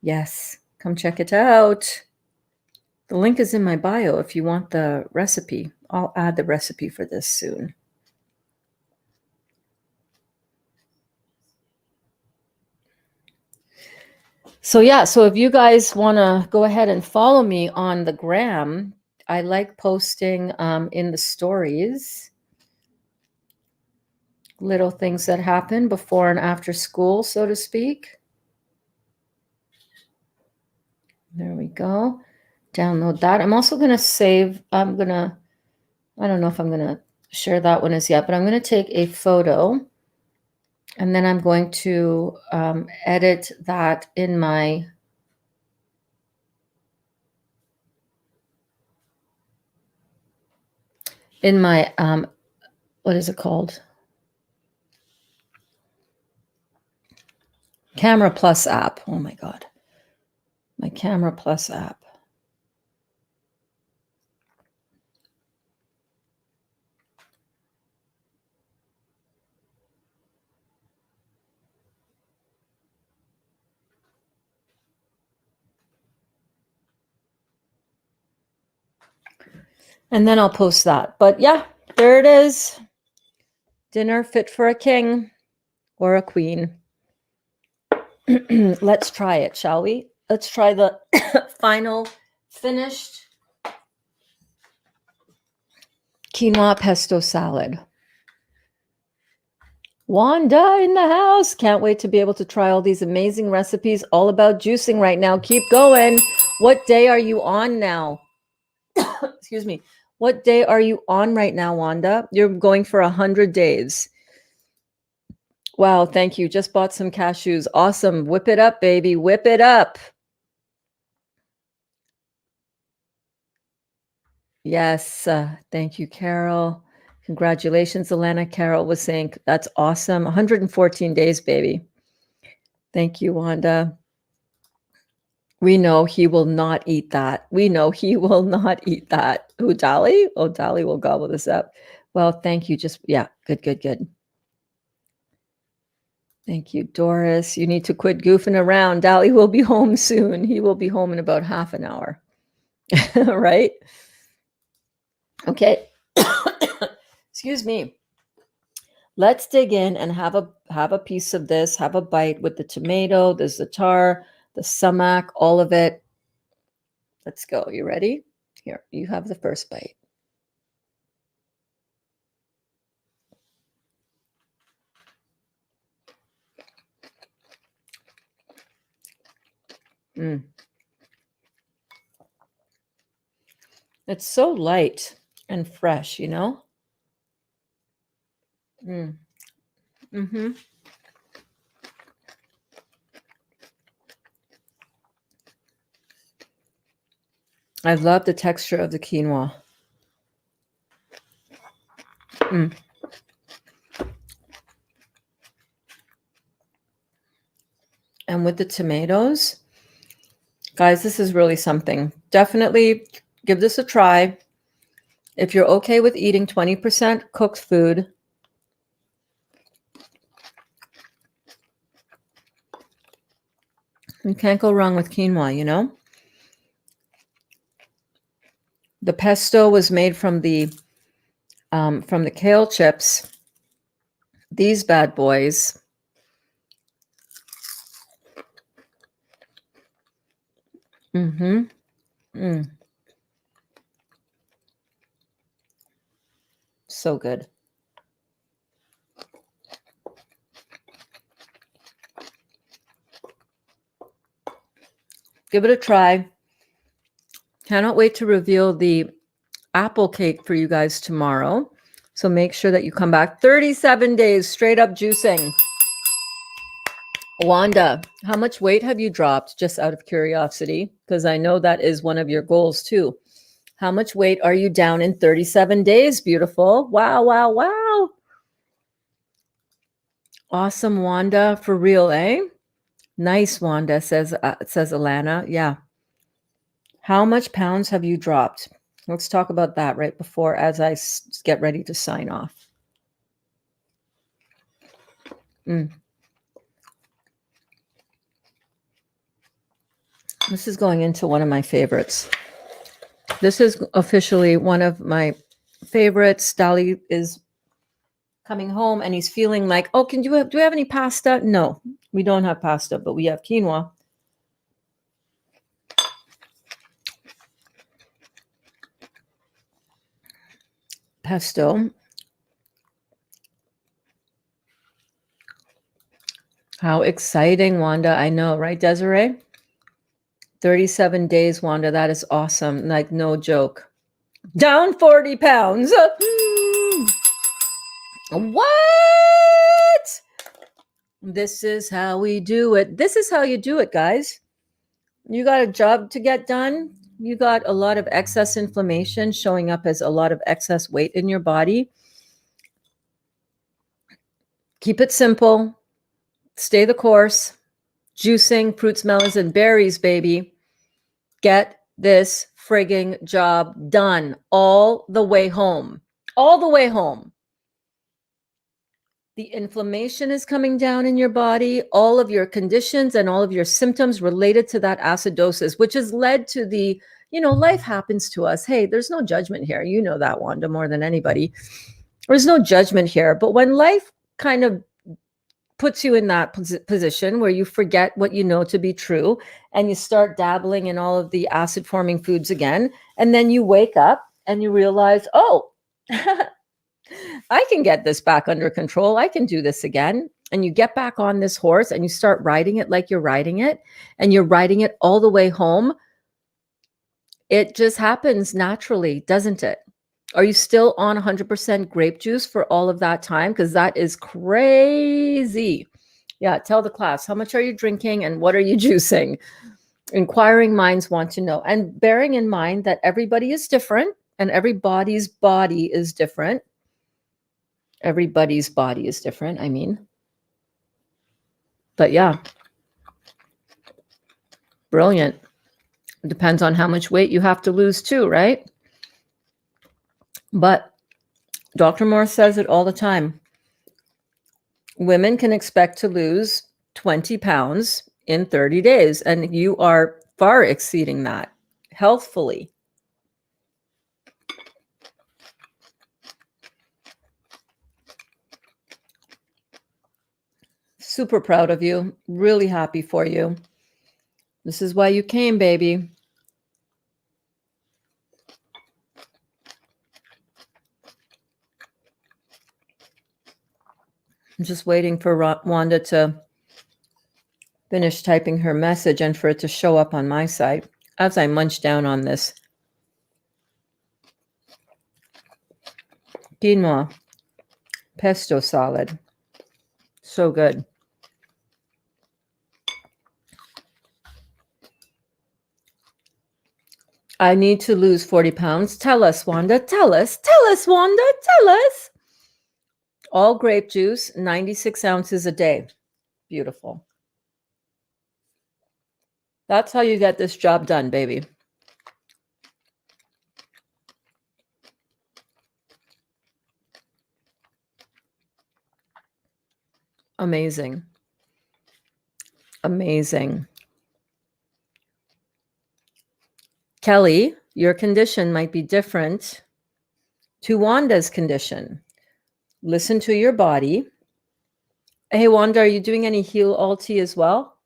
Speaker 1: Yes, come check it out. The link is in my bio if you want the recipe. I'll add the recipe for this soon. So yeah, so if you guys want to go ahead and follow me on the gram, I like posting in the stories little things that happen before and after school, so to speak. There we go. Download that. I'm also going to save, I don't know if I'm going to share that one as yet, but I'm going to take a photo and then I'm going to edit that in my what is it called? Camera Plus app. Oh my God. My Camera Plus app. And then I'll post that. But yeah, there it is. Dinner fit for a king or a queen. Let's try it, shall we? Let's try the final finished quinoa pesto salad. Wanda in the house. Can't wait to be able to try all these amazing recipes all about juicing right now. Keep going. What day are you on now? Excuse me. What day are you on right now, Wanda? You're going for 100 days. Wow, thank you. Just bought some cashews. Awesome. Whip it up, baby. Whip it up. Yes. Thank you, Carol. Congratulations, Elena. Carol was saying that's awesome. 114 days, baby. Thank you, Wanda. We know he will not eat that. We know he will not eat that. Who, Dali? Oh, Dali will gobble this up. Well, thank you. Just, yeah, good, good, good. Thank you, Doris. You need to quit goofing around. Dali will be home soon. He will be home in about half an hour. Right? Okay. Excuse me. Let's dig in and have a piece of this, have a bite with the tomato, the za'atar, the sumac, all of it. Let's go. You ready? Here, you have the first bite. Mm. It's so light and fresh, you know? Mm. Mm-hmm. I love the texture of the quinoa. Mm. And with the tomatoes, guys, this is really something. Definitely give this a try. If you're okay with eating 20% cooked food, you can't go wrong with quinoa, you know? The pesto was made from the kale chips. These bad boys. Mm-hmm. Mm. So good. Give it a try. Cannot wait to reveal the apple cake for you guys tomorrow. So make sure that you come back. 37 days straight up juicing. Wanda, how much weight have you dropped, just out of curiosity? Because I know that is one of your goals too. How much weight are you down in 37 days? Beautiful. Wow, wow, wow. Awesome, Wanda. For real, eh? Nice, Wanda, says Alana. Yeah. How much pounds have you dropped? Let's talk about that right before, as I get ready to sign off. This is going into one of my favorites. This is officially one of my favorites. Dali is coming home and he's feeling like, oh, do we have any pasta? No, we don't have pasta, but we have quinoa. Pesto. How exciting, Wanda. I know, right, Desiree? 37 days, Wanda. That is awesome. Like, no joke. Down 40 pounds. What? This is how we do it. This is how you do it, guys. You got a job to get done. You got a lot of excess inflammation showing up as a lot of excess weight in your body. Keep it simple. Stay the course. Juicing, fruits, melons, and berries, baby. Get this frigging job done all the way home. All the way home. The inflammation is coming down in your body, all of your conditions and all of your symptoms related to that acidosis, which has led to the, life happens to us. Hey, there's no judgment here. You know that, Wanda, more than anybody. There's no judgment here. But when life kind of puts you in that position where you forget what you know to be true and you start dabbling in all of the acid forming foods again, and then you wake up and you realize, oh, I can get this back under control. I can do this again. And you get back on this horse and you start riding it like you're riding it, and you're riding it all the way home. It just happens naturally, doesn't it? Are you still on 100% grape juice for all of that time? Because that is crazy. Yeah, tell the class, how much are you drinking and what are you juicing? Inquiring minds want to know. And bearing in mind that everybody is different and everybody's body is different. Everybody's body is different, I mean. But yeah, brilliant. It depends on how much weight you have to lose too, right? But Dr. Morse says it all the time. Women can expect to lose 20 pounds in 30 days, and you are far exceeding that healthfully. Super proud of you. Really happy for you. This is why you came, baby. I'm just waiting for Wanda to finish typing her message and for it to show up on my side as I munch down on this quinoa pesto salad. So good. I need to lose 40 pounds. Tell us, Wanda. Tell us, Wanda. Tell us. All grape juice, 96 ounces a day. Beautiful. That's how you get this job done, baby. Amazing. Amazing. Kelly, your condition might be different to Wanda's condition. Listen to your body. Hey, Wanda, are you doing any Heal All tea as well?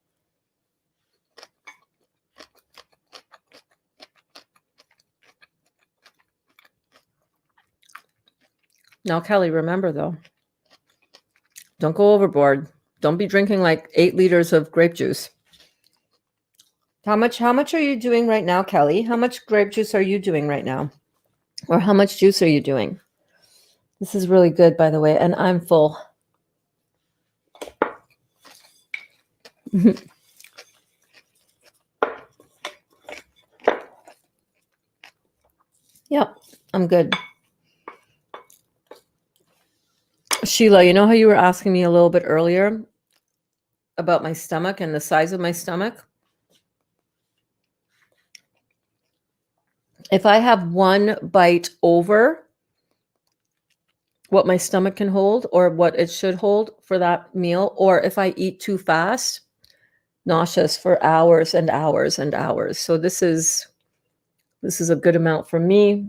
Speaker 1: Now, Kelly, remember though, don't go overboard. Don't be drinking like 8 liters of grape juice. How much are you doing right now, Kelly? How much grape juice are you doing right now? Or how much juice are you doing? This is really good, by the way, and I'm full. Yep, I'm good. Sheila, you know how you were asking me a little bit earlier about my stomach and the size of my stomach? If I have one bite over what my stomach can hold or what it should hold for that meal, or if I eat too fast, nauseous for hours and hours and hours. So this is a good amount for me.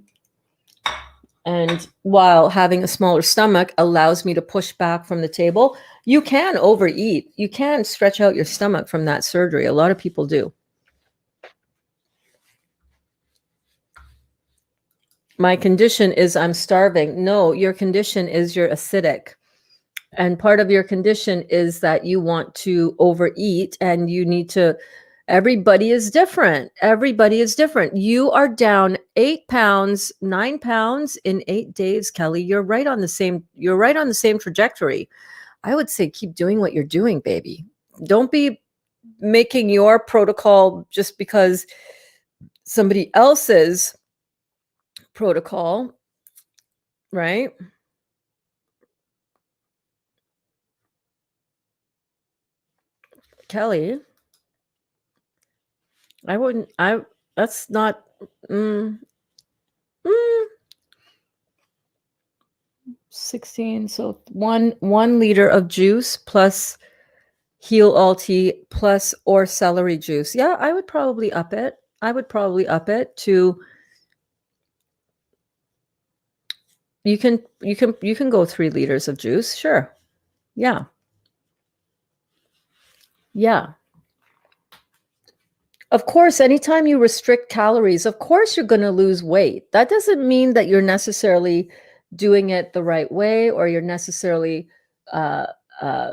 Speaker 1: And while having a smaller stomach allows me to push back from the table, you can overeat. You can stretch out your stomach from that surgery. A lot of people do. My condition is I'm starving. No, your condition is you're acidic. And part of your condition is that you want to overeat and you need to. Everybody is different. Everybody is different. You are down 8 pounds, 9 pounds in 8 days, Kelly. You're right on the same trajectory. I would say keep doing what you're doing, baby. Don't be making your protocol just because somebody else's protocol, right? Kelly, that's not, mm, 16. So one liter of juice plus heal all tea plus or celery juice. Yeah, I would probably up it. To, you can go 3 liters of juice. Sure. Yeah. Yeah. Of course, anytime you restrict calories, of course you're going to lose weight. That doesn't mean that you're necessarily doing it the right way or you're necessarily uh, uh,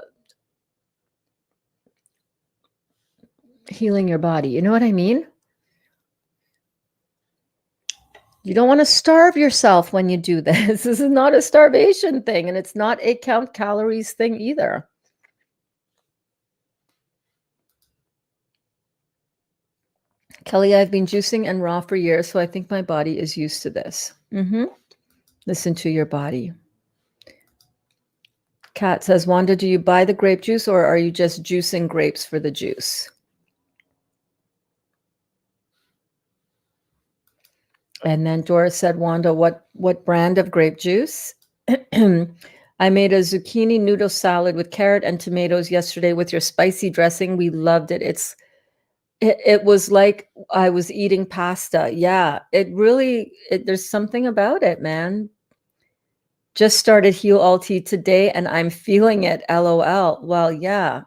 Speaker 1: healing your body. You know what I mean? You don't want to starve yourself when you do this. This is not a starvation thing, and it's not a count calories thing either. Kelly, I've been juicing and raw for years, so I think my body is used to this. Listen to your body. Kat says, Wanda, do you buy the grape juice or are you just juicing grapes for the juice? And then Doris said, Wanda, what brand of grape juice? I made a zucchini noodle salad with carrot and tomatoes yesterday with your spicy dressing. We loved it. It was like I was eating pasta. Yeah, there's something about it, man. Just started Heal All Tea today and I'm feeling it. LOL. Well, yeah.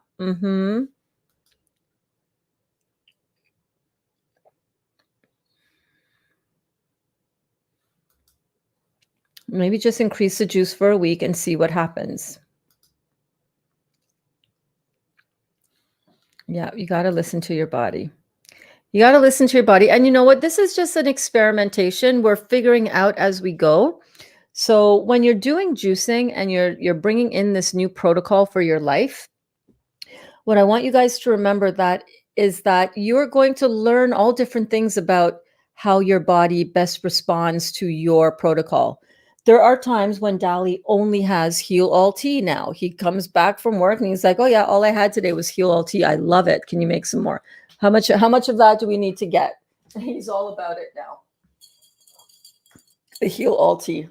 Speaker 1: Maybe just increase the juice for a week and see what happens. Yeah, you got to listen to your body. You got to listen to your body. And you know what? This is just an experimentation. We're figuring out as we go. So when you're doing juicing and you're bringing in this new protocol for your life, what I want you guys to remember is that you're going to learn all different things about how your body best responds to your protocol. There are times when Dali only has Heal All Tea now. He comes back from work and he's like, oh yeah, all I had today was Heal All Tea. I love it. Can you make some more? How much of that do we need to get? He's all about it now. The Heal All Tea.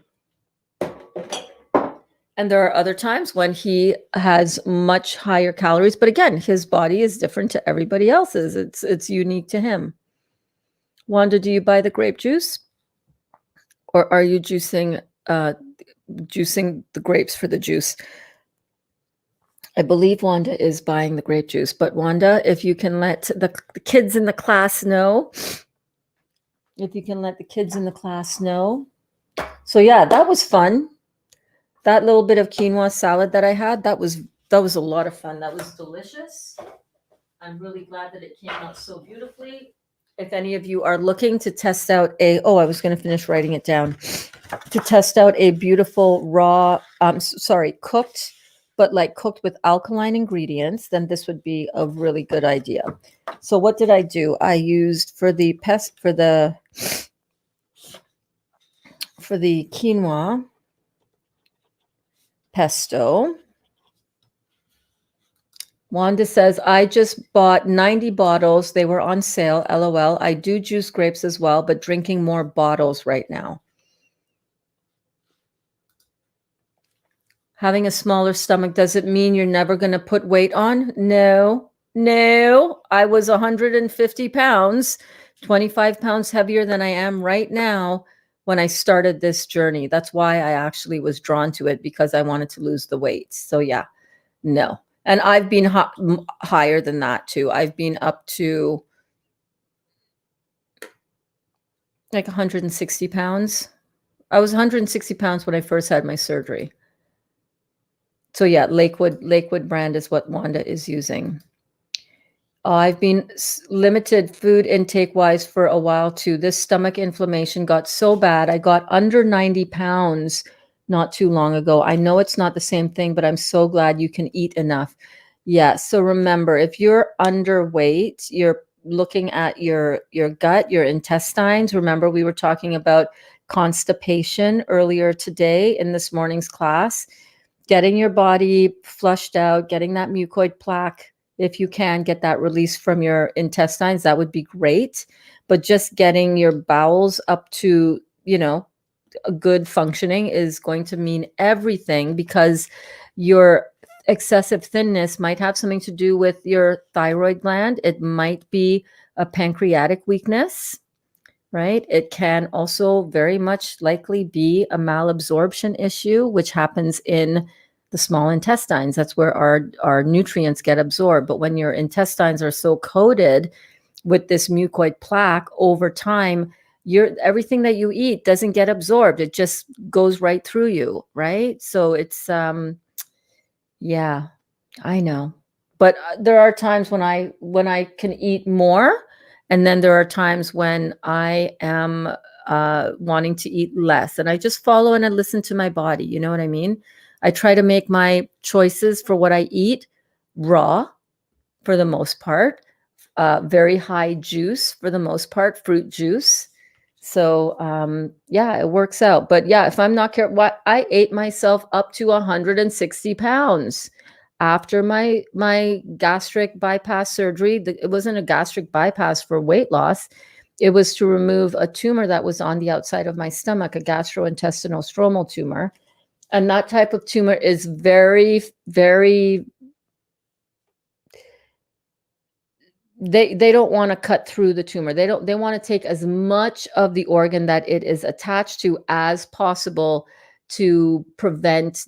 Speaker 1: And there are other times when he has much higher calories, but again, his body is different to everybody else's. It's unique to him. Wanda, do you buy the grape juice? Or are you juicing the grapes for the juice? I believe Wanda is buying the grape juice, but Wanda, if you can let the kids in the class know. So yeah, that was fun. that little bit of quinoa salad that I had, that was a lot of fun. That was delicious. I'm really glad that it came out so beautifully. If any of you are looking to test out I was going to finish writing it down, to test out a beautiful raw, cooked, but like cooked with alkaline ingredients, then this would be a really good idea. So what did I do? I used for the quinoa pesto. Wanda says, I just bought 90 bottles. They were on sale. LOL. I do juice grapes as well, but drinking more bottles right now. Having a smaller stomach, does it mean you're never going to put weight on? No. I was 150 pounds, 25 pounds heavier than I am right now when I started this journey. That's why I actually was drawn to it, because I wanted to lose the weight. So yeah, no. And I've been higher than that too. I've been up to like 160 pounds. I was 160 pounds when I first had my surgery. So yeah, Lakewood brand is what Wanda is using. I've been limited food intake wise for a while too. This stomach inflammation got so bad. I got under 90 pounds not too long ago. I know it's not the same thing, but I'm so glad you can eat enough. Yeah. So remember, if you're underweight, you're looking at your gut, your intestines. Remember, we were talking about constipation earlier today in this morning's class. Getting your body flushed out, getting that mucoid plaque, if you can get that released from your intestines, that would be great. But just getting your bowels up to, a good functioning is going to mean everything, because your excessive thinness might have something to do with your thyroid gland. It might be a pancreatic weakness, right? It can also very much likely be a malabsorption issue, which happens in the small intestines. That's where our nutrients get absorbed. But when your intestines are so coated with this mucoid plaque, over time, everything that you eat doesn't get absorbed. It just goes right through you, right? So it's yeah, I know. But there are times when I can eat more, and then there are times when I am wanting to eat less, and I just follow and I listen to my body. You know what I mean? I try to make my choices for what I eat raw for the most part, very high juice for the most part, fruit juice. So yeah, it works out. But yeah, if I'm not careful, I ate myself up to 160 pounds after my gastric bypass surgery. It wasn't a gastric bypass for weight loss. It was to remove a tumor that was on the outside of my stomach, a gastrointestinal stromal tumor. And that type of tumor is very, very, they don't want to cut through the tumor. They want to take as much of the organ that it is attached to as possible to prevent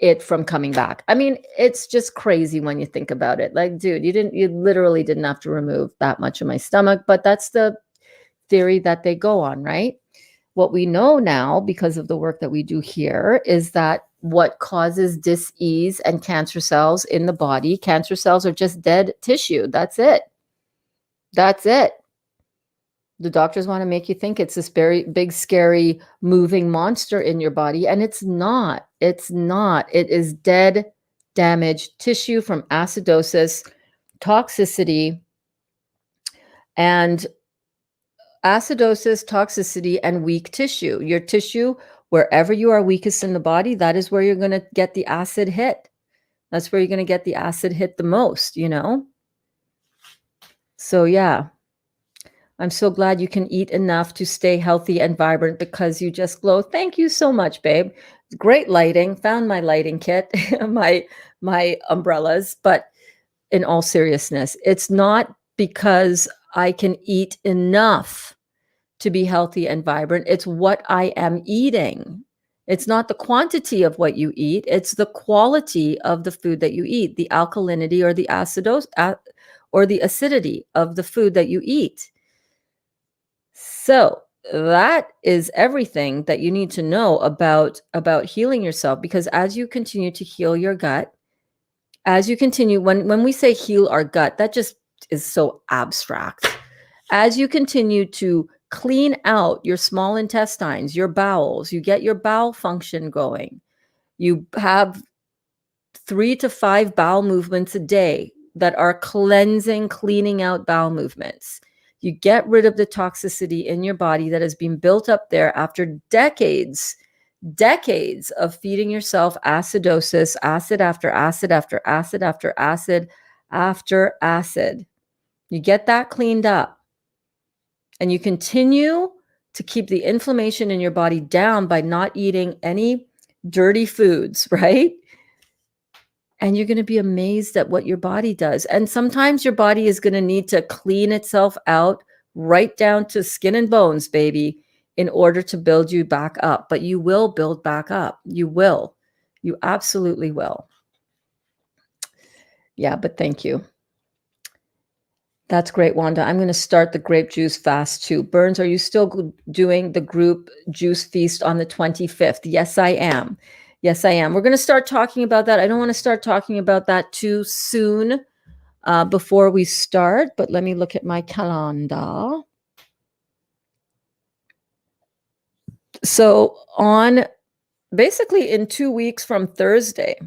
Speaker 1: it from coming back. I mean, it's just crazy when you think about it. Like, dude, you literally didn't have to remove that much of my stomach, but that's the theory that they go on, right? What we know now, because of the work that we do here, is that what causes dis-ease and cancer cells in the body, cancer cells are just dead tissue. That's it. That's it. The doctors want to make you think it's this very big, scary, moving monster in your body, and it's not. It's not. It is dead, damaged tissue from acidosis, toxicity, and toxicity, and weak tissue. Your tissue, wherever you are weakest in the body, that is where you're going to get the acid hit. That's where you're going to get the acid hit the most, So yeah, I'm so glad you can eat enough to stay healthy and vibrant, because you just glow. Thank you so much, babe. Great lighting. Found my lighting kit, my umbrellas. But in all seriousness, it's not because I can eat enough to be healthy and vibrant. It's what I am eating. It's not the quantity of what you eat. It's the quality of the food that you eat, the alkalinity or the or the acidity of the food that you eat. So that is everything that you need to know about healing yourself, because as you continue to heal your gut, as you continue, when we say heal our gut, that just is so abstract. As you continue to clean out your small intestines, your bowels, you get your bowel function going. You have 3 to 5 bowel movements a day that are cleansing, cleaning out bowel movements. You get rid of the toxicity in your body that has been built up there after decades of feeding yourself acidosis, acid after acid after acid after acid after acid. You get that cleaned up, and you continue to keep the inflammation in your body down by not eating any dirty foods, right? And you're going to be amazed at what your body does. And sometimes your body is going to need to clean itself out right down to skin and bones, baby, in order to build you back up. But you will build back up. You will. You absolutely will. Yeah, but thank you. That's great, Wanda. I'm going to start the grape juice fast too. Berns, are you still doing the group juice feast on the 25th? Yes, I am. Yes, I am. We're going to start talking about that. I don't want to start talking about that too soon before we start, but let me look at my calendar. So on basically in 2 weeks from Thursday,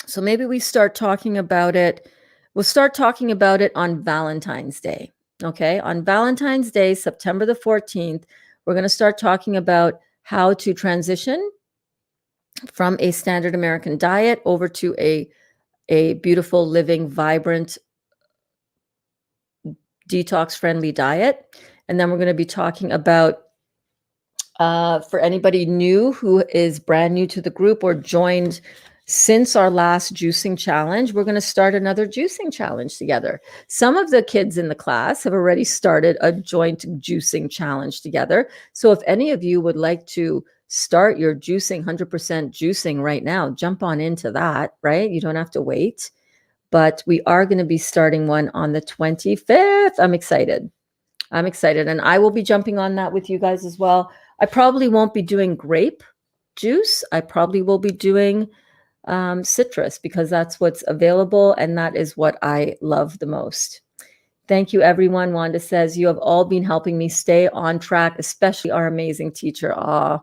Speaker 1: so maybe we start talking about it. We'll start talking about it on Valentine's Day. Okay. On Valentine's Day, September the 14th, we're going to start talking about how to transition from a standard American diet over to a beautiful, living, vibrant, detox friendly diet. And then we're going to be talking about, for anybody new who is brand new to the group or joined since our last juicing challenge, we're going to start another juicing challenge together. Some of the kids in the class have already started a joint juicing challenge together. So if any of you would like to start your juicing, 100% juicing right now, jump on into that, right? You don't have to wait. But we are going to be starting one on the 25th. I'm excited. And I will be jumping on that with you guys as well. I probably won't be doing grape juice. I probably will be doing citrus, because that's what's available and that is what I love the most. Thank you, everyone. Wanda says, you have all been helping me stay on track, especially our amazing teacher. Aw,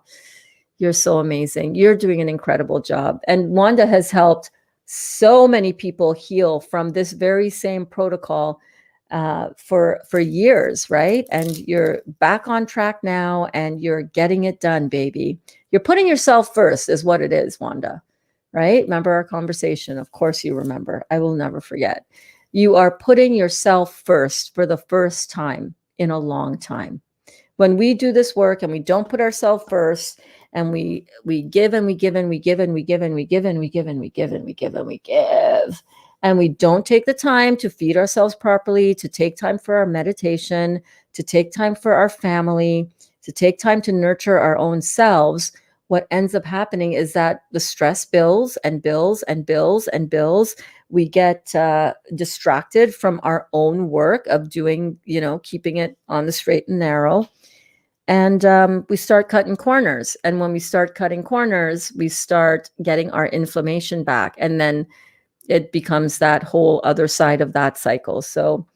Speaker 1: you're so amazing. You're doing an incredible job. And Wanda has helped so many people heal from this very same protocol for years, right? And you're back on track now and you're getting it done, baby. You're putting yourself first is what it is, Wanda, right? Remember our conversation? Of course you remember. I will never forget. You are putting yourself first for the first time in a long time. When we do this work and we don't put ourselves first, and we give and we give and we give and we give and we give and we give and we give and we give and we give, and we don't take the time to feed ourselves properly, to take time for our meditation, to take time for our family, to take time to nurture our own selves, what ends up happening is that the stress builds and builds and builds and builds. We get distracted from our own work of doing, keeping it on the straight and narrow. And we start cutting corners. And when we start cutting corners, we start getting our inflammation back. And then it becomes that whole other side of that cycle. So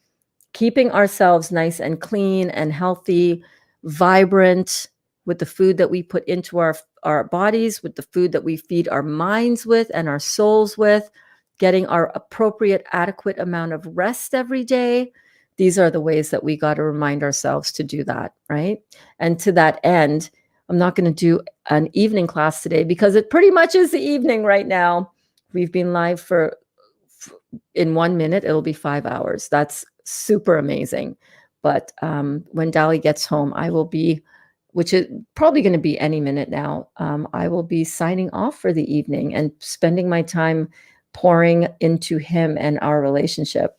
Speaker 1: keeping ourselves nice and clean and healthy, vibrant, with the food that we put into our bodies, with the food that we feed our minds with and our souls with, getting our appropriate, adequate amount of rest every day. These are the ways that we got to remind ourselves to do that, right? And to that end, I'm not going to do an evening class today because it pretty much is the evening right now. We've been live for in 1 minute, it'll be 5 hours. That's super amazing. But when Dali gets home, I will be, which is probably going to be any minute now, I will be signing off for the evening and spending my time pouring into him and our relationship.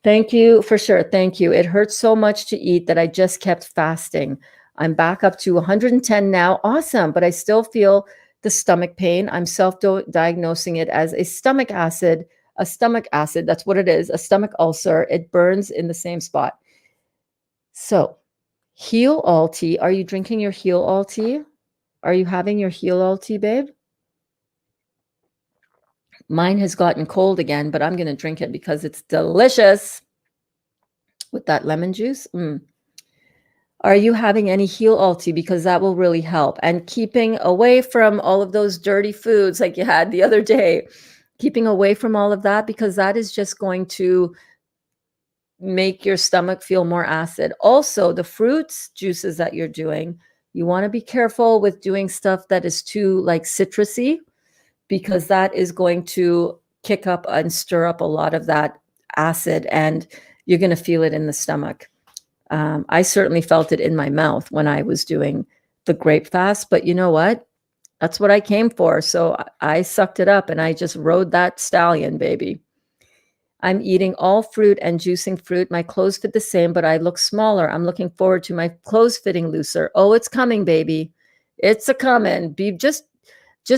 Speaker 1: Thank you for sure. Thank you. It hurts so much to eat that I just kept fasting. I'm back up to 110 now. Awesome. But I still feel the stomach pain. I'm self-diagnosing it as a stomach acid. That's what it is. A stomach ulcer. It burns in the same spot. So Heal all tea. Are you drinking your heal all tea? Are you having your heal all tea, babe? Mine has gotten cold again, but I'm going to drink it because it's delicious with that lemon juice. Are you having any heal all tea? Because that will really help. And keeping away from all of those dirty foods like you had the other day, keeping away from all of that, because that is just going to make your stomach feel more acid. Also, the fruits juices that you're doing, you want to be careful with doing stuff that is too like citrusy, because that is going to kick up and stir up a lot of that acid, and you're going to feel it in the stomach. I certainly felt it in my mouth when I was doing the grape fast, but you know what? That's what I came for. So I sucked it up and I just rode that stallion, baby. I'm eating all fruit and juicing fruit. My clothes fit the same, but I look smaller. I'm looking forward to my clothes fitting looser. Oh, it's coming, baby. It's a coming. Be just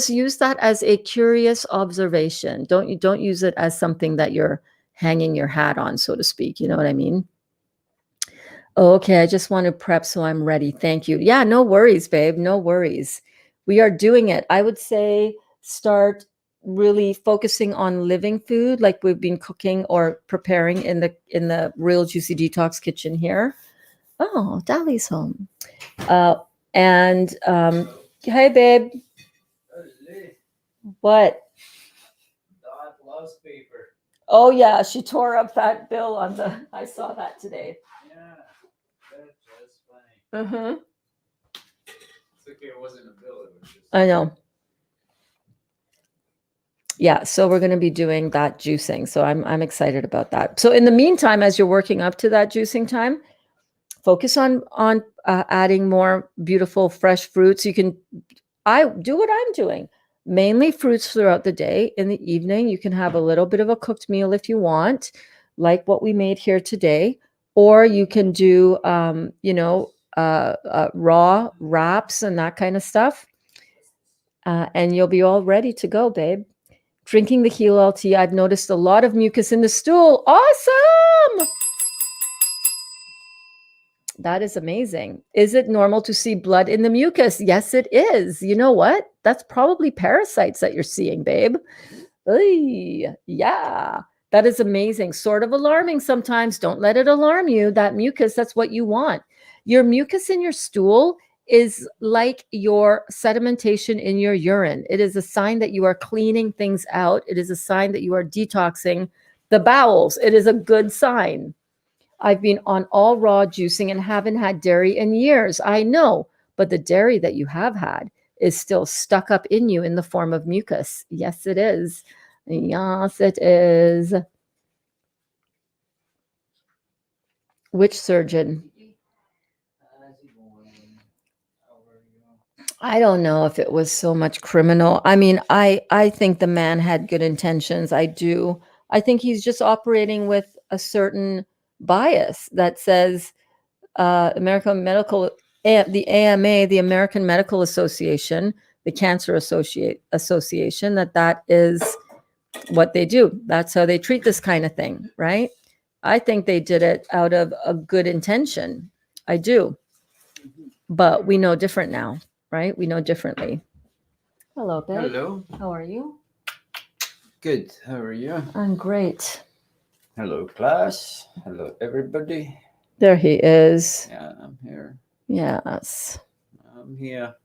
Speaker 1: use that as a curious observation. Don't use it as something that you're hanging your hat on, so to speak. You know what I mean? Okay, I just want to prep so I'm ready. Thank you. Yeah, no worries, babe. No worries. We are doing it. I would say start really focusing on living food like we've been cooking or preparing in the Real Juicy Detox kitchen here. Oh, Dali's home. And hey, babe. What? Oh yeah, she tore up that bill on the. I saw that today.
Speaker 3: Yeah, that's just funny.
Speaker 1: Mm-hmm.
Speaker 3: It's okay, it wasn't a bill, it was just.
Speaker 1: I know. Yeah, so we're going to be doing that juicing. So I'm excited about that. So in the meantime, as you're working up to that juicing time, focus on adding more beautiful fresh fruits. You can I do what I'm doing. Mainly fruits throughout the day. In the evening, you can have a little bit of a cooked meal if you want, like what we made here today, or you can do raw wraps and that kind of stuff. And you'll be all ready to go, babe. Drinking the Heal tea, I've noticed a lot of mucus in the stool. Awesome! That is amazing. Is it normal to see blood in the mucus? Yes, it is. You know what? That's probably parasites that you're seeing, babe. Oy, yeah, that is amazing. Sort of alarming sometimes. Don't let it alarm you. That mucus, that's what you want. Your mucus in your stool is like your sedimentation in your urine. It is a sign that you are cleaning things out. It is a sign that you are detoxing the bowels. It is a good sign. I've been on all raw juicing and haven't had dairy in years. I know, but the dairy that you have had is still stuck up in you in the form of mucus. Yes, it is. Yes, it is. Which surgeon? I don't know if it was so much criminal. I mean, I think the man had good intentions. I do. I think he's just operating with a certain bias that says American Medical, the AMA, the American Medical Association, the Cancer Association, that is what they do. That's how they treat this kind of thing, right? I think they did it out of a good intention. I do. But we know different now, right? We know differently. Hello, babe.
Speaker 3: Hello.
Speaker 1: How are you?
Speaker 3: Good. How are you?
Speaker 1: I'm great.
Speaker 3: Hello, class. Hello, everybody.
Speaker 1: There he is.
Speaker 3: Yeah, I'm here.
Speaker 1: Yes.
Speaker 3: I'm here.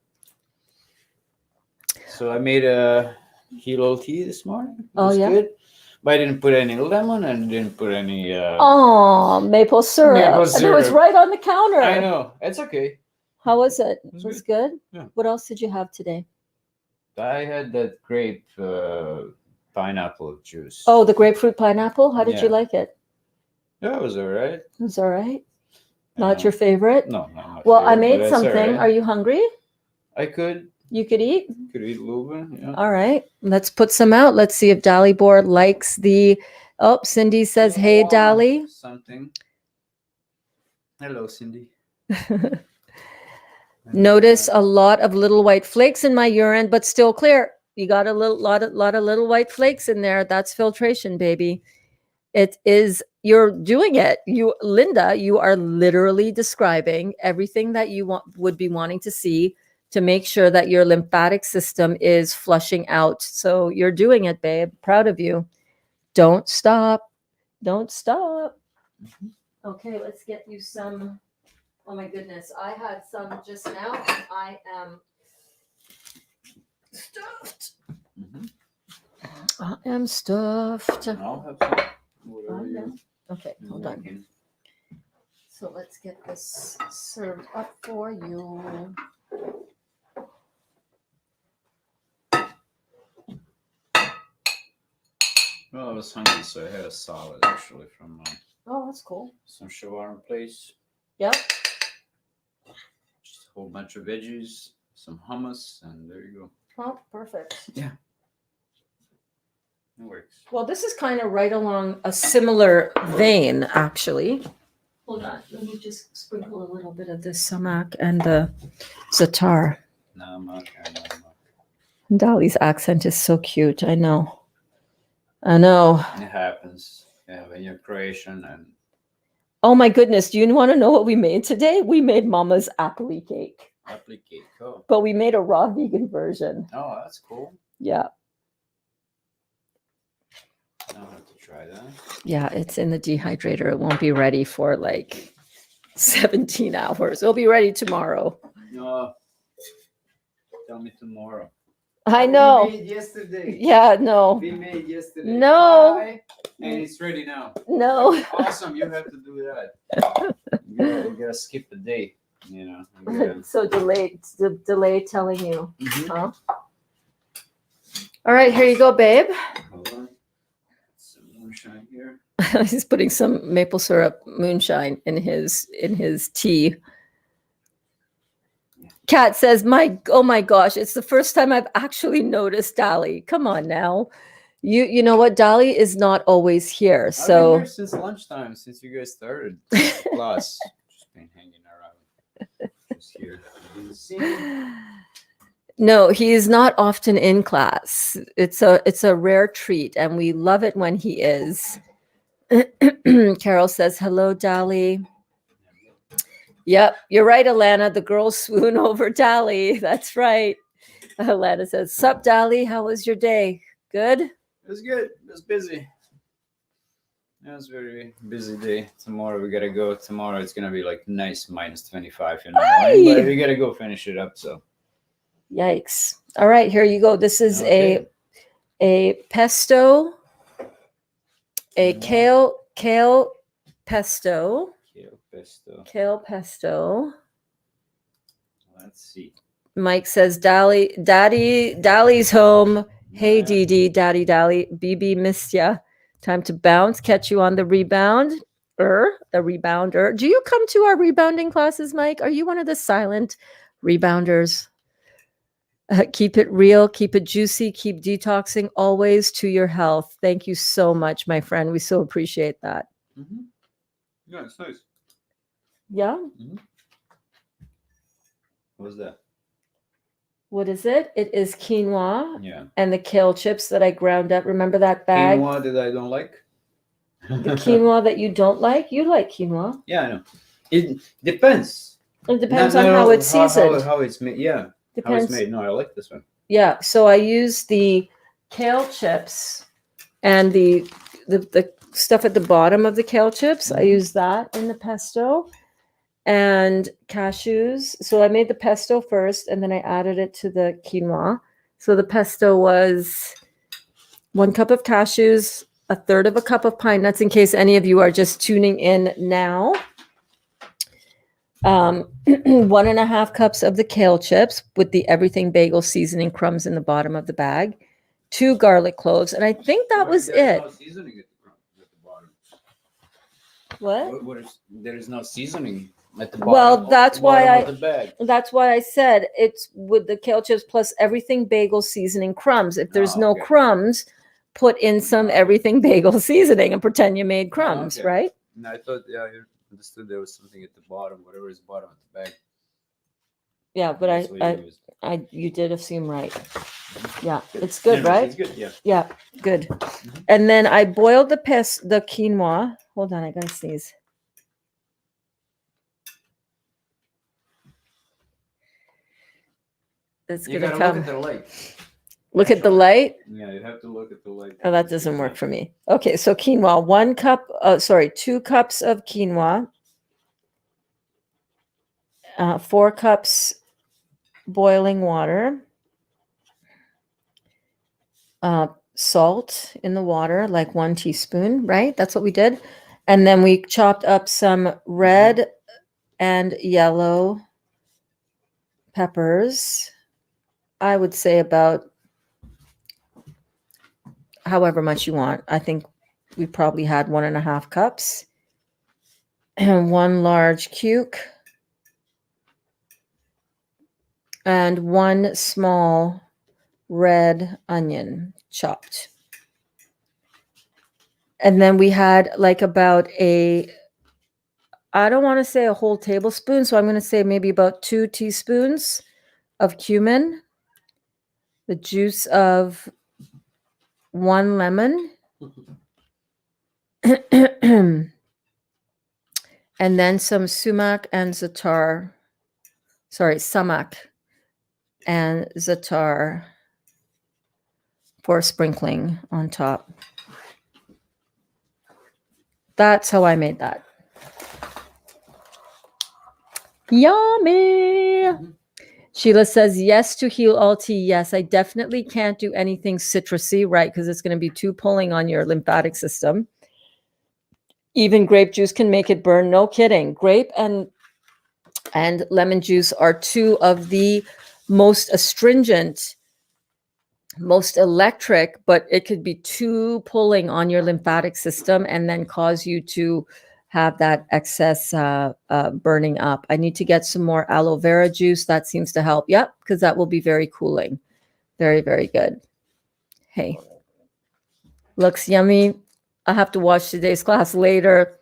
Speaker 3: So I made a Hilo tea this morning. It
Speaker 1: Oh,
Speaker 3: was
Speaker 1: yeah?
Speaker 3: good. But I didn't put any lemon and didn't put any.
Speaker 1: Oh, maple syrup.
Speaker 3: Maple
Speaker 1: And it was
Speaker 3: syrup.
Speaker 1: right on the counter.
Speaker 3: I know. It's okay.
Speaker 1: How was it?
Speaker 3: It
Speaker 1: Was good?
Speaker 3: Yeah.
Speaker 1: What else did you have today?
Speaker 3: I had that grape pineapple juice.
Speaker 1: Oh, the grapefruit pineapple. How did you
Speaker 3: Yeah.
Speaker 1: like it?
Speaker 3: Yeah, it was all right.
Speaker 1: It was all right. Not your favorite?
Speaker 3: No, not my
Speaker 1: Well, I
Speaker 3: favorite,
Speaker 1: made
Speaker 3: but it's all
Speaker 1: something.
Speaker 3: right.
Speaker 1: Are you hungry?
Speaker 3: I could
Speaker 1: You could eat?
Speaker 3: eat a little bit. Yeah.
Speaker 1: All right. Let's put some out. Let's see if Dali board likes the. Oh, Cindy says, hey, Dali.
Speaker 3: Something. Hello, Cindy.
Speaker 1: Notice a lot of little white flakes in my urine, but still clear. You got a lot of little white flakes in there. That's filtration, baby. It is you're doing it. Linda, you are literally describing everything that you would be wanting to see to make sure that your lymphatic system is flushing out. So you're doing it, babe. Proud of you. Don't stop. Don't stop. Okay, let's get you some. Oh my goodness, I had some just now, and I am stuffed. I am stuffed.
Speaker 3: I'll have some. Whatever
Speaker 1: I
Speaker 3: you
Speaker 1: am. Okay, hold on.
Speaker 3: liking.
Speaker 1: So let's get this served up for you.
Speaker 3: Well, I was hungry, so I had a salad actually from
Speaker 1: Oh, that's cool.
Speaker 3: some shawarma place.
Speaker 1: Yep.
Speaker 3: Just a whole bunch of veggies, some hummus, and there you go.
Speaker 1: Oh, perfect.
Speaker 3: It works.
Speaker 1: Well, this is kind of right along a similar vein, actually. Hold on. Let me just sprinkle a little bit of the sumac and the za'atar.
Speaker 3: Namak and namak.
Speaker 1: Dali's accent is so cute. I know. I know.
Speaker 3: It happens. Yeah, when you're Croatian and
Speaker 1: Oh my goodness. Do you want to know what we made today? We made Mama's Appley cake,
Speaker 3: Appley cake. Oh.
Speaker 1: but we made a raw vegan version.
Speaker 3: Oh, that's cool.
Speaker 1: Yeah.
Speaker 3: I'll have to try that.
Speaker 1: Yeah, it's in the dehydrator. It won't be ready for like 17 hours. It'll be ready tomorrow.
Speaker 3: No. Tell me tomorrow.
Speaker 1: I know.
Speaker 3: We made yesterday.
Speaker 1: Yeah, no.
Speaker 3: We made yesterday.
Speaker 1: No.
Speaker 3: Hi. And it's ready now.
Speaker 1: No.
Speaker 3: Awesome. You have to do that. You gotta skip a day. You know. You gotta-
Speaker 1: So delay telling you.
Speaker 3: Mhm.
Speaker 1: Huh? All right, here you go, babe.
Speaker 3: Hold on. Some moonshine here.
Speaker 1: He's putting some maple syrup moonshine in his tea. Kat says, oh my gosh, it's the first time I've actually noticed Dali. Come on now. You know what? Dali is not always here.
Speaker 3: I've been
Speaker 1: So
Speaker 3: here since lunchtime, since you guys started class. Just been hanging around. Just here. Didn't see him.
Speaker 1: no, he is not often in class. It's a rare treat, and we love it when he is. Carol says, hello, Dali. Yep, you're right, Alana. The girls swoon over Dali. That's right. Alana says, sup, Dali? How was your day? Good?
Speaker 3: It was good. It was busy. It was a very busy day. Tomorrow we gotta go. Tomorrow it's gonna be like nice minus 25 in the morning,
Speaker 1: Hey!
Speaker 3: but we gotta go finish it up. So
Speaker 1: Yikes. All right, here you go. This is
Speaker 3: Okay.
Speaker 1: a pesto, a
Speaker 3: Mhm.
Speaker 1: kale pesto.
Speaker 3: kale pesto.
Speaker 1: Kale pesto.
Speaker 3: Let's see.
Speaker 1: Mike says, Dali's home. Hey,
Speaker 3: Yeah.
Speaker 1: Dee Dee, Daddy, Dali, BB, missed ya. Time to bounce, catch you on the rebounder. Do you come to our rebounding classes, Mike? Are you one of the silent rebounders? Keep it real, keep it juicy, keep detoxing always to your health. Thank you so much, my friend. We so appreciate that.
Speaker 3: Mm-hmm. Yeah, it's nice.
Speaker 1: Yeah.
Speaker 3: What was that?
Speaker 1: What is it? It is quinoa
Speaker 3: Yeah.
Speaker 1: and the kale chips that I ground up. Remember that bag?
Speaker 3: Quinoa that I don't like.
Speaker 1: The quinoa that you don't like? You like quinoa.
Speaker 3: Yeah, I know. It depends.
Speaker 1: It depends
Speaker 3: Not
Speaker 1: on how
Speaker 3: all-
Speaker 1: it's seasoned.
Speaker 3: How it's made. Yeah. How
Speaker 1: Depends.
Speaker 3: it's made. No, I like this one.
Speaker 1: Yeah. So I use the kale chips and the stuff at the bottom of the kale chips. I use that in the pesto and cashews. So I made the pesto first and then I added it to the quinoa. So the pesto was 1 cup of cashews, 1/3 of a cup of pine nuts, in case any of you are just tuning in now. 1.5 cups of the kale chips with the everything bagel seasoning crumbs in the bottom of the bag, 2 garlic cloves, and I think that was it.
Speaker 3: No seasoning at the bottom.
Speaker 1: What?
Speaker 3: There is no seasoning at the bottom.
Speaker 1: Well, that's why
Speaker 3: bottom of the bag.
Speaker 1: That's why I said it's with the kale chips plus everything bagel seasoning crumbs. If there's
Speaker 3: Oh,
Speaker 1: no
Speaker 3: okay.
Speaker 1: crumbs, put in some everything bagel seasoning and pretend you made crumbs,
Speaker 3: okay.
Speaker 1: right?
Speaker 3: No, I thought, yeah, you understood there was something at the bottom, whatever is bottom of the bag.
Speaker 1: Yeah, but
Speaker 3: That's what you used.
Speaker 1: you did assume right. Yeah, it's good,
Speaker 3: Anyways,
Speaker 1: right?
Speaker 3: It's good, yeah.
Speaker 1: Yeah, good. And then I boiled the quinoa Hold on, I gotta sneeze. It's
Speaker 3: You
Speaker 1: gonna
Speaker 3: gotta look
Speaker 1: come.
Speaker 3: at the light.
Speaker 1: Look at the light.
Speaker 3: Yeah, you have to look at the light.
Speaker 1: Oh, that doesn't work for me. Okay, so quinoa, 2 cups of quinoa, 4 cups boiling water, salt in the water, like 1 teaspoon, right? That's what we did. And then we chopped up some red and yellow peppers. I would say about however much you want. I think we probably had 1.5 cups. And 1 large cube. And 1 small red onion chopped. And then we had like about I don't want to say a whole tablespoon, so I'm going to say maybe about 2 teaspoons of cumin, the juice of 1 lemon, and then some sumac and za'atar. Sorry, sumac and za'atar for sprinkling on top. That's how I made that. Yummy. Sheila says yes to heal all tea. Yes, I definitely can't do anything citrusy, right? Because it's going to be too pulling on your lymphatic system. Even grape juice can make it burn. No kidding. Grape and lemon juice are 2 of the most astringent, most electric, but it could be too pulling on your lymphatic system and then cause you to have that excess burning up. I need to get some more aloe vera juice. That seems to help. Yep, because that will be very cooling. Very, very good. Hey, looks yummy. I have to watch today's class later.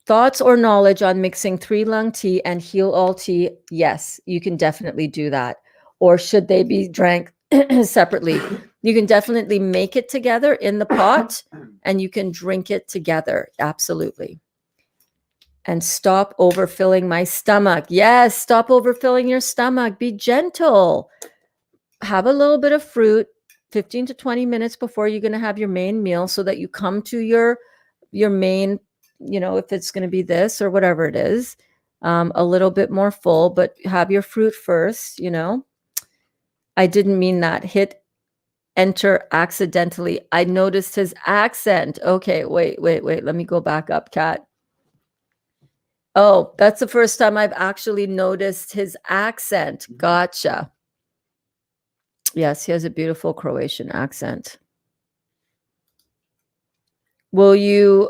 Speaker 1: Thoughts or knowledge on mixing 3-lung tea and heal all tea? Yes, you can definitely do that. Or should they be drank separately? You can definitely make it together in the pot and you can drink it together. Absolutely. And stop overfilling my stomach. Yes, stop overfilling your stomach. Be gentle. Have a little bit of fruit 15 to 20 minutes before you're going to have your main meal so that you come to your main, if it's going to be this or whatever it is, a little bit more full, but have your fruit first, I didn't mean that. Hit enter accidentally. I noticed his accent. Okay, wait. Let me go back up, Kat. Oh, that's the first time I've actually noticed his accent. Gotcha. Yes, he has a beautiful Croatian accent. Will you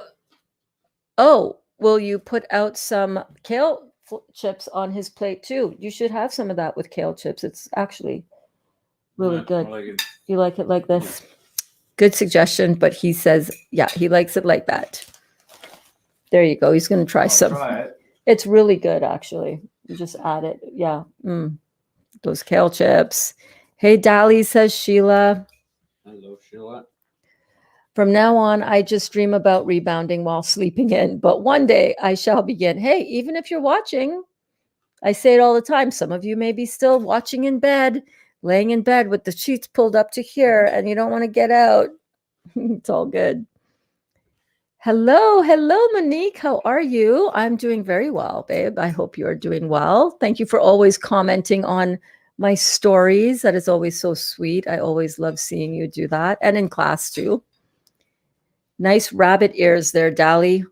Speaker 1: put out some kale chips on his plate too? You should have some of that with kale chips. It's actually really good.
Speaker 3: I like it.
Speaker 1: You like it like this? Good suggestion, but he says, yeah, he likes it like that. There you go. He's going to try some.
Speaker 3: Try it.
Speaker 1: It's really good, actually. You just add it. Yeah. Those kale chips. Hey, Dali, says Sheila.
Speaker 3: Hello, Sheila.
Speaker 1: From now on, I just dream about rebounding while sleeping in. But one day I shall begin. Hey, even if you're watching, I say it all the time. Some of you may be still watching in bed, laying in bed with the sheets pulled up to here, and you don't want to get out. It's all good. Hello, Monique. How are you? I'm doing very well, babe. I hope you are doing well. Thank you for always commenting on my stories. That is always so sweet. I always love seeing you do that, and in class too. Nice rabbit ears there, Dali.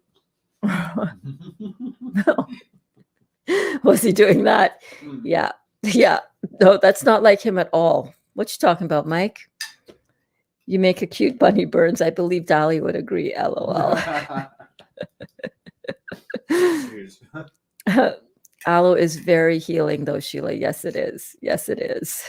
Speaker 1: Was he doing that? Yeah. No, that's not like him at all. What you talking about, Mike? You make a cute bunny, Berns. I believe Dali would agree. LOL. Aloe is very healing, though, Sheila. Yes, it is. Yes, it is.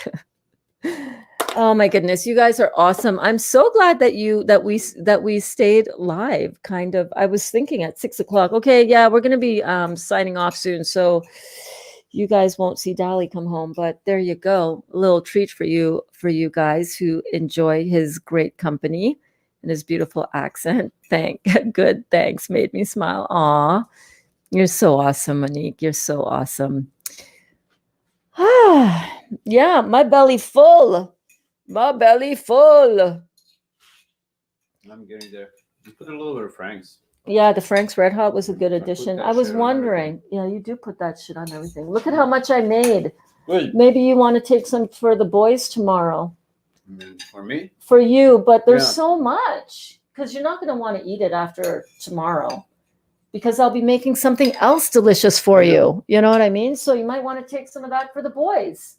Speaker 1: Oh my goodness, you guys are awesome. I'm so glad that we stayed live. Kind of. I was thinking at 6:00. Okay, yeah, we're gonna be signing off soon, so you guys won't see Dali come home. But there you go, a little treat for you guys who enjoy his great company in his beautiful accent. Good, thanks. Made me smile. Aw, you're so awesome, Monique. You're so awesome. Yeah, my belly full. My belly full.
Speaker 3: I'm getting there. You put a little bit of Frank's.
Speaker 1: Yeah, the Frank's Red Hot was a good
Speaker 3: I put
Speaker 1: addition.
Speaker 3: that
Speaker 1: I was
Speaker 3: shit on
Speaker 1: wondering.
Speaker 3: everything.
Speaker 1: Yeah, you do put that shit on everything. Look at how much I made.
Speaker 3: Wait.
Speaker 1: Maybe you want to take some for the boys tomorrow.
Speaker 3: For me?
Speaker 1: For you, but there's
Speaker 3: Yeah.
Speaker 1: so much because you're not going to want to eat it after tomorrow because I'll be making something else delicious for
Speaker 3: Yeah.
Speaker 1: you. You know what I mean? So you might want to take some of that for the boys.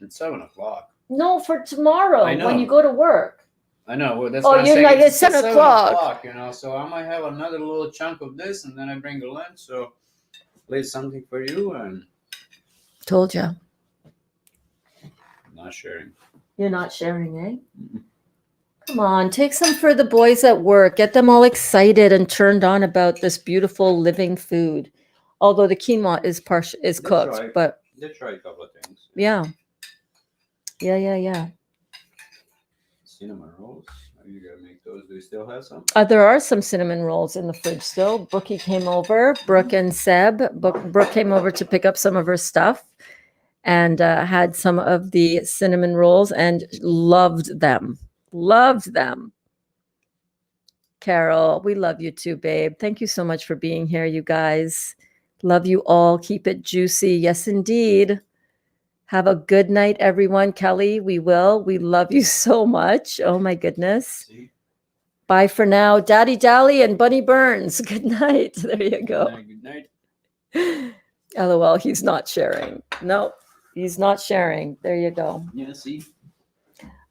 Speaker 3: It's 7 o'clock.
Speaker 1: No, for tomorrow
Speaker 3: I know.
Speaker 1: when you go to work.
Speaker 3: I know. Well, that's
Speaker 1: Oh,
Speaker 3: what I'm
Speaker 1: you're
Speaker 3: saying.
Speaker 1: like, it's
Speaker 3: 7
Speaker 1: 7 o'clock.
Speaker 3: So I might have another little chunk of this, and then I bring the lunch. So, leave something for you, and
Speaker 1: Told you.
Speaker 3: I'm not sharing.
Speaker 1: You're not sharing, eh? Come on, take some for the boys at work. Get them all excited and turned on about this beautiful living food. Although the quinoa is
Speaker 3: That's
Speaker 1: cooked,
Speaker 3: right.
Speaker 1: but
Speaker 3: They try a couple of things.
Speaker 1: yeah. Yeah.
Speaker 3: Cinnamon rolls. Are you gonna make those? Do you still have some?
Speaker 1: There are some cinnamon rolls in the fridge still. Brookie came over. Brooke and Seb. Brooke came over to pick up some of her stuff and had some of the cinnamon rolls and loved them. Loved them. Carol, we love you too, babe. Thank you so much for being here, you guys. Love you all. Keep it juicy. Yes, indeed. Have a good night, everyone. Kelly, we will. We love you so much. Oh, my goodness.
Speaker 3: See?
Speaker 1: Bye for now. Daddy Dali and Bunny Berns. Good night. There you go.
Speaker 3: Good night.
Speaker 1: LOL, he's not sharing. No, he's not sharing. There you go.
Speaker 3: Yeah, see?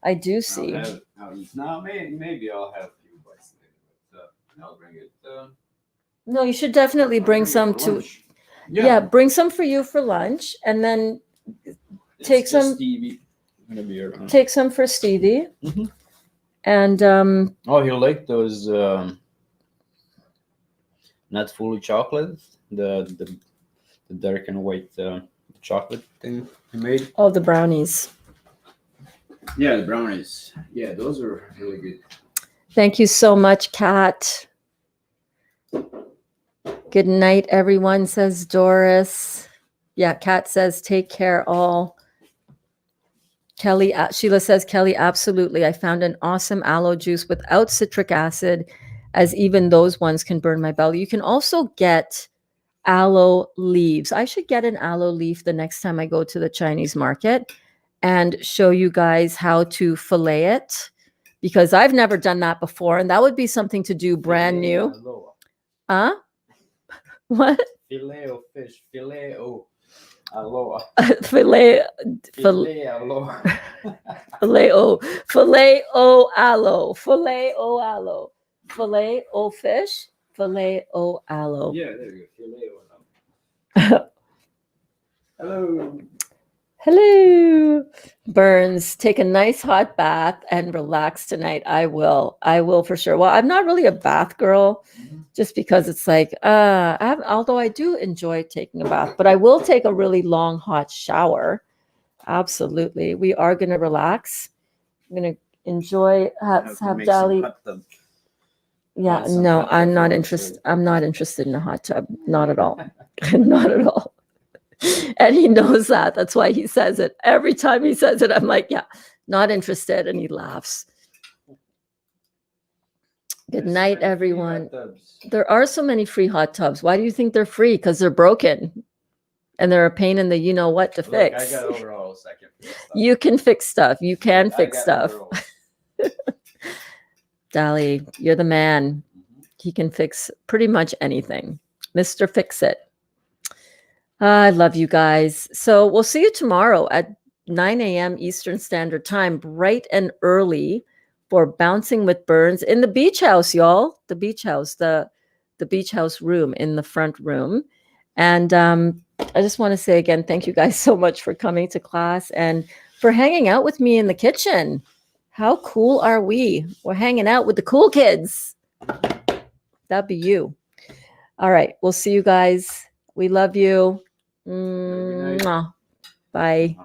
Speaker 1: I do see.
Speaker 3: Now, maybe I'll have a few bites later, but I'll bring it.
Speaker 1: No, you should definitely bring some
Speaker 3: for
Speaker 1: to.
Speaker 3: lunch.
Speaker 1: Yeah, bring some for you for lunch, and then
Speaker 3: It's
Speaker 1: take
Speaker 3: just
Speaker 1: some-
Speaker 3: Stevie. Gonna be around.
Speaker 1: take some for Stevie.
Speaker 3: Mhm.
Speaker 1: And
Speaker 3: Oh, he'll like those not fully chocolate, the dark and white chocolate thing he made.
Speaker 1: oh, the brownies.
Speaker 3: Yeah, the brownies. Yeah, those are really good.
Speaker 1: Thank you so much, Kat. Good night, everyone, says Doris. Yeah, Kat says, take care all. Kelly, Sheila says, Kelly, absolutely. I found an awesome aloe juice without citric acid, as even those ones can burn my belly. You can also get aloe leaves. I should get an aloe leaf the next time I go to the Chinese market and show you guys how to fillet it, because I've never done that before. And that would be something to do brand new. Huh? What?
Speaker 3: Filet o fish. Filet o aloha.
Speaker 1: Filet
Speaker 3: Aloha.
Speaker 1: filet o aloe, filet o aloe, filet o fish, filet o aloe.
Speaker 3: Yeah, there you go. Filet o aloha. Hello.
Speaker 1: Hello, Berns. Take a nice hot bath and relax tonight. I will for sure. Well, I'm not really a bath girl, just because it's like, although I do enjoy taking a bath, but I will take a really long hot shower. Absolutely. We are going to relax. I'm going to enjoy, have Dali. Yeah,
Speaker 3: some
Speaker 1: no,
Speaker 3: hot
Speaker 1: I'm
Speaker 3: tub
Speaker 1: not
Speaker 3: for us,
Speaker 1: interested.
Speaker 3: too.
Speaker 1: I'm not interested in a hot tub. Not at all. Not at all. And he knows that. That's why he says it. Every time he says it, I'm like, yeah, not interested. And he laughs. Good night, everyone. There are so many free hot tubs. Why do you think they're free? Because they're broken. And they're a pain in the you know what to fix.
Speaker 3: I got overalls. I can fix stuff.
Speaker 1: You can fix stuff. You can
Speaker 3: I
Speaker 1: fix
Speaker 3: got
Speaker 1: stuff.
Speaker 3: overalls.
Speaker 1: Dali, you're the man. He can fix pretty much anything. Mr. Fix It. I love you guys. So we'll see you tomorrow at 9 a.m. Eastern Standard Time, bright and early, for Bouncing with Berns in the beach house, y'all. The beach house, the beach house room in the front room. And I just want to say again, thank you guys so much for coming to class and for hanging out with me in the kitchen. How cool are we? We're hanging out with the cool kids. That'd be you. All right. We'll see you guys. We love you.
Speaker 3: Good night.
Speaker 1: Mwah. Bye.